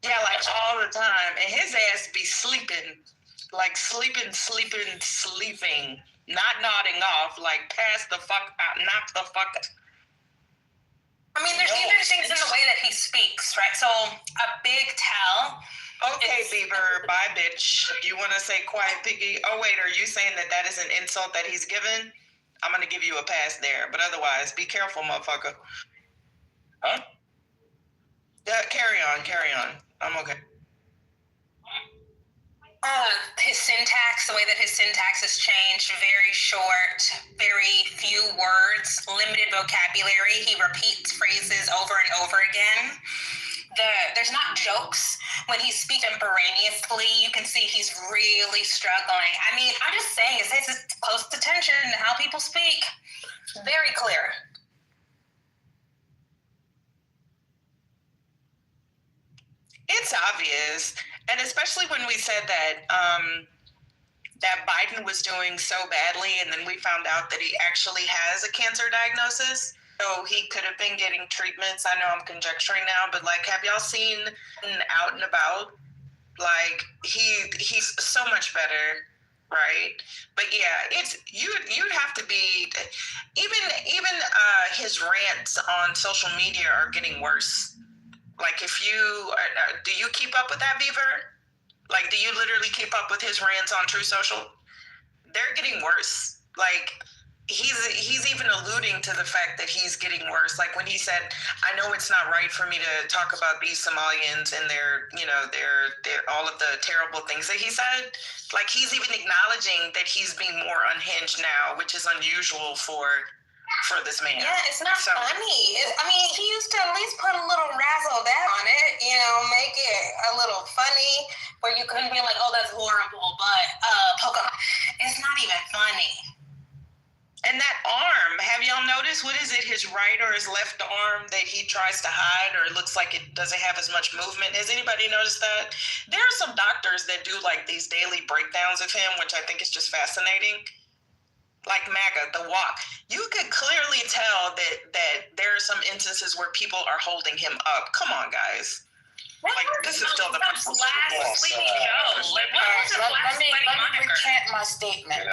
Yeah, like all the time. And his ass be sleeping. Like sleeping. Not nodding off, like pass the fuck out, knock the fuck out. I mean, there's even things in the way that he speaks, right? So a big tell. Okay, Beaver, bye, bitch. You want to say quiet piggy? Oh, wait, are you saying that is an insult that he's given? I'm going to give you a pass there. But otherwise, be careful, motherfucker. Huh? Yeah, carry on. I'm okay. His syntax, the way that his syntax has changed, very short, very few words, limited vocabulary. He repeats phrases over and over again. There's not jokes when he speaks contemporaneously. You can see he's really struggling. I mean, I'm just saying, it says close attention to how people speak. Very clear. It's obvious, and especially when we said that that Biden was doing so badly, and then we found out that he actually has a cancer diagnosis, so he could have been getting treatments. I know I'm conjecturing now, but like, have y'all seen out and about? Like, he's so much better, right? But yeah, it's you'd have to be even his rants on social media are getting worse. Like, if you do you keep up with that, Beaver? Like, do you literally keep up with his rants on True Social? They're getting worse. Like, he's even alluding to the fact that he's getting worse. Like when he said, I know it's not right for me to talk about these Somalians and their all of the terrible things that he said. Like, he's even acknowledging that he's being more unhinged now, which is unusual for for this man. Yeah, it's not funny. I mean, he used to at least put a little razzle dazzle on it, make it a little funny where you couldn't be like, oh, that's horrible, but Pokemon, it's not even funny. And that arm, have y'all noticed, what is it, his right or his left arm that he tries to hide, or it looks like it doesn't have as much movement? Has anybody noticed that? There are some doctors that do like these daily breakdowns of him, which I think is just fascinating. Like MAGA, the walk. You could clearly tell that there are some instances where people are holding him up. Come on, guys. Like, this is still the last sleepy Joe. Like, what was his last Let me moniker? recant my statement.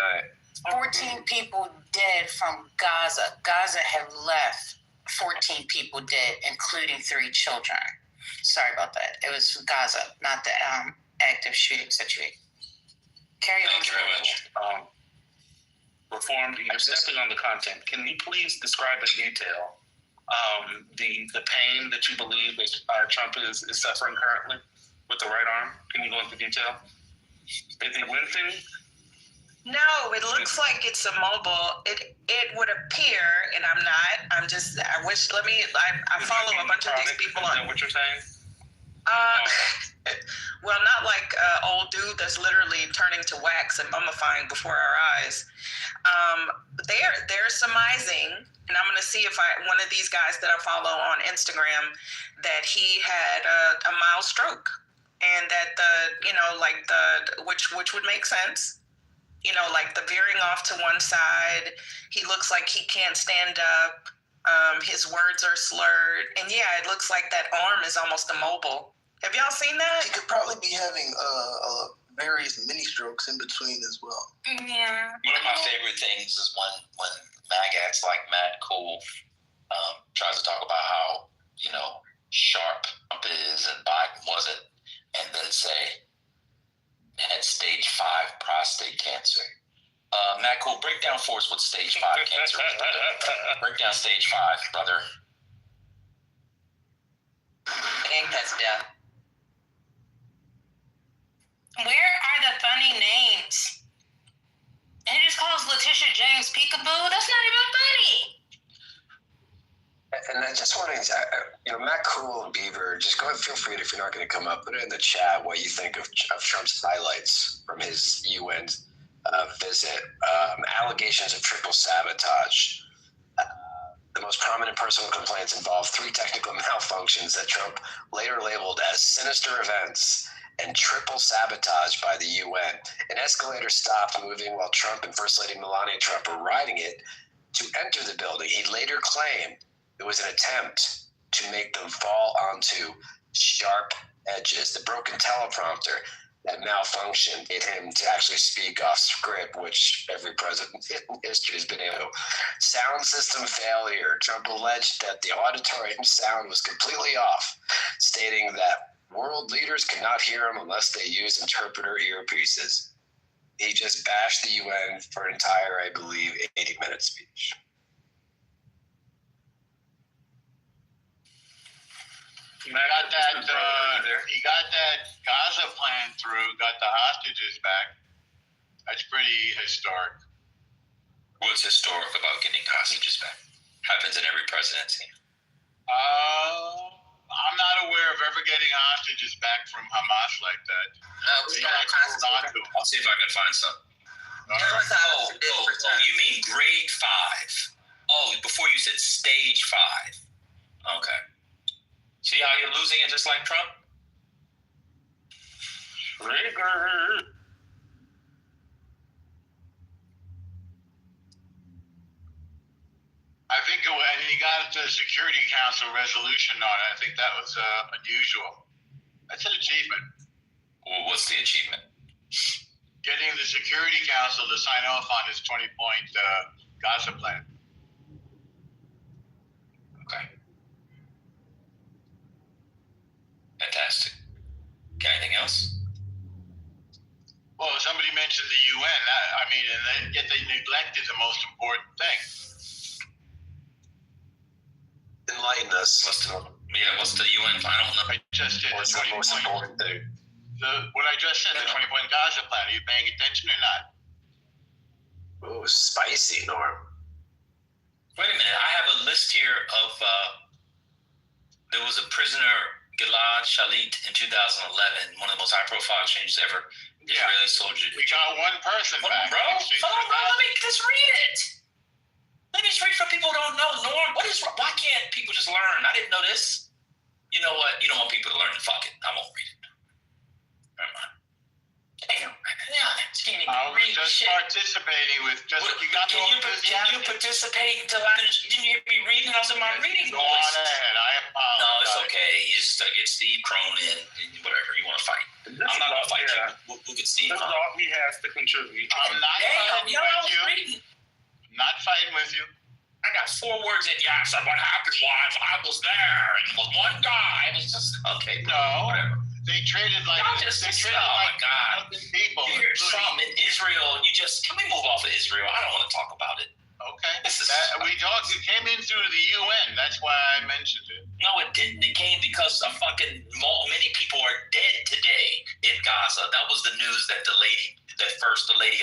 14 people dead from Gaza. Gaza have left 14 people dead, including 3 children. Sorry about that. It was Gaza, not the active shooting situation. Carry on. Thank you very much. Reformed, you're stepping on the content. Can you please describe in detail the pain that you believe that Trump is suffering currently with the right arm? Can you go into detail? Is he wincing? No, it looks like it's immobile. It would appear, and I'm not. I follow a bunch of these people on. Is that what you're saying? Well, not like an old dude that's literally turning to wax and mummifying before our eyes. They're surmising, and I'm going to see if one of these guys that I follow on Instagram, that he had a mild stroke, and that which would make sense. Like the veering off to one side. He looks like he can't stand up. His words are slurred, and yeah, it looks like that arm is almost immobile. Have y'all seen that? He could probably be having various mini strokes in between as well. Yeah. One of my favorite things is when MAGAs like Matt Cool tries to talk about how sharp Trump is and Biden wasn't, and then say had stage 5 prostate cancer. Matt Cool, break down for us what stage 5 cancer is, brother. Break down stage 5, brother. I think that's death. Where are the funny names? And he just calls Letitia James Peekaboo. That's not even funny. And I just want to, Matt Cool and Beaver, just go ahead, feel free if you're not going to come up, put it in the chat what you think of Trump's highlights from his UN visit. Allegations of triple sabotage. The most prominent personal complaints involve 3 technical malfunctions that Trump later labeled as sinister events and triple sabotage by the UN. An escalator stopped moving while Trump and First Lady Melania Trump were riding it to enter the building. He later claimed it was an attempt to make them fall onto sharp edges. The broken teleprompter that malfunctioned made him to actually speak off script, which every president in history has been able to. Sound system failure. Trump alleged that the auditorium sound was completely off, stating that world leaders cannot hear him unless they use interpreter earpieces. He just bashed the UN for an entire, I believe, 80-minute speech. He got that Gaza plan through, got the hostages back. That's pretty historic. What's historic about getting hostages back? Happens in every presidency. I'm not aware of ever getting hostages back from Hamas like that. I'll see if I can find some. You mean grade 5? Oh, before you said stage 5. Okay. See how you're losing it just like Trump? Trigger. I think when he got the Security Council resolution on it, I think that was unusual. That's an achievement. Well, what's the achievement? Getting the Security Council to sign off on his 20-point Gaza plan. Okay. Fantastic. Got anything else? Well, somebody mentioned the UN. Yet they neglected the most important thing. Enlighten us. What's the UN? I don't know. I just did. What's the most important thing? What I just said, the 20-point Gaza plan. Are you paying attention or not? Oh, spicy, Norm. Wait a minute. I have a list here of there was a prisoner, Gilad Shalit, in 2011, one of the most high-profile exchanges ever. Israeli soldier. We got one person back. Bro, let me just read it. Let me just read for people who don't know. Norm, why can't people just learn? I didn't know this. You know what? You don't want people to learn. Fuck it. I won't read it. Never mind. Damn. I was just participating with just. Can you participate until I finish? Didn't you hear me reading? I was in my reading voice. Go on ahead. I apologize. No, it's okay. You just get Steve Crone in and whatever you want to fight. I'm not gonna fight you. We'll get Steve. This is all he has to contribute. I'm not fighting with you. Not fighting with you. I got 4 words in yes, and what happened was I was there, and it was one guy. It was just okay. No, whatever. They traded like oh my God, people. You hear Trump in Israel, and can we move off of Israel? I don't want to talk about it. Okay. We talked. It came in through the UN. That's why I mentioned it. No, it didn't. It came because many people are dead today in Gaza. That was the news that the lady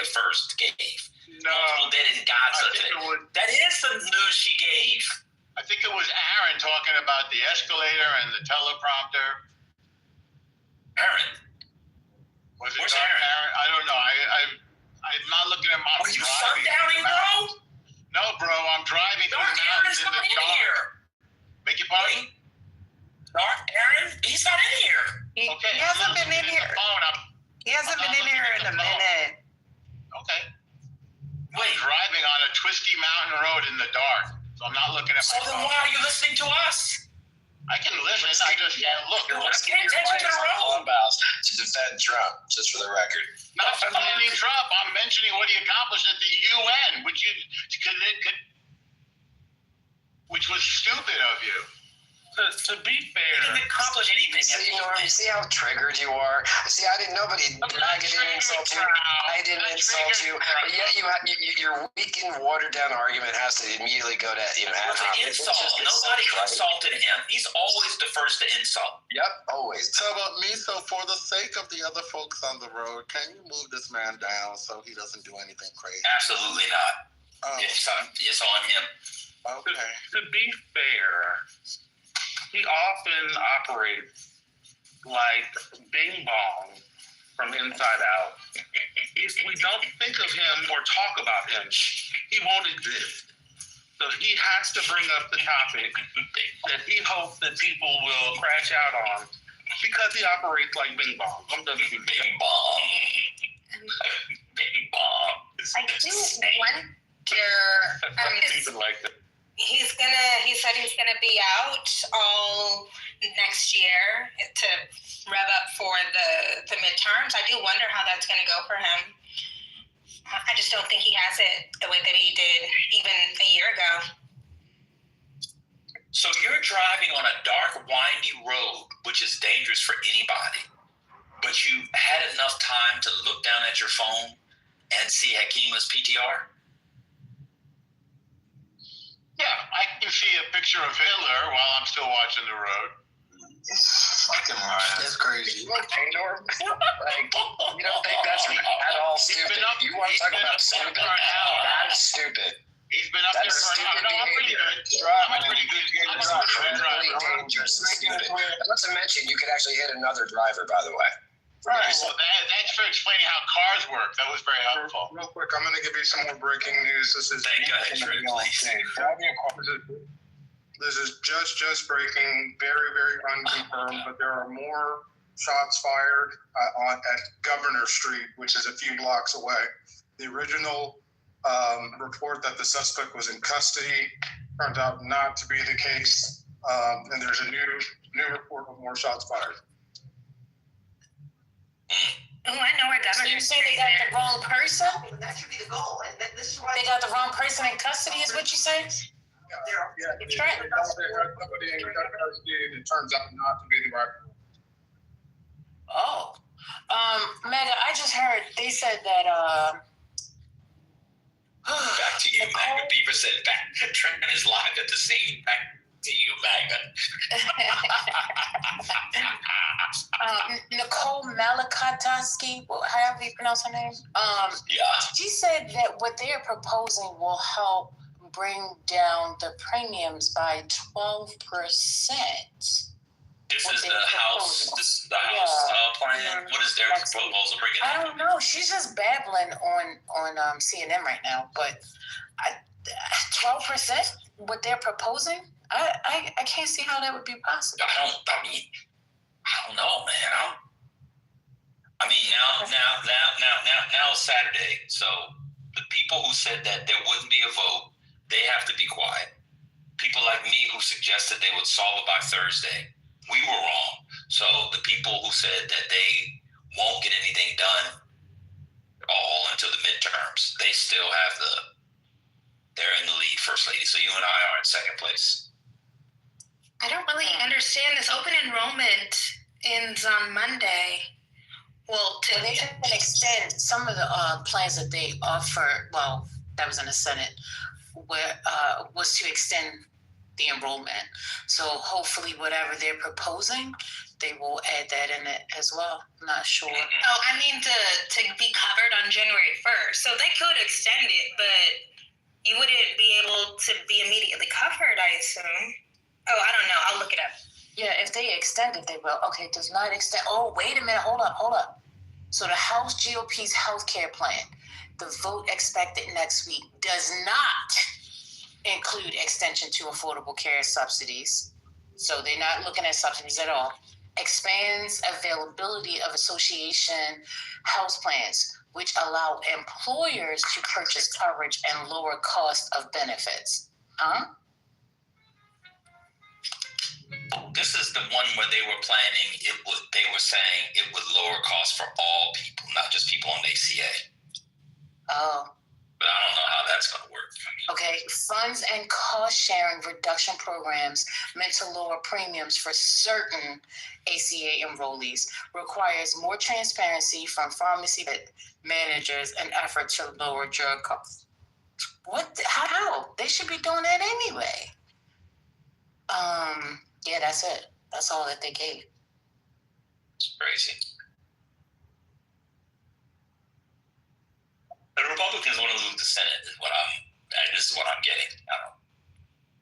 of first gave. No, multiple dead in Gaza today. That is the news she gave. I think it was Aaron talking about the escalator and the teleprompter. Aaron. Was it Aaron? I don't know. I'm not looking at my. Are you sundowning, bro? No, bro. I'm driving through the mountains in the dark. Beg your pardon? Dark Aaron? He's not in here. Okay. He hasn't been in here. He hasn't been in here in a minute. Okay. Wait. I'm driving on a twisty mountain road in the dark, so I'm not looking at my phone. So then why are you listening to us? I can listen. I just can't look. You're paying attention to the road. To defend Trump, just for the record. Not defending Trump. I'm mentioning what he accomplished at the UN, which was stupid of you. To be fair, he didn't accomplish anything. See how triggered you are. See, I didn't. Nobody didn't insult you. I didn't insult you. But yet your weakened, watered down argument has to immediately go to ad hoc. Nobody insulted him. He's always the first to insult. Yep, always. So about me. So for the sake of the other folks on the road, can you move this man down so he doesn't do anything crazy? Absolutely not. It's on him. Okay. To be fair, he often operates like Bing Bong from Inside Out. If we don't think of him or talk about him, he won't exist. So he has to bring up the topic that he hopes that people will crash out on because he operates like Bing Bong. I'm done with Bing Bong. Bing Bong. I do wonder. People like that. He said he's gonna be out all next year to rev up for the midterms. I do wonder how that's gonna go for him. I just don't think he has it the way that he did even a year ago. So you're driving on a dark, windy road, which is dangerous for anybody, but you had enough time to look down at your phone and see Hakima's PTR? Yeah, I can see a picture of Hitler while I'm still watching the road. Fucking right. That's crazy. You don't think that's at all stupid? You want to talk about stupid? That is stupid. He's been up there for an hour. No, I'm pretty good. I'm pretty good. Really dangerous and stupid. Not to mention, you could actually hit another driver, by the way. Right. Well, thanks for explaining how cars work. That was very helpful. Real quick, I'm going to give you some more breaking news. This is just breaking, very, very unconfirmed, but there are more shots fired at Governor Street, which is a few blocks away. The original report that the suspect was in custody turned out not to be the case, and there's a new report of more shots fired. Oh, I know where Governor. So you say they got the wrong person? That should be the goal, and this is why they got the wrong person in custody. Is what you say? Yeah, they had somebody in custody. It turns out not to be the right one. Oh, Mega, I just heard they said that. Back to you, Mega. Beaver said back. Trent is live at the scene. Back to you, Mega. Nicole Malakatowski, however you pronounce her name. Yeah. She said that what they're proposing will help bring down the premiums by 12%. This is the House. This is the House plan. What is their proposal? Bring it I don't know. She's just babbling on CNN right now. But 12%, what they're proposing, I can't see how that would be possible. I don't know, man. Now it's Saturday. So the people who said that there wouldn't be a vote, they have to be quiet. People like me who suggested they would solve it by Thursday, we were wrong. So the people who said that they won't get anything done all until the midterms, they still have they're in the lead, First Lady. So you and I are in second place. I don't really understand this. Open enrollment ends on Monday. Well, they can extend some of the plans that they offered. Well, that was in the Senate, where was to extend the enrollment. So hopefully, whatever they're proposing, they will add that in it as well. I'm not sure. Oh, I mean to be covered on January 1st. So they could extend it, but you wouldn't be able to be immediately covered, I assume. Oh, I don't know. I'll look it up. Yeah, if they extend it, they will. Okay, does not extend. Oh, wait a minute. Hold up. So the House GOP's healthcare plan, the vote expected next week, does not include extension to affordable care subsidies. So they're not looking at subsidies at all. Expands availability of association health plans, which allow employers to purchase coverage and lower cost of benefits. This is the one where they were planning, they were saying it would lower costs for all people, not just people on ACA. Oh. But I don't know how that's going to work. Okay, funds and cost sharing reduction programs meant to lower premiums for certain ACA enrollees requires more transparency from pharmacy managers in effort to lower drug costs. What? How? They should be doing that anyway. Yeah, that's it. That's all that they gave. It's crazy. The Republicans want to lose the Senate. This is what I'm getting.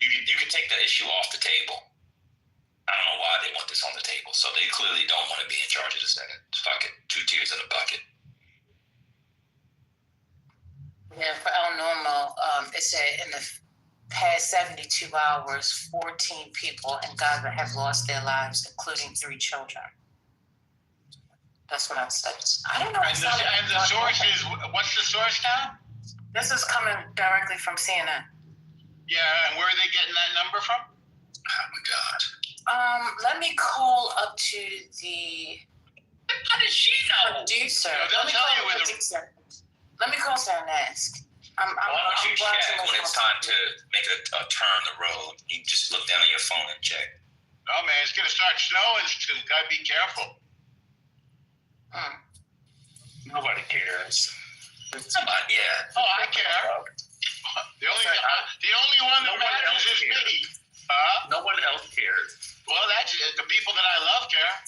You can take the issue off the table. I don't know why they want this on the table. So they clearly don't want to be in charge of the Senate. Fuck it. 2 tears in a bucket. Yeah, for El Normo, it said in the past 72 hours, 14 people in Gaza have lost their lives, including 3 children. That's what I said. I don't know. And the source is, what's the source now? This is coming directly from CNN. Yeah, and where are they getting that number from? Oh my God. Let me call up to the How does she know? producer. They'll tell you where Let me call Sarah and ask. Why don't you check when it's time to make a turn the road? You just look down at your phone and check. Oh man, it's gonna start snowing. So you gotta be careful. Nobody cares. Somebody, yeah. Oh, I care. The only one that matters is me. No one else cares. Well, that's it. The people that I love care.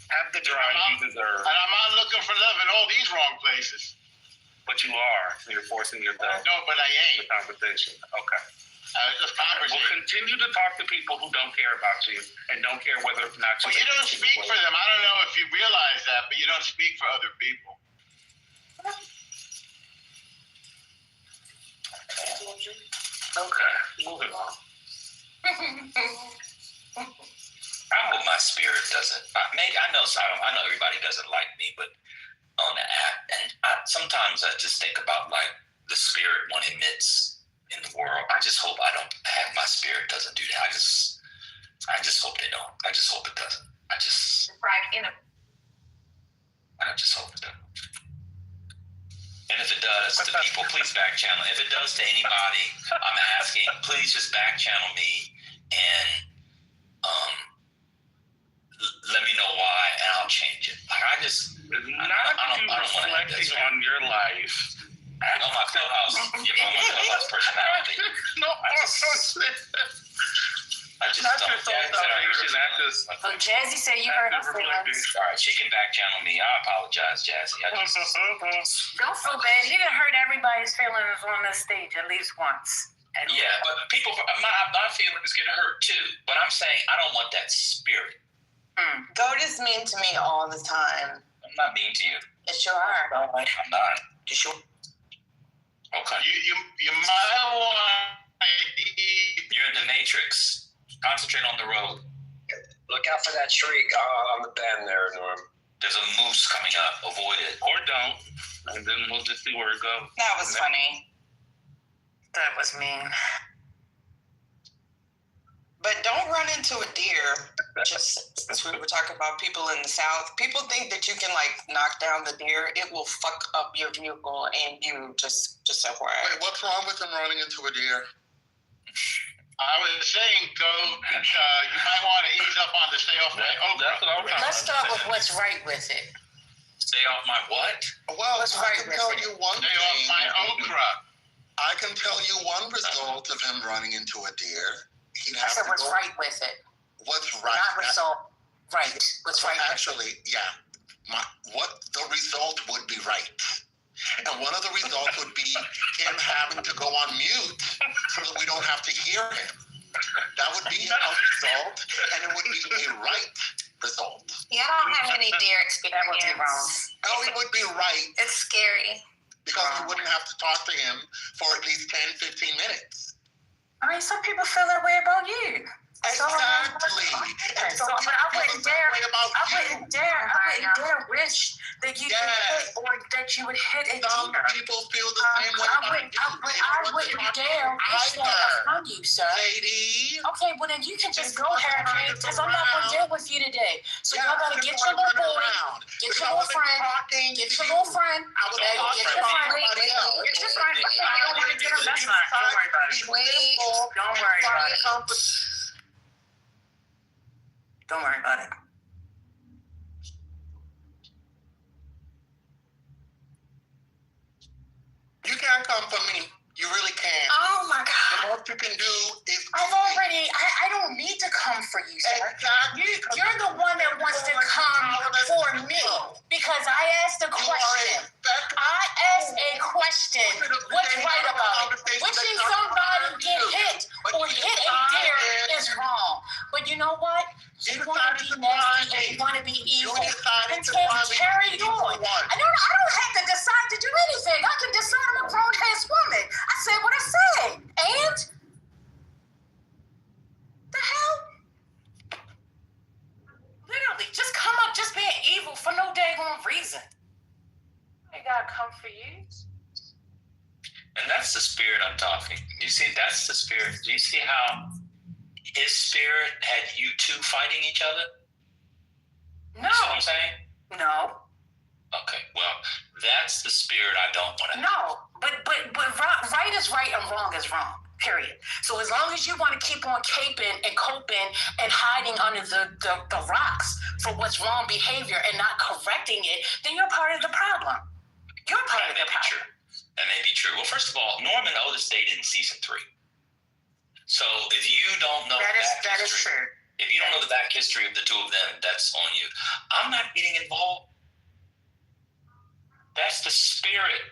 Have the drive you deserve. And I'm not looking for love in all these wrong places. But you are. You're forcing your thing. No, but I ain't. The competition. Okay. Just conversation. We'll continue to talk to people who don't care about you and don't care whether or not you. Well, you don't speak for them. I don't know if you realize that, but you don't speak for other people. Okay, moving on. I hope my spirit doesn't. Maybe I know everybody doesn't like me, but on the app, and sometimes I just think about like the spirit one emits in the world. I just hope I don't have my spirit doesn't do that. I just hope they don't. I just hope it doesn't. I just hope it doesn't. And if it does, to people, please back channel. If it does to anybody, I'm asking, please just back channel me and let me know why, and I'll change it. Like I don't want to have this on your life. I know my clubhouse personality. I just don't. Jazzy said you heard her feelings. All right, she can back channel me. I apologize, Jazzy. Don't feel bad. You done hurt everybody's feelings on this stage at least once. Yeah, but people, my feelings get hurt too. But I'm saying I don't want that spirit. Goat is mean to me all the time. I'm not mean to you. Yes, you are. I'm not. You sure? Okay. You might want to eat. You're in the Matrix. Concentrate on the road. Look out for that tree on the bend there, Norm. There's a moose coming up. Avoid it. Or don't. And then we'll just see where it goes. That was funny. That was mean. But don't run into a deer. Just as we were talking about people in the South, people think that you can like knock down the deer. It will fuck up your vehicle and you just FYI. Wait, what's wrong with them running into a deer? I was saying, Goat, you might want to ease up on the stay off my okra. Let's start with what's right with it. Stay off my what? Well, What's I right can with tell it? you one Stay off thing. my okra. I can tell you one result of him running into a deer. He'd I have said to what's go. right with it. What's right? Not result. Right. What's right with it. Actually, yeah. What the result would be right. And one of the results would be him having to go on mute so that we don't have to hear him. That would be a result, and it would be a right result. Yeah, I don't have any deer experience. That would be wrong. No, it would be right It's scary. because we wouldn't have to talk to him for at least 10, 15 minutes. I mean, some people feel that way about you. Exactly. And So, some but I people wouldn't feel that dare. way about I you. wouldn't dare wish that you could hit or that you would hit a Some deer. people feel the same way about you. I wouldn't dare wish that upon you, sir. Lady. Okay, well then you can just go ahead, because I'm not gonna deal with you today. So y'all gotta get your little boy, get your little friend, get your little friend. Get your friend. Get your friend. I don't want to get him. That's not. Don't worry about it. Wait. Don't worry about it. Don't worry about it. You can't come for me. You really can't. Oh my God. The most you can do is. I don't need to come for you, sir. Exactly. You're the one that wants to come for me because I asked a question. I asked a question. What's right about it? Wishing somebody get hit or hit a deer is wrong. But you know what? You want to be nasty and you want to be evil. And carry on. I don't have to decide to do anything. I can decide I'm a grown-ass woman. I said what I said. And the hell? Literally, just come up just being evil for no daggone reason. I gotta come for you. And that's the spirit I'm talking. You see, that's the spirit. Do you see how his spirit had you two fighting each other? No. You see what I'm saying? No. Okay, well, that's the spirit I don't want to. No, but right is right and wrong is wrong. Period. So as long as you want to keep on caping and coping and hiding under the rocks for what's wrong behavior and not correcting it, then you're part of the problem. You're part of the problem. That may be true. Well, first of all, Norman and Otis dated in season 3. So if you don't know that is true. If you don't know the back history of the two of them, that's on you. I'm not getting involved. That's the spirit.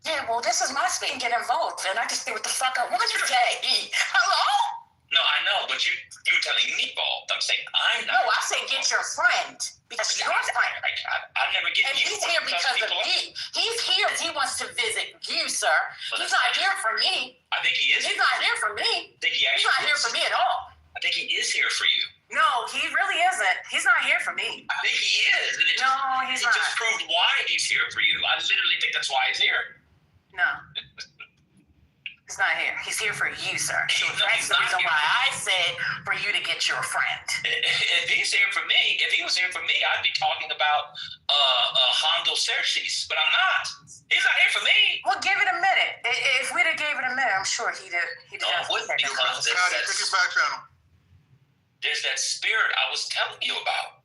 Yeah, well, this is my speaking. Get involved, and I just say what the fuck I want to say. Hello? No, I know, but you're telling me involved. I'm saying I'm not. No, I say get your friend. Because your friend. I never get and you. He's here because of me. He's here. He wants to visit you, sir. Well, he's not here for me. I think he is. He's not here for me. He's not here for me at all. I think he is here for you. No, he really isn't. He's not here for me. I think he is. And he's not. It just proved why he's here for you. I literally think that's why he's here. No. He's not here. He's here for you, sir. So that's the reason why I said for you to get your friend. If he's here for me, if he was here for me, I'd be talking about Hondo Cerces, but I'm not. He's not here for me. Well, give it a minute. If we'd have gave it a minute, I'm sure he'd have. No, it wouldn't, because there's that spirit I was telling you about.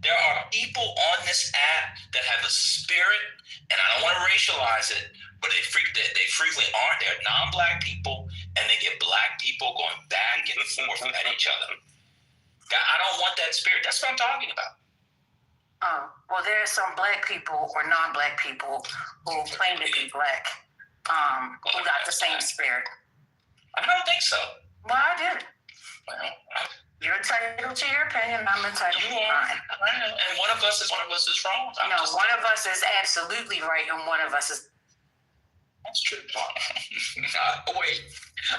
There are people on this app that have a spirit, and I don't want to racialize it, but they frequently aren't. They're non-black people, and they get black people going back and forth at each other. I don't want that spirit. That's what I'm talking about. Well, there are some black people or non-black people who claim to be black who got the same spirit. I don't think so. Well, I did. Well, You're entitled to your opinion. I'm entitled to mine. And one of us is wrong. One of us is absolutely right, and one of us is. That's true. Wait,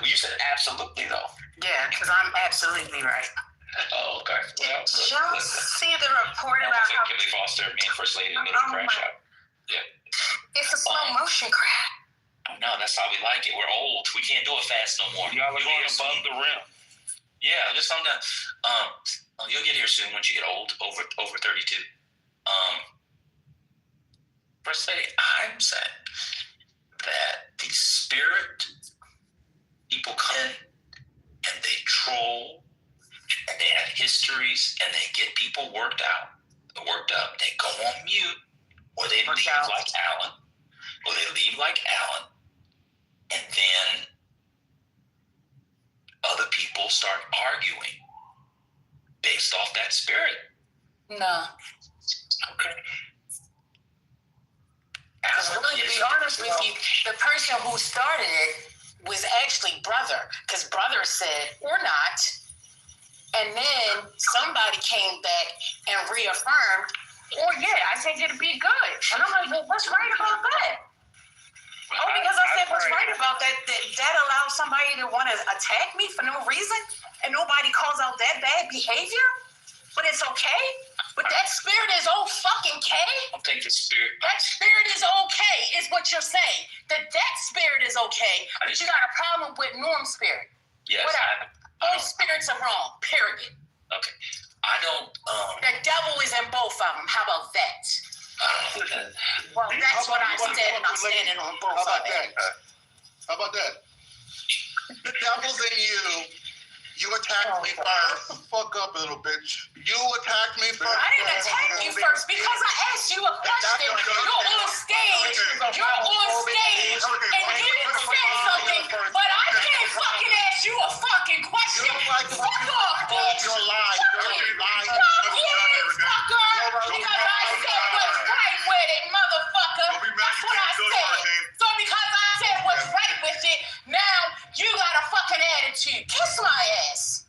you said absolutely though. Yeah, because I'm absolutely right. Oh, okay. Well, Did y'all see the report about how Kimberly Foster being first lady in the crash out? Yeah. it's a slow motion crash? Oh, no, that's how we like it. We're old. We can't do it fast no more. Y'all are going above the rim. Yeah, just sometimes. You'll get here soon once you get old, over 32. First lady, I'm saying that the spirit people come in and they troll and they have histories and they get people worked up. They go on mute or they leave like Alan. And then other people start arguing based off that spirit. No. Okay. Because to be honest with you, the person who started it was actually Brother. Because Brother said, or not. And then somebody came back and reaffirmed, oh yeah, I think it'd be good. And I'm like, well, what's right about that? Because I said what's right about that allows somebody to want to attack me for no reason and nobody calls out that bad behavior? But it's okay? But that spirit is fucking okay? I'll take the spirit. That spirit is okay, is what you're saying. That spirit is okay, but you got a problem with Norm spirit. Yes. Whatever. All spirits are wrong, period. Okay. I don't. The devil is in both of them. How about that? Well, that's what I said, and I'm standing on both of them. How about that? The devil's in you. You attacked me first. Shut the fuck up, little bitch. You attacked me first. I didn't attack you first because I asked you a question. You're on stage. And you didn't say something, but I can't fucking ask you a fucking question. Fuck off, bitch. You're lying. Fuck you, fucker. Because I said what's right with it, motherfucker. That's what I said. So because I said what's right with it, now you got a fucking attitude. Kiss my ass.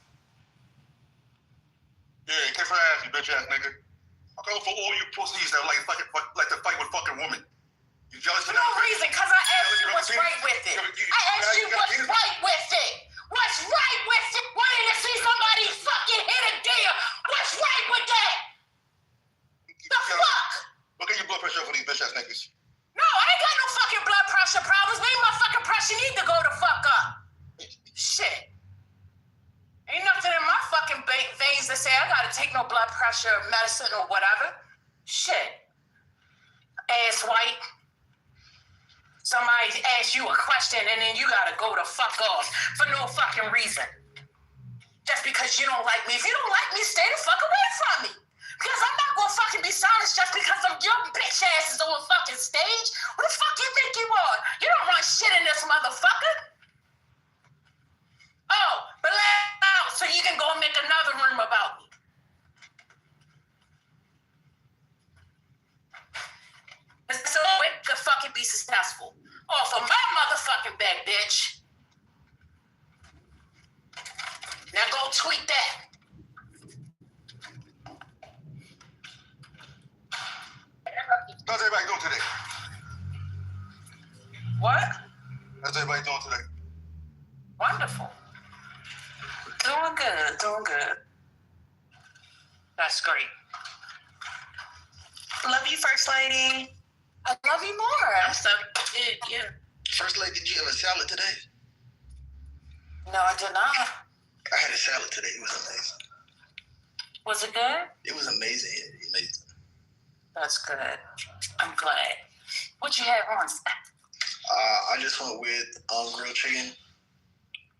Yeah, kiss my ass, you bitch ass nigga. I'll go for all you pussies that like to fight with fucking women. You jealous for no reason, because I asked you what's right with it. I asked you what's right with it. What's right with it? Wanting to see somebody fucking hit a deer. What's right with that? The fuck? Look at your blood pressure for these bitch ass niggas. No, I ain't got no fucking blood pressure problems. Maybe my fucking pressure need to go the fuck up. Shit. Ain't nothing in my fucking veins that say I gotta take no blood pressure medicine or whatever. Shit. Ass white. Somebody asks you a question and then you gotta go the fuck off for no fucking reason. Just because you don't like me. If you don't like me, stay the fuck away from me. Because I'm not gonna fucking be silenced just because some young bitch ass is on fucking stage. What the fuck you think you are? You don't run shit in this motherfucker. Oh, but let out so you can go and make another room about me. So it could fucking be successful. Off of my motherfucking back, bitch. Now go tweet that. How's everybody doing today? What? How's everybody doing today? Wonderful. Doing good. That's great. Love you, First Lady. I love you more. I'm so good, yeah. First lady, did you have a salad today? No, I did not. I had a salad today. It was amazing. Was it good? It was amazing. Amazing. That's good. I'm glad. What you have on? I just went with grilled chicken.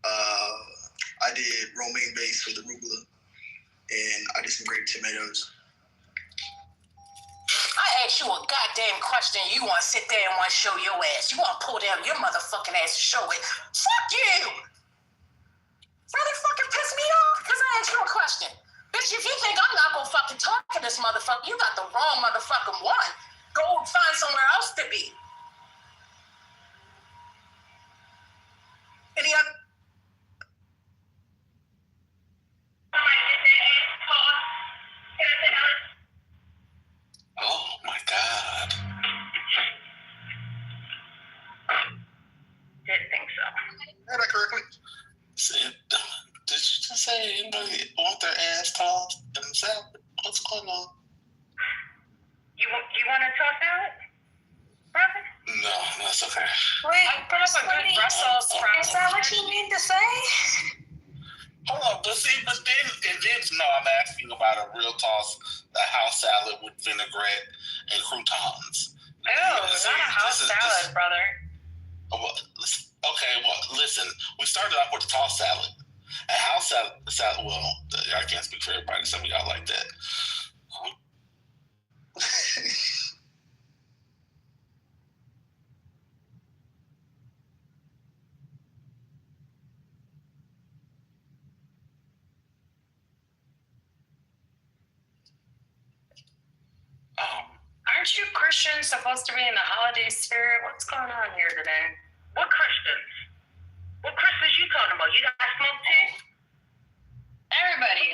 I did romaine base with arugula, and I did some grated tomatoes. I asked you a goddamn question. You want to sit there and want to show your ass. You want to pull down your motherfucking ass to show it. Fuck you! Really fucking piss me off because I asked you a question. Bitch, if you think I'm not going to fucking talk to this motherfucker, you got the wrong motherfucking one. Go find somewhere else to be. That's okay. Wait, I put up a good Brussels sprout. is that what you mean to say? Hold on, but no, I'm asking about a real toss, a house salad with vinaigrette and croutons. Ew, not a house salad, brother. Okay, well, listen, we started off with the tossed salad. A house salad, well, I can't speak for everybody. Some of y'all like that. Aren't you Christians supposed to be in the holiday spirit? What's going on here today? What Christians? What Christians you talking about? You got smoke too? Everybody.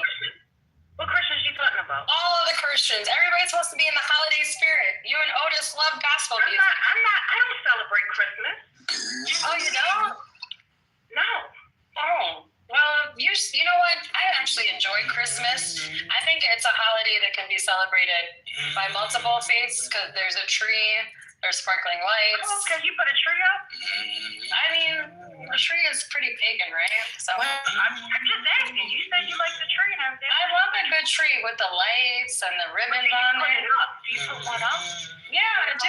What Christians you talking about? All of the Christians. Everybody's supposed to be in the holiday spirit. You and Otis love gospel music. I don't celebrate Christmas. Oh, you don't? No. Oh. Well, you know what? I actually enjoy Christmas. I think it's a holiday that can be celebrated by multiple faiths because there's a tree, there's sparkling lights. Oh, okay, you put a tree up? I mean, the tree is pretty pagan, right? So I'm just asking. You said you like the tree and everything. I love a good tree with the lights and the ribbons on it. Do you put one up? Yeah, I do.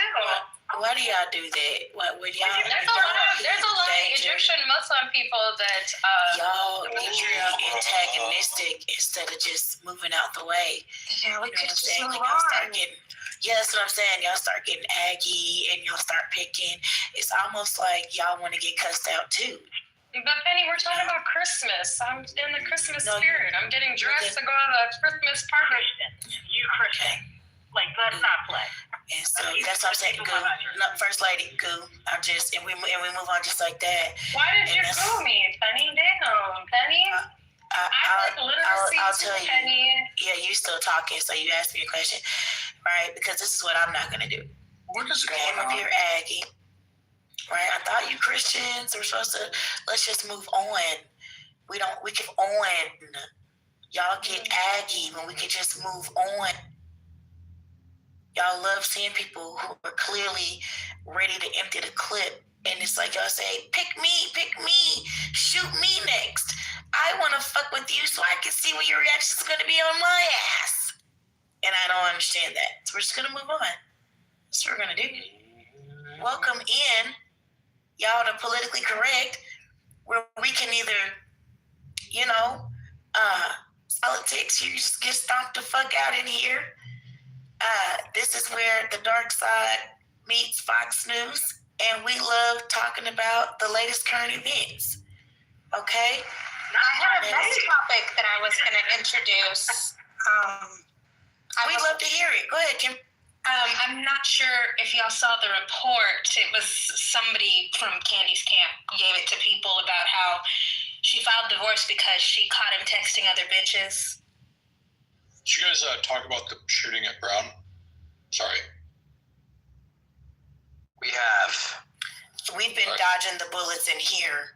Why do y'all do that? What would y'all? There's a lot of Egyptian Muslim people that y'all antagonistic instead of just moving out the way. Yeah, we could just move Start on. getting, that's what I'm saying. Y'all start getting aggy and y'all start picking. It's almost like y'all want to get cussed out too. But Penny, we're talking about Christmas. I'm in the Christmas spirit. I'm getting dressed to go to the Christmas party. You Christian. Like, let's not play. And so that's what I'm saying. Goo, First Lady, Goo. And we move on just like that. Why did you goo me, Penny? Damn, Penny. I'll tell you. Penny. Yeah, you still talking, so you asked me a question, right? Because this is what I'm not gonna do. What is you came up here aggy, right? I thought you Christians were supposed to. Let's just move on. We can on. Y'all get aggy when we can just move on. Y'all love seeing people who are clearly ready to empty the clip. And it's like y'all say, pick me, shoot me next. I want to fuck with you so I can see what your reaction is going to be on my ass. And I don't understand that. So we're just going to move on. That's what we're going to do. Welcome in, y'all, to Politically Correct, where we can either, politics, you just get stomped the fuck out in here. This is where the dark side meets Fox News, and we love talking about the latest current events. Okay? I had another topic that I was going to introduce. We'd love to hear it. Go ahead, Kim. I'm not sure if y'all saw the report. It was somebody from Candy's camp gave it to people about how she filed divorce because she caught him texting other bitches. Did you guys talk about the shooting at Brown? Sorry. We have. We've been dodging the bullets in here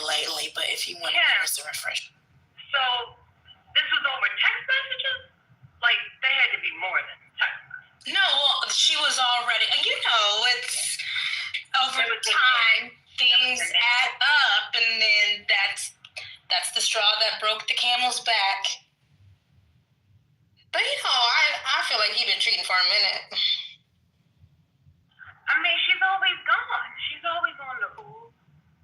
lately, but if you want to give us a refresh. So, this was over text messages? Like, they had to be more than text messages. No, well, she was already, it's over time, things add up, and then that's the straw that broke the camel's back. But, I feel like you've been cheating for a minute. I mean, she's always gone. She's always on the move.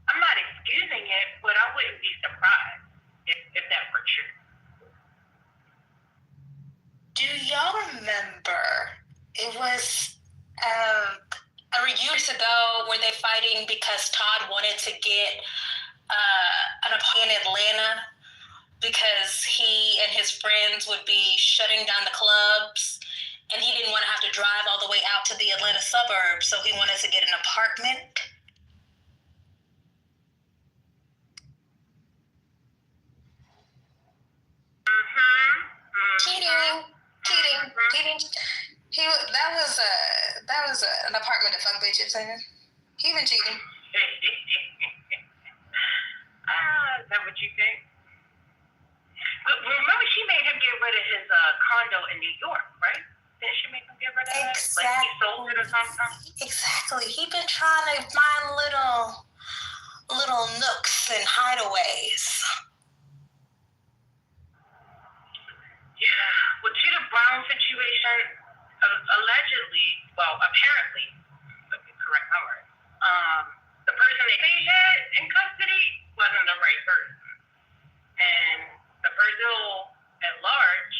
I'm not excusing it, but I wouldn't be surprised if that were true. Do y'all remember? It was years ago were they fighting because Todd wanted to get an apartment in Atlanta because he and his friends would be shutting down the clubs, and he didn't want to have to drive all the way out to the Atlanta suburbs, so he wanted to get an apartment. Cheating. That was an apartment to fuck bitches in. He been cheating. Is that what you think? But remember, she made him get rid of his condo in New York, right? Did she make him give her that? Exactly. Like he sold it or something? Exactly. He been trying to find little nooks and hideaways. Yeah. With Cheetah Brown situation, allegedly, well, apparently, let me correct my word, the person they had in custody wasn't the right person. And the person at large,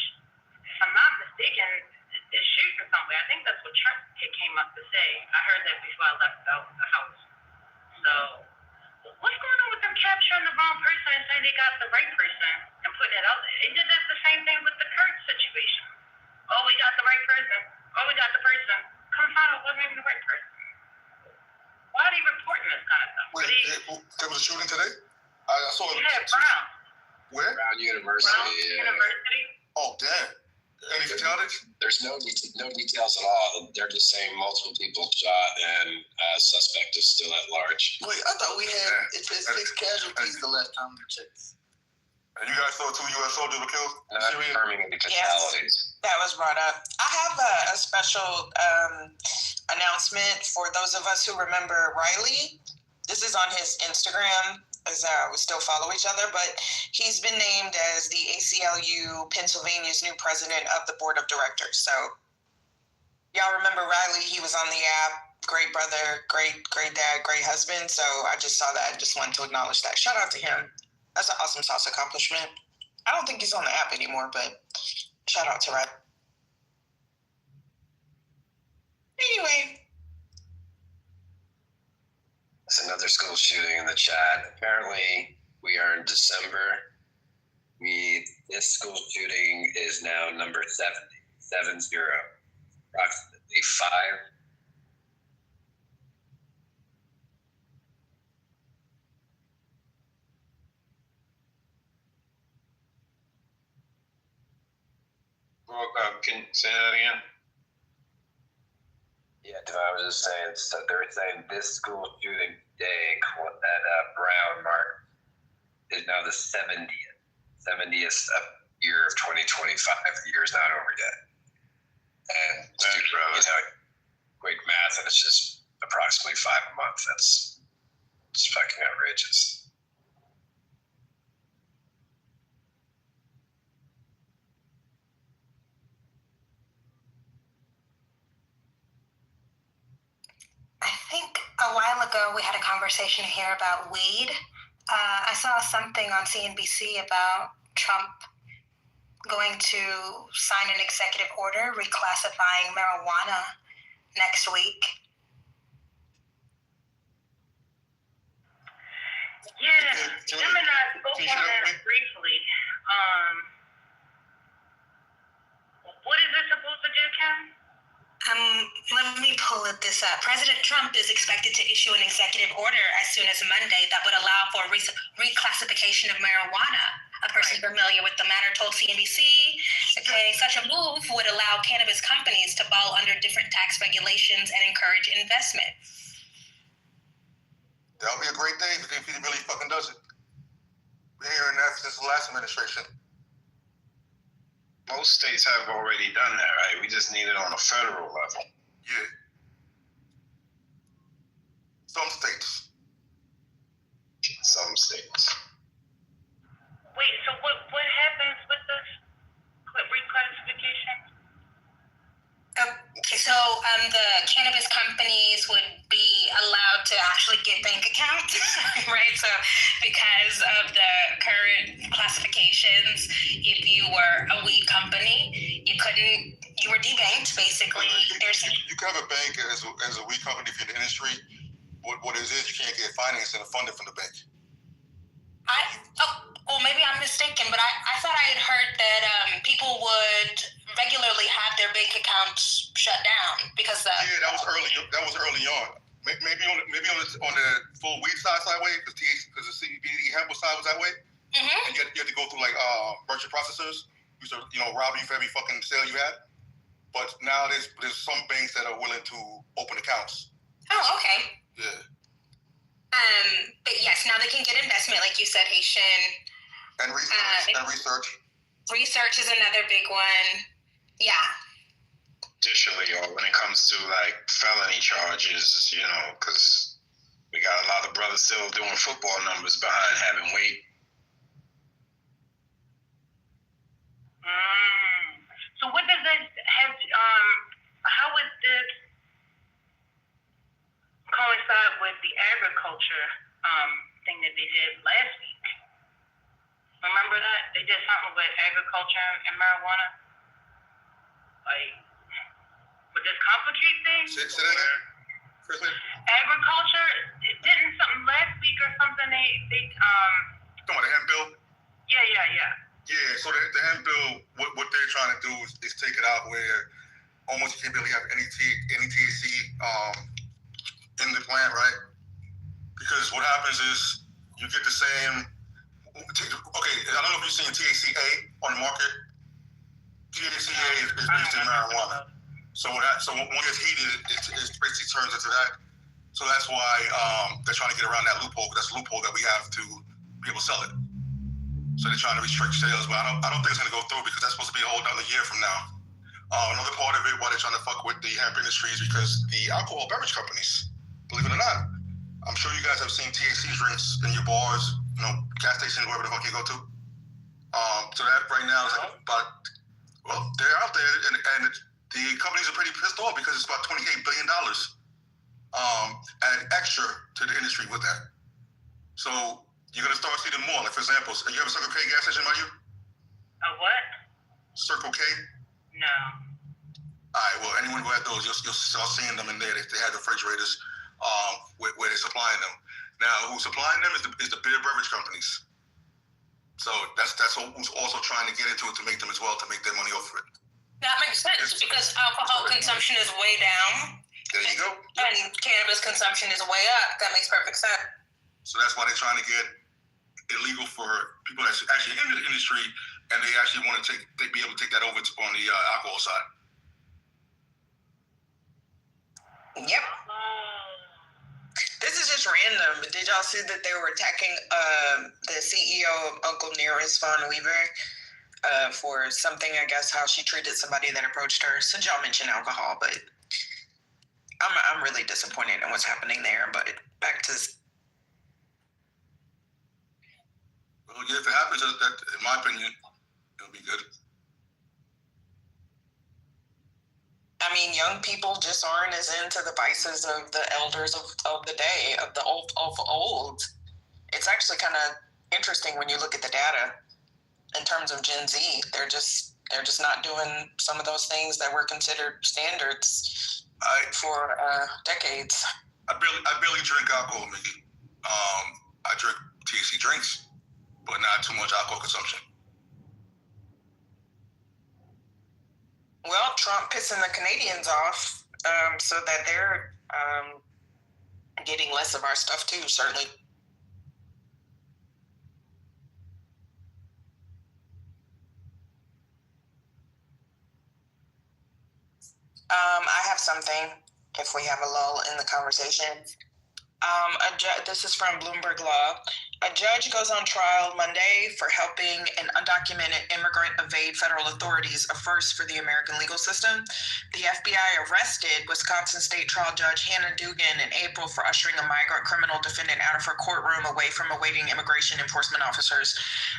if I'm not mistaken, is shooting somewhere. I think that's what Trump came up to say. I heard that before I left the house. So, what's going on with them capturing the wrong person and saying they got the right person and putting it out there? They did the same thing with the Kurt situation. Oh, we got the right person. Oh, we got the person. Come find out it wasn't even the right person. Why are they reporting this kind of stuff? Wait, there was a shooting today? I saw it. Yeah, Brown. Where? Brown University. University. Oh, damn. Any fatalities? There's no details at all. They're just saying multiple people shot and suspect is still at large. Wait, I thought we had it said 6 casualties the last time we checked. And you guys saw 2 U.S. soldiers were killed? Not confirming any fatalities. Yes, that was brought up. I have a special announcement for those of us who remember Riley. This is on his Instagram, as we still follow each other, but he's been named as the ACLU Pennsylvania's new president of the board of directors. So y'all remember Riley? He was on the app. Great brother, great dad, great husband. So I just saw that. I just wanted to acknowledge that. Shout out to him. That's an awesome sauce accomplishment. I don't think he's on the app anymore, but shout out to Riley. Anyway. It's another school shooting in the chat. Apparently, we are in December. This school shooting is now number 70, approximately 5. Broke up. Can you say that again? Yeah, I was just saying, so they're saying this school shooting today at Brown Mark is now the 70th year of 2025. The year's not over yet. And quick math, and it's just approximately 5 a month. That's fucking outrageous. I think a while ago we had a conversation here about weed. I saw something on CNBC about Trump going to sign an executive order reclassifying marijuana next week. Yeah, Jim and I spoke on that briefly. What is it supposed to do, Kim? Let me pull this up. President Trump is expected to issue an executive order as soon as Monday that would allow for reclassification of marijuana. A person familiar with the matter told CNBC, okay, such a move would allow cannabis companies to fall under different tax regulations and encourage investment. That'll be a great day if he really fucking does it. We're hearing that since the last administration. Most states have already done that, right? We just need it on a federal level. Yeah. Some states. Some states. Wait, so what happens with this reclassification? Okay, so the cannabis companies would be allowed to actually get bank accounts, right? So because of the current classifications, if you were a weed company, you were debanked, basically. You can have a bank as a weed company if you're in the industry. What it is you can't get financing and funding from the bank. Maybe I'm mistaken, but I thought I had heard that people would regularly have their bank accounts shut down because that was early on. Maybe on the full weed side way, because the CBD hemp side was that way. Mm-hmm. And you had to go through like merchant processors, who used to rob you for every fucking sale you had. But now there's some banks that are willing to open accounts. Oh, okay. Yeah. But yes, now they can get investment, like you said, Haitian. And research. Research is another big one. Yeah. judicially or when it comes to like felony charges, you know, because we got a lot of brothers still doing football numbers behind having weight. So what does that have? How would this coincide with the agriculture thing that they did last week? Remember that they did something with agriculture and marijuana, like with this complicate thing. Say that again. Agriculture didn't something last week or something. They Come on, the hemp bill. Yeah. Yeah, so the hemp bill, what they're trying to do is take it out where almost you can't really have any THC in the plant, right? Because what happens is you get the same. Okay, I don't know if you've seen THCA on the market. THCA is basically marijuana. So when it gets heated, it basically turns into that. So that's why they're trying to get around that loophole. That's a loophole that we have to be able to sell it. So they're trying to restrict sales, but I don't think it's going to go through because that's supposed to be a whole other year from now. Another part of it, why they're trying to fuck with the hemp industry is because the alcohol beverage companies, believe it or not, I'm sure you guys have seen THC drinks in your bars, you know, gas stations, wherever the fuck you go to. So that right now is like about, well, they're out there, and the companies are pretty pissed off because it's about $28 billion added extra to the industry with that. So you're going to start seeing more. Like, for example, you have a Circle K gas station by you? A what? Circle K? No. All right, well, anyone who had those, you'll start seeing them in there. They have refrigerators where they're supplying them. Now, who's supplying them is the beer beverage companies. So that's who's also trying to get into it to make them as well, to make their money off of it. That makes sense because alcohol consumption is way down. There you go. And cannabis consumption is way up. That makes perfect sense. So that's why they're trying to get illegal for people that's actually in the industry, and they actually want to be able to take that over on the alcohol side. Yep. This is just random, but did y'all see that they were attacking the CEO of Uncle Nearest Von Weaver for something, I guess, how she treated somebody that approached her? Since y'all mentioned alcohol, but I'm really disappointed in what's happening there. But back to... Well, yeah, if it happens, that, in my opinion, it'll be good. I mean, young people just aren't as into the vices of the elders of the day, of the old. It's actually kind of interesting when you look at the data in terms of Gen Z. They're just not doing some of those things that were considered standards for decades. I barely drink alcohol, Mickey. I drink THC drinks, but not too much alcohol consumption. Well, Trump pissing the Canadians off so that they're getting less of our stuff too, certainly. I have something, if we have a lull in the conversation. This is from Bloomberg Law. A judge goes on trial Monday for helping an undocumented immigrant evade federal authorities, a first for the American legal system. The FBI arrested Wisconsin State Trial Judge Hannah Dugan in April for ushering a migrant criminal defendant out of her courtroom away from awaiting immigration enforcement officers.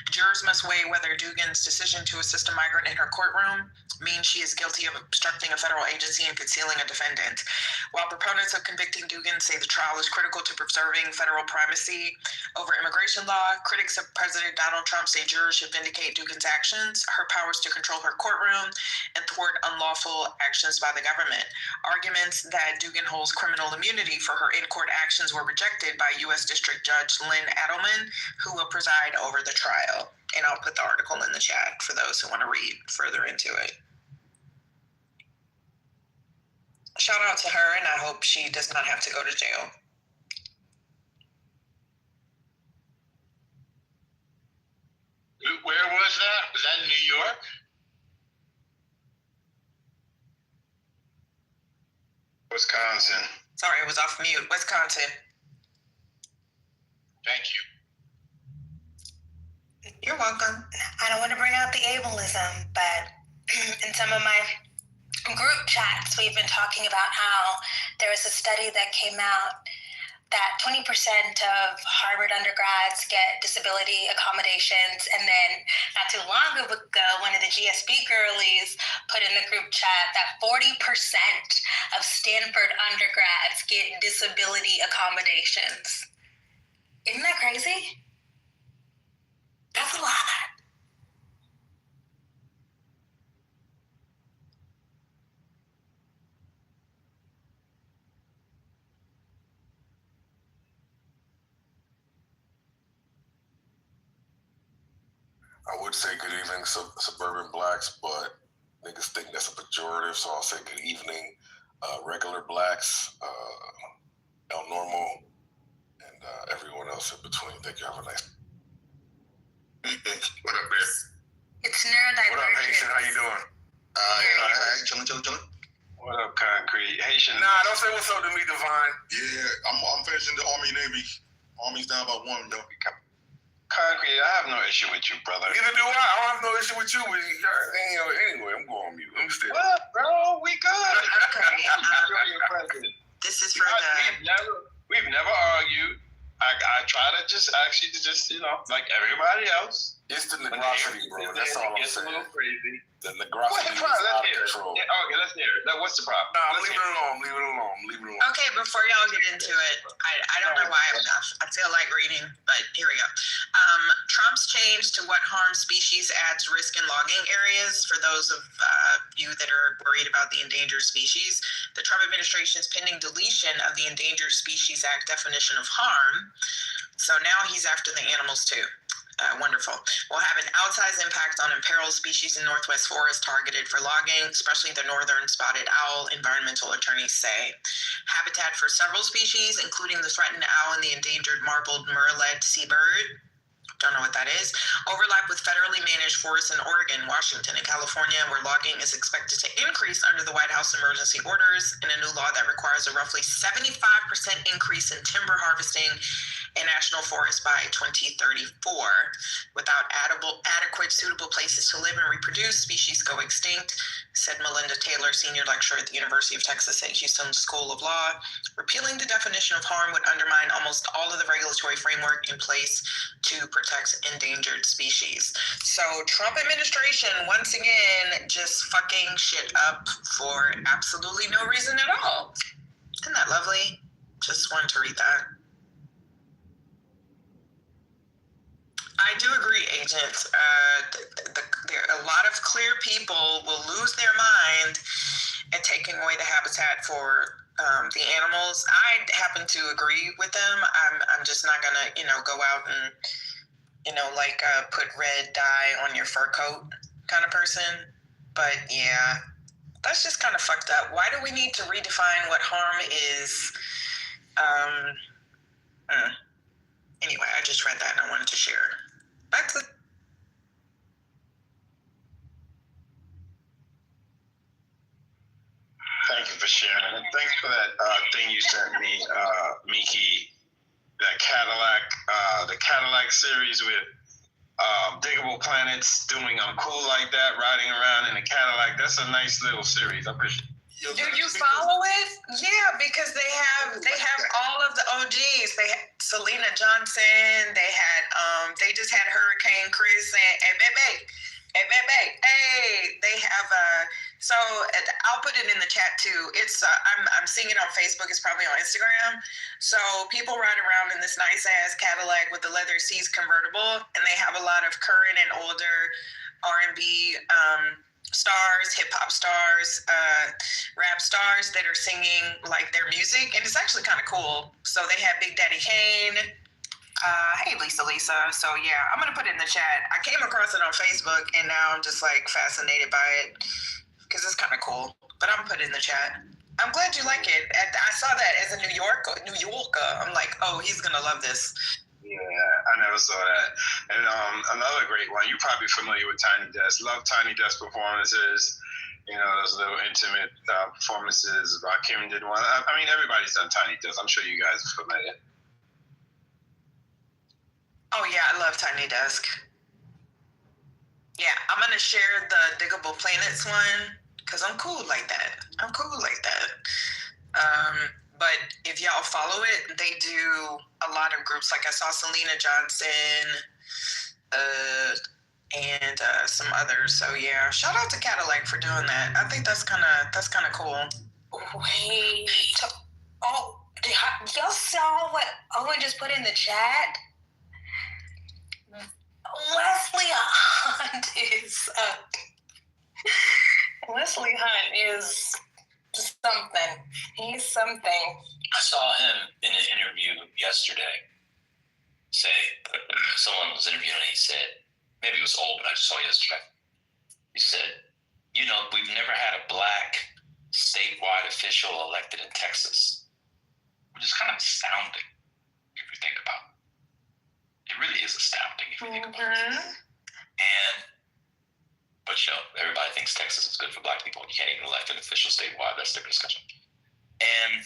Jurors must weigh whether Dugan's decision to assist a migrant in her courtroom means she is guilty of obstructing a federal agency and concealing a defendant. While proponents of convicting Dugan say the trial is critical to preserving federal primacy over immigration law, critics of President Donald Trump say jurors should vindicate Dugan's actions, her powers to control her courtroom, and thwart unlawful actions by the government. Arguments that Dugan holds criminal immunity for her in-court actions were rejected by U.S. District Judge Lynn Adelman, who will preside over the trial. And I'll put the article in the chat for those who want to read further into it. Shout out to her, and I hope she does not have to go to jail. Where was that? Was that in New York? Wisconsin. Sorry, it was off mute. Wisconsin. Thank you. You're welcome. I don't want to bring out the ableism, but in some of my group chats, we've been talking about how there was a study that came out that 20% of Harvard undergrads get disability accommodations. And then not too long ago, one of the GSB girlies put in the group chat that 40% of Stanford undergrads get disability accommodations. Isn't that crazy? That's a lot. I would say good evening, suburban blacks, but niggas think that's a pejorative, so I'll say good evening, regular blacks, El Normal, and everyone else in between. Thank you. Have a nice. What up, man? It's neurodivergent. What up, Haitian? How you doing? Chillin'. What up, Concrete? Haitian. Nah, don't say what's up to me, Divine. Yeah, I'm finishing the Army Navy. Army's down by 1, though. Concrete, I have no issue with you, brother. Neither do I. I don't have no issue with you. Anyway, I'm going on mute. Let me stay. What up, bro? We good. This is for We've never argued. I try to just actually like everybody else. It's the negrosity, bro. That's all I'm saying. It's a little crazy. The negrosity is Let's out of hear it. control. Yeah, okay, let's hear it. What's the problem? Nah, leave it alone. Okay, before y'all get into it, I don't know why I feel like reading, but here we go. Trump's change to what harms species adds risk in logging areas. For those of you that are worried about the endangered species, the Trump administration's pending deletion of the Endangered Species Act definition of harm. So now he's after the animals too. Wonderful. Will have an outsized impact on imperiled species in Northwest forest targeted for logging, especially the northern spotted owl, environmental attorneys say. Habitat for several species, including the threatened owl and the endangered marbled murrelet seabird. Don't know what that is. Overlap with federally managed forests in Oregon, Washington, and California, where logging is expected to increase under the White House emergency orders in a new law that requires a roughly 75% increase in timber harvesting in national forests by 2034. Without adequate, suitable places to live and reproduce, species go extinct, said Melinda Taylor, senior lecturer at the University of Texas at Houston School of Law. Repealing the definition of harm would undermine almost all of the regulatory framework in place to protect endangered species. So Trump administration, once again, just fucking shit up for absolutely no reason at all. Isn't that lovely? Just wanted to read that. I do agree, agents. A lot of clear people will lose their mind at taking away the habitat for the animals. I happen to agree with them. I'm just not gonna, go out and, put red dye on your fur coat kind of person. But yeah, that's just kind of fucked up. Why do we need to redefine what harm is? Anyway, I just read that and I wanted to share. Back to Thank you for sharing. And thanks for that thing you sent me, Miki. That Cadillac, the Cadillac series with Diggable Planets doing I'm Cool Like That, riding around in a Cadillac. That's a nice little series. I appreciate it. Do you follow it? Yeah, because they have all of the OGs. They had Selena Johnson. They had they just had Hurricane Chris and Bebe. Hey, they have so I'll put it in the chat too. It's I'm seeing it on Facebook. It's probably on Instagram. So people ride around in this nice ass Cadillac with the leather seats convertible, and they have a lot of current and older R&B stars, hip hop stars, rap stars that are singing like their music, and it's actually kind of cool. So they have Big Daddy Kane. Hey Lisa. So yeah, I'm gonna put it in the chat. I came across it on Facebook, and now I'm just like fascinated by it because it's kind of cool. But I'm gonna put it in the chat. I'm glad you like it. I saw that as a New Yorker. I'm like, oh, he's gonna love this. Yeah, I never saw that. And another great one, you're probably familiar with Tiny Desk. Love Tiny Desk performances. Those little intimate performances. Rakim did one. I mean, everybody's done Tiny Desk. I'm sure you guys are familiar. Oh yeah, I love Tiny Desk. Yeah, I'm gonna share the Diggable Planets one because I'm cool like that. But if y'all follow it, they do a lot of groups. Like I saw Selena Johnson, and some others. So yeah, shout out to Cadillac for doing that. I think that's kind of cool. Wait. Oh, y'all saw what Owen just put in the chat? Leslie Hunt is something. He's something. I saw him in an interview yesterday say, someone was interviewing and he said, maybe it was old, but I just saw it yesterday. He said, we've never had a black statewide official elected in Texas, which is kind of astounding if you think about it. It really is astounding if you think about it. But everybody thinks Texas is good for black people. You can't even elect an official statewide. That's their discussion. And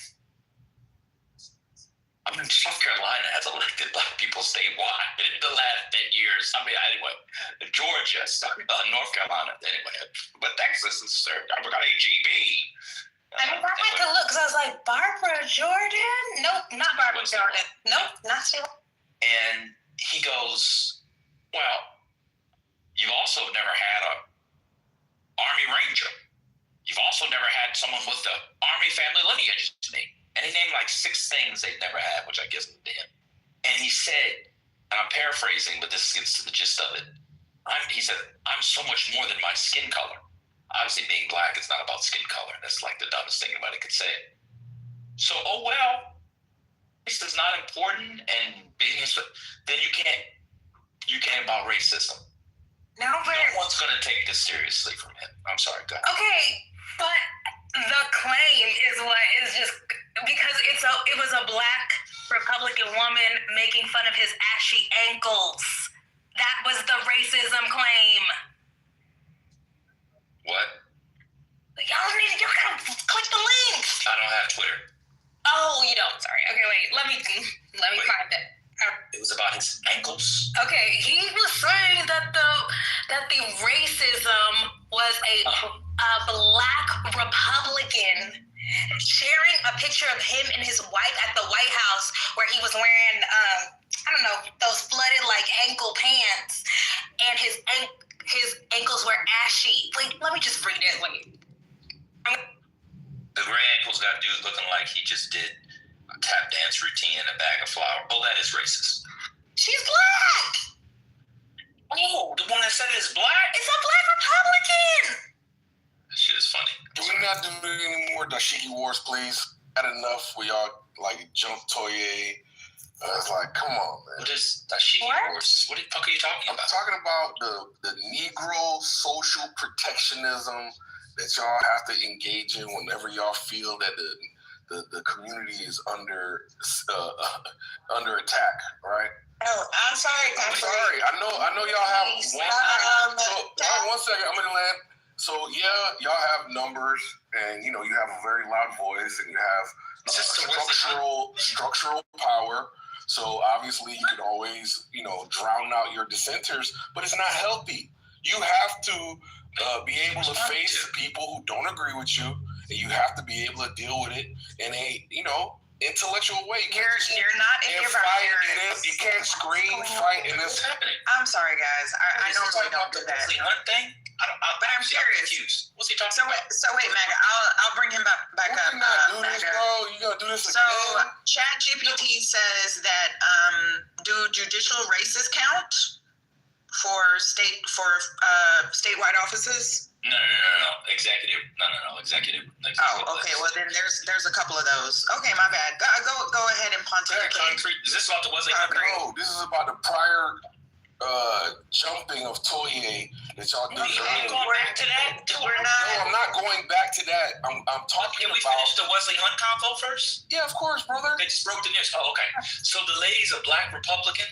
South Carolina has elected black people statewide in the last 10 years. Anyway, Georgia, North Carolina, anyway. But Texas is we got HEB. I had to look because I was like, Barbara Jordan? Nope, not Barbara Jordan. Nope, not she. And he goes, well, you've also never had a Army Ranger. You've also never had someone with the Army family lineage to me. And he named like 6 things they've never had, which I guess to him. And he said, and I'm paraphrasing, but this gets to the gist of it. He said, I'm so much more than my skin color. Obviously, being black is not about skin color. That's like the dumbest thing anybody could say. So, this is not important, and then you can't about racism. No one's going to take this seriously from him. I'm sorry, go ahead. Okay, but the claim is what is just because it was a black Republican woman making fun of his ashy ankles. That was the racism claim. What? Y'all gotta click the links. I don't have Twitter. Oh, you don't. Sorry. Okay, wait. Let me find it. It was about his ankles. Okay, he was saying that the racism was a black Republican sharing a picture of him and his wife at the White House where he was wearing those flooded like ankle pants, and his ankles were ashy. Wait, let me just read it. Wait. The gray ankles got dude looking like he just did a tap dance routine in a bag of flour. Oh, that is racist. She's black. Oh, the one that said it is black? It's a black Republican. That shit is funny. Can we not do any more dashiki wars, please? Had enough where y'all like jump Toye. It's like, come on, man. What is dashiki wars? What the fuck are you talking about? I'm talking about the Negro social protectionism that y'all have to engage in whenever y'all feel that the community is under attack, right? Oh, I'm sorry. I know y'all have one second. I'm gonna land. So yeah, y'all have numbers, and you have a very loud voice, and you have structural power. So obviously, you can always drown out your dissenters, but it's not healthy. You have to be able to face people who don't agree with you, and you have to be able to deal with it in a intellectual way. You're not in your virus. You can't scream, fight, and this. I'm sorry, guys. I normally don't do that. Hunt thing? I'm serious. Confused. What's he talking about? So wait, Maggie. I'll bring him back up. You not do this, bro. You gonna do this again? So ChatGPT says that do judicial races count for statewide offices? No. Executive. No. Executive. Oh, okay. Well, then there's a couple of those. Okay, my bad. Go ahead and pontificate. Is this about the Wesley? No, this is about the prior jumping of Toye that y'all do. Are you going back to that? No, I'm not going back to that. I'm talking about. Can we finish the Wesley Hunt convo first? Yeah, of course, brother. They just broke the news. Oh, okay. So the lady's a black Republican?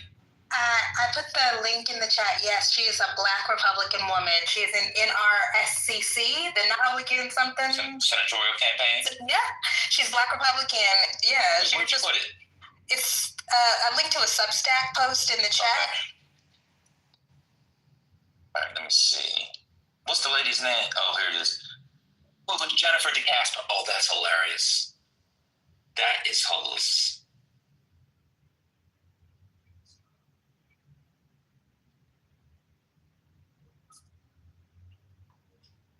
I put the link in the chat. Yes, she is a black Republican woman. She is an NRSCC, the Republican something. Senatorial campaign? Yeah, she's black Republican. Yeah. Where'd you put it? It's a link to a Substack post in the chat. Okay. All right, let me see. What's the lady's name? Oh, here it is. with Jennifer DeCastro. Oh, that's hilarious. That is hilarious.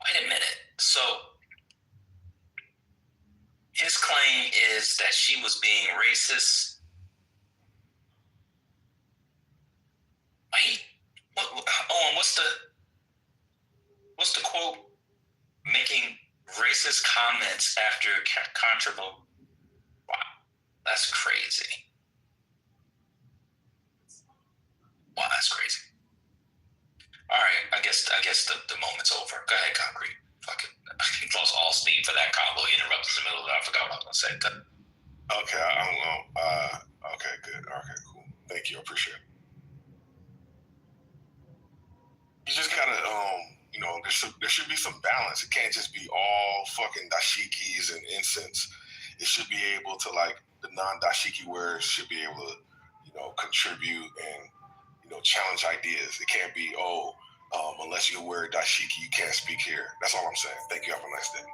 Wait a minute. So his claim is that she was being racist. Wait, Owen, what's the quote? Making racist comments after controversial. Wow, that's crazy. Wow, that's crazy. All right, I guess the moment's over. Go ahead, Concrete. Fucking lost all steam for that combo. You interrupted in the middle of it. I forgot what I was gonna say. Okay, I don't know. Okay, good. Okay, cool. Thank you. I appreciate it. You just gotta, there should be some balance. It can't just be all fucking dashikis and incense. It should be able to, like, the non-dashiki wearers should be able to, contribute and, challenge ideas. It can't be, unless you wear dashiki, you can't speak here. That's all I'm saying. Thank you. Have a nice day.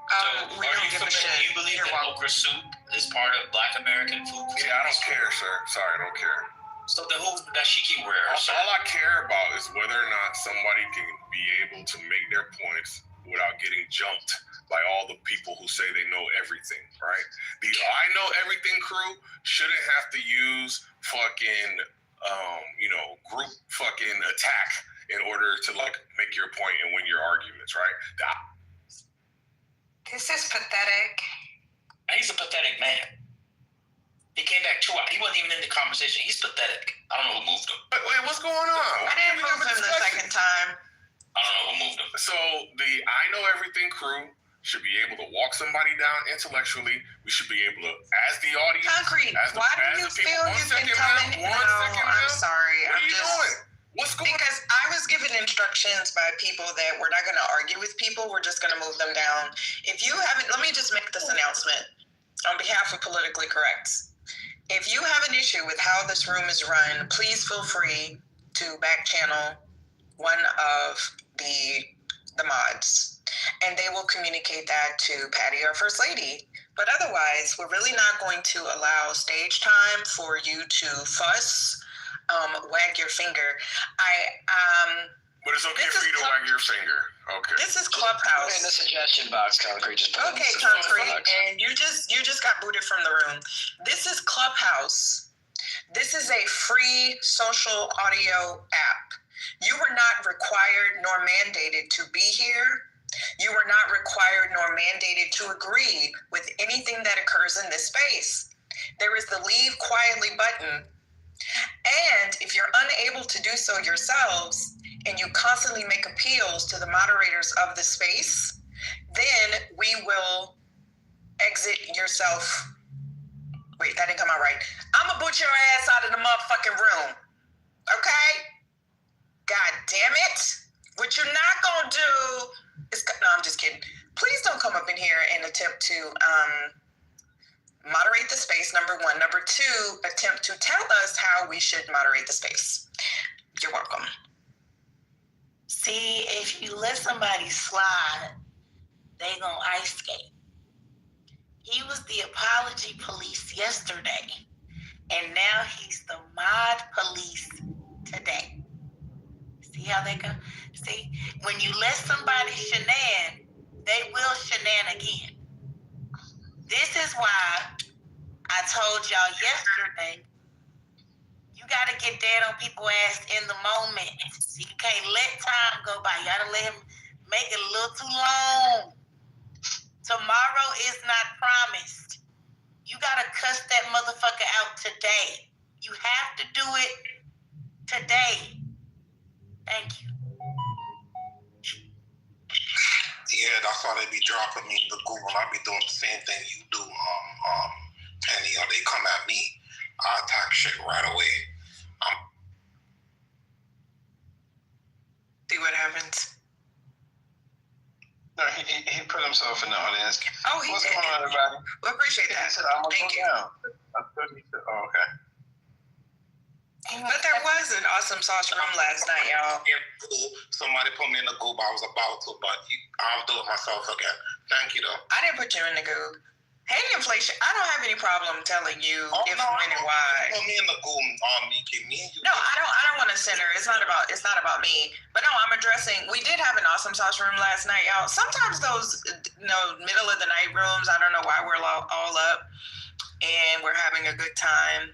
We don't give a shit. Do you believe that okra soup is part of Black American food? Yeah, I don't care, sir. Sorry, I don't care. So the whole dashiki wearers. All I care about is whether or not somebody can be able to make their points without getting jumped by all the people who say they know everything, right? The I know everything crew shouldn't have to use fucking, group fucking attack in order to, like, make your point and win your arguments, right? This is pathetic. He's a pathetic man. He came back 2 hours. He wasn't even in the conversation. He's pathetic. I don't know who moved him. Wait, what's going on? I didn't move him the second time. I don't know who moved him. So the I Know Everything crew should be able to walk somebody down intellectually. We should be able to, as the audience. Concrete, why do you feel you can come in? No, I'm sorry. What are you doing? What's going on? Because I was given instructions by people that we're not going to argue with people. We're just going to move them down. If you haven't, let me just make this announcement on behalf of Politically Correct. If you have an issue with how this room is run, please feel free to back channel one of the mods, and they will communicate that to Patty, our First Lady. But otherwise, we're really not going to allow stage time for you to fuss, wag your finger. But it's okay for you to wag your finger. Okay. This is Clubhouse. In the suggestion box, Concrete. Just put okay, Concrete, and you just got booted from the room. This is Clubhouse. This is a free social audio app. You were not required nor mandated to be here. You were not required nor mandated to agree with anything that occurs in this space. There is the leave quietly button. And if you're unable to do so yourselves, and you constantly make appeals to the moderators of the space, then we will exit yourself. Wait, that didn't come out right. I'm gonna boot your ass out of the motherfucking room. Okay? God damn it. What you're not gonna do is, no, I'm just kidding. Please don't come up in here and attempt to moderate the space, number one. Number two, attempt to tell us how we should moderate the space. You're welcome. See, if you let somebody slide, they gonna ice skate. He was the apology police yesterday, and now he's the mod police today. See how they go? See, when you let somebody shenan, they will shenan again. This is why I told y'all yesterday, you got to get dead on people's ass in the moment. So you can't let time go by. You got to let him make it a little too long. Tomorrow is not promised. You got to cuss that motherfucker out today. You have to do it today. Thank you. Yeah, that's why they be dropping me the Google. I be doing the same thing you do, Penny, or they come at me. I attack shit right away. See what happens. No, he put himself in the audience. Oh, he What's did. going on, everybody? We appreciate that. He said, I'm gonna Thank go you. down. I thought he said, oh, okay. But there was an awesome sauce room last night, y'all. Somebody put me in the Google. I was about to, but I'll do it myself again. Thank you, though. I didn't put you in the goo. Hey, inflation. I don't have any problem telling you if, when, and why. Put me in the goo, Miki. Me and you. No, I don't want to center. It's not about me. But no, I'm addressing. We did have an awesome sauce room last night, y'all. Sometimes those, middle of the night rooms. I don't know why we're all up, and we're having a good time.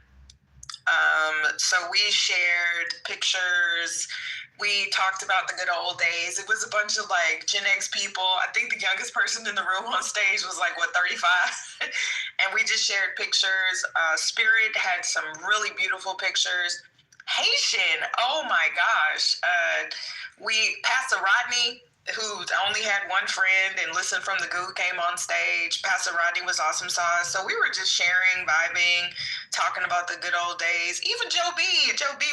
So we shared pictures. We talked about the good old days. It was a bunch of like Gen X people. I think the youngest person in the room on stage was like, 35? And we just shared pictures. Spirit had some really beautiful pictures. Haitian, oh my gosh. Pastor Rodney, who only had one friend and listened from the goo, came on stage. Pastor Rodney was awesome sauce. So we were just sharing, vibing, talking about the good old days. Even Joe B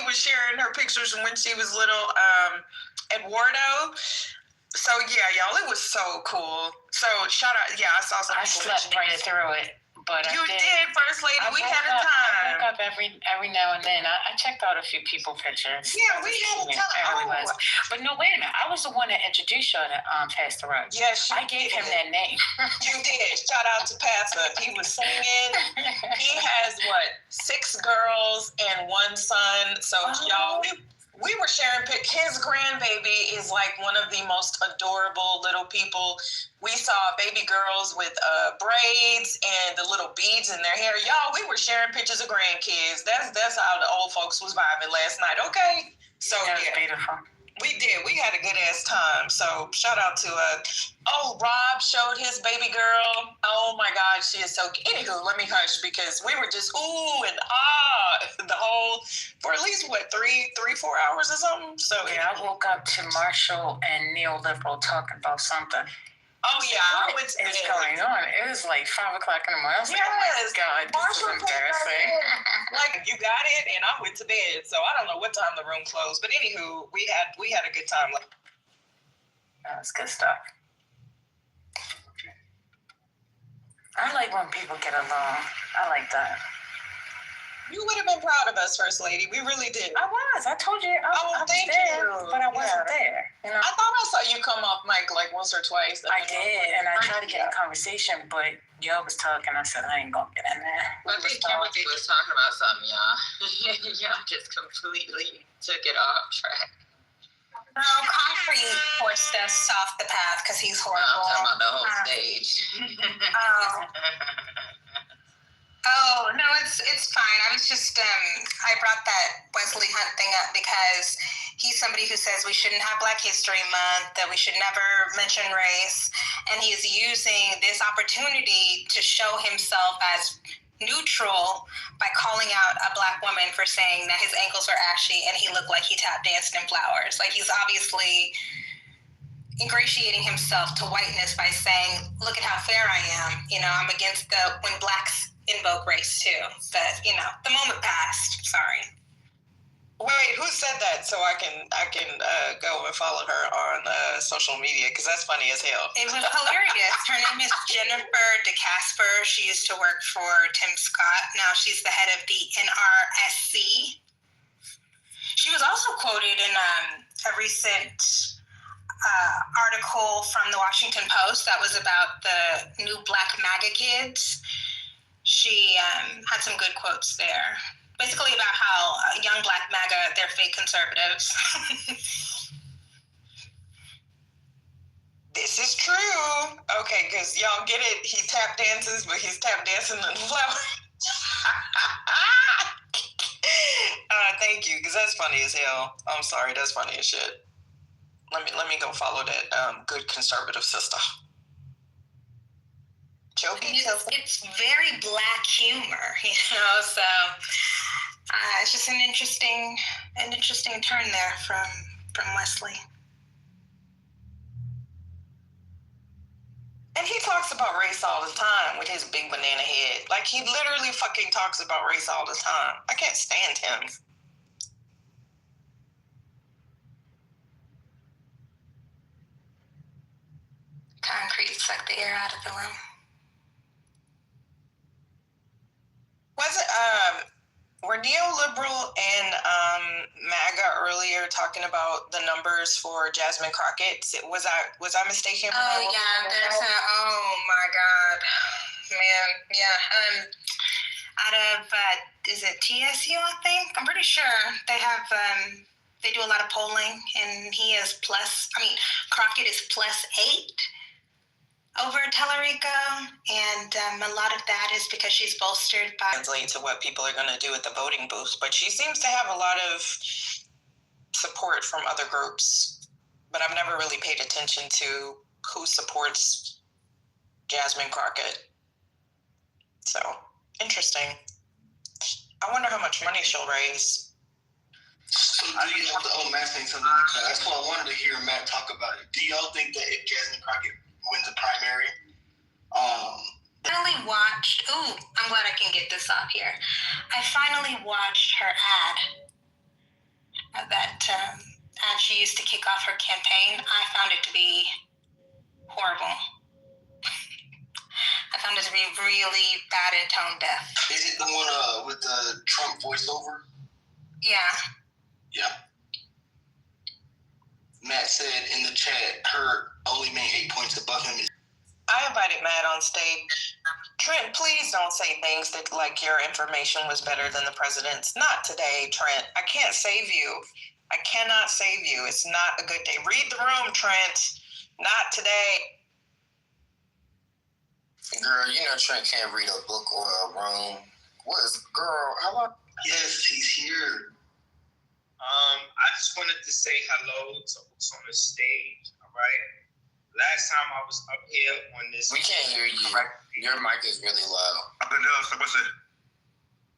was sharing her pictures from when she was little, Eduardo. So yeah, y'all, it was so cool. So shout out, I saw some. I slept right through it. But you did, First Lady. We had a time. I woke up every now and then. I checked out a few people pictures. Yeah, we had a time. But no, wait a minute. I was the one that introduced you to Pastor Ruggs. Yes, I gave him that name. You did. Shout out to Pastor. He was singing. He has 6 girls and 1 son. So y'all, we were sharing his grandbaby is like one of the most adorable little people. We saw baby girls with braids and the little beads in their hair. Y'all, we were sharing pictures of grandkids. That's how the old folks was vibing last night. Okay, so beautiful. We did. We had a good ass time. So shout out to Rob showed his baby girl. Oh my God, she is so cute. Anywho, let me hush because we were just ooh and the whole for at least 3-4 hours or something. So yeah, I woke up to Marshall and neoliberal talking about something. Oh yeah, what's going on? It was like 5 o'clock in the morning. I was like, oh my God, this is embarrassing. Like you got it, and I went to bed. So I don't know what time the room closed, but anywho, we had a good time. That's good stuff. I like when people get along. I like that. You would have been proud of us, First Lady. We really did. I was. I told you. I was thank there, you. But I wasn't there. You know? I thought I saw you come off mic like once or twice. I did, and I tried to get in conversation, but y'all was talking. I said, I ain't going to get in there. I think Timothy was talking about something, y'all. Y'all just completely took it off track. No, Concrete forced us off the path because he's horrible. I'm talking about the whole stage. Oh, no, it's fine. I was just, I brought that Wesley Hunt thing up because he's somebody who says we shouldn't have Black History Month, that we should never mention race, and he is using this opportunity to show himself as neutral by calling out a Black woman for saying that his ankles were ashy and he looked like he tap danced in flowers. Like, he's obviously ingratiating himself to whiteness by saying, look at how fair I am. You know, I'm against when Blacks invoke race too. But, the moment passed. Sorry. Wait, who said that? So I can go and follow her on social media because that's funny as hell. It was hilarious. Her name is Jennifer DeCasper. She used to work for Tim Scott. Now she's the head of the NRSC. She was also quoted in a recent article from the Washington Post that was about the new Black MAGA kids. She had some good quotes there. Basically about how young Black MAGA, they're fake conservatives. This is true. Okay, because y'all get it. He tap dances, but he's tap dancing in the flower. Thank you, because that's funny as hell. I'm sorry, that's funny as shit. Let me go follow that good conservative sister. Joking. It's very Black humor, so it's just an interesting turn there from Wesley. And he talks about race all the time with his big banana head. Like, he literally fucking talks about race all the time. I can't stand him. Concrete sucked the air out of the room. Was it, were neoliberal and MAGA earlier talking about the numbers for Jasmine Crockett. Was I mistaken? Oh yeah, oh my God, man, yeah. Out of is it TSU? I think I'm pretty sure they have. They do a lot of polling, and he is Crockett is +8 over Tellerico, and a lot of that is because she's bolstered by. Translate to what people are going to do at the voting booth, but she seems to have a lot of support from other groups. But I've never really paid attention to who supports Jasmine Crockett. So interesting. I wonder how much money she'll raise. So do you have to, Matt saying something? That's what I wanted to hear Matt talk about it. Do y'all think that if Jasmine Crockett wins a primary, finally watched, I'm glad I can get this off here. I finally watched her ad that ad she used to kick off her campaign. I found it to be horrible. I found it to be really bad and tone deaf. Is it the one with the Trump voiceover? Yeah. Yeah. Matt said in the chat, her only made 8 points above him. I invited Matt on stage. Trent, please don't say things that like your information was better than the president's. Not today, Trent. I can't save you. I cannot save you. It's not a good day. Read the room, Trent. Not today. Girl, you know Trent can't read a book or a room. Girl, how about? Yes, he's here. I just wanted to say hello to who's on the stage, all right? Last time I was up here on this... We can't hear you. Your mic is really low.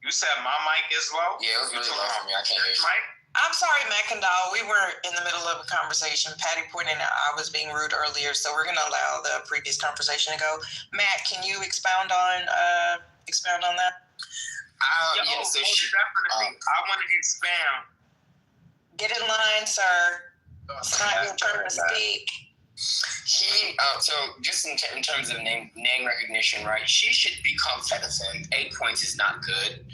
You said my mic is low? Yeah, it was really low for me. I can't hear you. I'm sorry, McIndoll. We were in the middle of a conversation. Patty pointed out I was being rude earlier, so we're going to allow the previous conversation to go. Matt, can you expound on that? Definitely. I want to expound. Get in line, sir. It's not your turn to speak. So just in terms of name recognition, right? She should become citizen. 8 points is not good.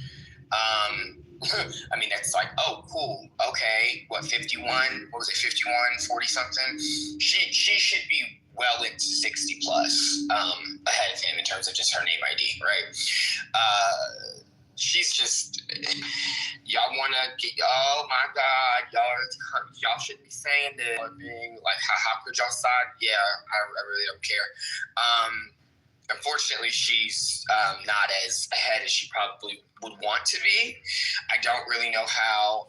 I mean, that's like, oh, cool. Okay. What, 51? What was it, 51, 40 something? She should be well into 60 plus ahead of him in terms of just her name ID, right? She's just, y'all want to get, oh my God, y'all should be saying this. Being like, how could y'all side? Yeah, I really don't care. Unfortunately, she's not as ahead as she probably would want to be. I don't really know how,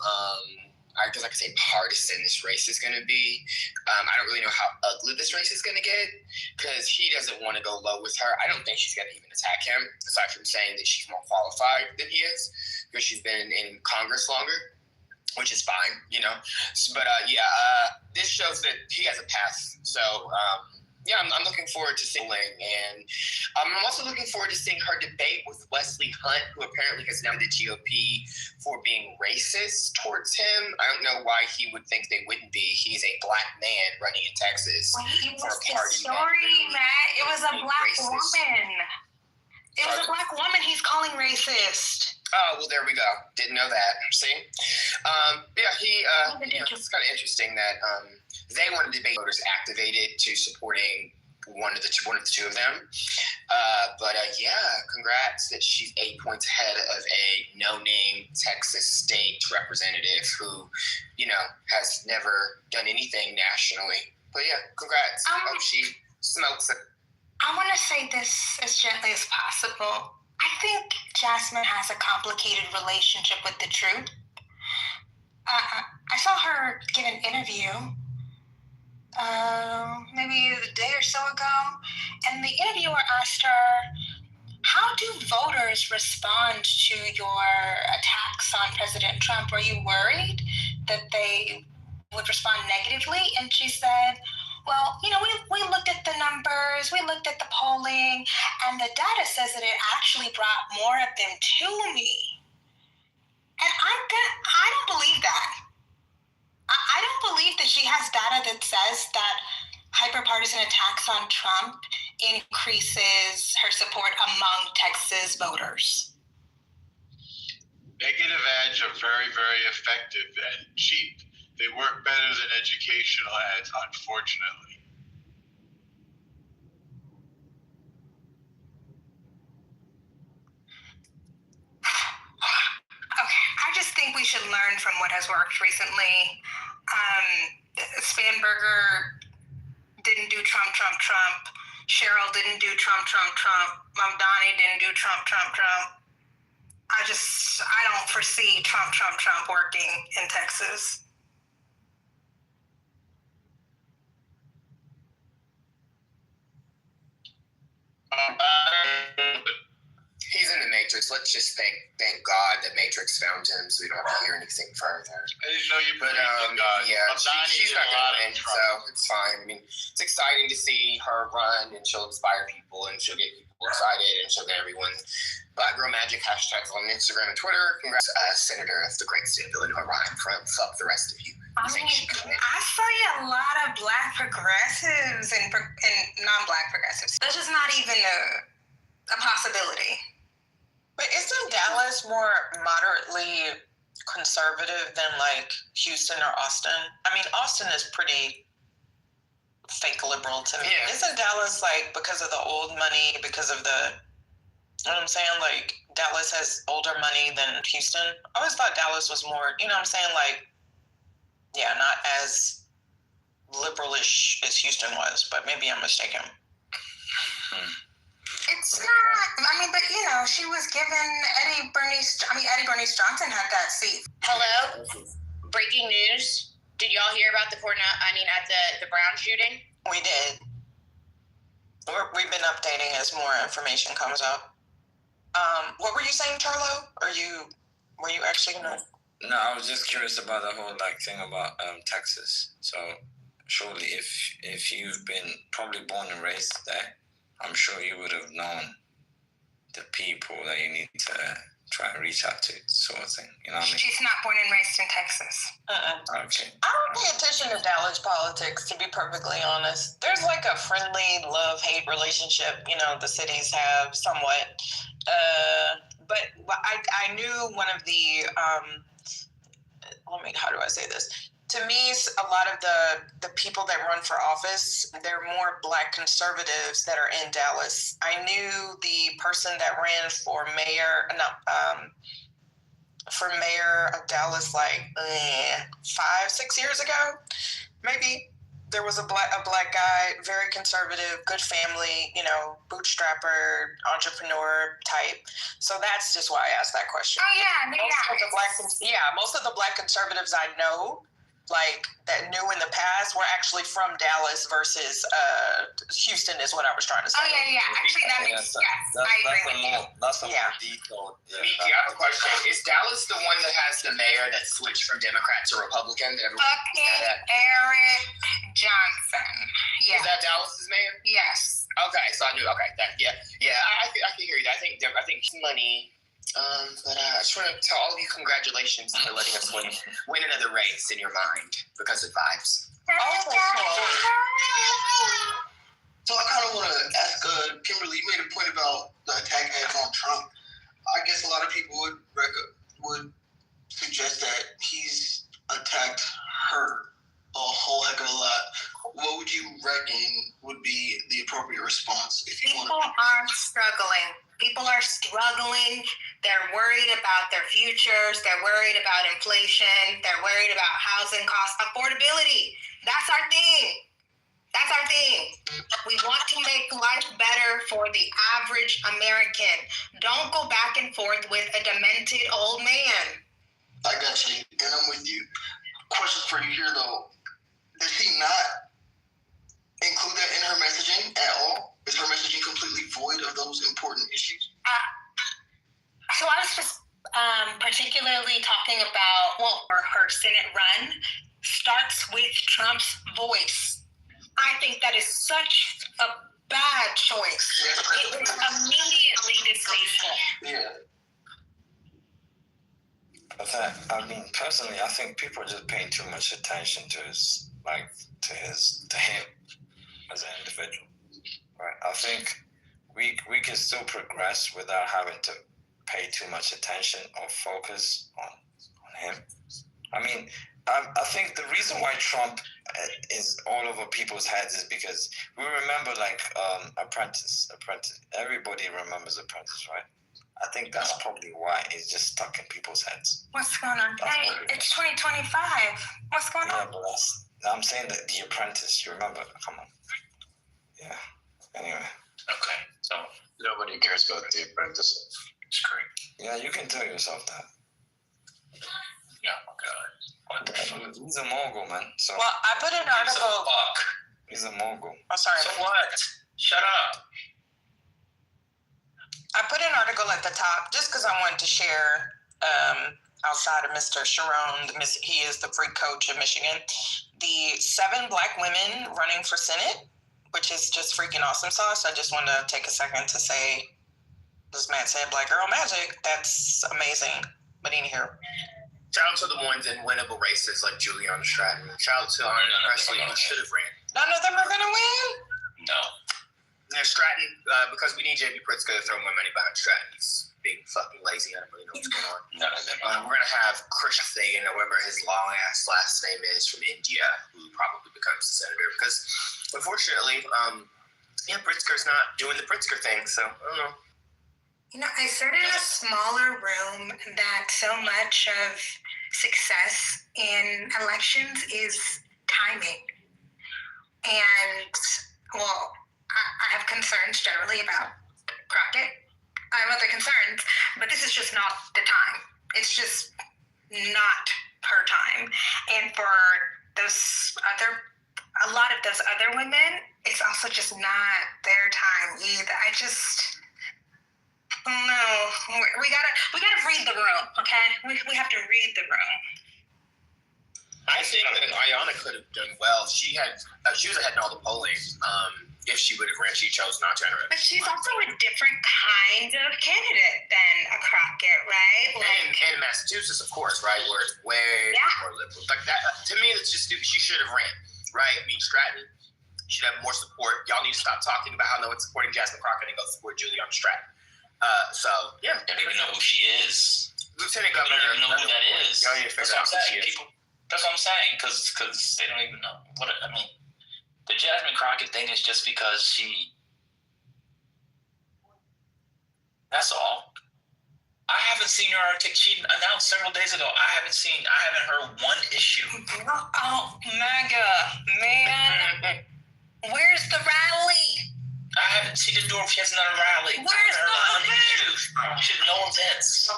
I guess I could say partisan this race is going to be. I don't really know how ugly this race is going to get because he doesn't want to go low with her. I don't think she's going to even attack him, aside from saying that she's more qualified than he is because she's been in Congress longer, which is fine, you know. But this shows that he has a path. So, I'm looking forward to seeing, and I'm also looking forward to seeing her debate with Wesley Hunt, who apparently has known the GOP for being racist towards him. I don't know why he would think they wouldn't be. He's a black man running in Texas for a party. Matt. It was a black woman. It was a black woman he's calling racist. Oh, well, there we go. Didn't know that. See? It's kind of interesting that they wanted to debate voters activated to supporting one of the two of them. Congrats that she's 8 points ahead of a no-name Texas state representative who, has never done anything nationally. But congrats. Hope she smokes it. I want to say this as gently as possible. I think Jasmine has a complicated relationship with the truth. I saw her give an interview maybe a day or so ago, and the interviewer asked her, how do voters respond to your attacks on President Trump? Are you worried that they would respond negatively? And she said, well, we looked at the numbers, we looked at the polling, and the data says that it actually brought more of them to me. And I don't believe that. I don't believe that she has data that says that hyperpartisan attacks on Trump increases her support among Texas voters. Negative ads are very, very effective and cheap. They work better than educational ads, unfortunately. Okay, I just think we should learn from what has worked recently. Spanberger didn't do Trump. Cheryl didn't do Trump. Mamdani didn't do Trump. I don't foresee Trump working in Texas. He's in the Matrix. Let's just thank God that Matrix found him, so we don't have to hear anything further. I didn't know you But yeah, she's not gonna win, so it's fine. I mean, it's exciting to see her run, and she'll inspire people, and she'll get people excited, and she'll get everyone Black Girl Magic hashtags on Instagram and Twitter. Congrats, Senator of the great state of Illinois, Ryan Crump. Fuck the rest of you. I saw a lot of Black progressives and non-Black progressives. That's just not even a possibility. But isn't Dallas more moderately conservative than like Houston or Austin? I mean, Austin is pretty fake liberal to me. Yeah. Isn't Dallas like, because of the old money, because of the, you know what I'm saying? Like Dallas has older money than Houston. I always thought Dallas was more, you know what I'm saying? Like, yeah, not as liberalish as Houston was, but maybe I'm mistaken. It's not, but she was given Eddie Bernice Johnson had that seat. Hello? Breaking news. Did y'all hear about the Brown shooting? We did. We've been updating as more information comes up. What were you saying, Charlo? Were you actually gonna? No, I was just curious about the whole thing about Texas. So surely if you've been probably born and raised there, I'm sure you would have known the people that you need to try and reach out to, sort of thing. You know what I mean? She's not born and raised in Texas. Okay. I don't pay attention to Dallas politics, to be perfectly honest. There's like a friendly love-hate relationship, the cities have somewhat. But I knew one of the, how do I say this? To me, a lot of the people that run for office, they're more Black conservatives that are in Dallas. I knew the person that ran for mayor of Dallas 5-6 years ago, maybe. There was a black guy, very conservative, good family, bootstrapper, entrepreneur type. So that's just why I asked that question. Oh yeah, most of the Black conservatives I know, that knew in the past, were actually from Dallas versus Houston is what I was trying to say. Oh yeah. Actually, that makes sense. I agree with you. That's a more detailed. Miki, I have a question. Is Dallas the one that has the mayor that switched from Democrat to Republican? Fucking Eric Johnson. Yeah. Is that Dallas's mayor? Yes. Okay, so I knew. Okay, I can hear you. I think money. But I just want to tell all of you congratulations for letting us win another race in your mind because of vibes. So I kind of want to ask Kimberly, you made a point about the attack ads on Trump. I guess a lot of people would suggest that he's attacked her a whole heck of a lot. What would you reckon would be the appropriate response? People are struggling. They're worried about their futures. They're worried about inflation. They're worried about housing costs, affordability. That's our thing. We want to make life better for the average American. Don't go back and forth with a demented old man. I got you, and I'm with you. Question for you here, though. Does she not include that in her messaging at all? Is her messaging completely void of those important issues? So I was just particularly talking about, her Senate run starts with Trump's voice. I think that is such a bad choice. It was immediately distasteful. Yeah. Personally, I think people are just paying too much attention to him as an individual. Right. I think we can still progress without having to pay too much attention or focus on him. I think the reason why Trump is all over people's heads is because we remember Apprentice. Everybody remembers Apprentice, right? I think that's probably why it's just stuck in people's heads. What's going on? Hey, it's 2025. What's going on? But I'm saying that The Apprentice, you remember? Come on. Yeah. Anyway. Okay. So nobody cares about The Apprentice. It's great. Yeah, you can tell yourself that. Yeah, God. He's a mogul, man. So Well, I put an article. he's a mogul. Oh, sorry. So what? Shut up. I put an article at the top just because I wanted to share. Outside of Mr. Sharon, he is the freak coach of Michigan. The 7 Black women running for Senate, which is just freaking awesome sauce. I just wanted to take a second to say, this man said Black Girl Magic. That's amazing. But in here. Shout out to the ones in winnable races like Juliana Stratton. Shout out to Arna Presley, who should have ran. None of them are going to win? No. Yeah, Stratton, because we need JB Pritzker to throw more money behind Stratton. He's being fucking lazy. I don't really know what's going on. None of them. We're going to have Chris Sagan, or whatever his long-ass last name is, from India, who probably becomes the senator. Because, unfortunately, Pritzker's not doing the Pritzker thing, so I don't know. You know, I said in a smaller room that so much of success in elections is timing. And, well, I have concerns generally about Crockett. I have other concerns, but this is just not the time. It's just not her time. And for a lot of those other women, it's also just not their time either. No, we gotta read the room, okay? We have to read the room. I think that Ayanna could have done well. She was ahead in all the polling. If she would have ran, she chose not to enter it. But she's also a different kind of candidate than a Crockett, right? And Massachusetts, of course, right? Where it's way more liberal. Like that, to me, that's just stupid. She should have ran, right? I mean, Stratton should have more support. Y'all need to stop talking about how no one's supporting Jasmine Crockett and go support Juliana Stratton. Yeah. Don't even know who she is. Lieutenant Governor. Don't even know who that is. Y'all need to figure out who she is. That's what I'm saying, because they don't even know. The Jasmine Crockett thing is just because she. That's all. I haven't seen her. She announced several days ago. I haven't heard one issue. Oh, mega man. Where's the rally? She didn't do it. She hasn't done a rally. Where's the event? She had no events.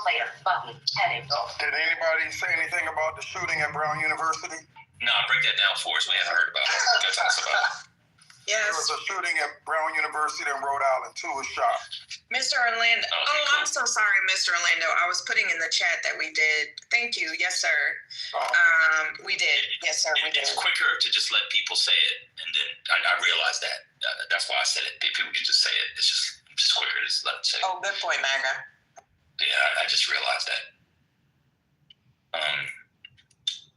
Did anybody say anything about the shooting at Brown University? No, break that down for us. We haven't heard about it. Tell us about it. Yes. There was a shooting at Brown University in Rhode Island. 2 was shot. Mr. Orlando. I'm so sorry, Mr. Orlando. I was putting in the chat that we did. Thank you. Yes, sir. We did. Yes, sir. We did. It's quicker to just let people say it, and then I realized that. That's why I said it. People can just say it. It's just quicker to just let them say it. Oh, good point, MAGA. Yeah, I just realized that.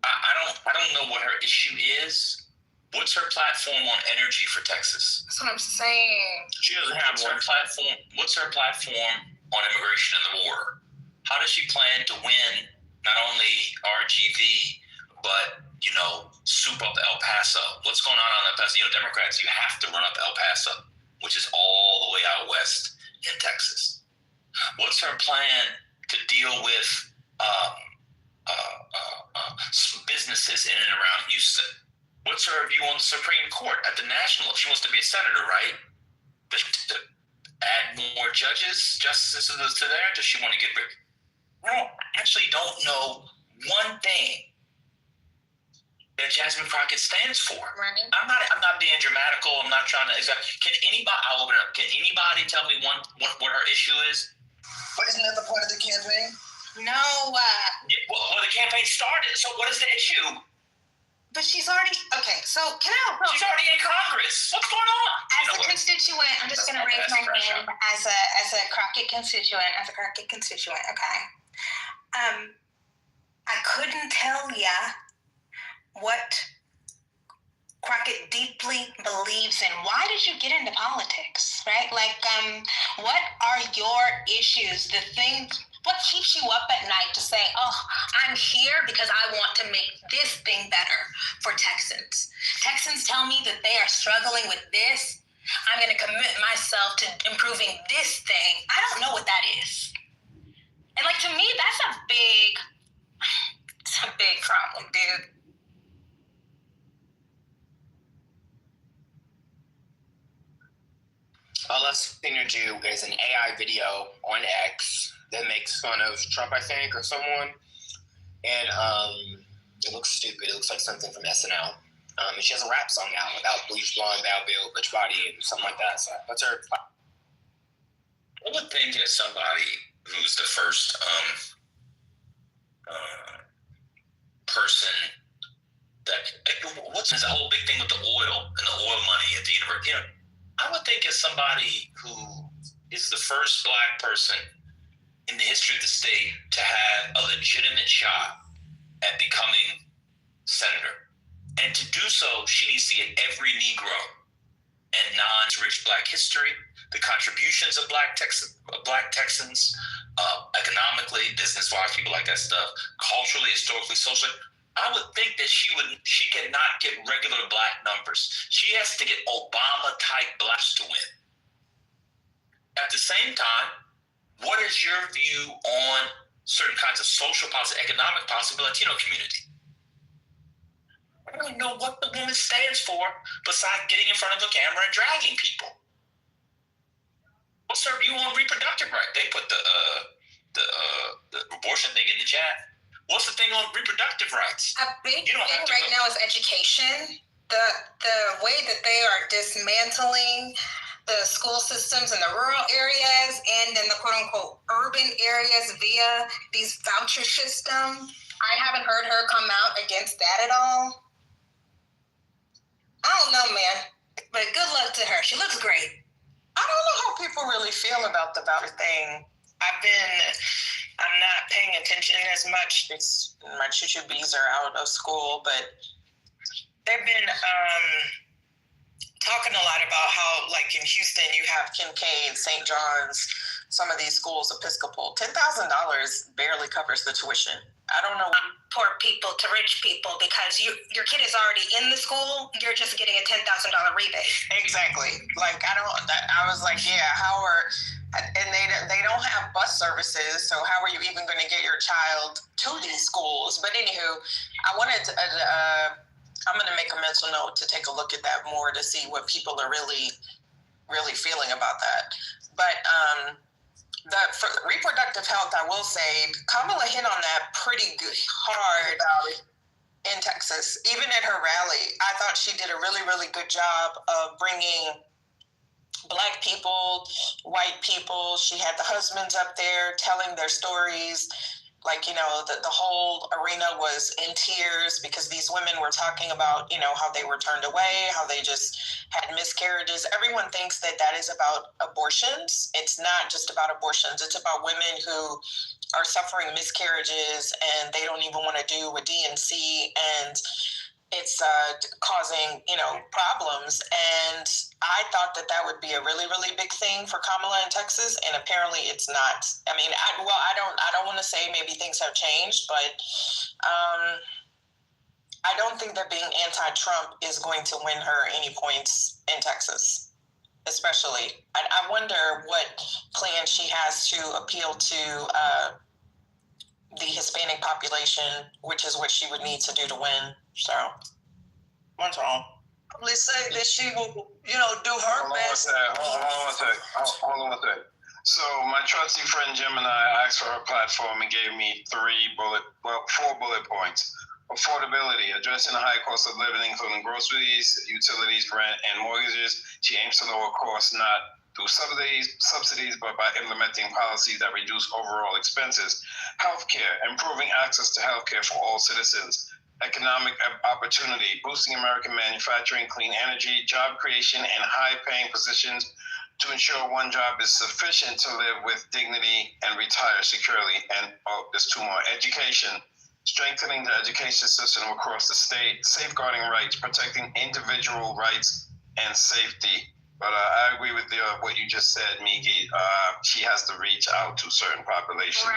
I don't know what her issue is. What's her platform on energy for Texas? That's what I'm saying. She doesn't have one platform. What's her platform on immigration and the border? How does she plan to win not only RGV, but, soup up El Paso? What's going on El Paso? Democrats, you have to run up El Paso, which is all the way out west in Texas. What's her plan to deal with businesses in and around Houston? What's her view on the Supreme Court at the national? She wants to be a senator, right? To add more justices to there? Does she want to get rid? I actually don't know one thing that Jasmine Crockett stands for. Right. I'm not being dramatical. I'm not trying to. Can anybody? I'll open it up. Can anybody tell me what her issue is? But isn't that the point of the campaign? No. Well, the campaign started. So what is the issue? But she's already so. Can I? She's already in Congress. What's going on? As a constituent, I'm just going to raise my hand as a Crockett constituent. Okay. I couldn't tell ya what Crockett deeply believes in. Why did you get into politics, right? What are your issues? What keeps you up at night to say, oh, I'm here because I want to make this thing better for Texans. Texans tell me that they are struggling with this. I'm going to commit myself to improving this thing. I don't know what that is. And like, to me, it's a big problem, dude. Last thing to do is an AI video on X that makes fun of Trump, I think, or someone. And it looks stupid. It looks like something from SNL. And she has a rap song out about bleach blonde, bad bill, bitch body, and something like that. So that's her. I would think as somebody who's the first person that, what's this whole big thing with the oil and the oil money at the university? You know, I would think as somebody who is the first Black person in the history of the state to have a legitimate shot at becoming senator. And to do so, she needs to get every Negro and non-rich Black history, the contributions of Black Texans, economically, business-wise, people like that stuff, culturally, historically, socially. I would think that she cannot get regular Black numbers. She has to get Obama-type Blacks to win. At the same time, what is your view on certain kinds of social policy, economic policy, the Latino community? I don't know what the woman stands for besides getting in front of the camera and dragging people. What's her view on reproductive rights? They put the abortion thing in the chat. What's the thing on reproductive rights? A big thing right now is education. The way that they are dismantling the school systems in the rural areas and in the quote-unquote urban areas via these voucher systems. I haven't heard her come out against that at all. I don't know, man, but good luck to her. She looks great. I don't know how people really feel about the voucher thing. I'm not paying attention as much. My choo-choo-bees are out of school, but they've been talking a lot about how, like in Houston, you have Kincaid, St. John's, some of these schools, Episcopal. $10,000 barely covers the tuition. I don't know. Poor people to rich people, because your kid is already in the school, you're just getting a $10,000 rebate. Exactly. Like, I was like, yeah, and they don't have bus services, so how are you even going to get your child to these schools? But anywho, I'm going to make a mental note to take a look at that more to see what people are really, really feeling about that. But for reproductive health, I will say, Kamala hit on that pretty hard in Texas. Even at her rally, I thought she did a really, really good job of bringing Black people, white people. She had the husbands up there telling their stories. Like, you know, the whole arena was in tears because these women were talking about, you know, how they were turned away, how they just had miscarriages. Everyone thinks that is about abortions. It's not just about abortions. It's about women who are suffering miscarriages and they don't even want to do a D&C, and it's causing, you know, problems. And I thought that would be a really, really big thing for Kamala in Texas, and apparently it's not. I mean, I don't want to say maybe things have changed, but I don't think that being anti-Trump is going to win her any points in Texas, especially. I wonder what plan she has to appeal to the Hispanic population, which is what she would need to do to win. So, what's wrong? Probably say that she will, you know, do her best. Hold on one sec. So my trusty friend Gemini asked for her platform and gave me 4 bullet points. Affordability, addressing the high cost of living, including groceries, utilities, rent, and mortgages. She aims to lower costs not through subsidies, but by implementing policies that reduce overall expenses. Healthcare, improving access to healthcare for all citizens. Economic opportunity, boosting American manufacturing, clean energy, job creation, and high-paying positions to ensure one job is sufficient to live with dignity and retire securely. And there's 2 more. Education, strengthening the education system across the state, safeguarding rights, protecting individual rights and safety. But I agree with what you just said, Miki. She has to reach out to certain populations.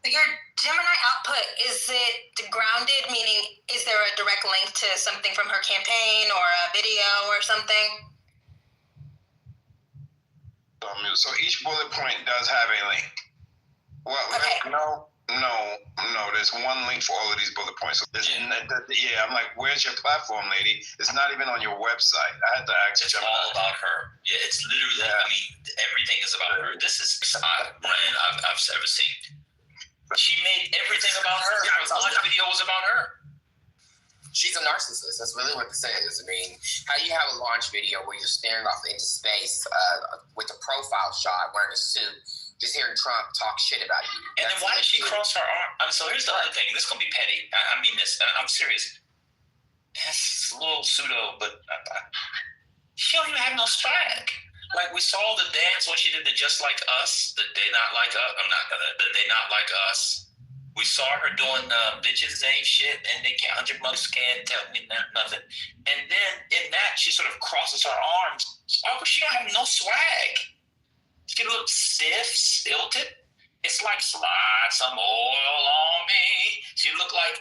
Your Gemini output, is it grounded? Meaning, is there a direct link to something from her campaign or a video or something? So each bullet point does have a link. Well, okay. No. There's one link for all of these bullet points. So I'm like, where's your platform, lady? It's not even on your website. I had to ask. It's all about her. Yeah, it's literally. I mean, everything is about her. This is brand I've ever seen. She made everything about her. Her launch video was about her. She's a narcissist. That's really what this is. I mean, how do you have a launch video where you're staring off into space with a profile shot, wearing a suit, just hearing Trump talk shit about you? And then why did she cross her arm? So here's the other thing. This is going to be petty. I mean this. I'm serious. It's a little pseudo, but she don't even have no swag. Like, we saw the dance when she did the Just Like Us, the They Not Like Us. The They Not Like Us. We saw her doing bitches ain't shit, and they can't, 100 bucks can't tell me nothing. And then in that, she sort of crosses her arms. Oh, but she don't have no swag. She looks stiff, stilted. It's like, slide some oil on me. She looked like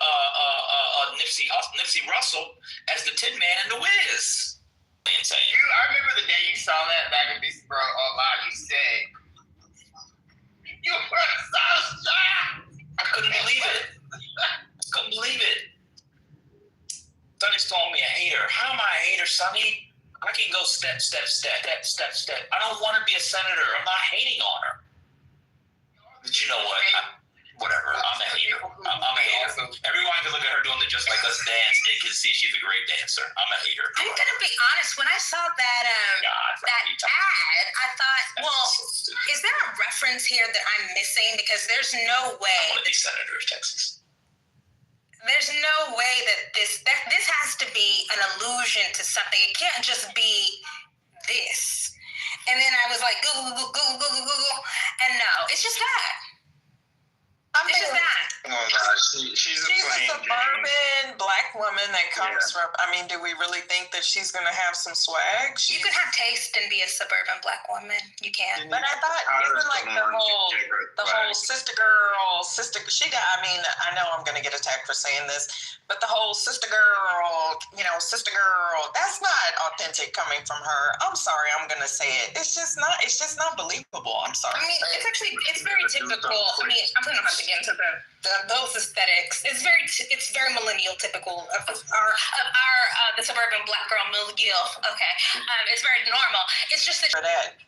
Nipsey Russell as the Tin Man in The Wiz. Insane. I remember the day you saw that back in DC, bro. Online, you said, "You were so shocked." I couldn't believe it. Sonny's calling me a hater. How am I a hater, Sonny? I can go step. I don't want to be a senator. I'm not hating on her. But you know what? Whatever. I'm a hater. I'm a hater. Everyone can look at her doing the Just Like Us dance and can see she's a great dancer. I'm a hater. I'm gonna be honest. When I saw that ad, I thought, well, is there a reference here that I'm missing? Because there's no way. I want to be senator of Texas. There's no way that this has to be an allusion to something. It can't just be this. And then I was like, Google, and no, it's just that. It's just that. She's a suburban black woman that comes from. I mean, do we really think that she's going to have some swag? You can have taste and be a suburban black woman. You can. But I thought even like the whole sister girl. She got. I mean, I know I'm going to get attacked for saying this, but the whole sister girl. That's not authentic coming from her. I'm sorry. I'm going to say it. It's just not believable. I'm sorry. I mean, it's very typical. I mean, I'm going to have to get into those aesthetics. It's very millennial typical of the suburban black girl milieu. Okay, it's very normal. It's just that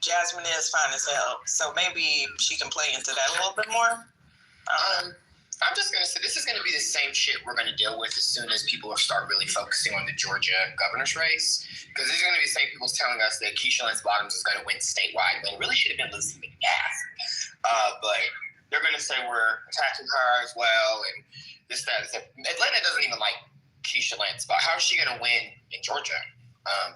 Jasmine is fine as hell, so maybe she can play into that a little bit more. I'm just gonna say this is gonna be the same shit we're gonna deal with as soon as people start really focusing on the Georgia governor's race, because these are gonna be the same people telling us that Keisha Lance Bottoms is gonna win statewide when it really should have been Lucy McGath. But they're going to say we're attacking her as well, and this, that. Atlanta doesn't even like Keisha Lance, but how is she going to win in Georgia?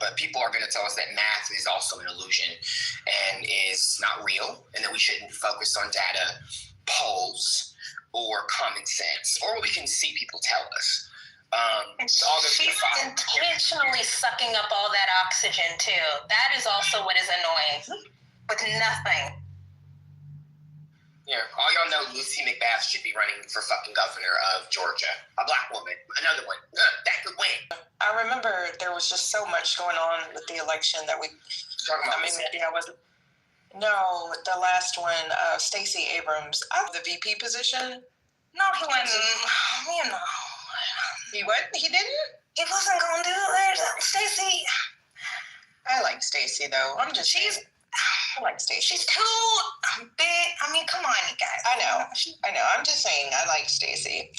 But people are going to tell us that math is also an illusion and is not real, and that we shouldn't focus on data, polls, or common sense, or what we can see people tell us. She's intentionally sucking up all that oxygen, too. That is also what is annoying. With nothing. Yeah, all y'all know Lucy McGath should be running for fucking governor of Georgia. A black woman. Another one. That could win. I remember there was just so much going on with the election that we... No, the last one, Stacey Abrams. The VP position? No, he wasn't. He what? He didn't? He wasn't going to do it. Stacey... I like Stacey, though. I like Stacey. She's too big. I mean, come on, you guys. I know. I'm just saying, I like Stacey.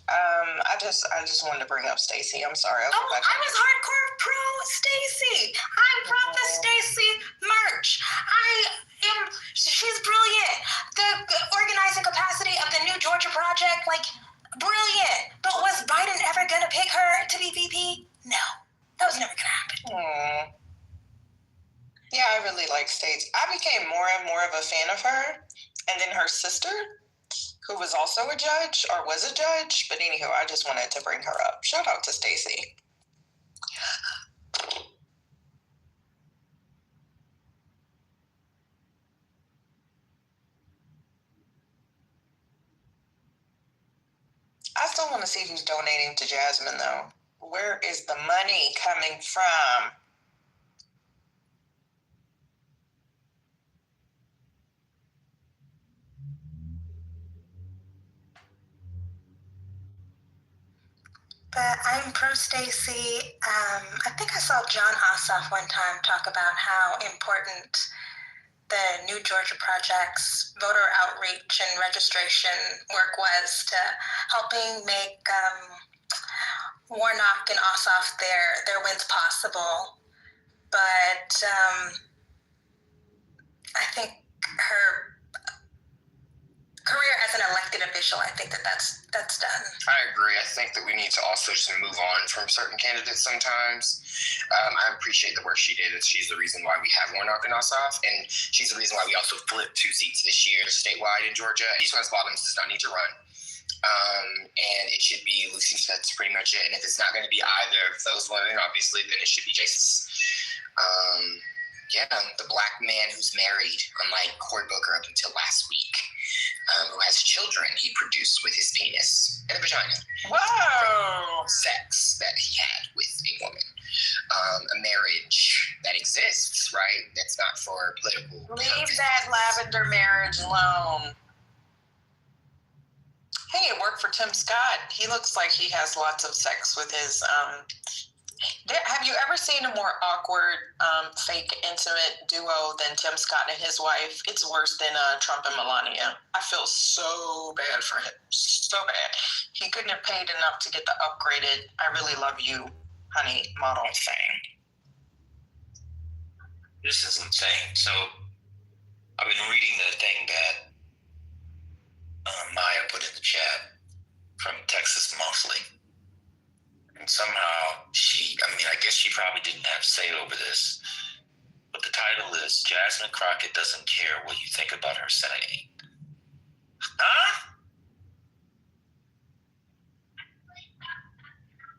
I just wanted to bring up Stacey. I'm sorry. I was hardcore pro Stacey. I brought the Stacey merch. She's brilliant. The organizing capacity of the new Georgia project, like, brilliant. But was Biden ever going to pick her to be VP? No. That was never going to happen. Yeah, I really like Stacey. I became more and more of a fan of her. And then her sister, who was also a judge, or was a judge. But anywho, I just wanted to bring her up. Shout out to Stacey. also want to see who's donating to Jasmine, though. Where is the money coming from? But I'm pro Stacey. I think I saw John Ossoff one time talk about how important the New Georgia Project's voter outreach and registration work was to helping make Warnock and Ossoff their wins possible. But I think her career as an elected official, I think that's done. I agree. I think that we need to also just move on from certain candidates sometimes. I appreciate the work she did. She's the reason why we have Warnock and Ossoff, and she's the reason why we also flipped 2 seats this year statewide in Georgia. East West Bottoms does not need to run. And it should be Lucy. That's pretty much it. And if it's not going to be either of those women, obviously, then it should be Jason. The black man who's married, unlike Cory Booker up until last week, who has children he produced with his penis and a vagina. Whoa! Sex that he had with a woman. A marriage that exists, right? That's not for political Leave that lavender marriage alone. Hey, it worked for Tim Scott. He looks like he has lots of sex with his have you ever seen a more awkward, fake, intimate duo than Tim Scott and his wife? It's worse than Trump and Melania. I feel so bad for him. So bad. He couldn't have paid enough to get the upgraded, I really love you, honey, model thing. This is insane. So, I've been reading the thing that Maya put in the chat from Texas Monthly. And somehow I guess she probably didn't have say over this, but the title is Jasmine Crockett Doesn't Care What You Think About Her Saying. Huh?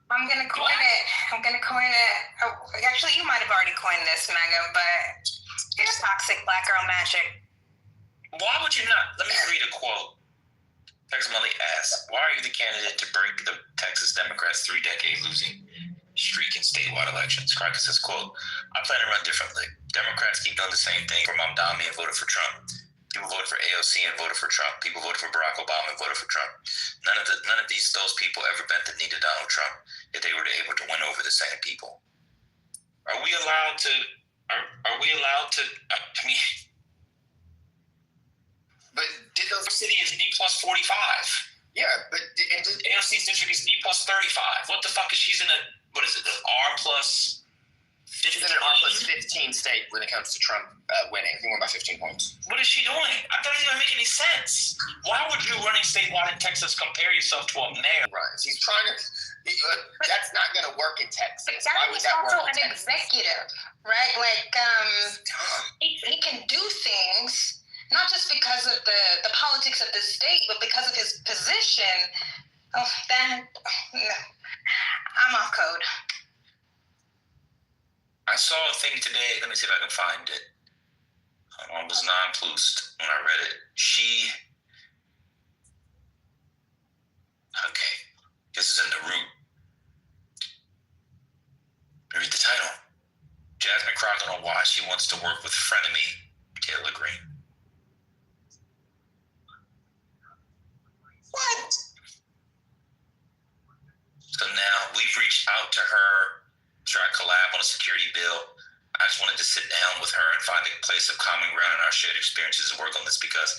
I'm going to coin it. Oh, actually, you might have already coined this, Mega, but it's toxic black girl magic. Why would you not? Let me read a quote. Texas Monthly asks, why are you the candidate to break the Texas Democrats' 3-decade losing streak in statewide elections? Crockett says, quote, I plan to run differently. Democrats keep doing the same thing. For Mamdani and voted for Trump. People voted for AOC and voted for Trump. People voted for Barack Obama and voted for Trump. None of those people ever bent the knee to Donald Trump if they were able to win over the same people. Are we allowed to? But did those city is D plus 45? Yeah, but AOC's district is D plus 35. What the fuck is she's in a? What is it? R plus 15? She's in an R plus 15 state when it comes to Trump winning. He won by 15 points. What is she doing? That doesn't even make any sense. Why would you running statewide in Texas compare yourself to a mayor? Right. He's trying to. That's not going to work in Texas. Why would that also work in executive, right? Like, he can do things. Not just because of the politics of the state, but because of his position. Oh, I'm off code. I saw a thing today. Let me see if I can find it. I was nonplussed when I read it. Okay, this is in the root. Read the title. Jasmine Crockett on why she wants to work with frenemy Taylor Greene. What? So now we've reached out to her, try to collab on a security bill. I just wanted to sit down with her and find a place of common ground in our shared experiences and work on this because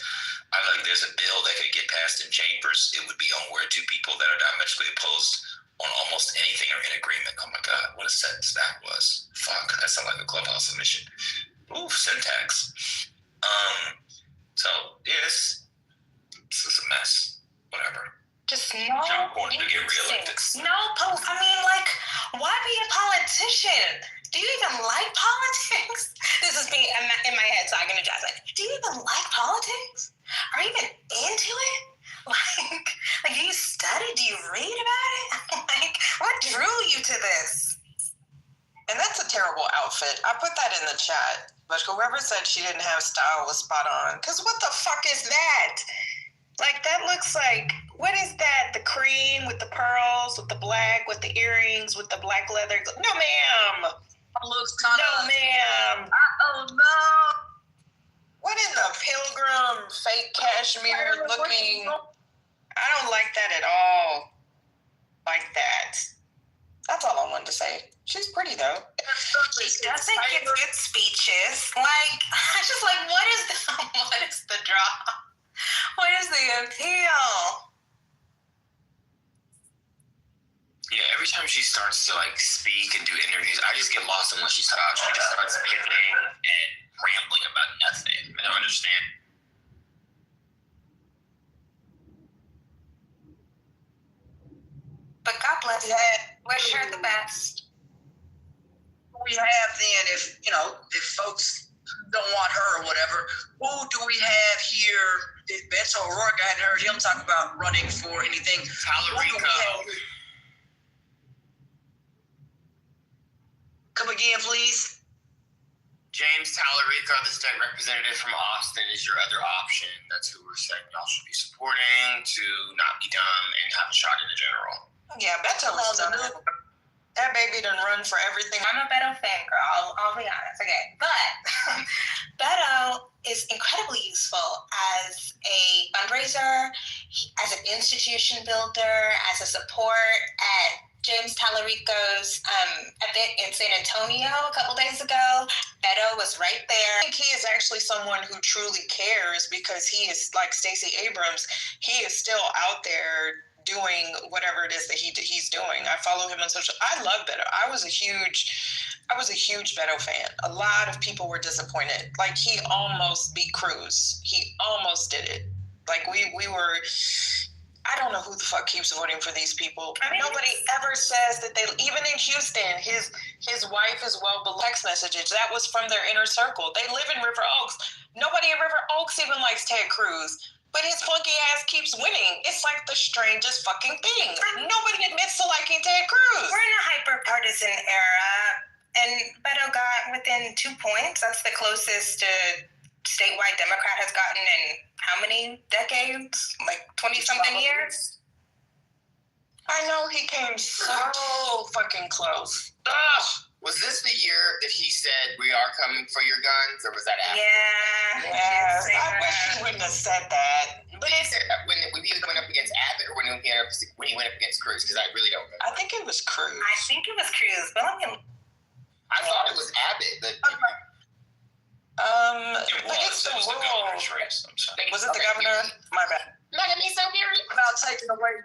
I feel like there's a bill that could get passed in chambers. It would be on where 2 people that are diametrically opposed on almost anything are in agreement. Oh my God, what a sentence that was. Fuck, that sounds like a Clubhouse submission. Ooh, syntax. So, yes, this is a mess. Whatever. Just John Cornyn to get reelected. Why be a politician? Do you even like politics? This is me in my head talking to Jasmine. Do you even like politics? Are you even into it? Like, do you study? Do you read about it? Like, what drew you to this? And that's a terrible outfit. I put that in the chat, but whoever said she didn't have style was spot on. Because what the fuck is that? Like, that looks like What is that? The cream with the pearls, with the black, with the earrings, with the black leather. No, ma'am. Looks kind of. No, ma'am. Oh no. What in the pilgrim fake cashmere looking? I don't like that at all. Like that. That's all I wanted to say. She's pretty though. She doesn't give good speeches. Like, I just like, what is the draw? What is the appeal? Yeah, every time she starts to like speak and do interviews, I just get lost in what she's talking about. She just starts pivoting and rambling about nothing. I don't understand. But God bless her. Wish her the best. We have then, if folks don't want her or whatever, who do we have here? Beto O'Rourke, I hadn't heard him talk about running for anything. Tallarico. Come again, please. James Tallarico, the state representative from Austin, is your other option. That's who we're saying y'all should be supporting to not be dumb and have a shot in the general. Yeah, Beto was dumb. That baby done run for everything. I'm a Beto fan, girl. I'll be honest. Okay, but Beto is incredibly useful as a fundraiser, as an institution builder, as a support at James Tallarico's event in San Antonio a couple days ago. Beto was right there. I think he is actually someone who truly cares because he is like Stacey Abrams. He is still out there doing whatever it is that he's doing. I follow him on social. I love Beto. I was a huge Beto fan. A lot of people were disappointed. Like he almost beat Cruz. He almost did it. Like we were. I don't know who the fuck keeps voting for these people. Nobody ever says that they. Even in Houston, his wife is well beloved. Text messages that was from their inner circle. They live in River Oaks. Nobody in River Oaks even likes Ted Cruz. But his funky ass keeps winning. It's like the strangest fucking thing. Nobody admits to liking Ted Cruz. We're in a hyper-partisan era, and Beto got within 2 points. That's the closest a statewide Democrat has gotten in how many decades? Like 20-something years? I know he came so fucking close. Ugh. Was this the year that he said, "We are coming for your guns," or was that after? Yeah. Yes. I wish he wouldn't have said that. But he said when he went up against Abbott or when he went up against Cruz, because I really don't know. I think it was Cruz. I think it was Cruz, but let me. I thought it was Abbott. It was the governor's race. I'm sorry. Was it the governor? My bad. Look at me so weird. About taking away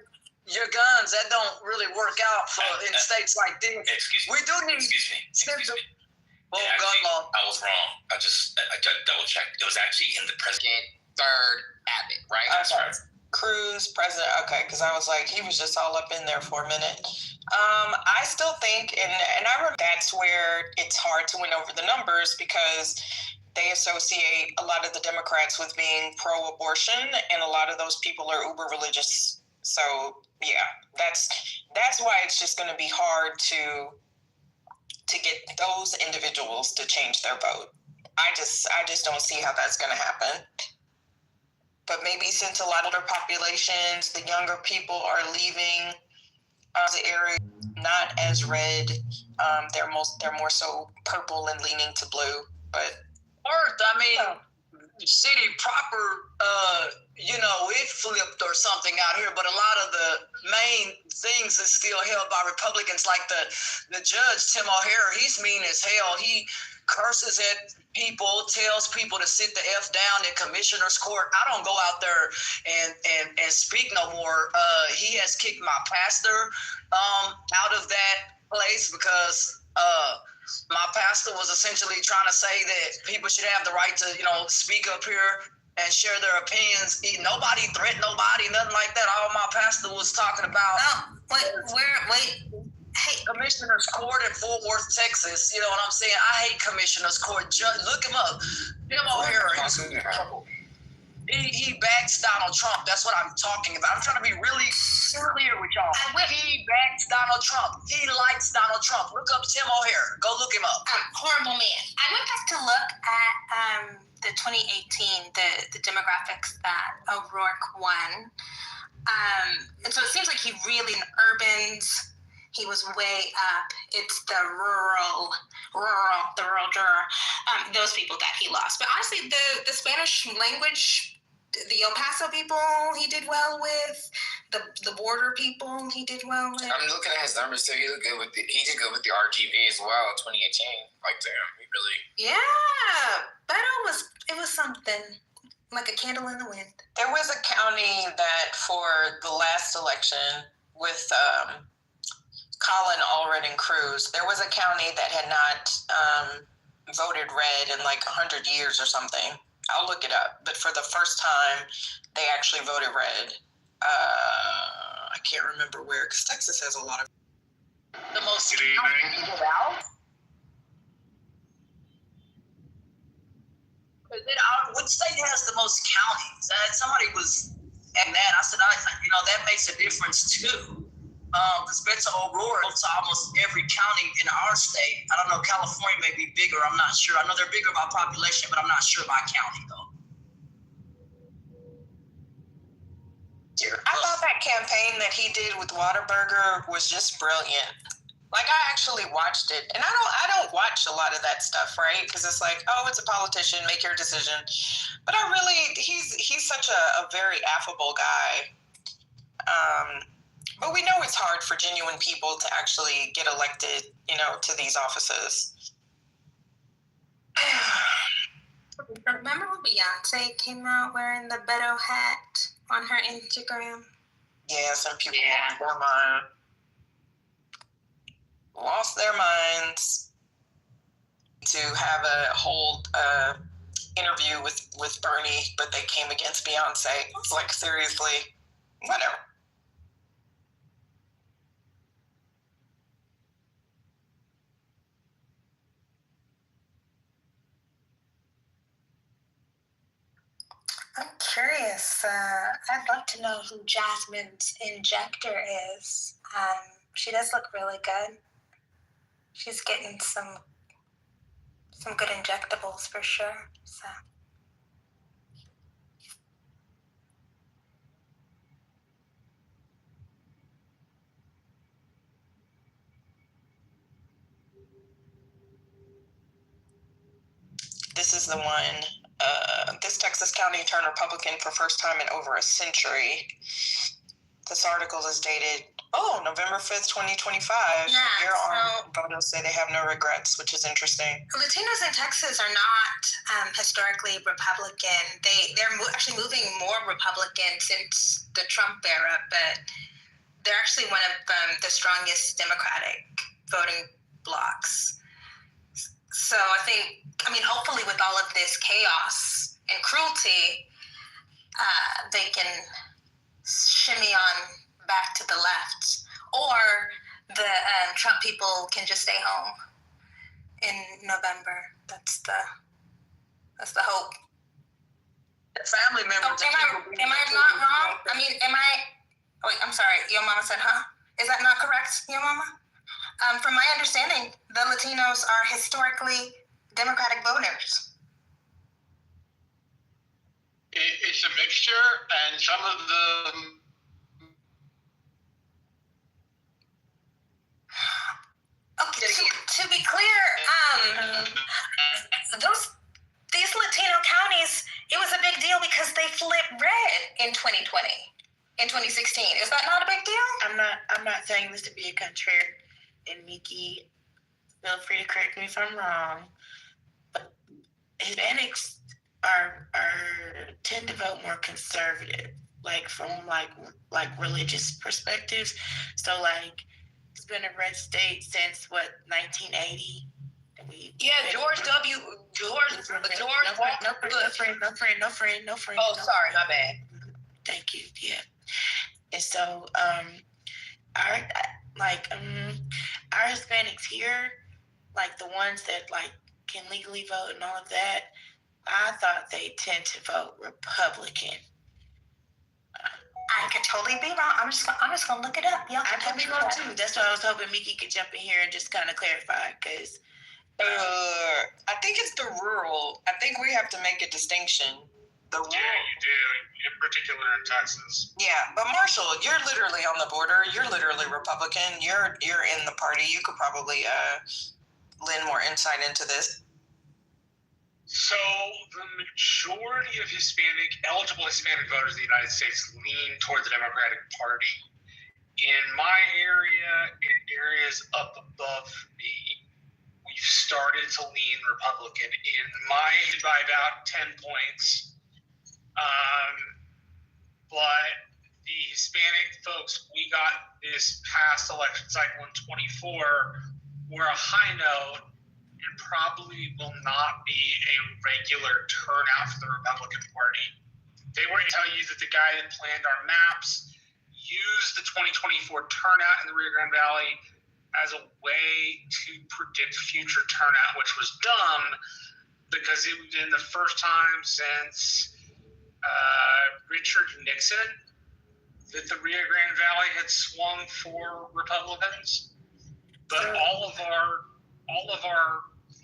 your guns, that don't really work out for in states like this. Excuse me. We do need. Excuse me. Well, gun law. I was wrong. I double checked. It was actually in the president. Third Abbott, right? That's right. Cruz, president. Okay, because I was like, he was just all up in there for a minute. I still think, and I remember that's where it's hard to win over the numbers because they associate a lot of the Democrats with being pro-abortion, and a lot of those people are uber religious. So yeah, that's why it's just going to be hard to get those individuals to change their vote. I just don't see how that's going to happen. But maybe since a lot of older populations, the younger people are leaving the area not as red, they're more so purple and leaning to blue. But Earth, I mean, city proper, it flipped or something out here, but a lot of the main things is still held by Republicans, like the judge, Tim O'Hara. He's mean as hell. He curses at people, tells people to sit the F down in commissioner's court. I don't go out there and speak no more. He has kicked my pastor out of that place because my pastor was essentially trying to say that people should have the right to, speak up here and share their opinions. Nobody threatened nobody, nothing like that. All my pastor was talking about. Hey, Commissioner's Court in Fort Worth, Texas. You know what I'm saying? I hate Commissioner's Court. Look him up. Tim O'Hara. He backs Donald Trump. That's what I'm talking about. I'm trying to be really clear with y'all. He backs Donald Trump. He likes Donald Trump. Look up Tim O'Hara. Go look him up. Horrible man. I went back to look at the 2018, the demographics that O'Rourke won. And so it seems like he really in urbans. He was way up. It's the rural juror, those people that he lost. But honestly, the Spanish language, the El Paso people, he did well with. The border people, he did well with. I'm looking at his numbers too. He did good with the RGV as well. 2018, like damn, he really. Yeah, it was something. Like a candle in the wind. There was a county that for the last election with Colin Allred and Cruz, there was a county that had not voted red in like 100 years or something. I'll look it up. But for the first time, they actually voted red. I can't remember where, because Texas has a lot of... The most... Good evening. Which state has the most counties? Somebody was at that. I said, that makes a difference too. Because Beto O'Rourke goes to almost every county in our state. I don't know, California may be bigger. I'm not sure. I know they're bigger by population, but I'm not sure by county though. I thought that campaign that he did with Whataburger was just brilliant. Like, I actually watched it, and I don't watch a lot of that stuff, right? Because it's like, oh, it's a politician, make your decision. But he's such a very affable guy. But we know it's hard for genuine people to actually get elected, to these offices. Remember when Beyonce came out wearing the Beto hat on her Instagram? Yeah, some people lost their minds to have a whole interview with Bernie, but they came against Beyonce. It's like, seriously, whatever. I'm curious. I'd love to know who Jasmine's injector is. She does look really good. She's getting some good injectables for sure. So. This is the one. This Texas county turned Republican for first time in over a century. This article is dated, November 5th, 2025. Yeah, Here are voters say they have no regrets, which is interesting. Latinos in Texas are not historically Republican. They're actually moving more Republican since the Trump era, but they're actually one of the strongest Democratic voting blocs. So hopefully with all of this chaos and cruelty, they can shimmy on back to the left, or the Trump people can just stay home in November. That's the hope. Family members. Am I not wrong? Wait, I'm sorry. Your mama said, huh? Is that not correct, your mama? From my understanding, the Latinos are historically Democratic voters. It's a mixture, and some of them. Okay, to be clear, these Latino counties, it was a big deal because they flipped red in 2020, in 2016. Is that not a big deal? I'm not saying this to be a contrary, and Miki, feel free to correct me if I'm wrong, but Hispanics are tend to vote more conservative, like from like religious perspectives. So like it's been a red state since 1980. George W. No friend. Oh, sorry, my bad. Thank you. Yeah. And so our Hispanics here, like the ones that like can legally vote and all of that, I thought they tend to vote Republican. I could totally be wrong. I'm just gonna look it up. Y'all I could be wrong too. That's why I was hoping Miki could jump in here and just kind of clarify, because I think it's the rural. I think we have to make a distinction. The rural. Yeah, you do, in particular in Texas. Yeah, but Marshall, you're literally on the border. You're literally Republican. You're in the party. You could probably lend more insight into this. So the majority of eligible Hispanic voters in the United States lean toward the Democratic Party. In my area, in areas up above me, we've started to lean Republican by about 10 points. But the Hispanic folks we got this past election cycle in 24 were a high note and probably will not be a regular turnout for the Republican Party. They were to tell you that the guy that planned our maps used the 2024 turnout in the Rio Grande Valley as a way to predict future turnout, which was dumb because it was in the first time since Richard Nixon that the Rio Grande Valley had swung for Republicans. But all of our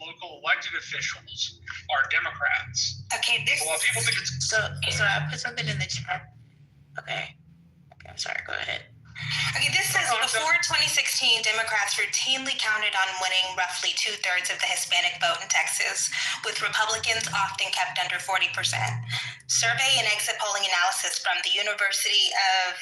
local elected officials are Democrats. Okay, so people think it's so I put something in the chat. Okay, I'm sorry. Go ahead. Okay, this says before 2016, Democrats routinely counted on winning roughly 2/3 of the Hispanic vote in Texas, with Republicans often kept under 40%. Survey and exit polling analysis from the University of,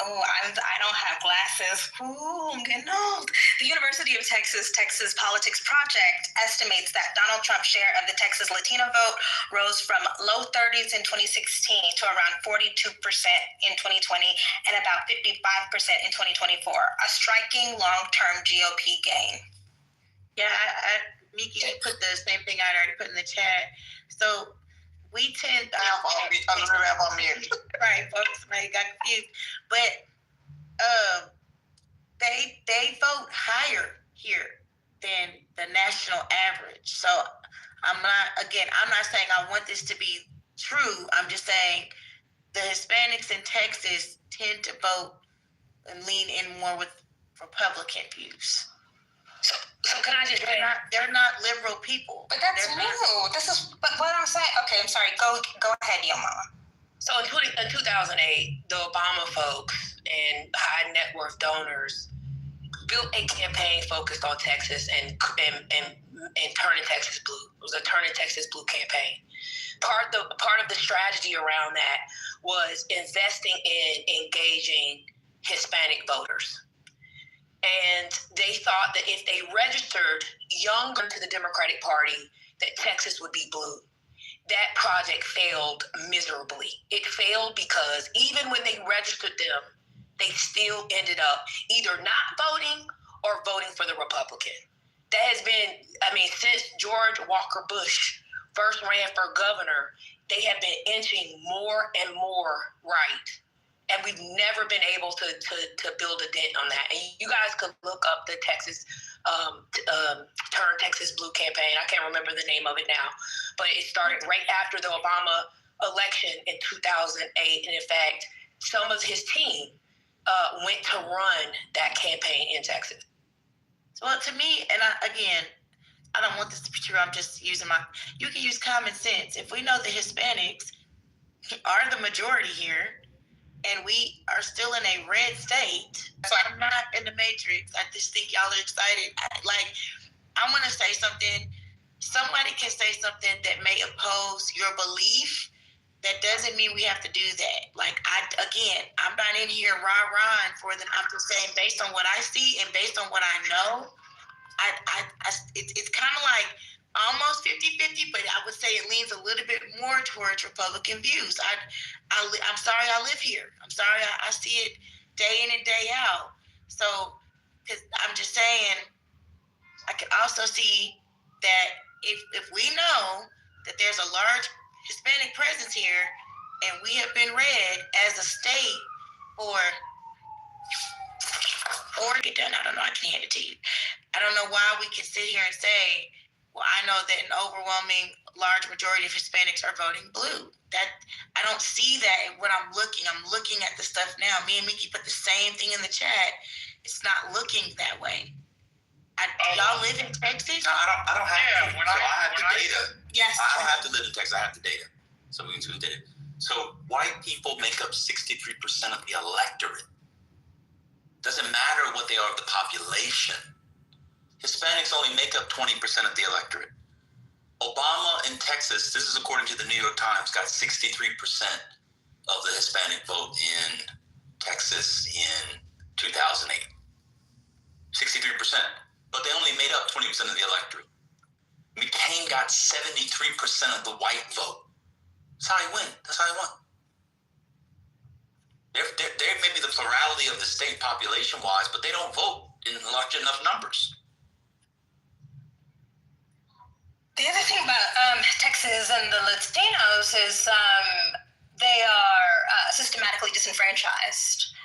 I don't have glasses. Ooh, I'm getting old. The University of Texas Politics Project estimates that Donald Trump's share of the Texas Latino vote rose from low 30s in 2016 to around 42% in 2020 and about 55% in 2024, a striking long-term GOP gain. Yeah, Miki put the same thing I already put in the chat. So we tend to right, folks, I got confused. But they vote higher here than the national average. So I'm not saying I want this to be true. I'm just saying the Hispanics in Texas tend to vote and lean in more with Republican views. So can I just say they're not liberal people. But that's new. But what I'm saying. Okay, I'm sorry. Go ahead, your mama. So in 2008, the Obama folks and high net worth donors built a campaign focused on Texas and turning Texas blue. It was a Turning Texas Blue campaign. Part of the strategy around that was investing in engaging Hispanic voters. And they thought that if they registered younger to the Democratic Party, that Texas would be blue. That project failed miserably. It failed because even when they registered them, they still ended up either not voting or voting for the Republican. That has been, since George Walker Bush first ran for governor, they have been inching more and more right. And we've never been able to build a dent on that. And you guys could look up the Texas Turn Texas Blue campaign. I can't remember the name of it now, but it started right after the Obama election in 2008. And in fact, some of his team went to run that campaign in Texas. Well, to me, and I don't want this to be true. I'm just using you can use common sense. If we know the Hispanics are the majority here, and we are still in a red state. So I'm not in the matrix. I just think y'all are excited. I want to say something. Somebody can say something that may oppose your belief. That doesn't mean we have to do that. I'm not in here rah-rahing for them. I'm just saying, based on what I see and based on what I know, it's kind of like almost 50-50, but I would say it leans a little bit more towards Republican views. I'm sorry I live here. I'm sorry I see it day in and day out. So, because I'm just saying, I can also see that if we know that there's a large Hispanic presence here, and we have been red as a state or get done. I don't know. I can hand it to you. I don't know why we can sit here and say, well, I know that an overwhelming large majority of Hispanics are voting blue. That I don't see that when I'm looking at the stuff now. Me and Miki put the same thing in the chat. It's not looking that way. Y'all live in Texas? No, I don't have to. I have the data. Yes. I don't have to live in Texas. I have the data. So we did it. So white people make up 63% of the electorate. Doesn't matter what they are of the population. Hispanics only make up 20% of the electorate. Obama in Texas, this is according to the New York Times, got 63% of the Hispanic vote in Texas in 2008. 63%. But they only made up 20% of the electorate. McCain got 73% of the white vote. That's how he won. That's how he won. They're maybe the plurality of the state population-wise, but they don't vote in large enough numbers. The other thing about Texas and the Latinos is they are systematically disenfranchised.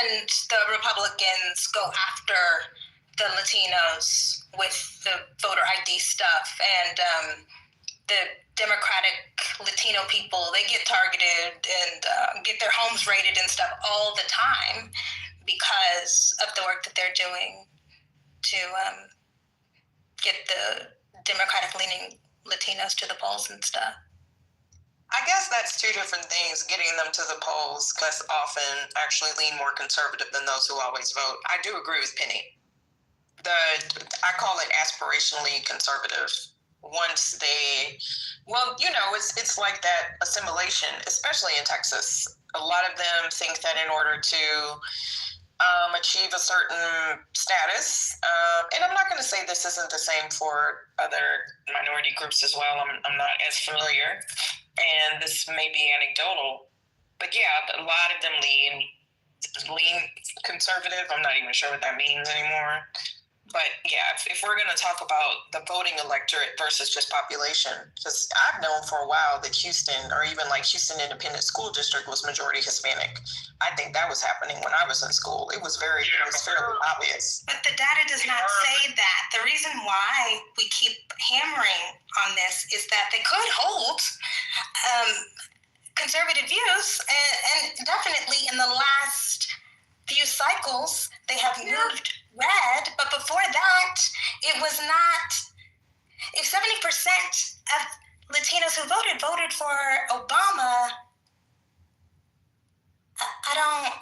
And the Republicans go after the Latinos with the voter ID stuff. And the Democratic Latino people, they get targeted and get their homes raided and stuff all the time because of the work that they're doing to get the Democratic-leaning Latinos to the polls and stuff. I guess that's two different things, getting them to the polls, because often actually lean more conservative than those who always vote. I do agree with Penny. I call it aspirationally conservative. Once they, well, you know, it's like that assimilation, especially in Texas. A lot of them think that in order to achieve a certain status, and I'm not going to say this isn't the same for other minority groups as well. I'm not as familiar, and this may be anecdotal, but yeah, a lot of them lean conservative. I'm not even sure what that means anymore. But yeah, if we're going to talk about the voting electorate versus just population, because I've known for a while that Houston, or even like Houston Independent School District, was majority Hispanic. I think that was happening when I was in school. It was fairly obvious. But the data does not say that. The reason why we keep hammering on this is that they could hold conservative views, and definitely in the last few cycles, they have moved red, but before that, it was not. If 70% of Latinos who voted for Obama, I don't.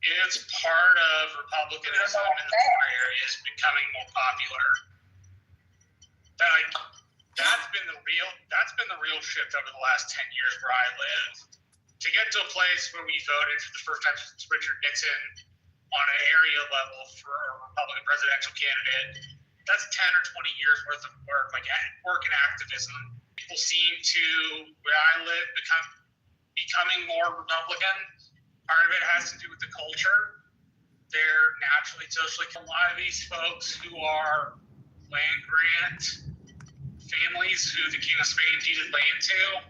It's part of Republicanism in the poor areas becoming more popular. That's been the real shift over the last 10 years where I live. To get to a place where we voted for the first time since Richard Nixon on an area level for a Republican presidential candidate, that's 10 or 20 years worth of work, like work and activism. People seem to, where I live, becoming more Republican. Part of it has to do with the culture. They're naturally socially. A lot of these folks who are land grant families who the King of Spain deeded land to,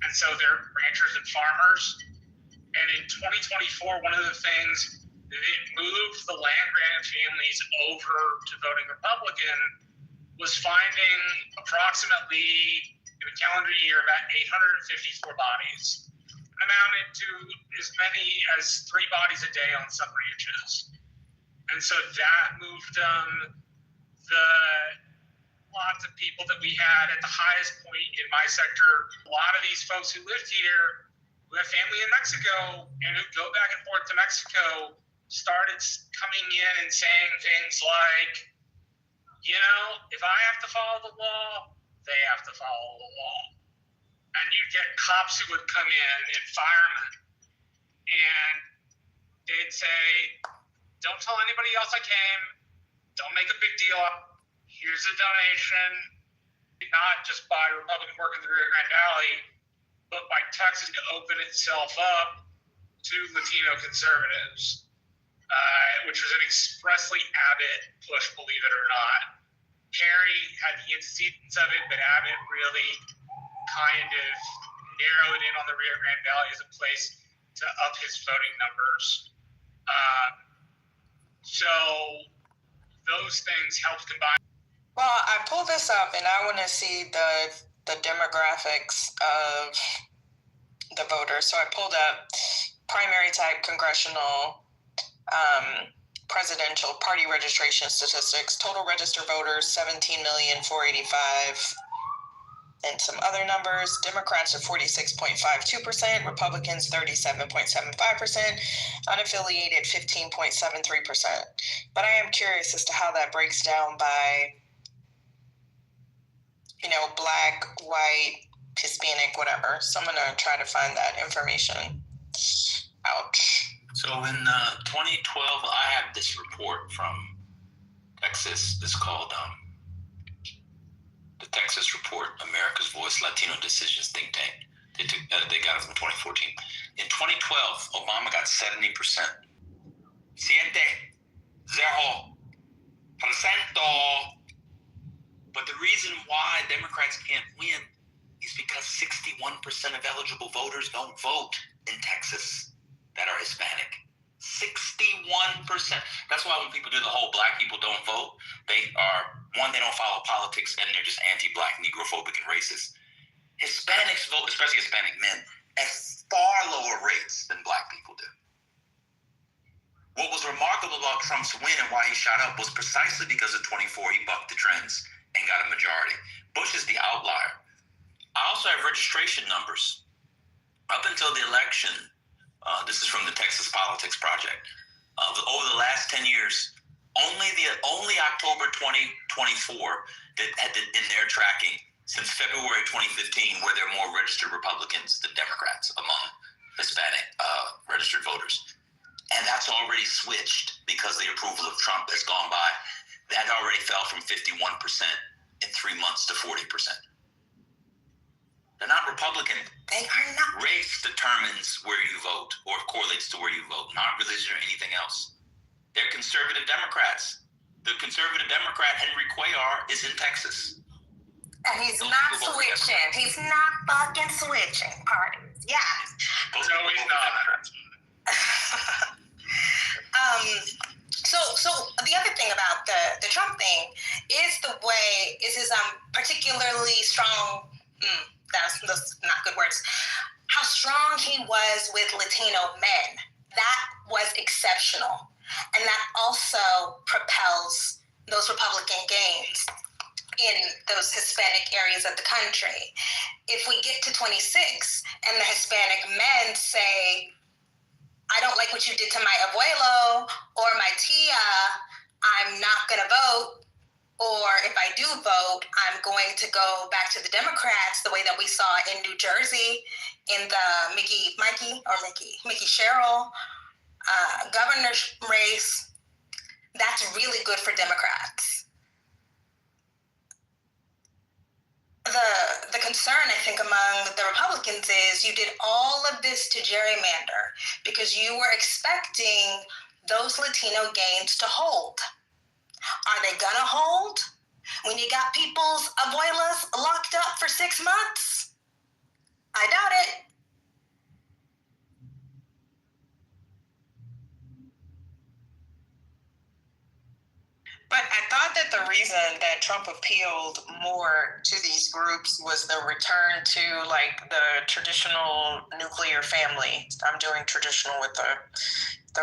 and so they're ranchers and farmers. And in 2024, one of the things that moved the land grant families over to voting Republican was finding approximately, in a calendar year, about 854 bodies, amounted to as many as 3 bodies a day on some ranches. And so that moved the lots of people that we had at the highest point in my sector. A lot of these folks who lived here, who have family in Mexico and who go back and forth to Mexico, started coming in and saying things like, you know, if I have to follow the law, they have to follow the law. And you'd get cops who would come in and firemen, and they'd say, don't tell anybody else I came, don't make a big deal. Here's a donation, not just by Republican work in the Rio Grande Valley, but by Texas to open itself up to Latino conservatives, which was an expressly Abbott push, believe it or not. Kerry had the antecedents of it, but Abbott really kind of narrowed in on the Rio Grande Valley as a place to up his voting numbers. So those things helped combine. Well, I pulled this up, and I want to see the demographics of the voters. So I pulled up primary type congressional presidential party registration statistics. Total registered voters, 17,485,000. And some other numbers, Democrats are 46.52%, Republicans 37.75%, unaffiliated 15.73%. But I am curious as to how that breaks down by, Black, white, Hispanic, whatever. So I'm going to try to find that information. Ouch. So in 2012, I have this report from Texas. It's called the Texas Report, America's Voice, Latino Decisions Think Tank. They got it from 2014. In 2012, Obama got 70%. 70%. But the reason why Democrats can't win is because 61% of eligible voters don't vote in Texas that are Hispanic. 61%. That's why when people do the whole black people don't vote, they don't follow politics, and they're just anti-black, negrophobic, and racist. Hispanics vote, especially Hispanic men, at far lower rates than black people do. What was remarkable about Trump's win and why he shot up was precisely because of 24, he bucked the trends and got a majority. Bush is the outlier. I also have registration numbers. Up until the election, this is from the Texas Politics Project. Over the last 10 years, only October 2024 that had in their tracking since February 2015, where there are more registered Republicans than Democrats among Hispanic registered voters. And that's already switched because the approval of Trump has gone by. That already fell from 51% in 3 months to 40%. They're not Republican. They are not. Race determines where you vote or correlates to where you vote, not religion or anything else. They're conservative Democrats. The conservative Democrat, Henry Cuellar, is in Texas. And he's not switching. He's not fucking switching parties. Yeah. No, he's not. So the other thing about the Trump thing is his particularly strong. That's not good words. How strong he was with Latino men. That was exceptional, and that also propels those Republican gains in those Hispanic areas of the country. If we get to 26 and the Hispanic men say, I don't like what you did to my abuelo or my tia, I'm not going to vote. Or if I do vote, I'm going to go back to the Democrats the way that we saw in New Jersey in the Mickey Sherrill governor race. That's really good for Democrats. The concern, I think, among the Republicans is you did all of this to gerrymander because you were expecting those Latino gains to hold. Are they gonna hold when you got people's abuelas locked up for 6 months? I doubt it. But I thought that the reason that Trump appealed more to these groups was the return to like the traditional nuclear family. I'm doing traditional with the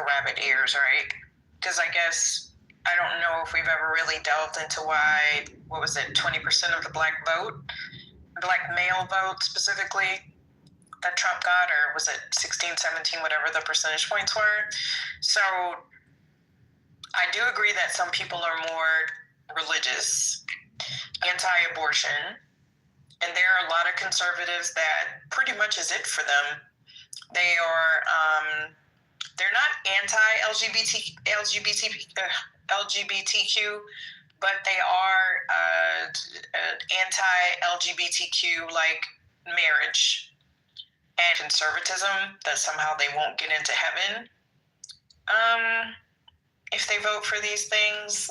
rabbit ears, right? Because I guess I don't know if we've ever really delved into why, 20% of the black male vote specifically that Trump got, or was it 16, 17, whatever the percentage points were. So I do agree that some people are more religious, anti-abortion, and there are a lot of conservatives that pretty much is it for them. They are, they're not anti-LGBTQ, but they are anti-LGBTQ like marriage and conservatism, that somehow they won't get into heaven if they vote for these things.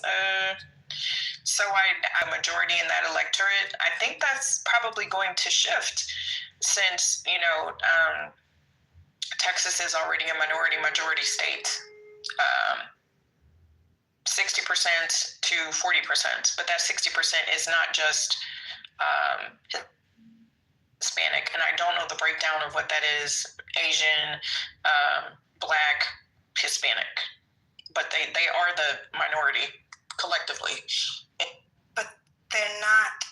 So I'm a majority in that electorate. I think that's probably going to shift since, Texas is already a majority state. 60% to 40%, but that 60% is not just Hispanic, and I don't know the breakdown of what that is, Asian, Black, Hispanic, but they are the minority collectively. But they're not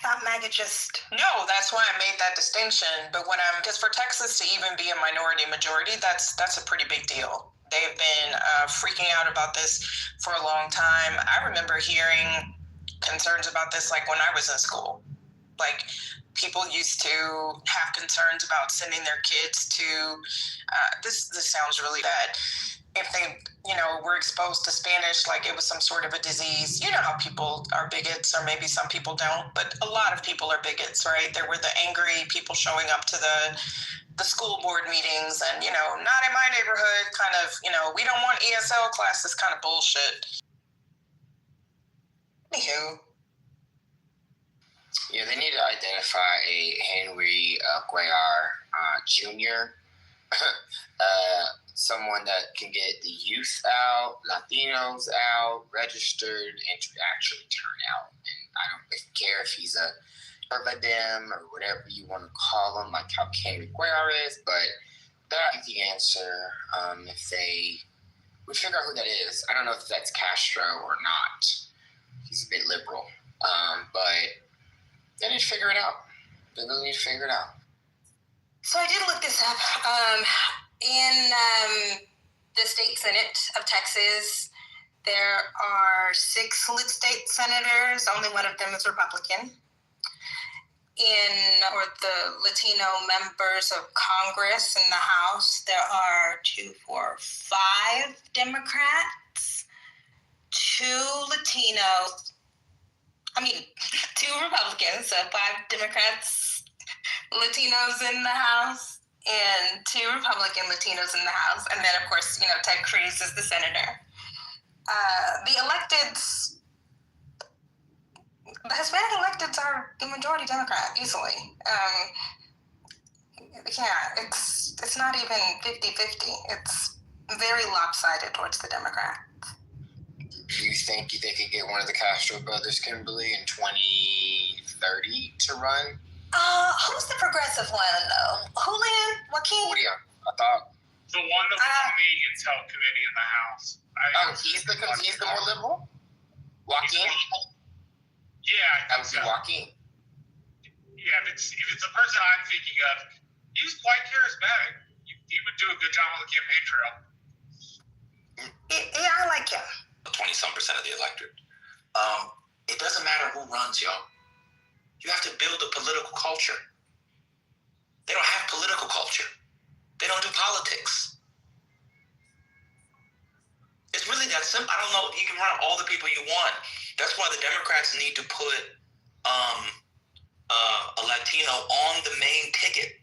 thought MAGA just... No, that's why I made that distinction. But because for Texas to even be a minority majority, that's a pretty big deal. They've been freaking out about this for a long time. I remember hearing concerns about this like when I was in school. Like, people used to have concerns about sending their kids to, this sounds really bad, if they, were exposed to Spanish, like it was some sort of a disease. You know how people are bigots, or maybe some people don't, but a lot of people are bigots, right? There were the angry people showing up to the school board meetings and, not in my neighborhood, kind of, we don't want ESL classes kind of bullshit. Anywho. Yeah, they need to identify a Henry Cuellar Jr., someone that can get the youth out, Latinos out, registered, and to actually turn out. And I don't care if he's a Dem or whatever you want to call him, like how Henry Cuellar is, but that's the answer. If they would figure out who that is. I don't know if that's Castro or not. He's a bit liberal. But they need to figure it out. They really need to figure it out. So I did look this up. In the state Senate of Texas, there are 6 state senators. Only one of them is Republican. For the Latino members of Congress in the House, there are 5 Democrats, 2 Latinos. 2 Republicans, so 5 Democrats, Latinos in the House, and 2 Republican Latinos in the House. And then, of course, Ted Cruz is the senator. The electeds, the Hispanic electeds are the majority Democrat, easily. It's not even 50-50. It's very lopsided towards the Democrat. Do you think they could get one of the Castro brothers, Kimberly, in 2030 to run? Who's the progressive one, though? Joaquin? I thought. The one that was on the Intel committee in the House. He's the more liberal? Joaquin? Yeah, I would say Joaquin. Yeah, if it's the person I'm thinking of, he's quite charismatic. He would do a good job on the campaign trail. Yeah, I like him. 20-some% of the electorate. It doesn't matter who runs, y'all. You have to build a political culture. They don't have political culture. They don't do politics. It's really that simple. I don't know if you can run all the people you want. That's why the Democrats need to put a Latino on the main ticket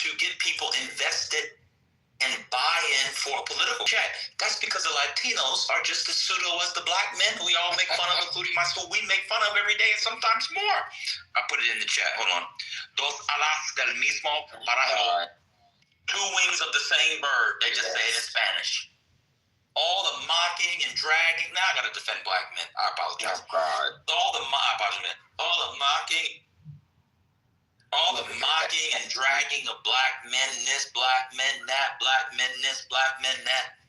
to get people invested and buy-in for a political check. That's because the Latinos are just as pseudo as the black men who we all make fun of, including my school. We make fun of every day and sometimes more. I put it in the chat. Hold on. Dos alas del mismo pájaro. 2 wings of the same bird. They just say it in Spanish. All the mocking and dragging. Now I got to defend black men. I apologize. Oh, God. All the mocking and dragging of black men this, black men that, black men this, black men that.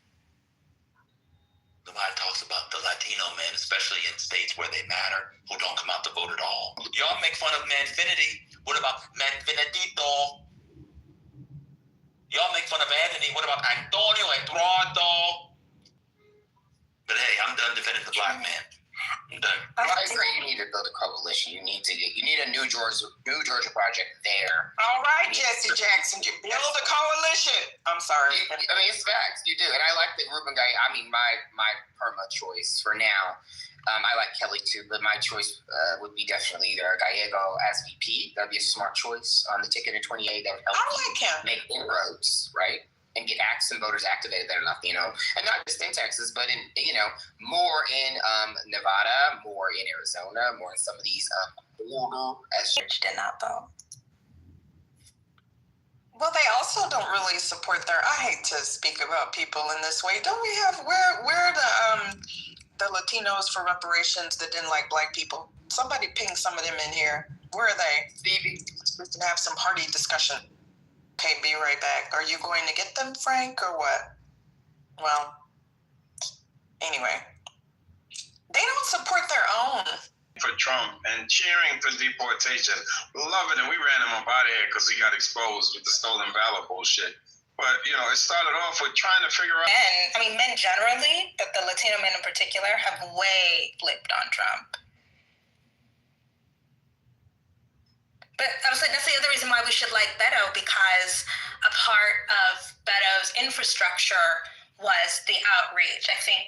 Nobody talks about the Latino men, especially in states where they matter, who don't come out to vote at all. Y'all make fun of Manfinity. What about Manfinitito? Y'all make fun of Anthony. What about Antonio Eduardo? But hey, I'm done defending the black man. I'm done. I agree. You need to build a coalition. You need a new Georgia project there. All right, Jesse Jackson, you build a coalition. I'm sorry. It's facts. You do, and I like the Ruben guy. My perma choice for now. I like Kelly too, but my choice would be definitely either Gallego as VP. That'd be a smart choice on the ticket in 28. That would help make inroads, right? And get some voters activated that are Latino, and not just in Texas, but in more in Nevada, more in Arizona, more in some of these border as did not vote. Well, they also don't really support their. I hate to speak about people in this way. Don't we have where the Latinos for reparations that didn't like black people? Somebody ping some of them in here. Where are they? Stevie, we can have some hearty discussion. Okay, be right back. Are you going to get them, Frank, or what? Well, anyway. They don't support their own. for Trump and cheering for deportation. Love it. And we ran him up out of here because he got exposed with the stolen valor bullshit. But, you know, it started off with trying to figure out. Men generally, but the Latino men in particular, have way flipped on Trump. But I was like, that's the other reason why we should like Beto, because a part of Beto's infrastructure was the outreach. I think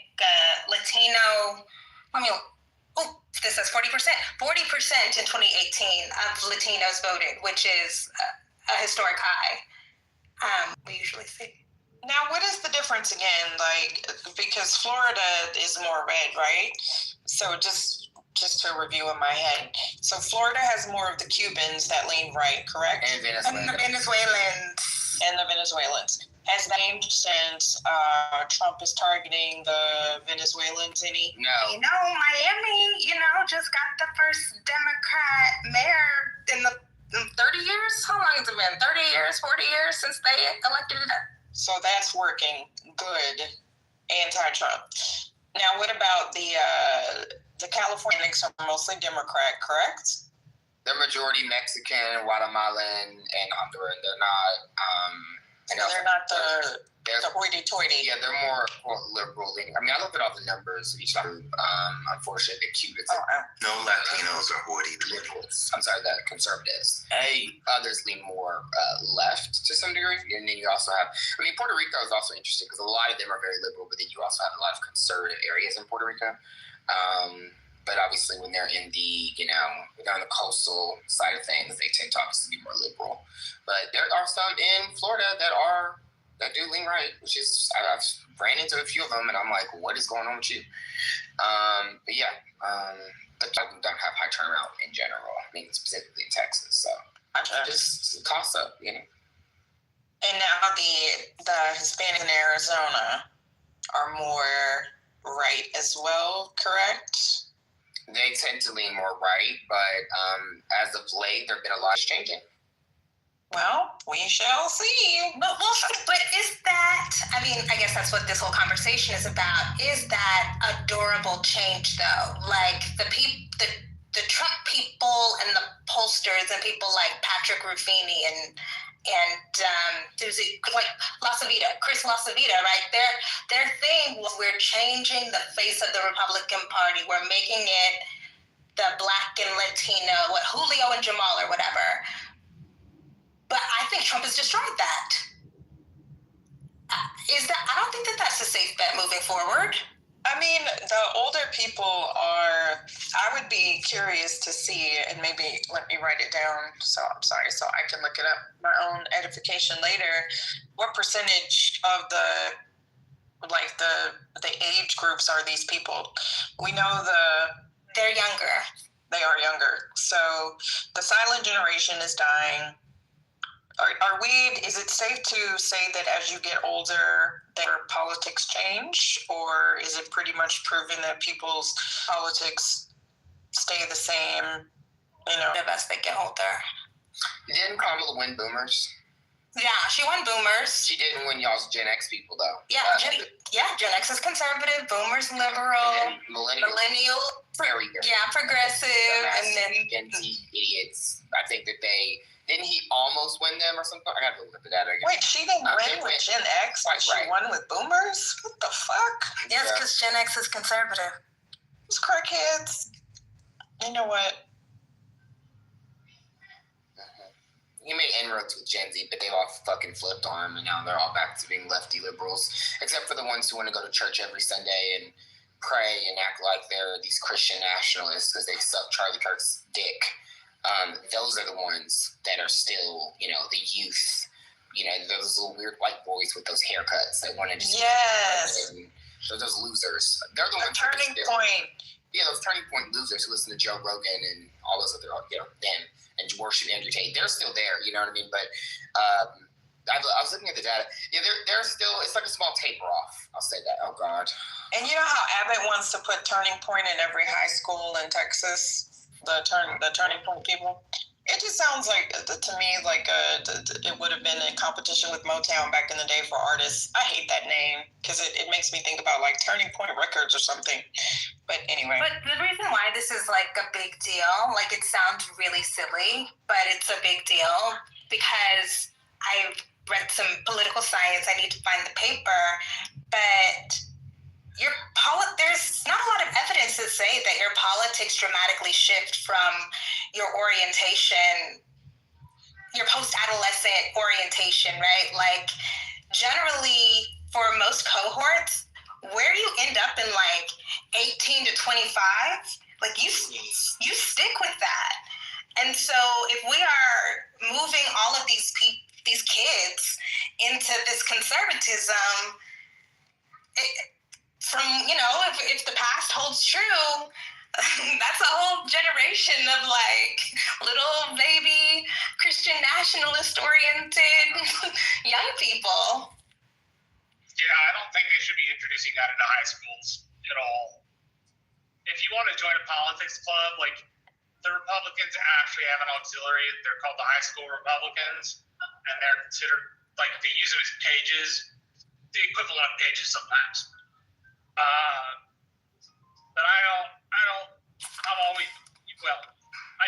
this says 40%. 40% in 2018 of Latinos voted, which is a historic high. We usually see. Now, what is the difference again? Like, because Florida is more red, right? So just to review in my head. So Florida has more of the Cubans that lean right, correct? And the Venezuelans. And the Venezuelans. Has that changed since Trump is targeting the Venezuelans any? No. Miami, just got the first Democrat mayor in 30 years? How long has it been? 30 years, 40 years since they elected it? So that's working good, anti-Trump. Now, what about the Californians are mostly Democrat, correct? They're majority Mexican, Guatemalan, and Honduran. They're not. They're not the hoity-toity. Yeah, they're more liberal. I mean, I looked at all the numbers of each group. Unfortunately, the Cubans. No Latinos are hoity-toity. Liberals. I'm sorry, the conservatives. Others lean more left to some degree. And then you also have, Puerto Rico is also interesting because a lot of them are very liberal, but then you also have a lot of conservative areas in Puerto Rico. But obviously, when they're in the, they're on the coastal side of things, they tend to obviously be more liberal. But there are some in Florida that do lean right, which is, I've ran into a few of them, and I'm like, what is going on with you? But yeah, but we don't have high turnout in general. Specifically in Texas, so just toss up, And now the Hispanics in Arizona are more right as well, correct? They tend to lean more right, but as of late, there have been a lot of changing. Well, we shall see. But is that, I guess that's what this whole conversation is about. Is that a durable change, though? Like the Trump people and the pollsters and people like Patrick Ruffini and there's like Chris LaCivita, right? Their thing was, we're changing the face of the Republican Party. We're making it the Black and Latino, Julio and Jamal or whatever. But I think Trump has destroyed that. I don't think that's a safe bet moving forward. The older people are, I would be curious to see, and maybe let me write it down, so I can look it up, my own edification later, what percentage of the age groups are these people? We know they're younger. They are younger. So the silent generation is dying. Is it safe to say that as you get older, their politics change, or is it pretty much proven that people's politics stay the same, as they get older? Didn't Kamala win boomers? Yeah, she won boomers. She didn't win y'all's Gen X people, though. Yeah, Gen X is conservative, boomers liberal, millennial, very good. Yeah, progressive, and then Gen Z idiots. I think that didn't he almost win them or something? I gotta look at the data again. Wait, she didn't win with Gen X, but she won with boomers? What the fuck? Yes, because Gen X is conservative. Those crackheads. You know what? He made inroads with Gen Z, but they've all fucking flipped on him, and now they're all back to being lefty liberals, except for the ones who want to go to church every Sunday and pray and act like they're these Christian nationalists because they suck Charlie Kirk's dick. Those are the ones that are still, the youth, those little weird white boys with those haircuts that want to just... Yes. Those losers. They're the ones... Turning point. Yeah, those turning point losers who listen to Joe Rogan and all those other, them, and worship Andrew Tate. They're still there, you know what I mean? But I was looking at the data. Yeah, they're still... It's like a small taper off. I'll say that. Oh, God. And you know how Abbott wants to put Turning Point in every high school in Texas? The turning point people. It just sounds like, to me, like it would have been in competition with Motown back in the day for artists. I hate that name because it makes me think about like Turning Point Records or something. But anyway. But the reason why this is like a big deal, like it sounds really silly, but it's a big deal because I've read some political science. I need to find the paper, but there's not a lot of evidence to say that your politics dramatically shift from your orientation, your post-adolescent orientation, right? Like generally for most cohorts, where you end up in like 18 to 25, like you stick with that. And so if we are moving all of these kids into this conservatism, from, if the past holds true, that's a whole generation of like little baby Christian nationalist oriented young people. Yeah, I don't think they should be introducing that into high schools at all. If you want to join a politics club, like the Republicans actually have an auxiliary. They're called the High School Republicans, and they're considered, like, they use them as pages, the equivalent of pages sometimes. But I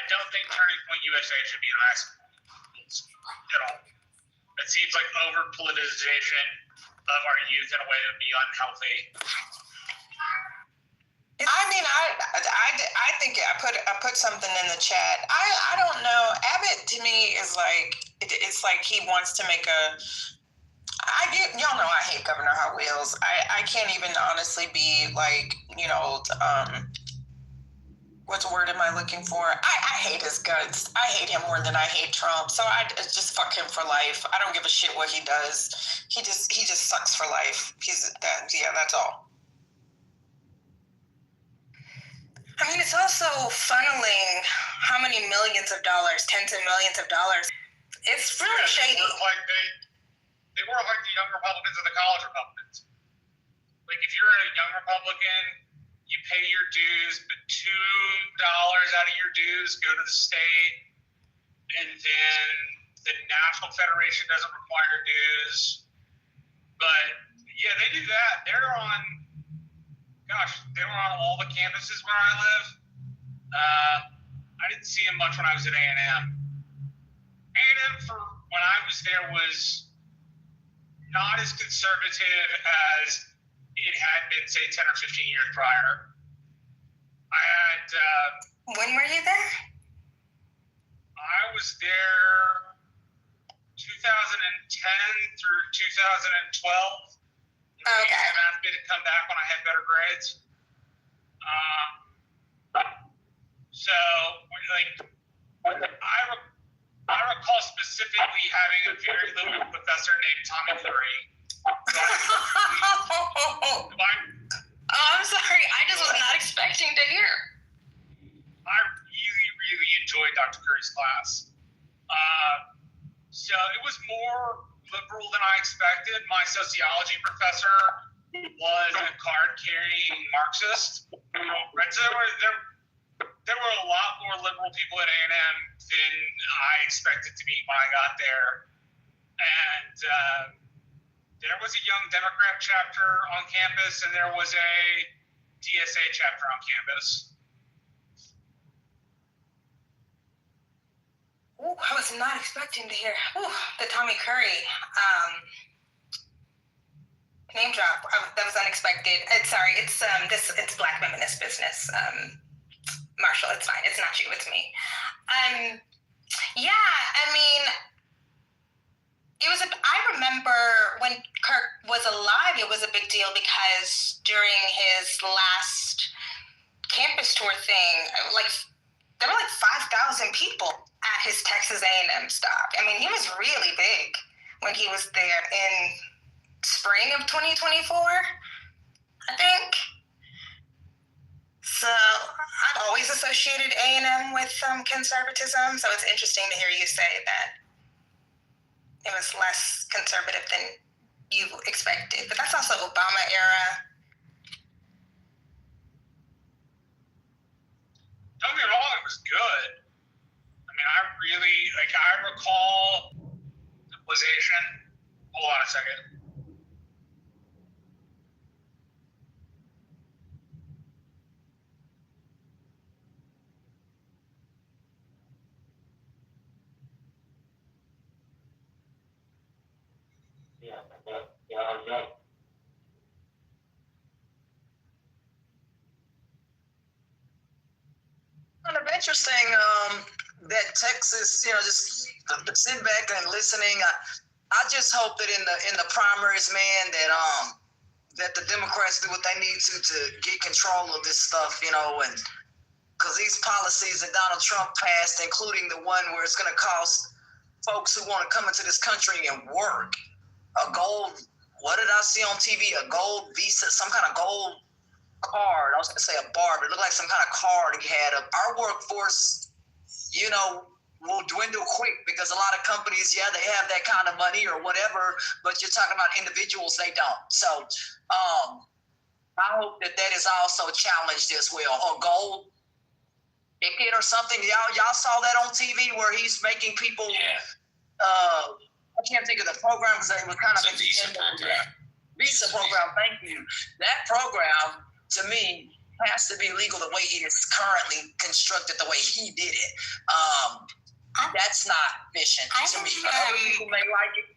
don't think Turning Point USA should be in high schools at all. It seems like over politicization of our youth in a way that would be unhealthy. I mean, I think I put something in the chat. I don't know. Abbott to me is like, it's like he wants to make y'all know I hate Governor Hot Wheels. I can't even honestly be like, what word am I looking for? I hate his guts. I hate him more than I hate Trump. So I just fuck him for life. I don't give a shit what he does. He just sucks for life. That's all. I mean, it's also funneling how many millions of dollars, tens of millions of dollars. It's really shady. They work like the young Republicans and the college Republicans. Like, if you're a young Republican, you pay your dues, but $2 out of your dues go to the state, and then the National Federation doesn't require dues. But, yeah, they do that. They were on all the campuses where I live. I didn't see them much when I was at A&M. A&M, for when I was there, was not as conservative as it had been, say, 10 or 15 years prior. I had... when were you there? I was there 2010 through 2012. Okay. And asked me to come back when I had better grades. So, I recall specifically having a very little professor named Tommy Curry. I'm sorry. I just was not expecting to hear. I really, really enjoyed Dr. Curry's class. So it was more liberal than I expected. My sociology professor was a card-carrying Marxist. There were a lot more liberal people at A&M than I expected to meet when I got there. And there was a Young Democrat chapter on campus, and there was a DSA chapter on campus. Ooh, I was not expecting to hear the Tommy Curry name drop. That was unexpected. It's Black feminist business. Marshall, it's fine. It's not you. It's me. Yeah, I mean, I remember when Kirk was alive, it was a big deal because during his last campus tour thing, there were 5,000 people at his Texas A&M stop. I mean, he was really big when he was there in spring of 2024, I think. So I've always associated A&M with conservatism, so it's interesting to hear you say that it was less conservative than you expected. But that's also Obama era. Don't get me wrong, it was good. I mean, I really, like, I recall the position. Hold on a second. Kind of interesting that Texas, just sitting back and listening. I just hope that in the primaries, man, that the Democrats do what they need to get control of this stuff, and because these policies that Donald Trump passed, including the one where it's going to cost folks who want to come into this country and work a gold. What did I see on TV? A gold visa, some kind of gold card. I was going to say a bar, but it looked like some kind of card he had. Our workforce, will dwindle quick because a lot of companies, they have that kind of money or whatever, but you're talking about individuals, they don't. So I hope that is also challenged as well. A gold ticket or something. Y'all saw that on TV where he's making people. I can't think of the program because it was kind of a Visa program. Visa program. Thank you. That program, to me, has to be legal the way it is currently constructed, the way he did it. That's not efficient to me. Other people may like it.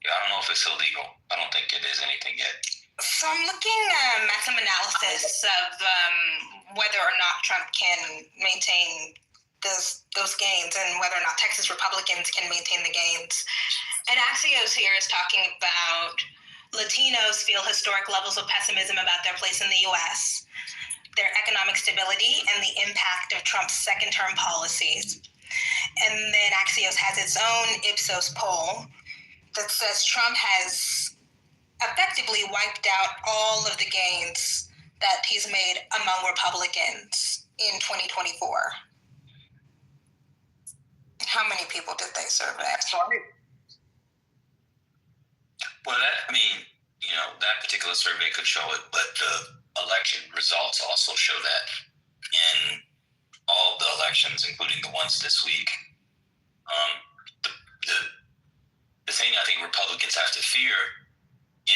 Yeah, I don't know if it's illegal. I don't think it is anything yet. So I'm looking at some analysis of whether or not Trump can maintain those gains and whether or not Texas Republicans can maintain the gains. And Axios here is talking about Latinos feel historic levels of pessimism about their place in the U.S., their economic stability, and the impact of Trump's second-term policies. And then Axios has its own Ipsos poll that says Trump has effectively wiped out all of the gains that he's made among Republicans in 2024. How many people did they survey? Well, that particular survey could show it, but the election results also show that in all the elections, including the ones this week. The thing I think Republicans have to fear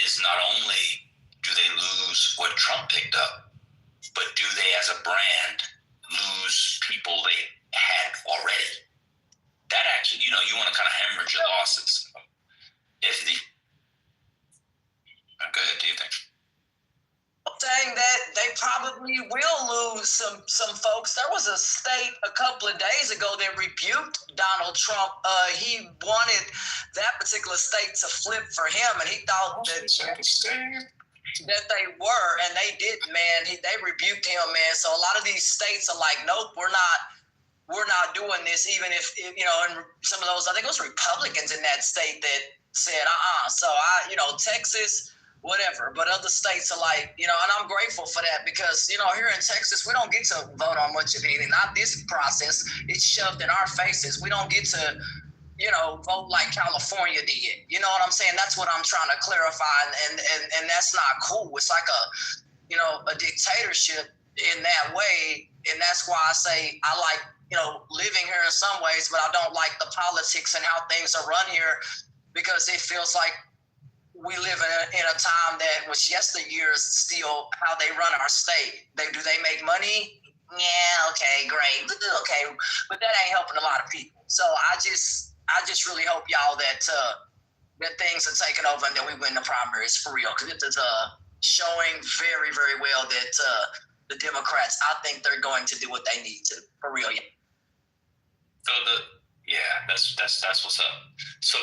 is not only do they lose what Trump picked up, but do they, as a brand, lose people they had already? That actually, you want to kind of hemorrhage your losses. Go ahead, do you think? Saying that they probably will lose some folks. There was a state a couple of days ago that rebuked Donald Trump. He wanted that particular state to flip for him, and he thought that they were, and they didn't, man. They rebuked him, man. So a lot of these states are like, nope, we're not doing this, even if and some of those, I think it was Republicans in that state that said, So Texas, whatever, but other states are like, and I'm grateful for that because, here in Texas, we don't get to vote on much of anything. Not this process. It's shoved in our faces. We don't get to, vote like California did. You know what I'm saying? That's what I'm trying to clarify, and that's not cool. It's like a dictatorship in that way, and that's why I say I like, living here in some ways, but I don't like the politics and how things are run here because it feels like we live in a time that was yesteryears still how they run our state. Do they make money? Yeah, okay, great. Okay, but that ain't helping a lot of people. So I just really hope y'all that things are taken over and that we win the primaries for real. Because it is showing very, very well that the Democrats, I think they're going to do what they need to for real. So that's what's up. So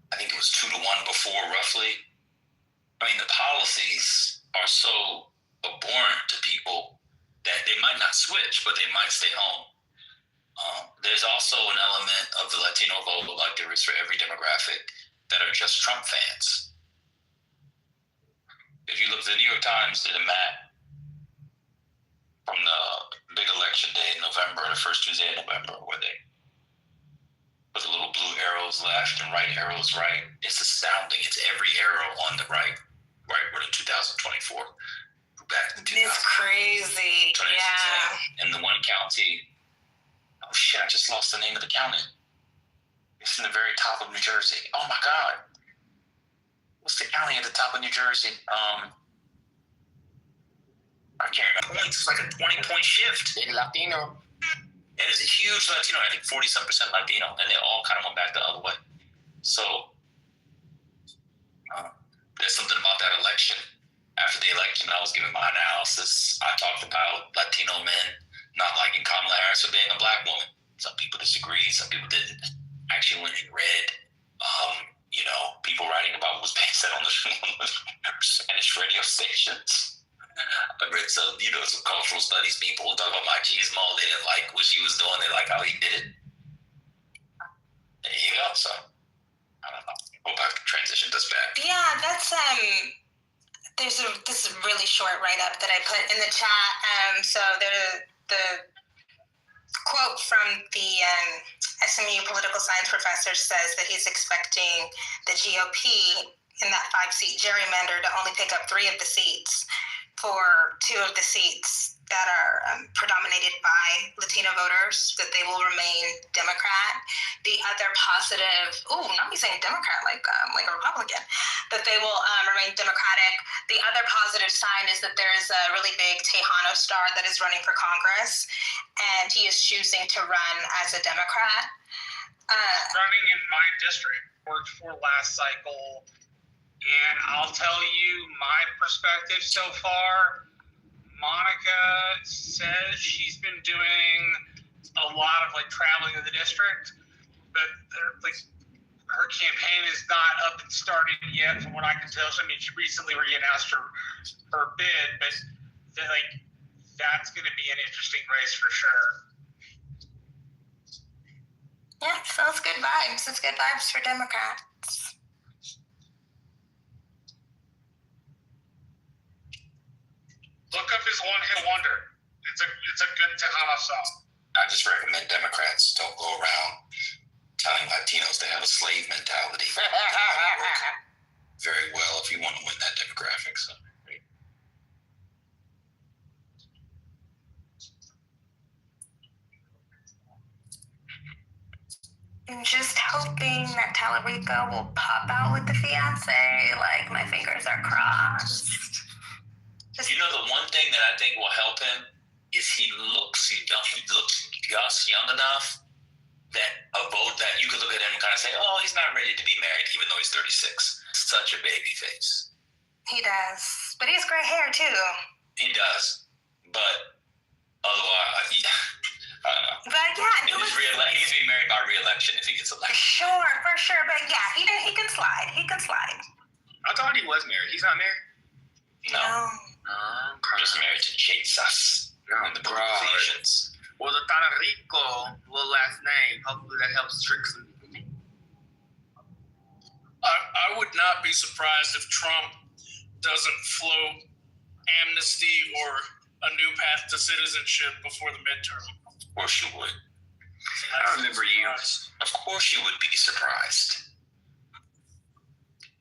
I think it was 2-1 before, roughly. I mean, the policies are so abhorrent to people that they might not switch, but they might stay home. There's also an element of the Latino vote, like there is for every demographic, that are just Trump fans. If you look at the New York Times, did a map from the big election day in November, the first Tuesday in November, where they put the little blue arrows left and right arrows right. It's astounding. It's every arrow on the right, we're in 2024. back in 2000. It's crazy. Yeah. In the one county. Oh shit! I just lost the name of the county. It's in the very top of New Jersey. Oh my god! What's the county at the top of New Jersey? I can't remember. It's like a 20-point shift. Latino. And it's a huge Latino. I think 40-some% Latino, and they all kind of went back the other way. So there's something about that election. After the election, I was giving my analysis. I talked about Latino men not liking Kamala Harris for being a black woman. Some people disagreed. Some people didn't. Actually went and read, people writing about what was being said on the Spanish radio stations. I read some cultural studies people talk about machismo. They didn't like what she was doing. They like how he did it. There you go. So, I don't know. Hope I can transition this back. Yeah, that's, this is a really short write-up that I put in the chat. So the quote from the SMU political science professor says that he's expecting the GOP in that 5-seat gerrymander to only pick up 3 of the seats for 2 of the seats that are predominated by Latino voters, that they will remain Democrat. The other positive, not me saying Democrat like a Republican, that they will remain Democratic. The other positive sign is that there is a really big Tejano star that is running for Congress, and he is choosing to run as a Democrat. Running in my district, worked for last cycle, and I'll tell you my perspective so far. Monica says she's been doing a lot of traveling in the district, but her campaign is not up and started yet, from what I can tell. So, I mean, she recently re-announced her bid, but that's going to be an interesting race for sure. Yeah, so it's good vibes. It's good vibes for Democrats. Look up his one-hit wonder. It's a good Tejano song. I just recommend Democrats don't go around telling Latinos they have a slave mentality. Very well if you want to win that demographic. So. I'm just hoping that Tallarico will pop out with the fiance. My fingers are crossed. The one thing that I think will help him is he looks just young enough that a vote that you could look at him and kind of say, oh, he's not ready to be married, even though he's 36. Such a baby face. He does. But he has gray hair, too. He does. But otherwise, I don't know. But yeah, he needs to be married by re-election if he gets elected. Sure, for sure. But yeah, he can slide. He can slide. I thought he was married. He's not married? No. Just married to Jesus. In the book of Ephesians. Well, the Tallarico little last name. Hopefully that helps trick some people. I would not be surprised if Trump doesn't float amnesty or a new path to citizenship before the midterm. Of course you would. I remember you. Of course you would be surprised.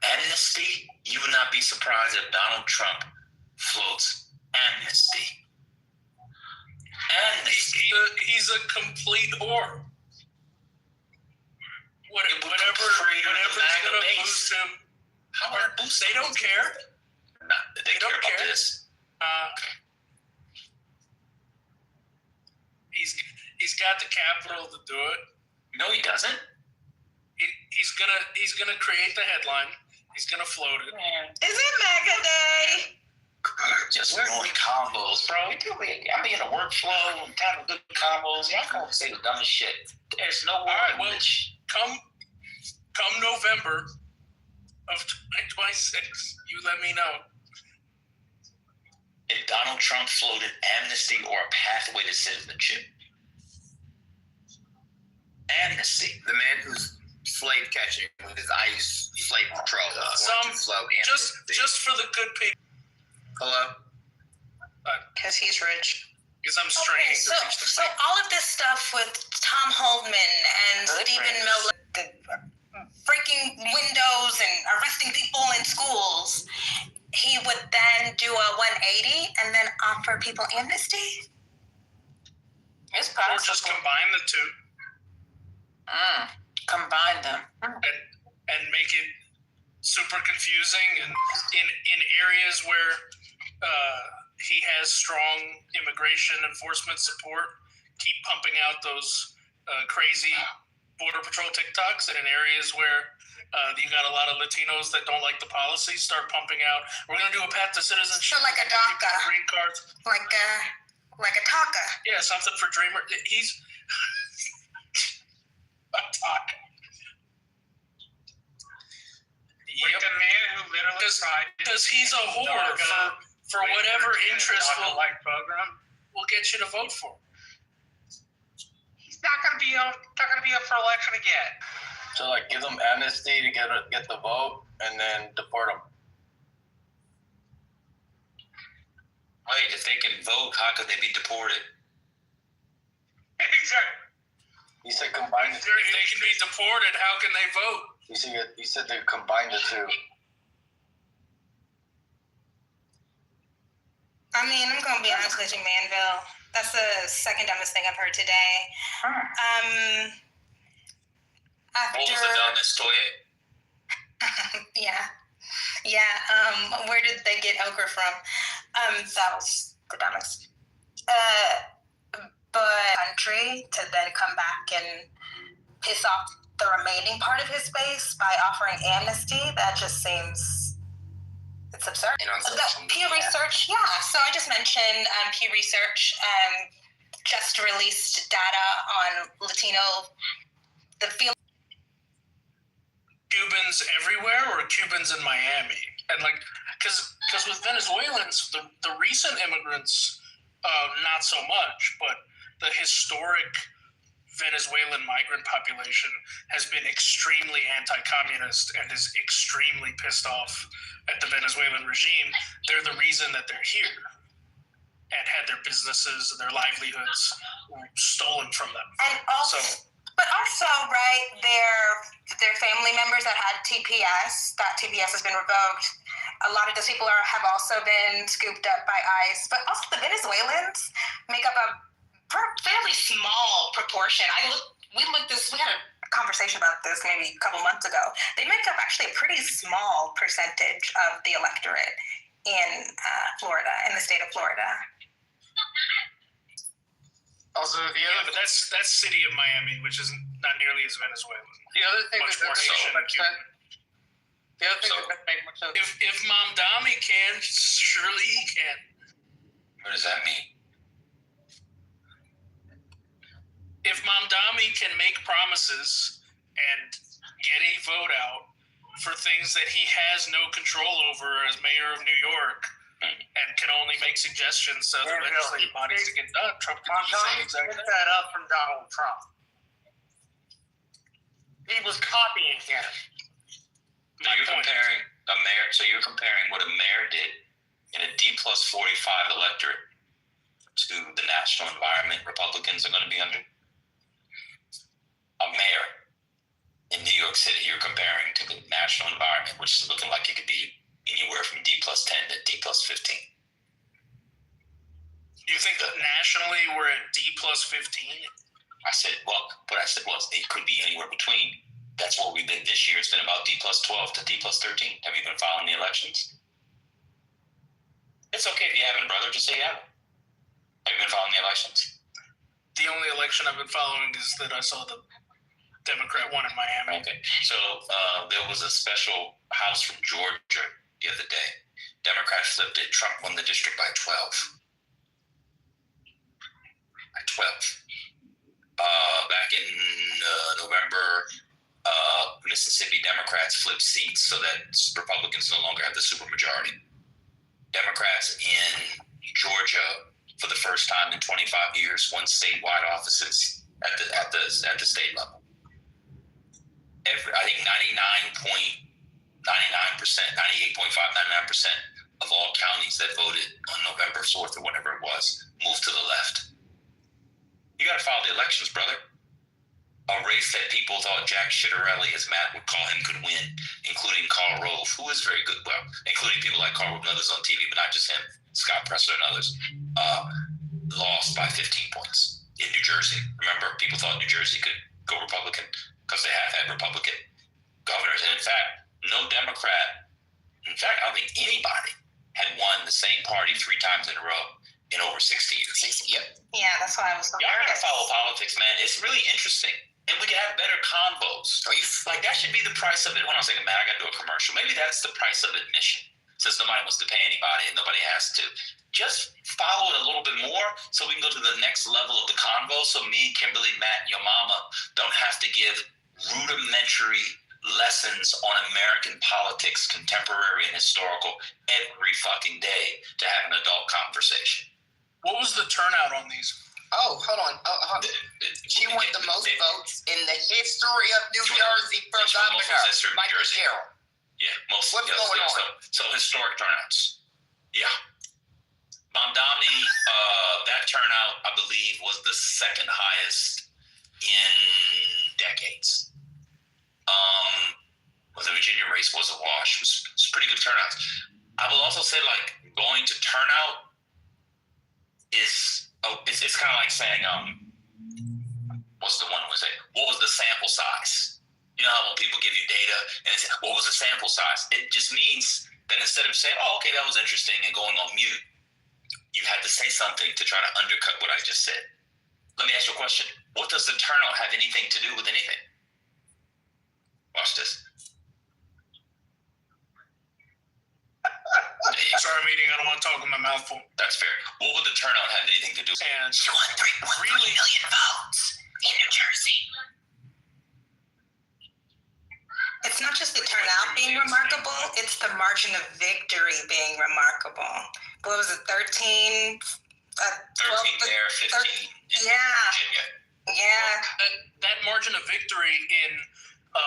Amnesty? You would not be surprised if Donald Trump floats amnesty. He's a complete whore. Whatever's gonna boost him. How would it boost? They don't care. They don't care about this. He's got the capital to do it. No, he doesn't. He's gonna create the headline. He's gonna float it. Is it MAGA Day? Just doing combos, bro. I be in a workflow and kind of good combos. Y'all gonna say the dumbest shit. There's no way. All right, well, come November of 2026, you let me know. If Donald Trump floated amnesty or a pathway to citizenship. Amnesty. The man who's slave catching with his ICE slave patrol. Just for the good people. Hello? Because he's rich. Because I'm straight. So all of this stuff with Tom Holdman and Stephen Miller, breaking windows and arresting people in schools, he would then do a 180 and offer people amnesty? It's possible. Or just combine the two. Combine them. And make it super confusing. And in areas where he has strong immigration enforcement support, keep pumping out those crazy Border Patrol TikToks. And in areas where you got a lot of Latinos that don't like the policy, start pumping out, we're going to do a path to citizenship. So like a DACA. Green cards. Like a TACA. Yeah, something for Dreamer. He's a TACA. Like the man who literally tried because he's a whore for whatever interest will get you to vote for. He's not going to be up for election again. So like give them amnesty to get the vote and then deport them. Wait, if they can vote, how could they be deported? Exactly. He said combine the two. If they can be deported, how can they vote? He said they combined the two. I mean, I'm going to be honest with you, Manville. That's the second dumbest thing I've heard today. What was the dumbest, Toye? Yeah. Where did they get okra from? That was the dumbest. But country to then come back and piss off the remaining part of his base by offering amnesty, that just seems, it's absurd. Pew Research, so I just mentioned Pew Research just released data on Latino, Cubans everywhere or Cubans in Miami? And like, because with Venezuelans, the recent immigrants, not so much, but the historic Venezuelan migrant population has been extremely anti-communist and is extremely pissed off at the Venezuelan regime. They're the reason that they're here and had their businesses and their livelihoods stolen from them. And also, right, their family members that had TPS, that TPS has been revoked. A lot of those people have also been scooped up by ICE, but also the Venezuelans make up a fairly small proportion. We had a conversation about this maybe a couple months ago. They make up actually a pretty small percentage of the electorate in Florida, in the state of Florida. Also, but that's city of Miami, which is not nearly as Venezuelan. The other thing much more Haitian than Cuban. The other thing that doesn't make much sense. If Mamdani can, surely he can. What does that mean? If Mamdani can make promises and get a vote out for things that he has no control over as mayor of New York and can only make suggestions to other legislative bodies to get done, Trump can do the same exact thing. That up from Donald Trump. He was copying him. So you're comparing a mayor. So you're comparing what a mayor did in a D+45 electorate to the national environment Republicans are going to be under. A mayor in New York City, you're comparing to the national environment, which is looking like it could be anywhere from D+10 to D+15. You think that nationally we're at D+15? I said, it could be anywhere between. That's where we've been this year. It's been about D+12 to D+13. Have you been following the elections? It's okay if you haven't, brother. Just say you haven't. Have you been following the elections? The only election I've been following is that I saw the Democrat won in Miami. Okay. So there was a special House from Georgia the other day. Democrats flipped it. Trump won the district by 12. Back in November, Mississippi Democrats flipped seats so that Republicans no longer have the supermajority. Democrats in Georgia, for the first time in 25 years, won statewide offices at the state level. I think 98.5, 99% of all counties that voted on November 4th or whatever it was moved to the left. You got to follow the elections, brother. A race that people thought Jack Schitterelli, as Matt would call him, could win, including Karl Rove, who is very good, well, including people like Karl Rove and others on TV, but not just him. Scott Presser and others, lost by 15 points in New Jersey. Remember, people thought New Jersey could go Republican because they have had Republican governors. And in fact, no Democrat, in fact, I don't think anybody had won the same party 3 times in a row in over 60 years. Yep. Yeah, that's why I was so Y'all gotta nervous. follow politics, man. It's really interesting. And we can have better convos. Like, that should be the price of it. When I was thinking, man, I gotta do a commercial. Maybe that's the price of admission, since nobody wants to pay anybody and nobody has to. Just follow it a little bit more so we can go to the next level of the convo, so me, Kimberly, Matt, and your mama don't have to give rudimentary lessons on American politics, contemporary and historical, every fucking day to have an adult conversation. What was the turnout on these? Oh, hold on. She won the most votes in the history of New Jersey for governor. Michael Carroll. Yeah, most. What's going on? So historic turnouts. Yeah. Mamdani, that turnout, I believe, was the second highest in decades. The Virginia race was a wash. It was pretty good turnouts. I will also say, like, going to turnout is, it's kind of like saying, what's the one we say? What was the sample size? You know how when people give you data and they say, what was the sample size? It just means that instead of saying, oh, okay, that was interesting, and going on mute, you had to say something to try to undercut what I just said. Let me ask you a question. What does the turnout have anything to do with anything? Watch this. Sorry, meeting. I don't want to talk with my mouth full. That's fair. What would the turnout have anything to do? And she won 3.3 million votes in New Jersey. It's not just the turnout being remarkable, it's the margin of victory being remarkable. What was it, 13? 13 there, 15 in yeah. Virginia. Yeah. That margin of victory in a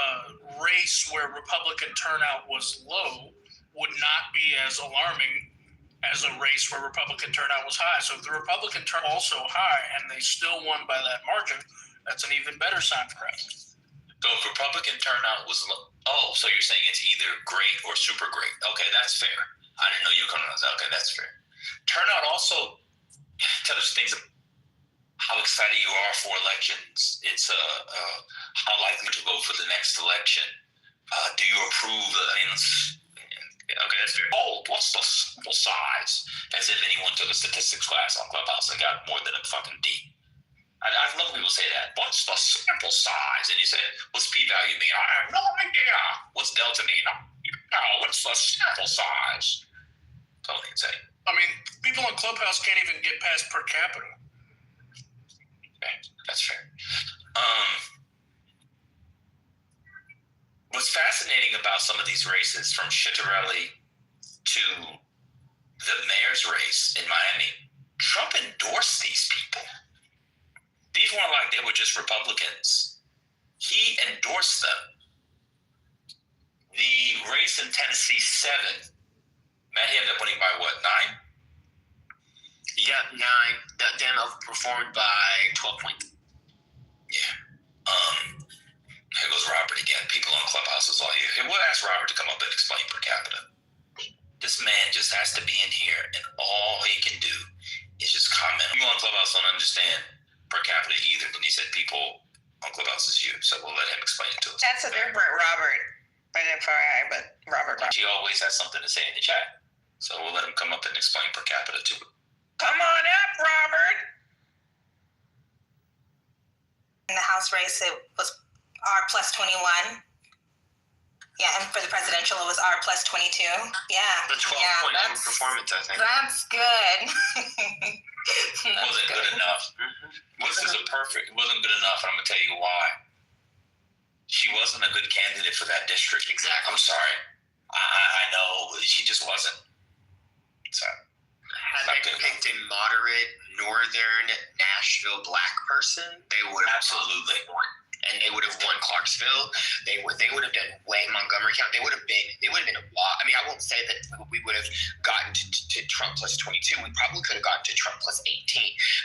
race where Republican turnout was low would not be as alarming as a race where Republican turnout was high. So if the Republican turnout also high and they still won by that margin, that's an even better sign for us. So if Republican turnout was low, so you're saying it's either great or super great. Okay, that's fair. I didn't know you were coming on that. Okay, that's fair. Turnout also tells us things, how excited you are for elections. It's how likely to vote for the next election. Do you approve? Okay, that's fair. Oh, what's the sample size? As if anyone took a statistics class on Clubhouse and got more than a fucking D. I've loved people say that. What's the sample size? And you say, what's p-value mean? I have no idea. What's delta mean? No, what's the sample size? Totally insane. I mean, people on Clubhouse can't even get past per capita. Okay, that's fair. What's fascinating about some of these races, from Chitterelli to the mayor's race in Miami, Trump endorsed these people. These weren't like they were just Republicans. He endorsed them. The race in Tennessee, 7. Matt, he ended up winning by what, 9? Yeah, 9. That then overperformed by 12 points. Yeah. Here goes Robert again. People on Clubhouse is all here. We'll ask Robert to come up and explain per capita. This man just has to be in here, and all he can do is just comment. People on Clubhouse don't understand per capita either. When he said people on Clubhouse is you, so we'll let him explain it to us. That's a different Robert. But Robert. He always has something to say in the chat, so we'll let him come up and explain per capita too. Come on up, Robert. In the House race, it was R plus 21. Yeah, and for the presidential, it was R plus 22. Yeah. The 12-point performance, I think. That's good. Wasn't good enough. This is it wasn't good enough, and I'm going to tell you why. She wasn't a good candidate for that district. Exactly. I'm sorry. I know. She just wasn't. So, had they picked a moderate, northern, Nashville black person, they would have absolutely won. and they would have won Clarksville. They would have done way Montgomery County. They would have been a lot. I mean, I won't say that we would have gotten to Trump plus 22. We probably could have gotten to Trump plus 18.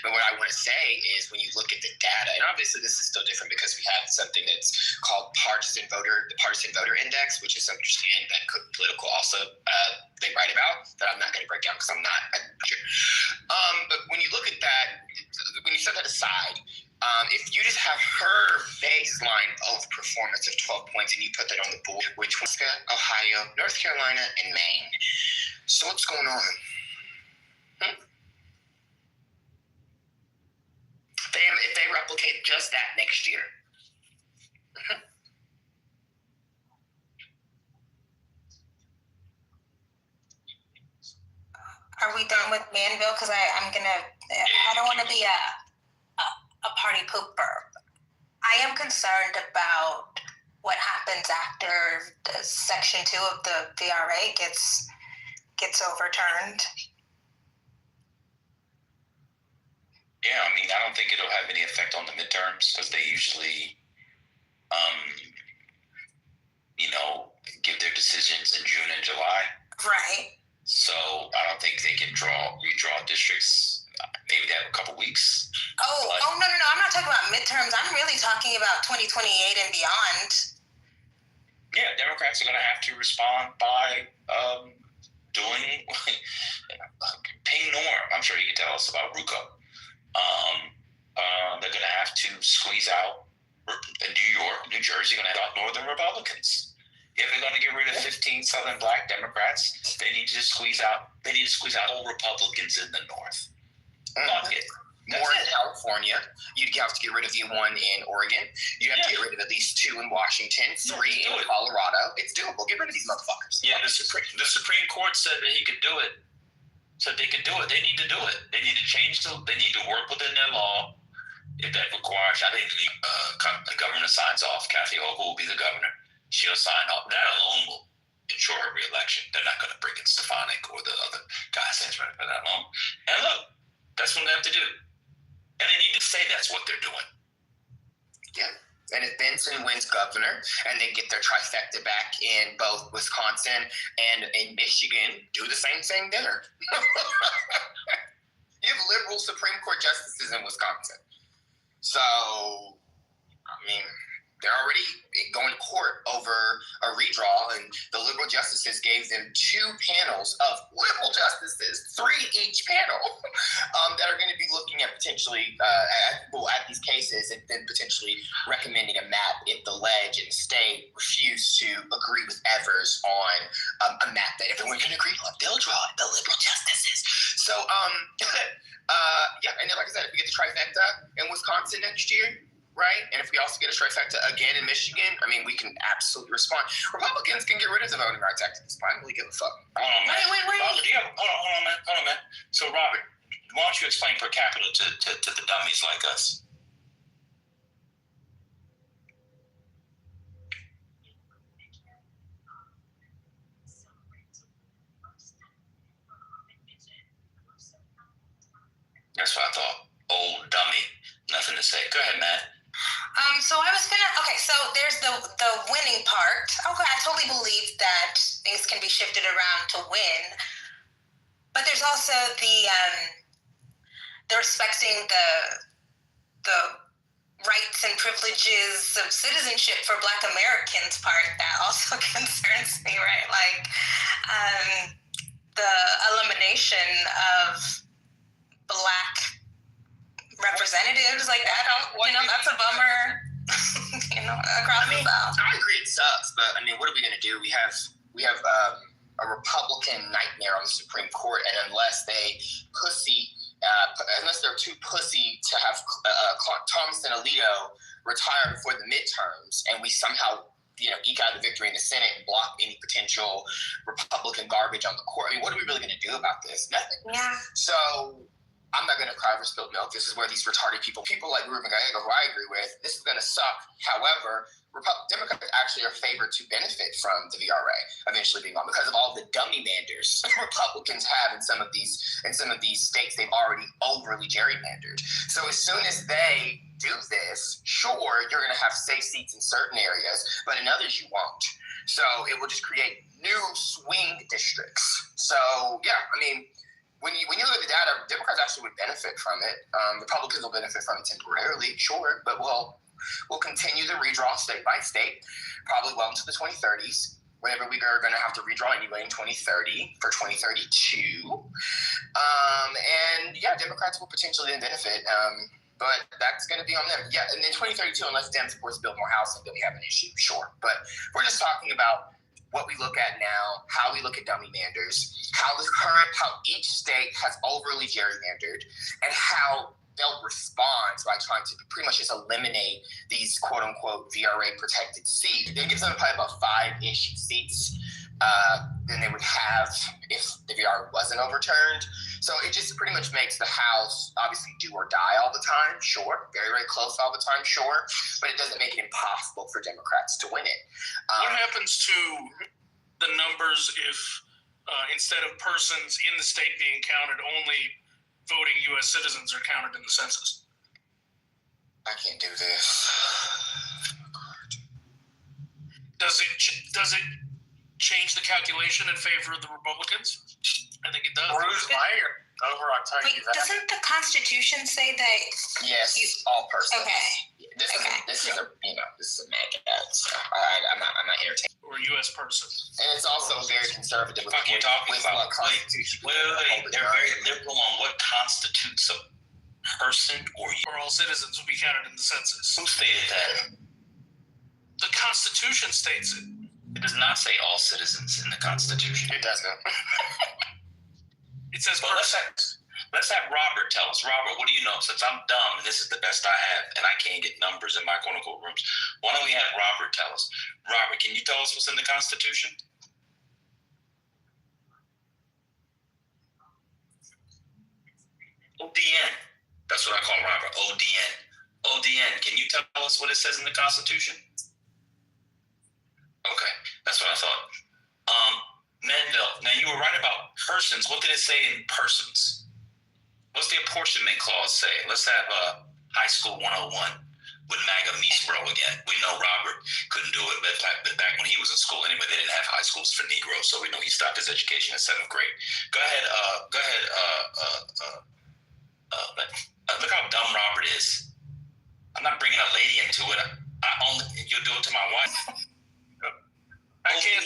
But what I want to say is when you look at the data, and obviously this is still different because we have something that's called the partisan voter index, which is understand that political also they write about that I'm not going to break down because I'm not a teacher. But when you look at that, when you set that aside, if you just have her baseline of performance of 12 points and you put that on the board, which was Ohio, North Carolina, and Maine. So what's going on? If they replicate just that next year. Are we done with Manville? Because I don't want to be a party pooper. I am concerned about what happens after the Section 2 of the VRA gets overturned. Yeah, I mean, I don't think it'll have any effect on the midterms because they usually, give their decisions in June and July. Right. So I don't think they can redraw districts. Maybe they have a couple weeks. No. I'm not talking about midterms. I'm really talking about 2028 and beyond. Yeah, Democrats are going to have to respond by paying Norm. I'm sure he can tell us about RUCO. They're going to have to squeeze out New York, New Jersey, going to have out Northern Republicans. If they're going to get rid of 15 Southern Black Democrats, they need to squeeze out all Republicans in the North. More in California. You'd have to get rid of you one in Oregon. You have to get rid of at least 2 in Washington, 3 in Colorado. It's doable. Get rid of these motherfuckers. Yeah, the Supreme Court said that he could do it. So they can do it. They need to do it. They need to they need to work within their law. If that requires, I think the governor signs off. Kathy Hochul will be the governor. She'll sign off. That alone will ensure her re-election. They're not going to bring in Stefanik or the other guys for that long. And look, that's what they have to do. And they need to say that's what they're doing. Yeah. And if Benson wins governor and they get their trifecta back in both Wisconsin and in Michigan, do the same thing there. You have liberal Supreme Court justices in Wisconsin. So, I mean, they're already going to court over a redraw, and the liberal justices gave them 2 panels of liberal justices, 3 each panel, that are going to be looking at potentially at these cases and then potentially recommending a map if the ledge and the state refuse to agree with Evers on a map that everyone can agree on. They'll draw it, the liberal justices. So, and then like I said, if we get the trifecta in Wisconsin next year, right? And if we also get a trifecta again in Michigan, I mean, we can absolutely respond. Republicans can get rid of the Voting Rights Act at this point. I don't really give a fuck. Hold on, man. Hold on, man. So, Robert, why don't you explain per capita to the dummies like us? That's what I thought. Old dummy. Nothing to say. Go ahead, Matt. So there's the winning part. Okay, I totally believe that things can be shifted around to win, but there's also the respecting the rights and privileges of citizenship for Black Americans part that also concerns me, right? Like the elimination of Black representatives like that. That's a bummer. Across the South. I agree, it sucks, but I mean, what are we going to do? We have a Republican nightmare on the Supreme Court, and unless they're too pussy to have Thomas and Alito retire before the midterms, and we somehow eke out the victory in the Senate and block any potential Republican garbage on the court. I mean, what are we really going to do about this? Nothing. Yeah. So I'm not going to cry over spilled milk. This is where these retarded people like Ruben Gallego, who I agree with, this is going to suck. However, Democrats actually are favored to benefit from the VRA eventually being on because of all the dummy manders Republicans have in some of these states they've already overly gerrymandered. So as soon as they do this, sure, you're going to have safe seats in certain areas, but in others you won't. So it will just create new swing districts. So, yeah, I mean, when you look at the data, Democrats actually would benefit from it. Republicans will benefit from it temporarily, sure, but we'll continue the redraw state by state, probably well into the 2030s. Whenever we are going to have to redraw anyway in 2030 for 2032. And yeah, Democrats will potentially then benefit, but that's going to be on them. Yeah, and in 2032, unless Dems, of course, build more housing, then we have an issue, sure. But we're just talking about what we look at now, how we look at dummy manders, how each state has overly gerrymandered, and how they'll respond by trying to pretty much just eliminate these quote-unquote VRA protected seats. It gives them probably about 5-ish seats than they would have if the VR wasn't overturned. So it just pretty much makes the House obviously do or die all the time, sure. Very, very close all the time, sure. But it doesn't make it impossible for Democrats to win it. What happens to the numbers if instead of persons in the state being counted, only voting U.S. citizens are counted in the census? I can't do this. Does it change the calculation in favor of the Republicans? I think it does. Bruce Meyer over October. Wait, doesn't the Constitution say that? Yes, all persons. Okay. This is a maggot. So I'm not entertained. Or U.S. person. And it's also very conservative with We're talking about Constitution. Wait. They're very liberal on what constitutes a person or all citizens will be counted in the census. Who stated that? The Constitution states it. It does not say all citizens in the Constitution. It doesn't. It says well, let's have Robert tell us. Robert, what do you know? Since I'm dumb and this is the best I have and I can't get numbers in my quote-unquote rooms, why don't we have Robert tell us? Robert, can you tell us what's in the Constitution? ODN. That's what I call Robert. ODN. ODN. Can you tell us what it says in the Constitution? Okay, that's what I thought. Mandel, now you were right about persons. What did it say in persons? What's the apportionment clause say? Let's have high school 101 with MAGA meets bro again. We know Robert couldn't do it, but back when he was in school anyway, they didn't have high schools for Negroes, so we know he stopped his education at 7th grade. Go ahead. Look how dumb Robert is. I'm not bringing a lady into it. You'll do it to my wife. I can't.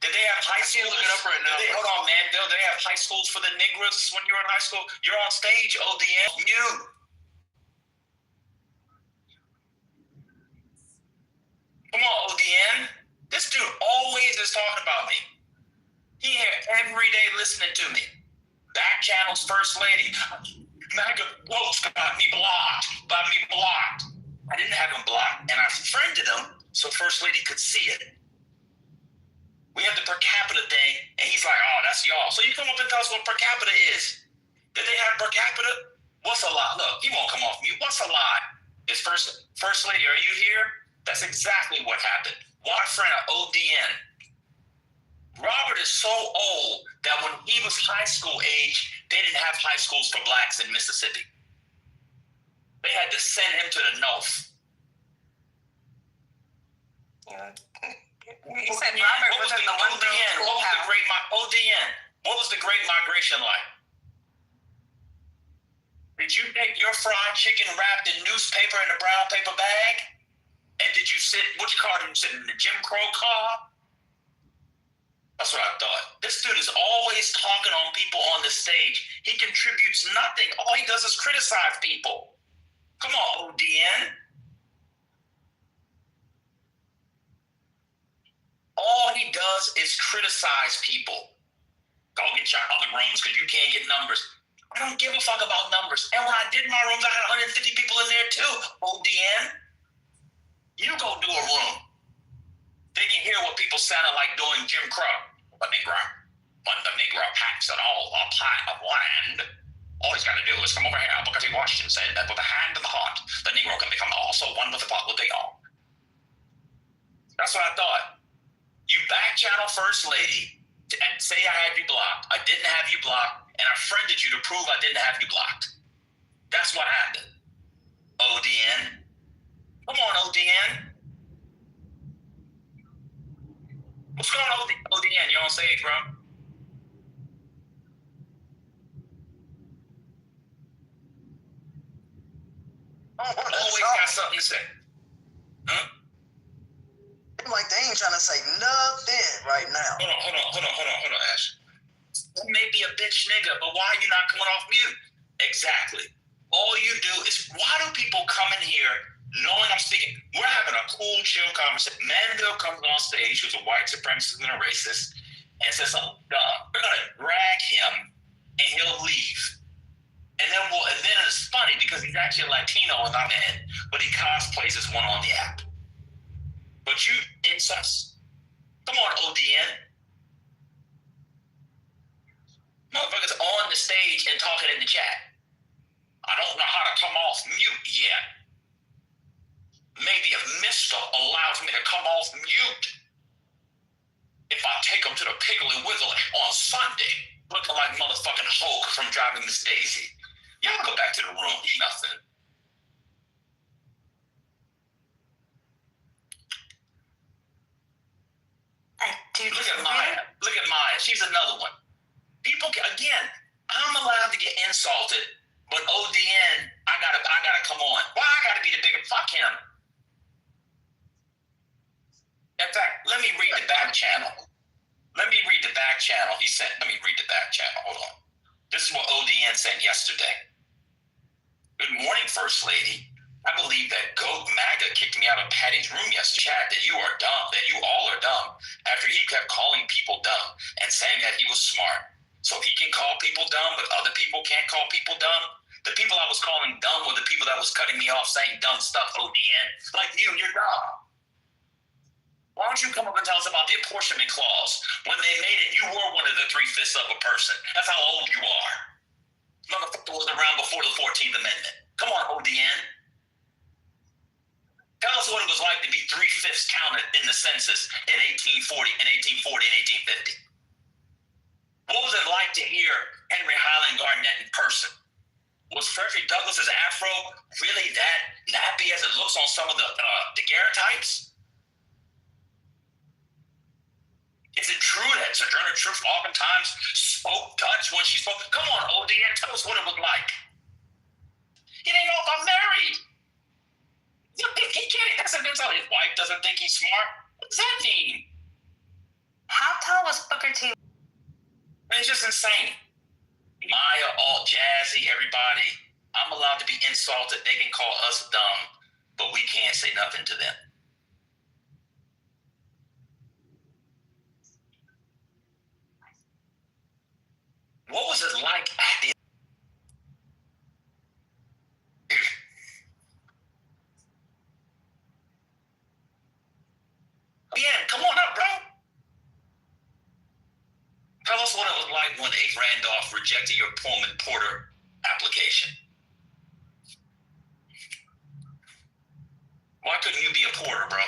Did they have high schools? Look it up right now. Hold on, man. Did they have high schools for the Negroes when you were in high school? You're on stage, ODN. You. Come on, ODN. This dude always is talking about me. He here every day listening to me. Back channels, first lady. MAGA Wolf got me blocked. I didn't have him blocked, and I friended him so first lady could see it. We have the per capita thing, and he's like, oh, that's y'all. So you come up and tell us what per capita is. Did they have per capita? What's a lot? Look, he won't come off mute. What's a lot? Is first lady, are you here? That's exactly what happened. Why friend of ODN? Robert is so old that when he was high school age, they didn't have high schools for blacks in Mississippi. They had to send him to the north. You said Robert was in the one-room schoolhouse. ODN, what was the Great Migration like? Did you take your fried chicken wrapped in newspaper in a brown paper bag? And did you which car did you sit in, the Jim Crow car? That's what I thought. This dude is always talking on people on the stage. He contributes nothing. All he does is criticize people. Come on, ODN. All he does is criticize people. Go get your other rooms because you can't get numbers. I don't give a fuck about numbers. And when I did my rooms, I had 150 people in there too. ODN, you go do a room. Then you hear what people sounded like doing Jim Crow. When the Negro packs it all a plot of land, all he's got to do is come over here because he Washington said that with a hand to the heart, the Negro can become also one with the pot with the all. That's what I thought. You back channel first lady and say I had you blocked. I didn't have you blocked, and I friended you to prove I didn't have you blocked. That's what happened. ODN. Come on, ODN. What's going on, ODN? You on stage, bro? Always got something to say. Huh? Like they ain't trying to say nothing right now. Hold on, Ash. That may be a bitch nigga, but why are you not coming off mute? Exactly. All you do is, why do people come in here knowing I'm speaking? We're having a cool, chill conversation. Mandel comes on stage, who's a white supremacist and a racist, and says something dumb. We're gonna drag him, and he'll leave. And then it's funny because he's actually a Latino and not man, but he cosplays as one on the app. But you incest. Come on, ODN. Motherfuckers on the stage and talking in the chat. I don't know how to come off mute yet. Maybe if Mister allows me to come off mute, if I take him to the Piggly Wiggly on Sunday, looking like motherfucking Hulk from Driving Miss Daisy. Y'all go back to the room. Nothing. Look at Maya. Look at Maya. She's another one. People, again, I'm allowed to get insulted, but ODN, I gotta come on. Why I gotta be the bigger? Fuck him. In fact, let me read the back channel. He sent. Let me read the back channel. Hold on. This is what ODN sent yesterday. Good morning, First Lady. I believe that Goat MAGA kicked me out of Patty's room yesterday. Chat, that you are dumb, that you all are dumb, after he kept calling people dumb and saying that he was smart. So he can call people dumb, but other people can't call people dumb. The people I was calling dumb were the people that was cutting me off saying dumb stuff, ODN. Like you're dumb. Why don't you come up and tell us about the apportionment clause? When they made it, you were one of the 3/5 of a person. That's how old you are. Motherfucker was around before the 14th Amendment. Come on, ODN. Tell us what it was like to be 3/5 counted in the census in 1840 and 1850. What was it like to hear Henry Highland Garnett in person? Was Frederick Douglass's afro really that nappy as it looks on some of the daguerreotypes? Is it true that Sojourner Truth oftentimes spoke Dutch when she spoke? Come on, ODN, tell us what it was like. He didn't know if I'm married. He can't. That's a mental. His wife doesn't think he's smart. What does that mean? How tall was Booker T? It's just insane. Maya, all jazzy, everybody. I'm allowed to be insulted. They can call us dumb, but we can't say nothing to them. What was it like at the come on up, bro. Tell us what it was like when Ace Randolph rejected your Pullman Porter application. Why couldn't you be a porter, bro?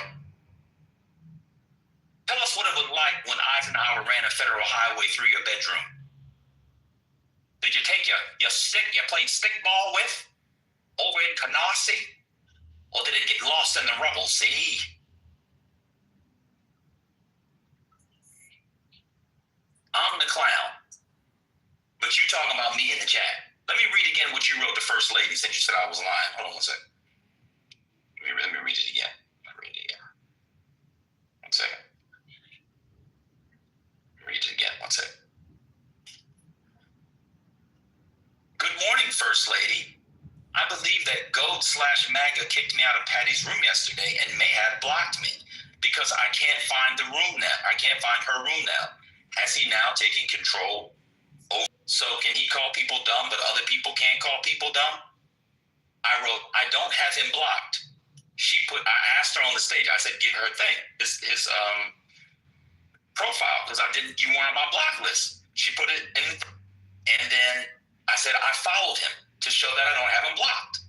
Tell us what it was like when Eisenhower ran a federal highway through your bedroom. Did you take your stick you played stickball with over in Canarsie? Or did it get lost in the rubble? See? I'm the clown. But you talking about me in the chat. Let me read again what you wrote to First Lady since you said I was lying. Hold on one second. Let me read it again. One second. Read it again. One second. Good morning, First Lady. I believe that Goat/MAGA kicked me out of Patty's room yesterday and may have blocked me because I can't find the room now. I can't find her room now. Has he now taken control over? So can he call people dumb, but other people can't call people dumb? I wrote, I don't have him blocked. I asked her on the stage, I said, give her thing, his profile, because you weren't on my block list. She put it in, and then I said, I followed him to show that I don't have him blocked.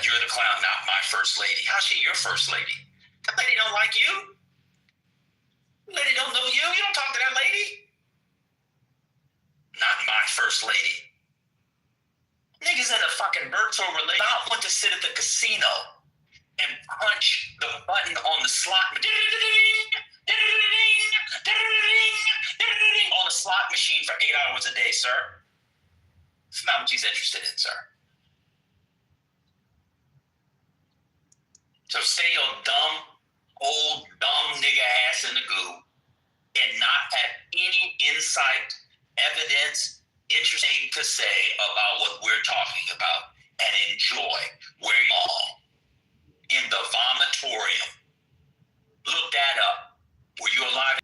You're the clown, not my First Lady. How's she your First Lady? That lady don't like you. That lady don't know you. You don't talk to that lady. Not my First Lady. Niggas in a fucking virtual relation not want to sit at the casino and punch the button on the slot on the slot machine for 8 hours a day, sir. It's not what he's interested in, sir. So stay your old dumb nigga ass in the goo and not have any insight, evidence, interesting to say about what we're talking about, and enjoy where you are in the vomitorium. Look that up. Were you alive?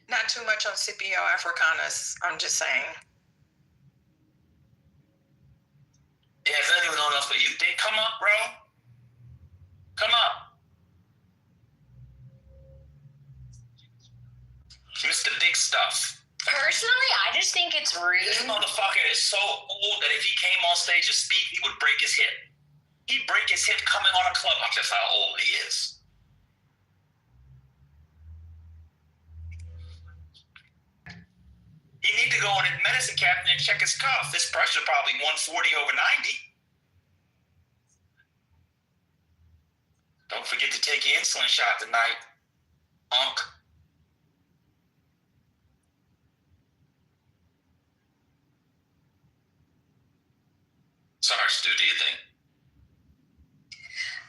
Not too much on Scipio Africanus, I'm just saying. Yeah, if anyone else but you think, come up, bro. Come up. Mr. Big Stuff. Personally, I just think it's rude. This motherfucker is so old that if he came on stage to speak, he would break his hip. He'd break his hip coming on a club. That's how old he is. He need to go in his medicine cabinet and check his cuff. His pressure probably 140 over 90. Don't forget to take your insulin shot tonight, punk. Sarge, do you think?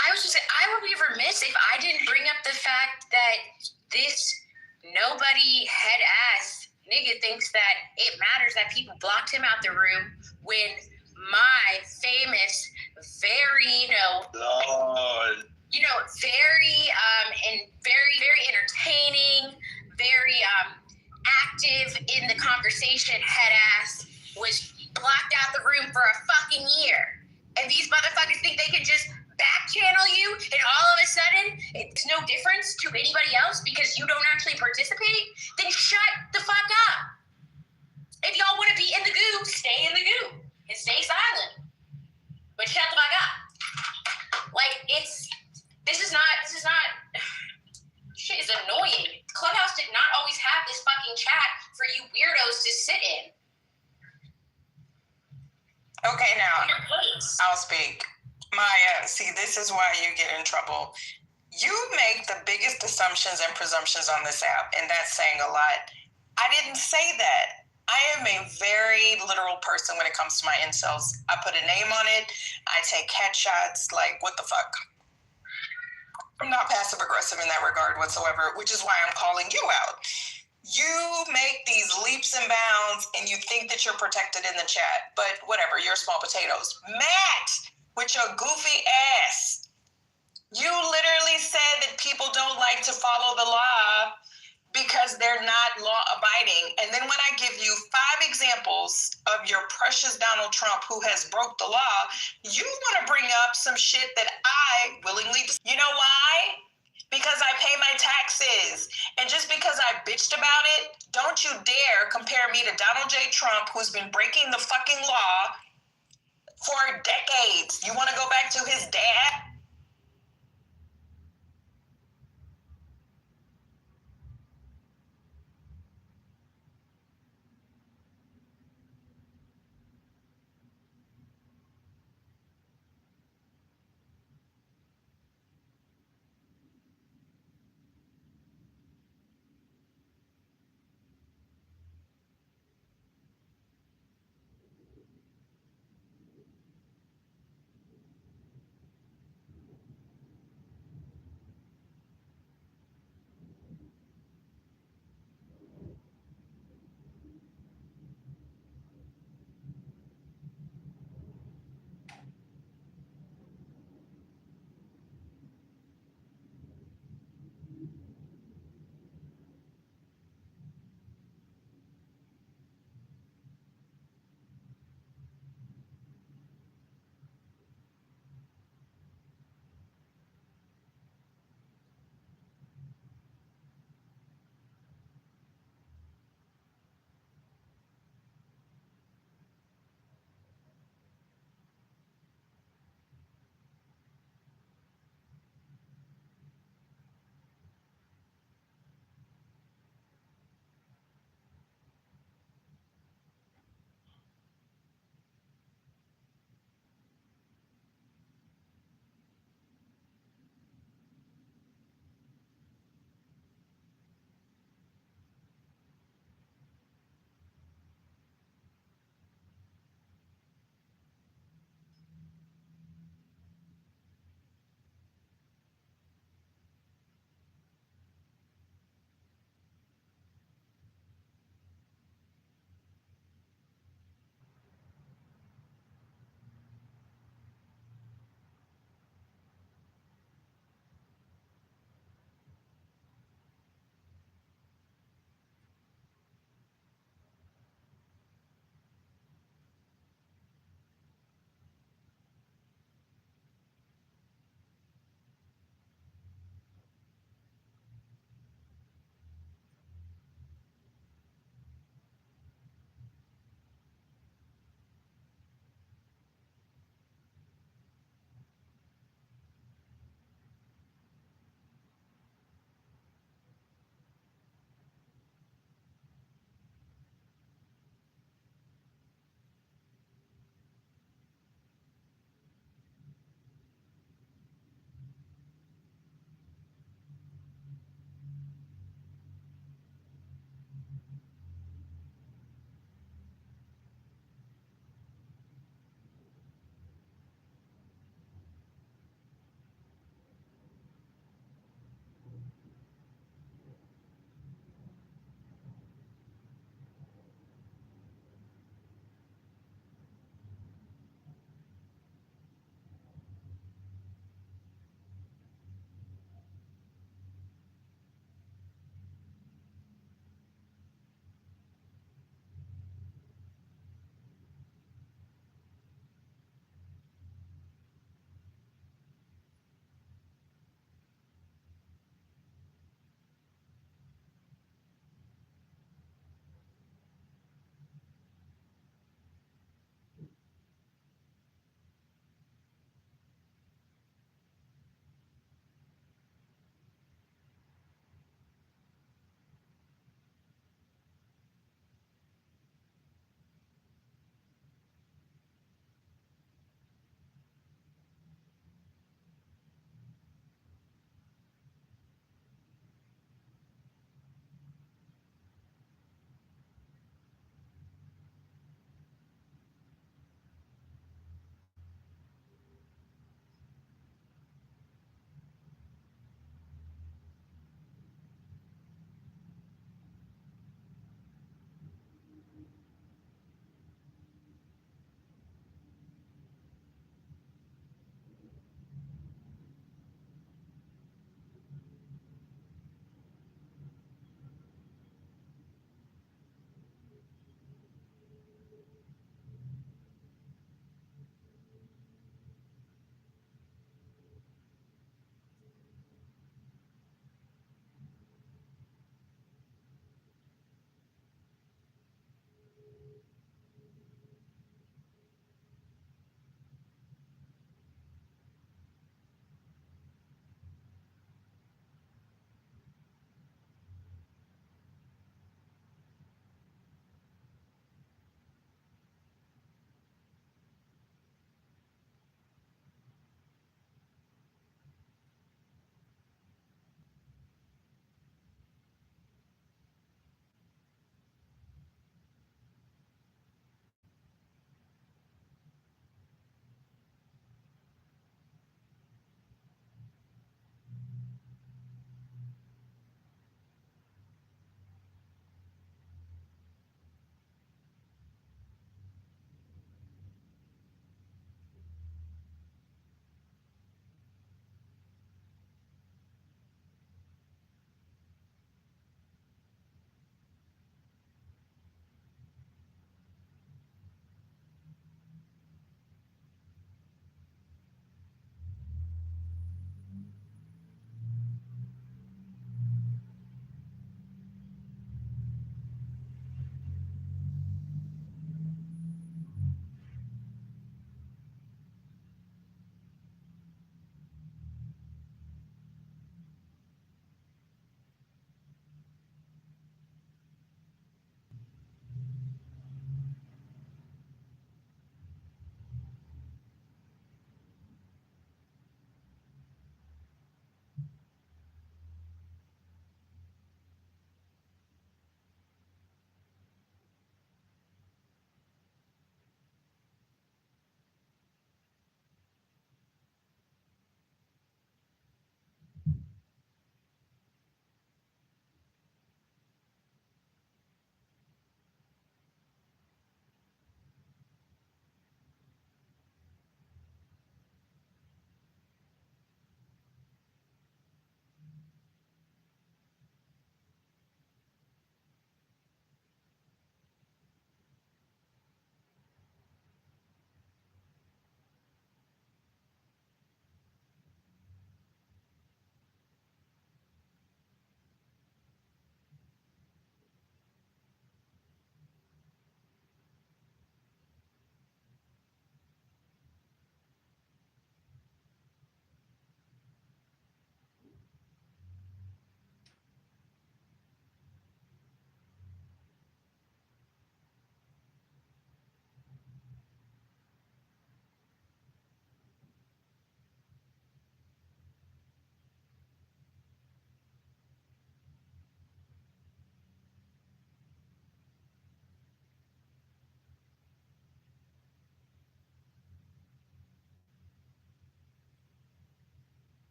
I was just saying, I would be remiss if I didn't bring up the fact that this nobody head ass nigga thinks that it matters that people blocked him out the room when my famous, very, very and very entertaining, very active in the conversation head ass was blocked out the room for a fucking year. And these motherfuckers think they can just back channel you and all of a sudden it's no difference to anybody else because you don't actually participate? Then shut the fuck up. If y'all want to be in the goo, stay in the goo and stay silent. But shut the fuck up. Like, this is not, shit is annoying. Clubhouse did not always have this fucking chat for you weirdos to sit in. Okay, now, I'll speak. Maya, see, this is why you get in trouble. You make the biggest assumptions and presumptions on this app, and that's saying a lot. I didn't say that. I am a very literal person when it comes to my incels. I put a name on it. I take headshots. Like, what the fuck? I'm not passive aggressive in that regard whatsoever, which is why I'm calling you out. You make these leaps and bounds and you think that you're protected in the chat, but whatever, you're small potatoes. Matt, with your goofy ass, you literally said that people don't like to follow the law because they're not law abiding. And then when I give you 5 examples of your precious Donald Trump who has broke the law, you want to bring up some shit that I willingly, you know why? Because I pay my taxes. And just because I bitched about it, don't you dare compare me to Donald J. Trump, who's been breaking the fucking law for decades. You want to go back to his dad?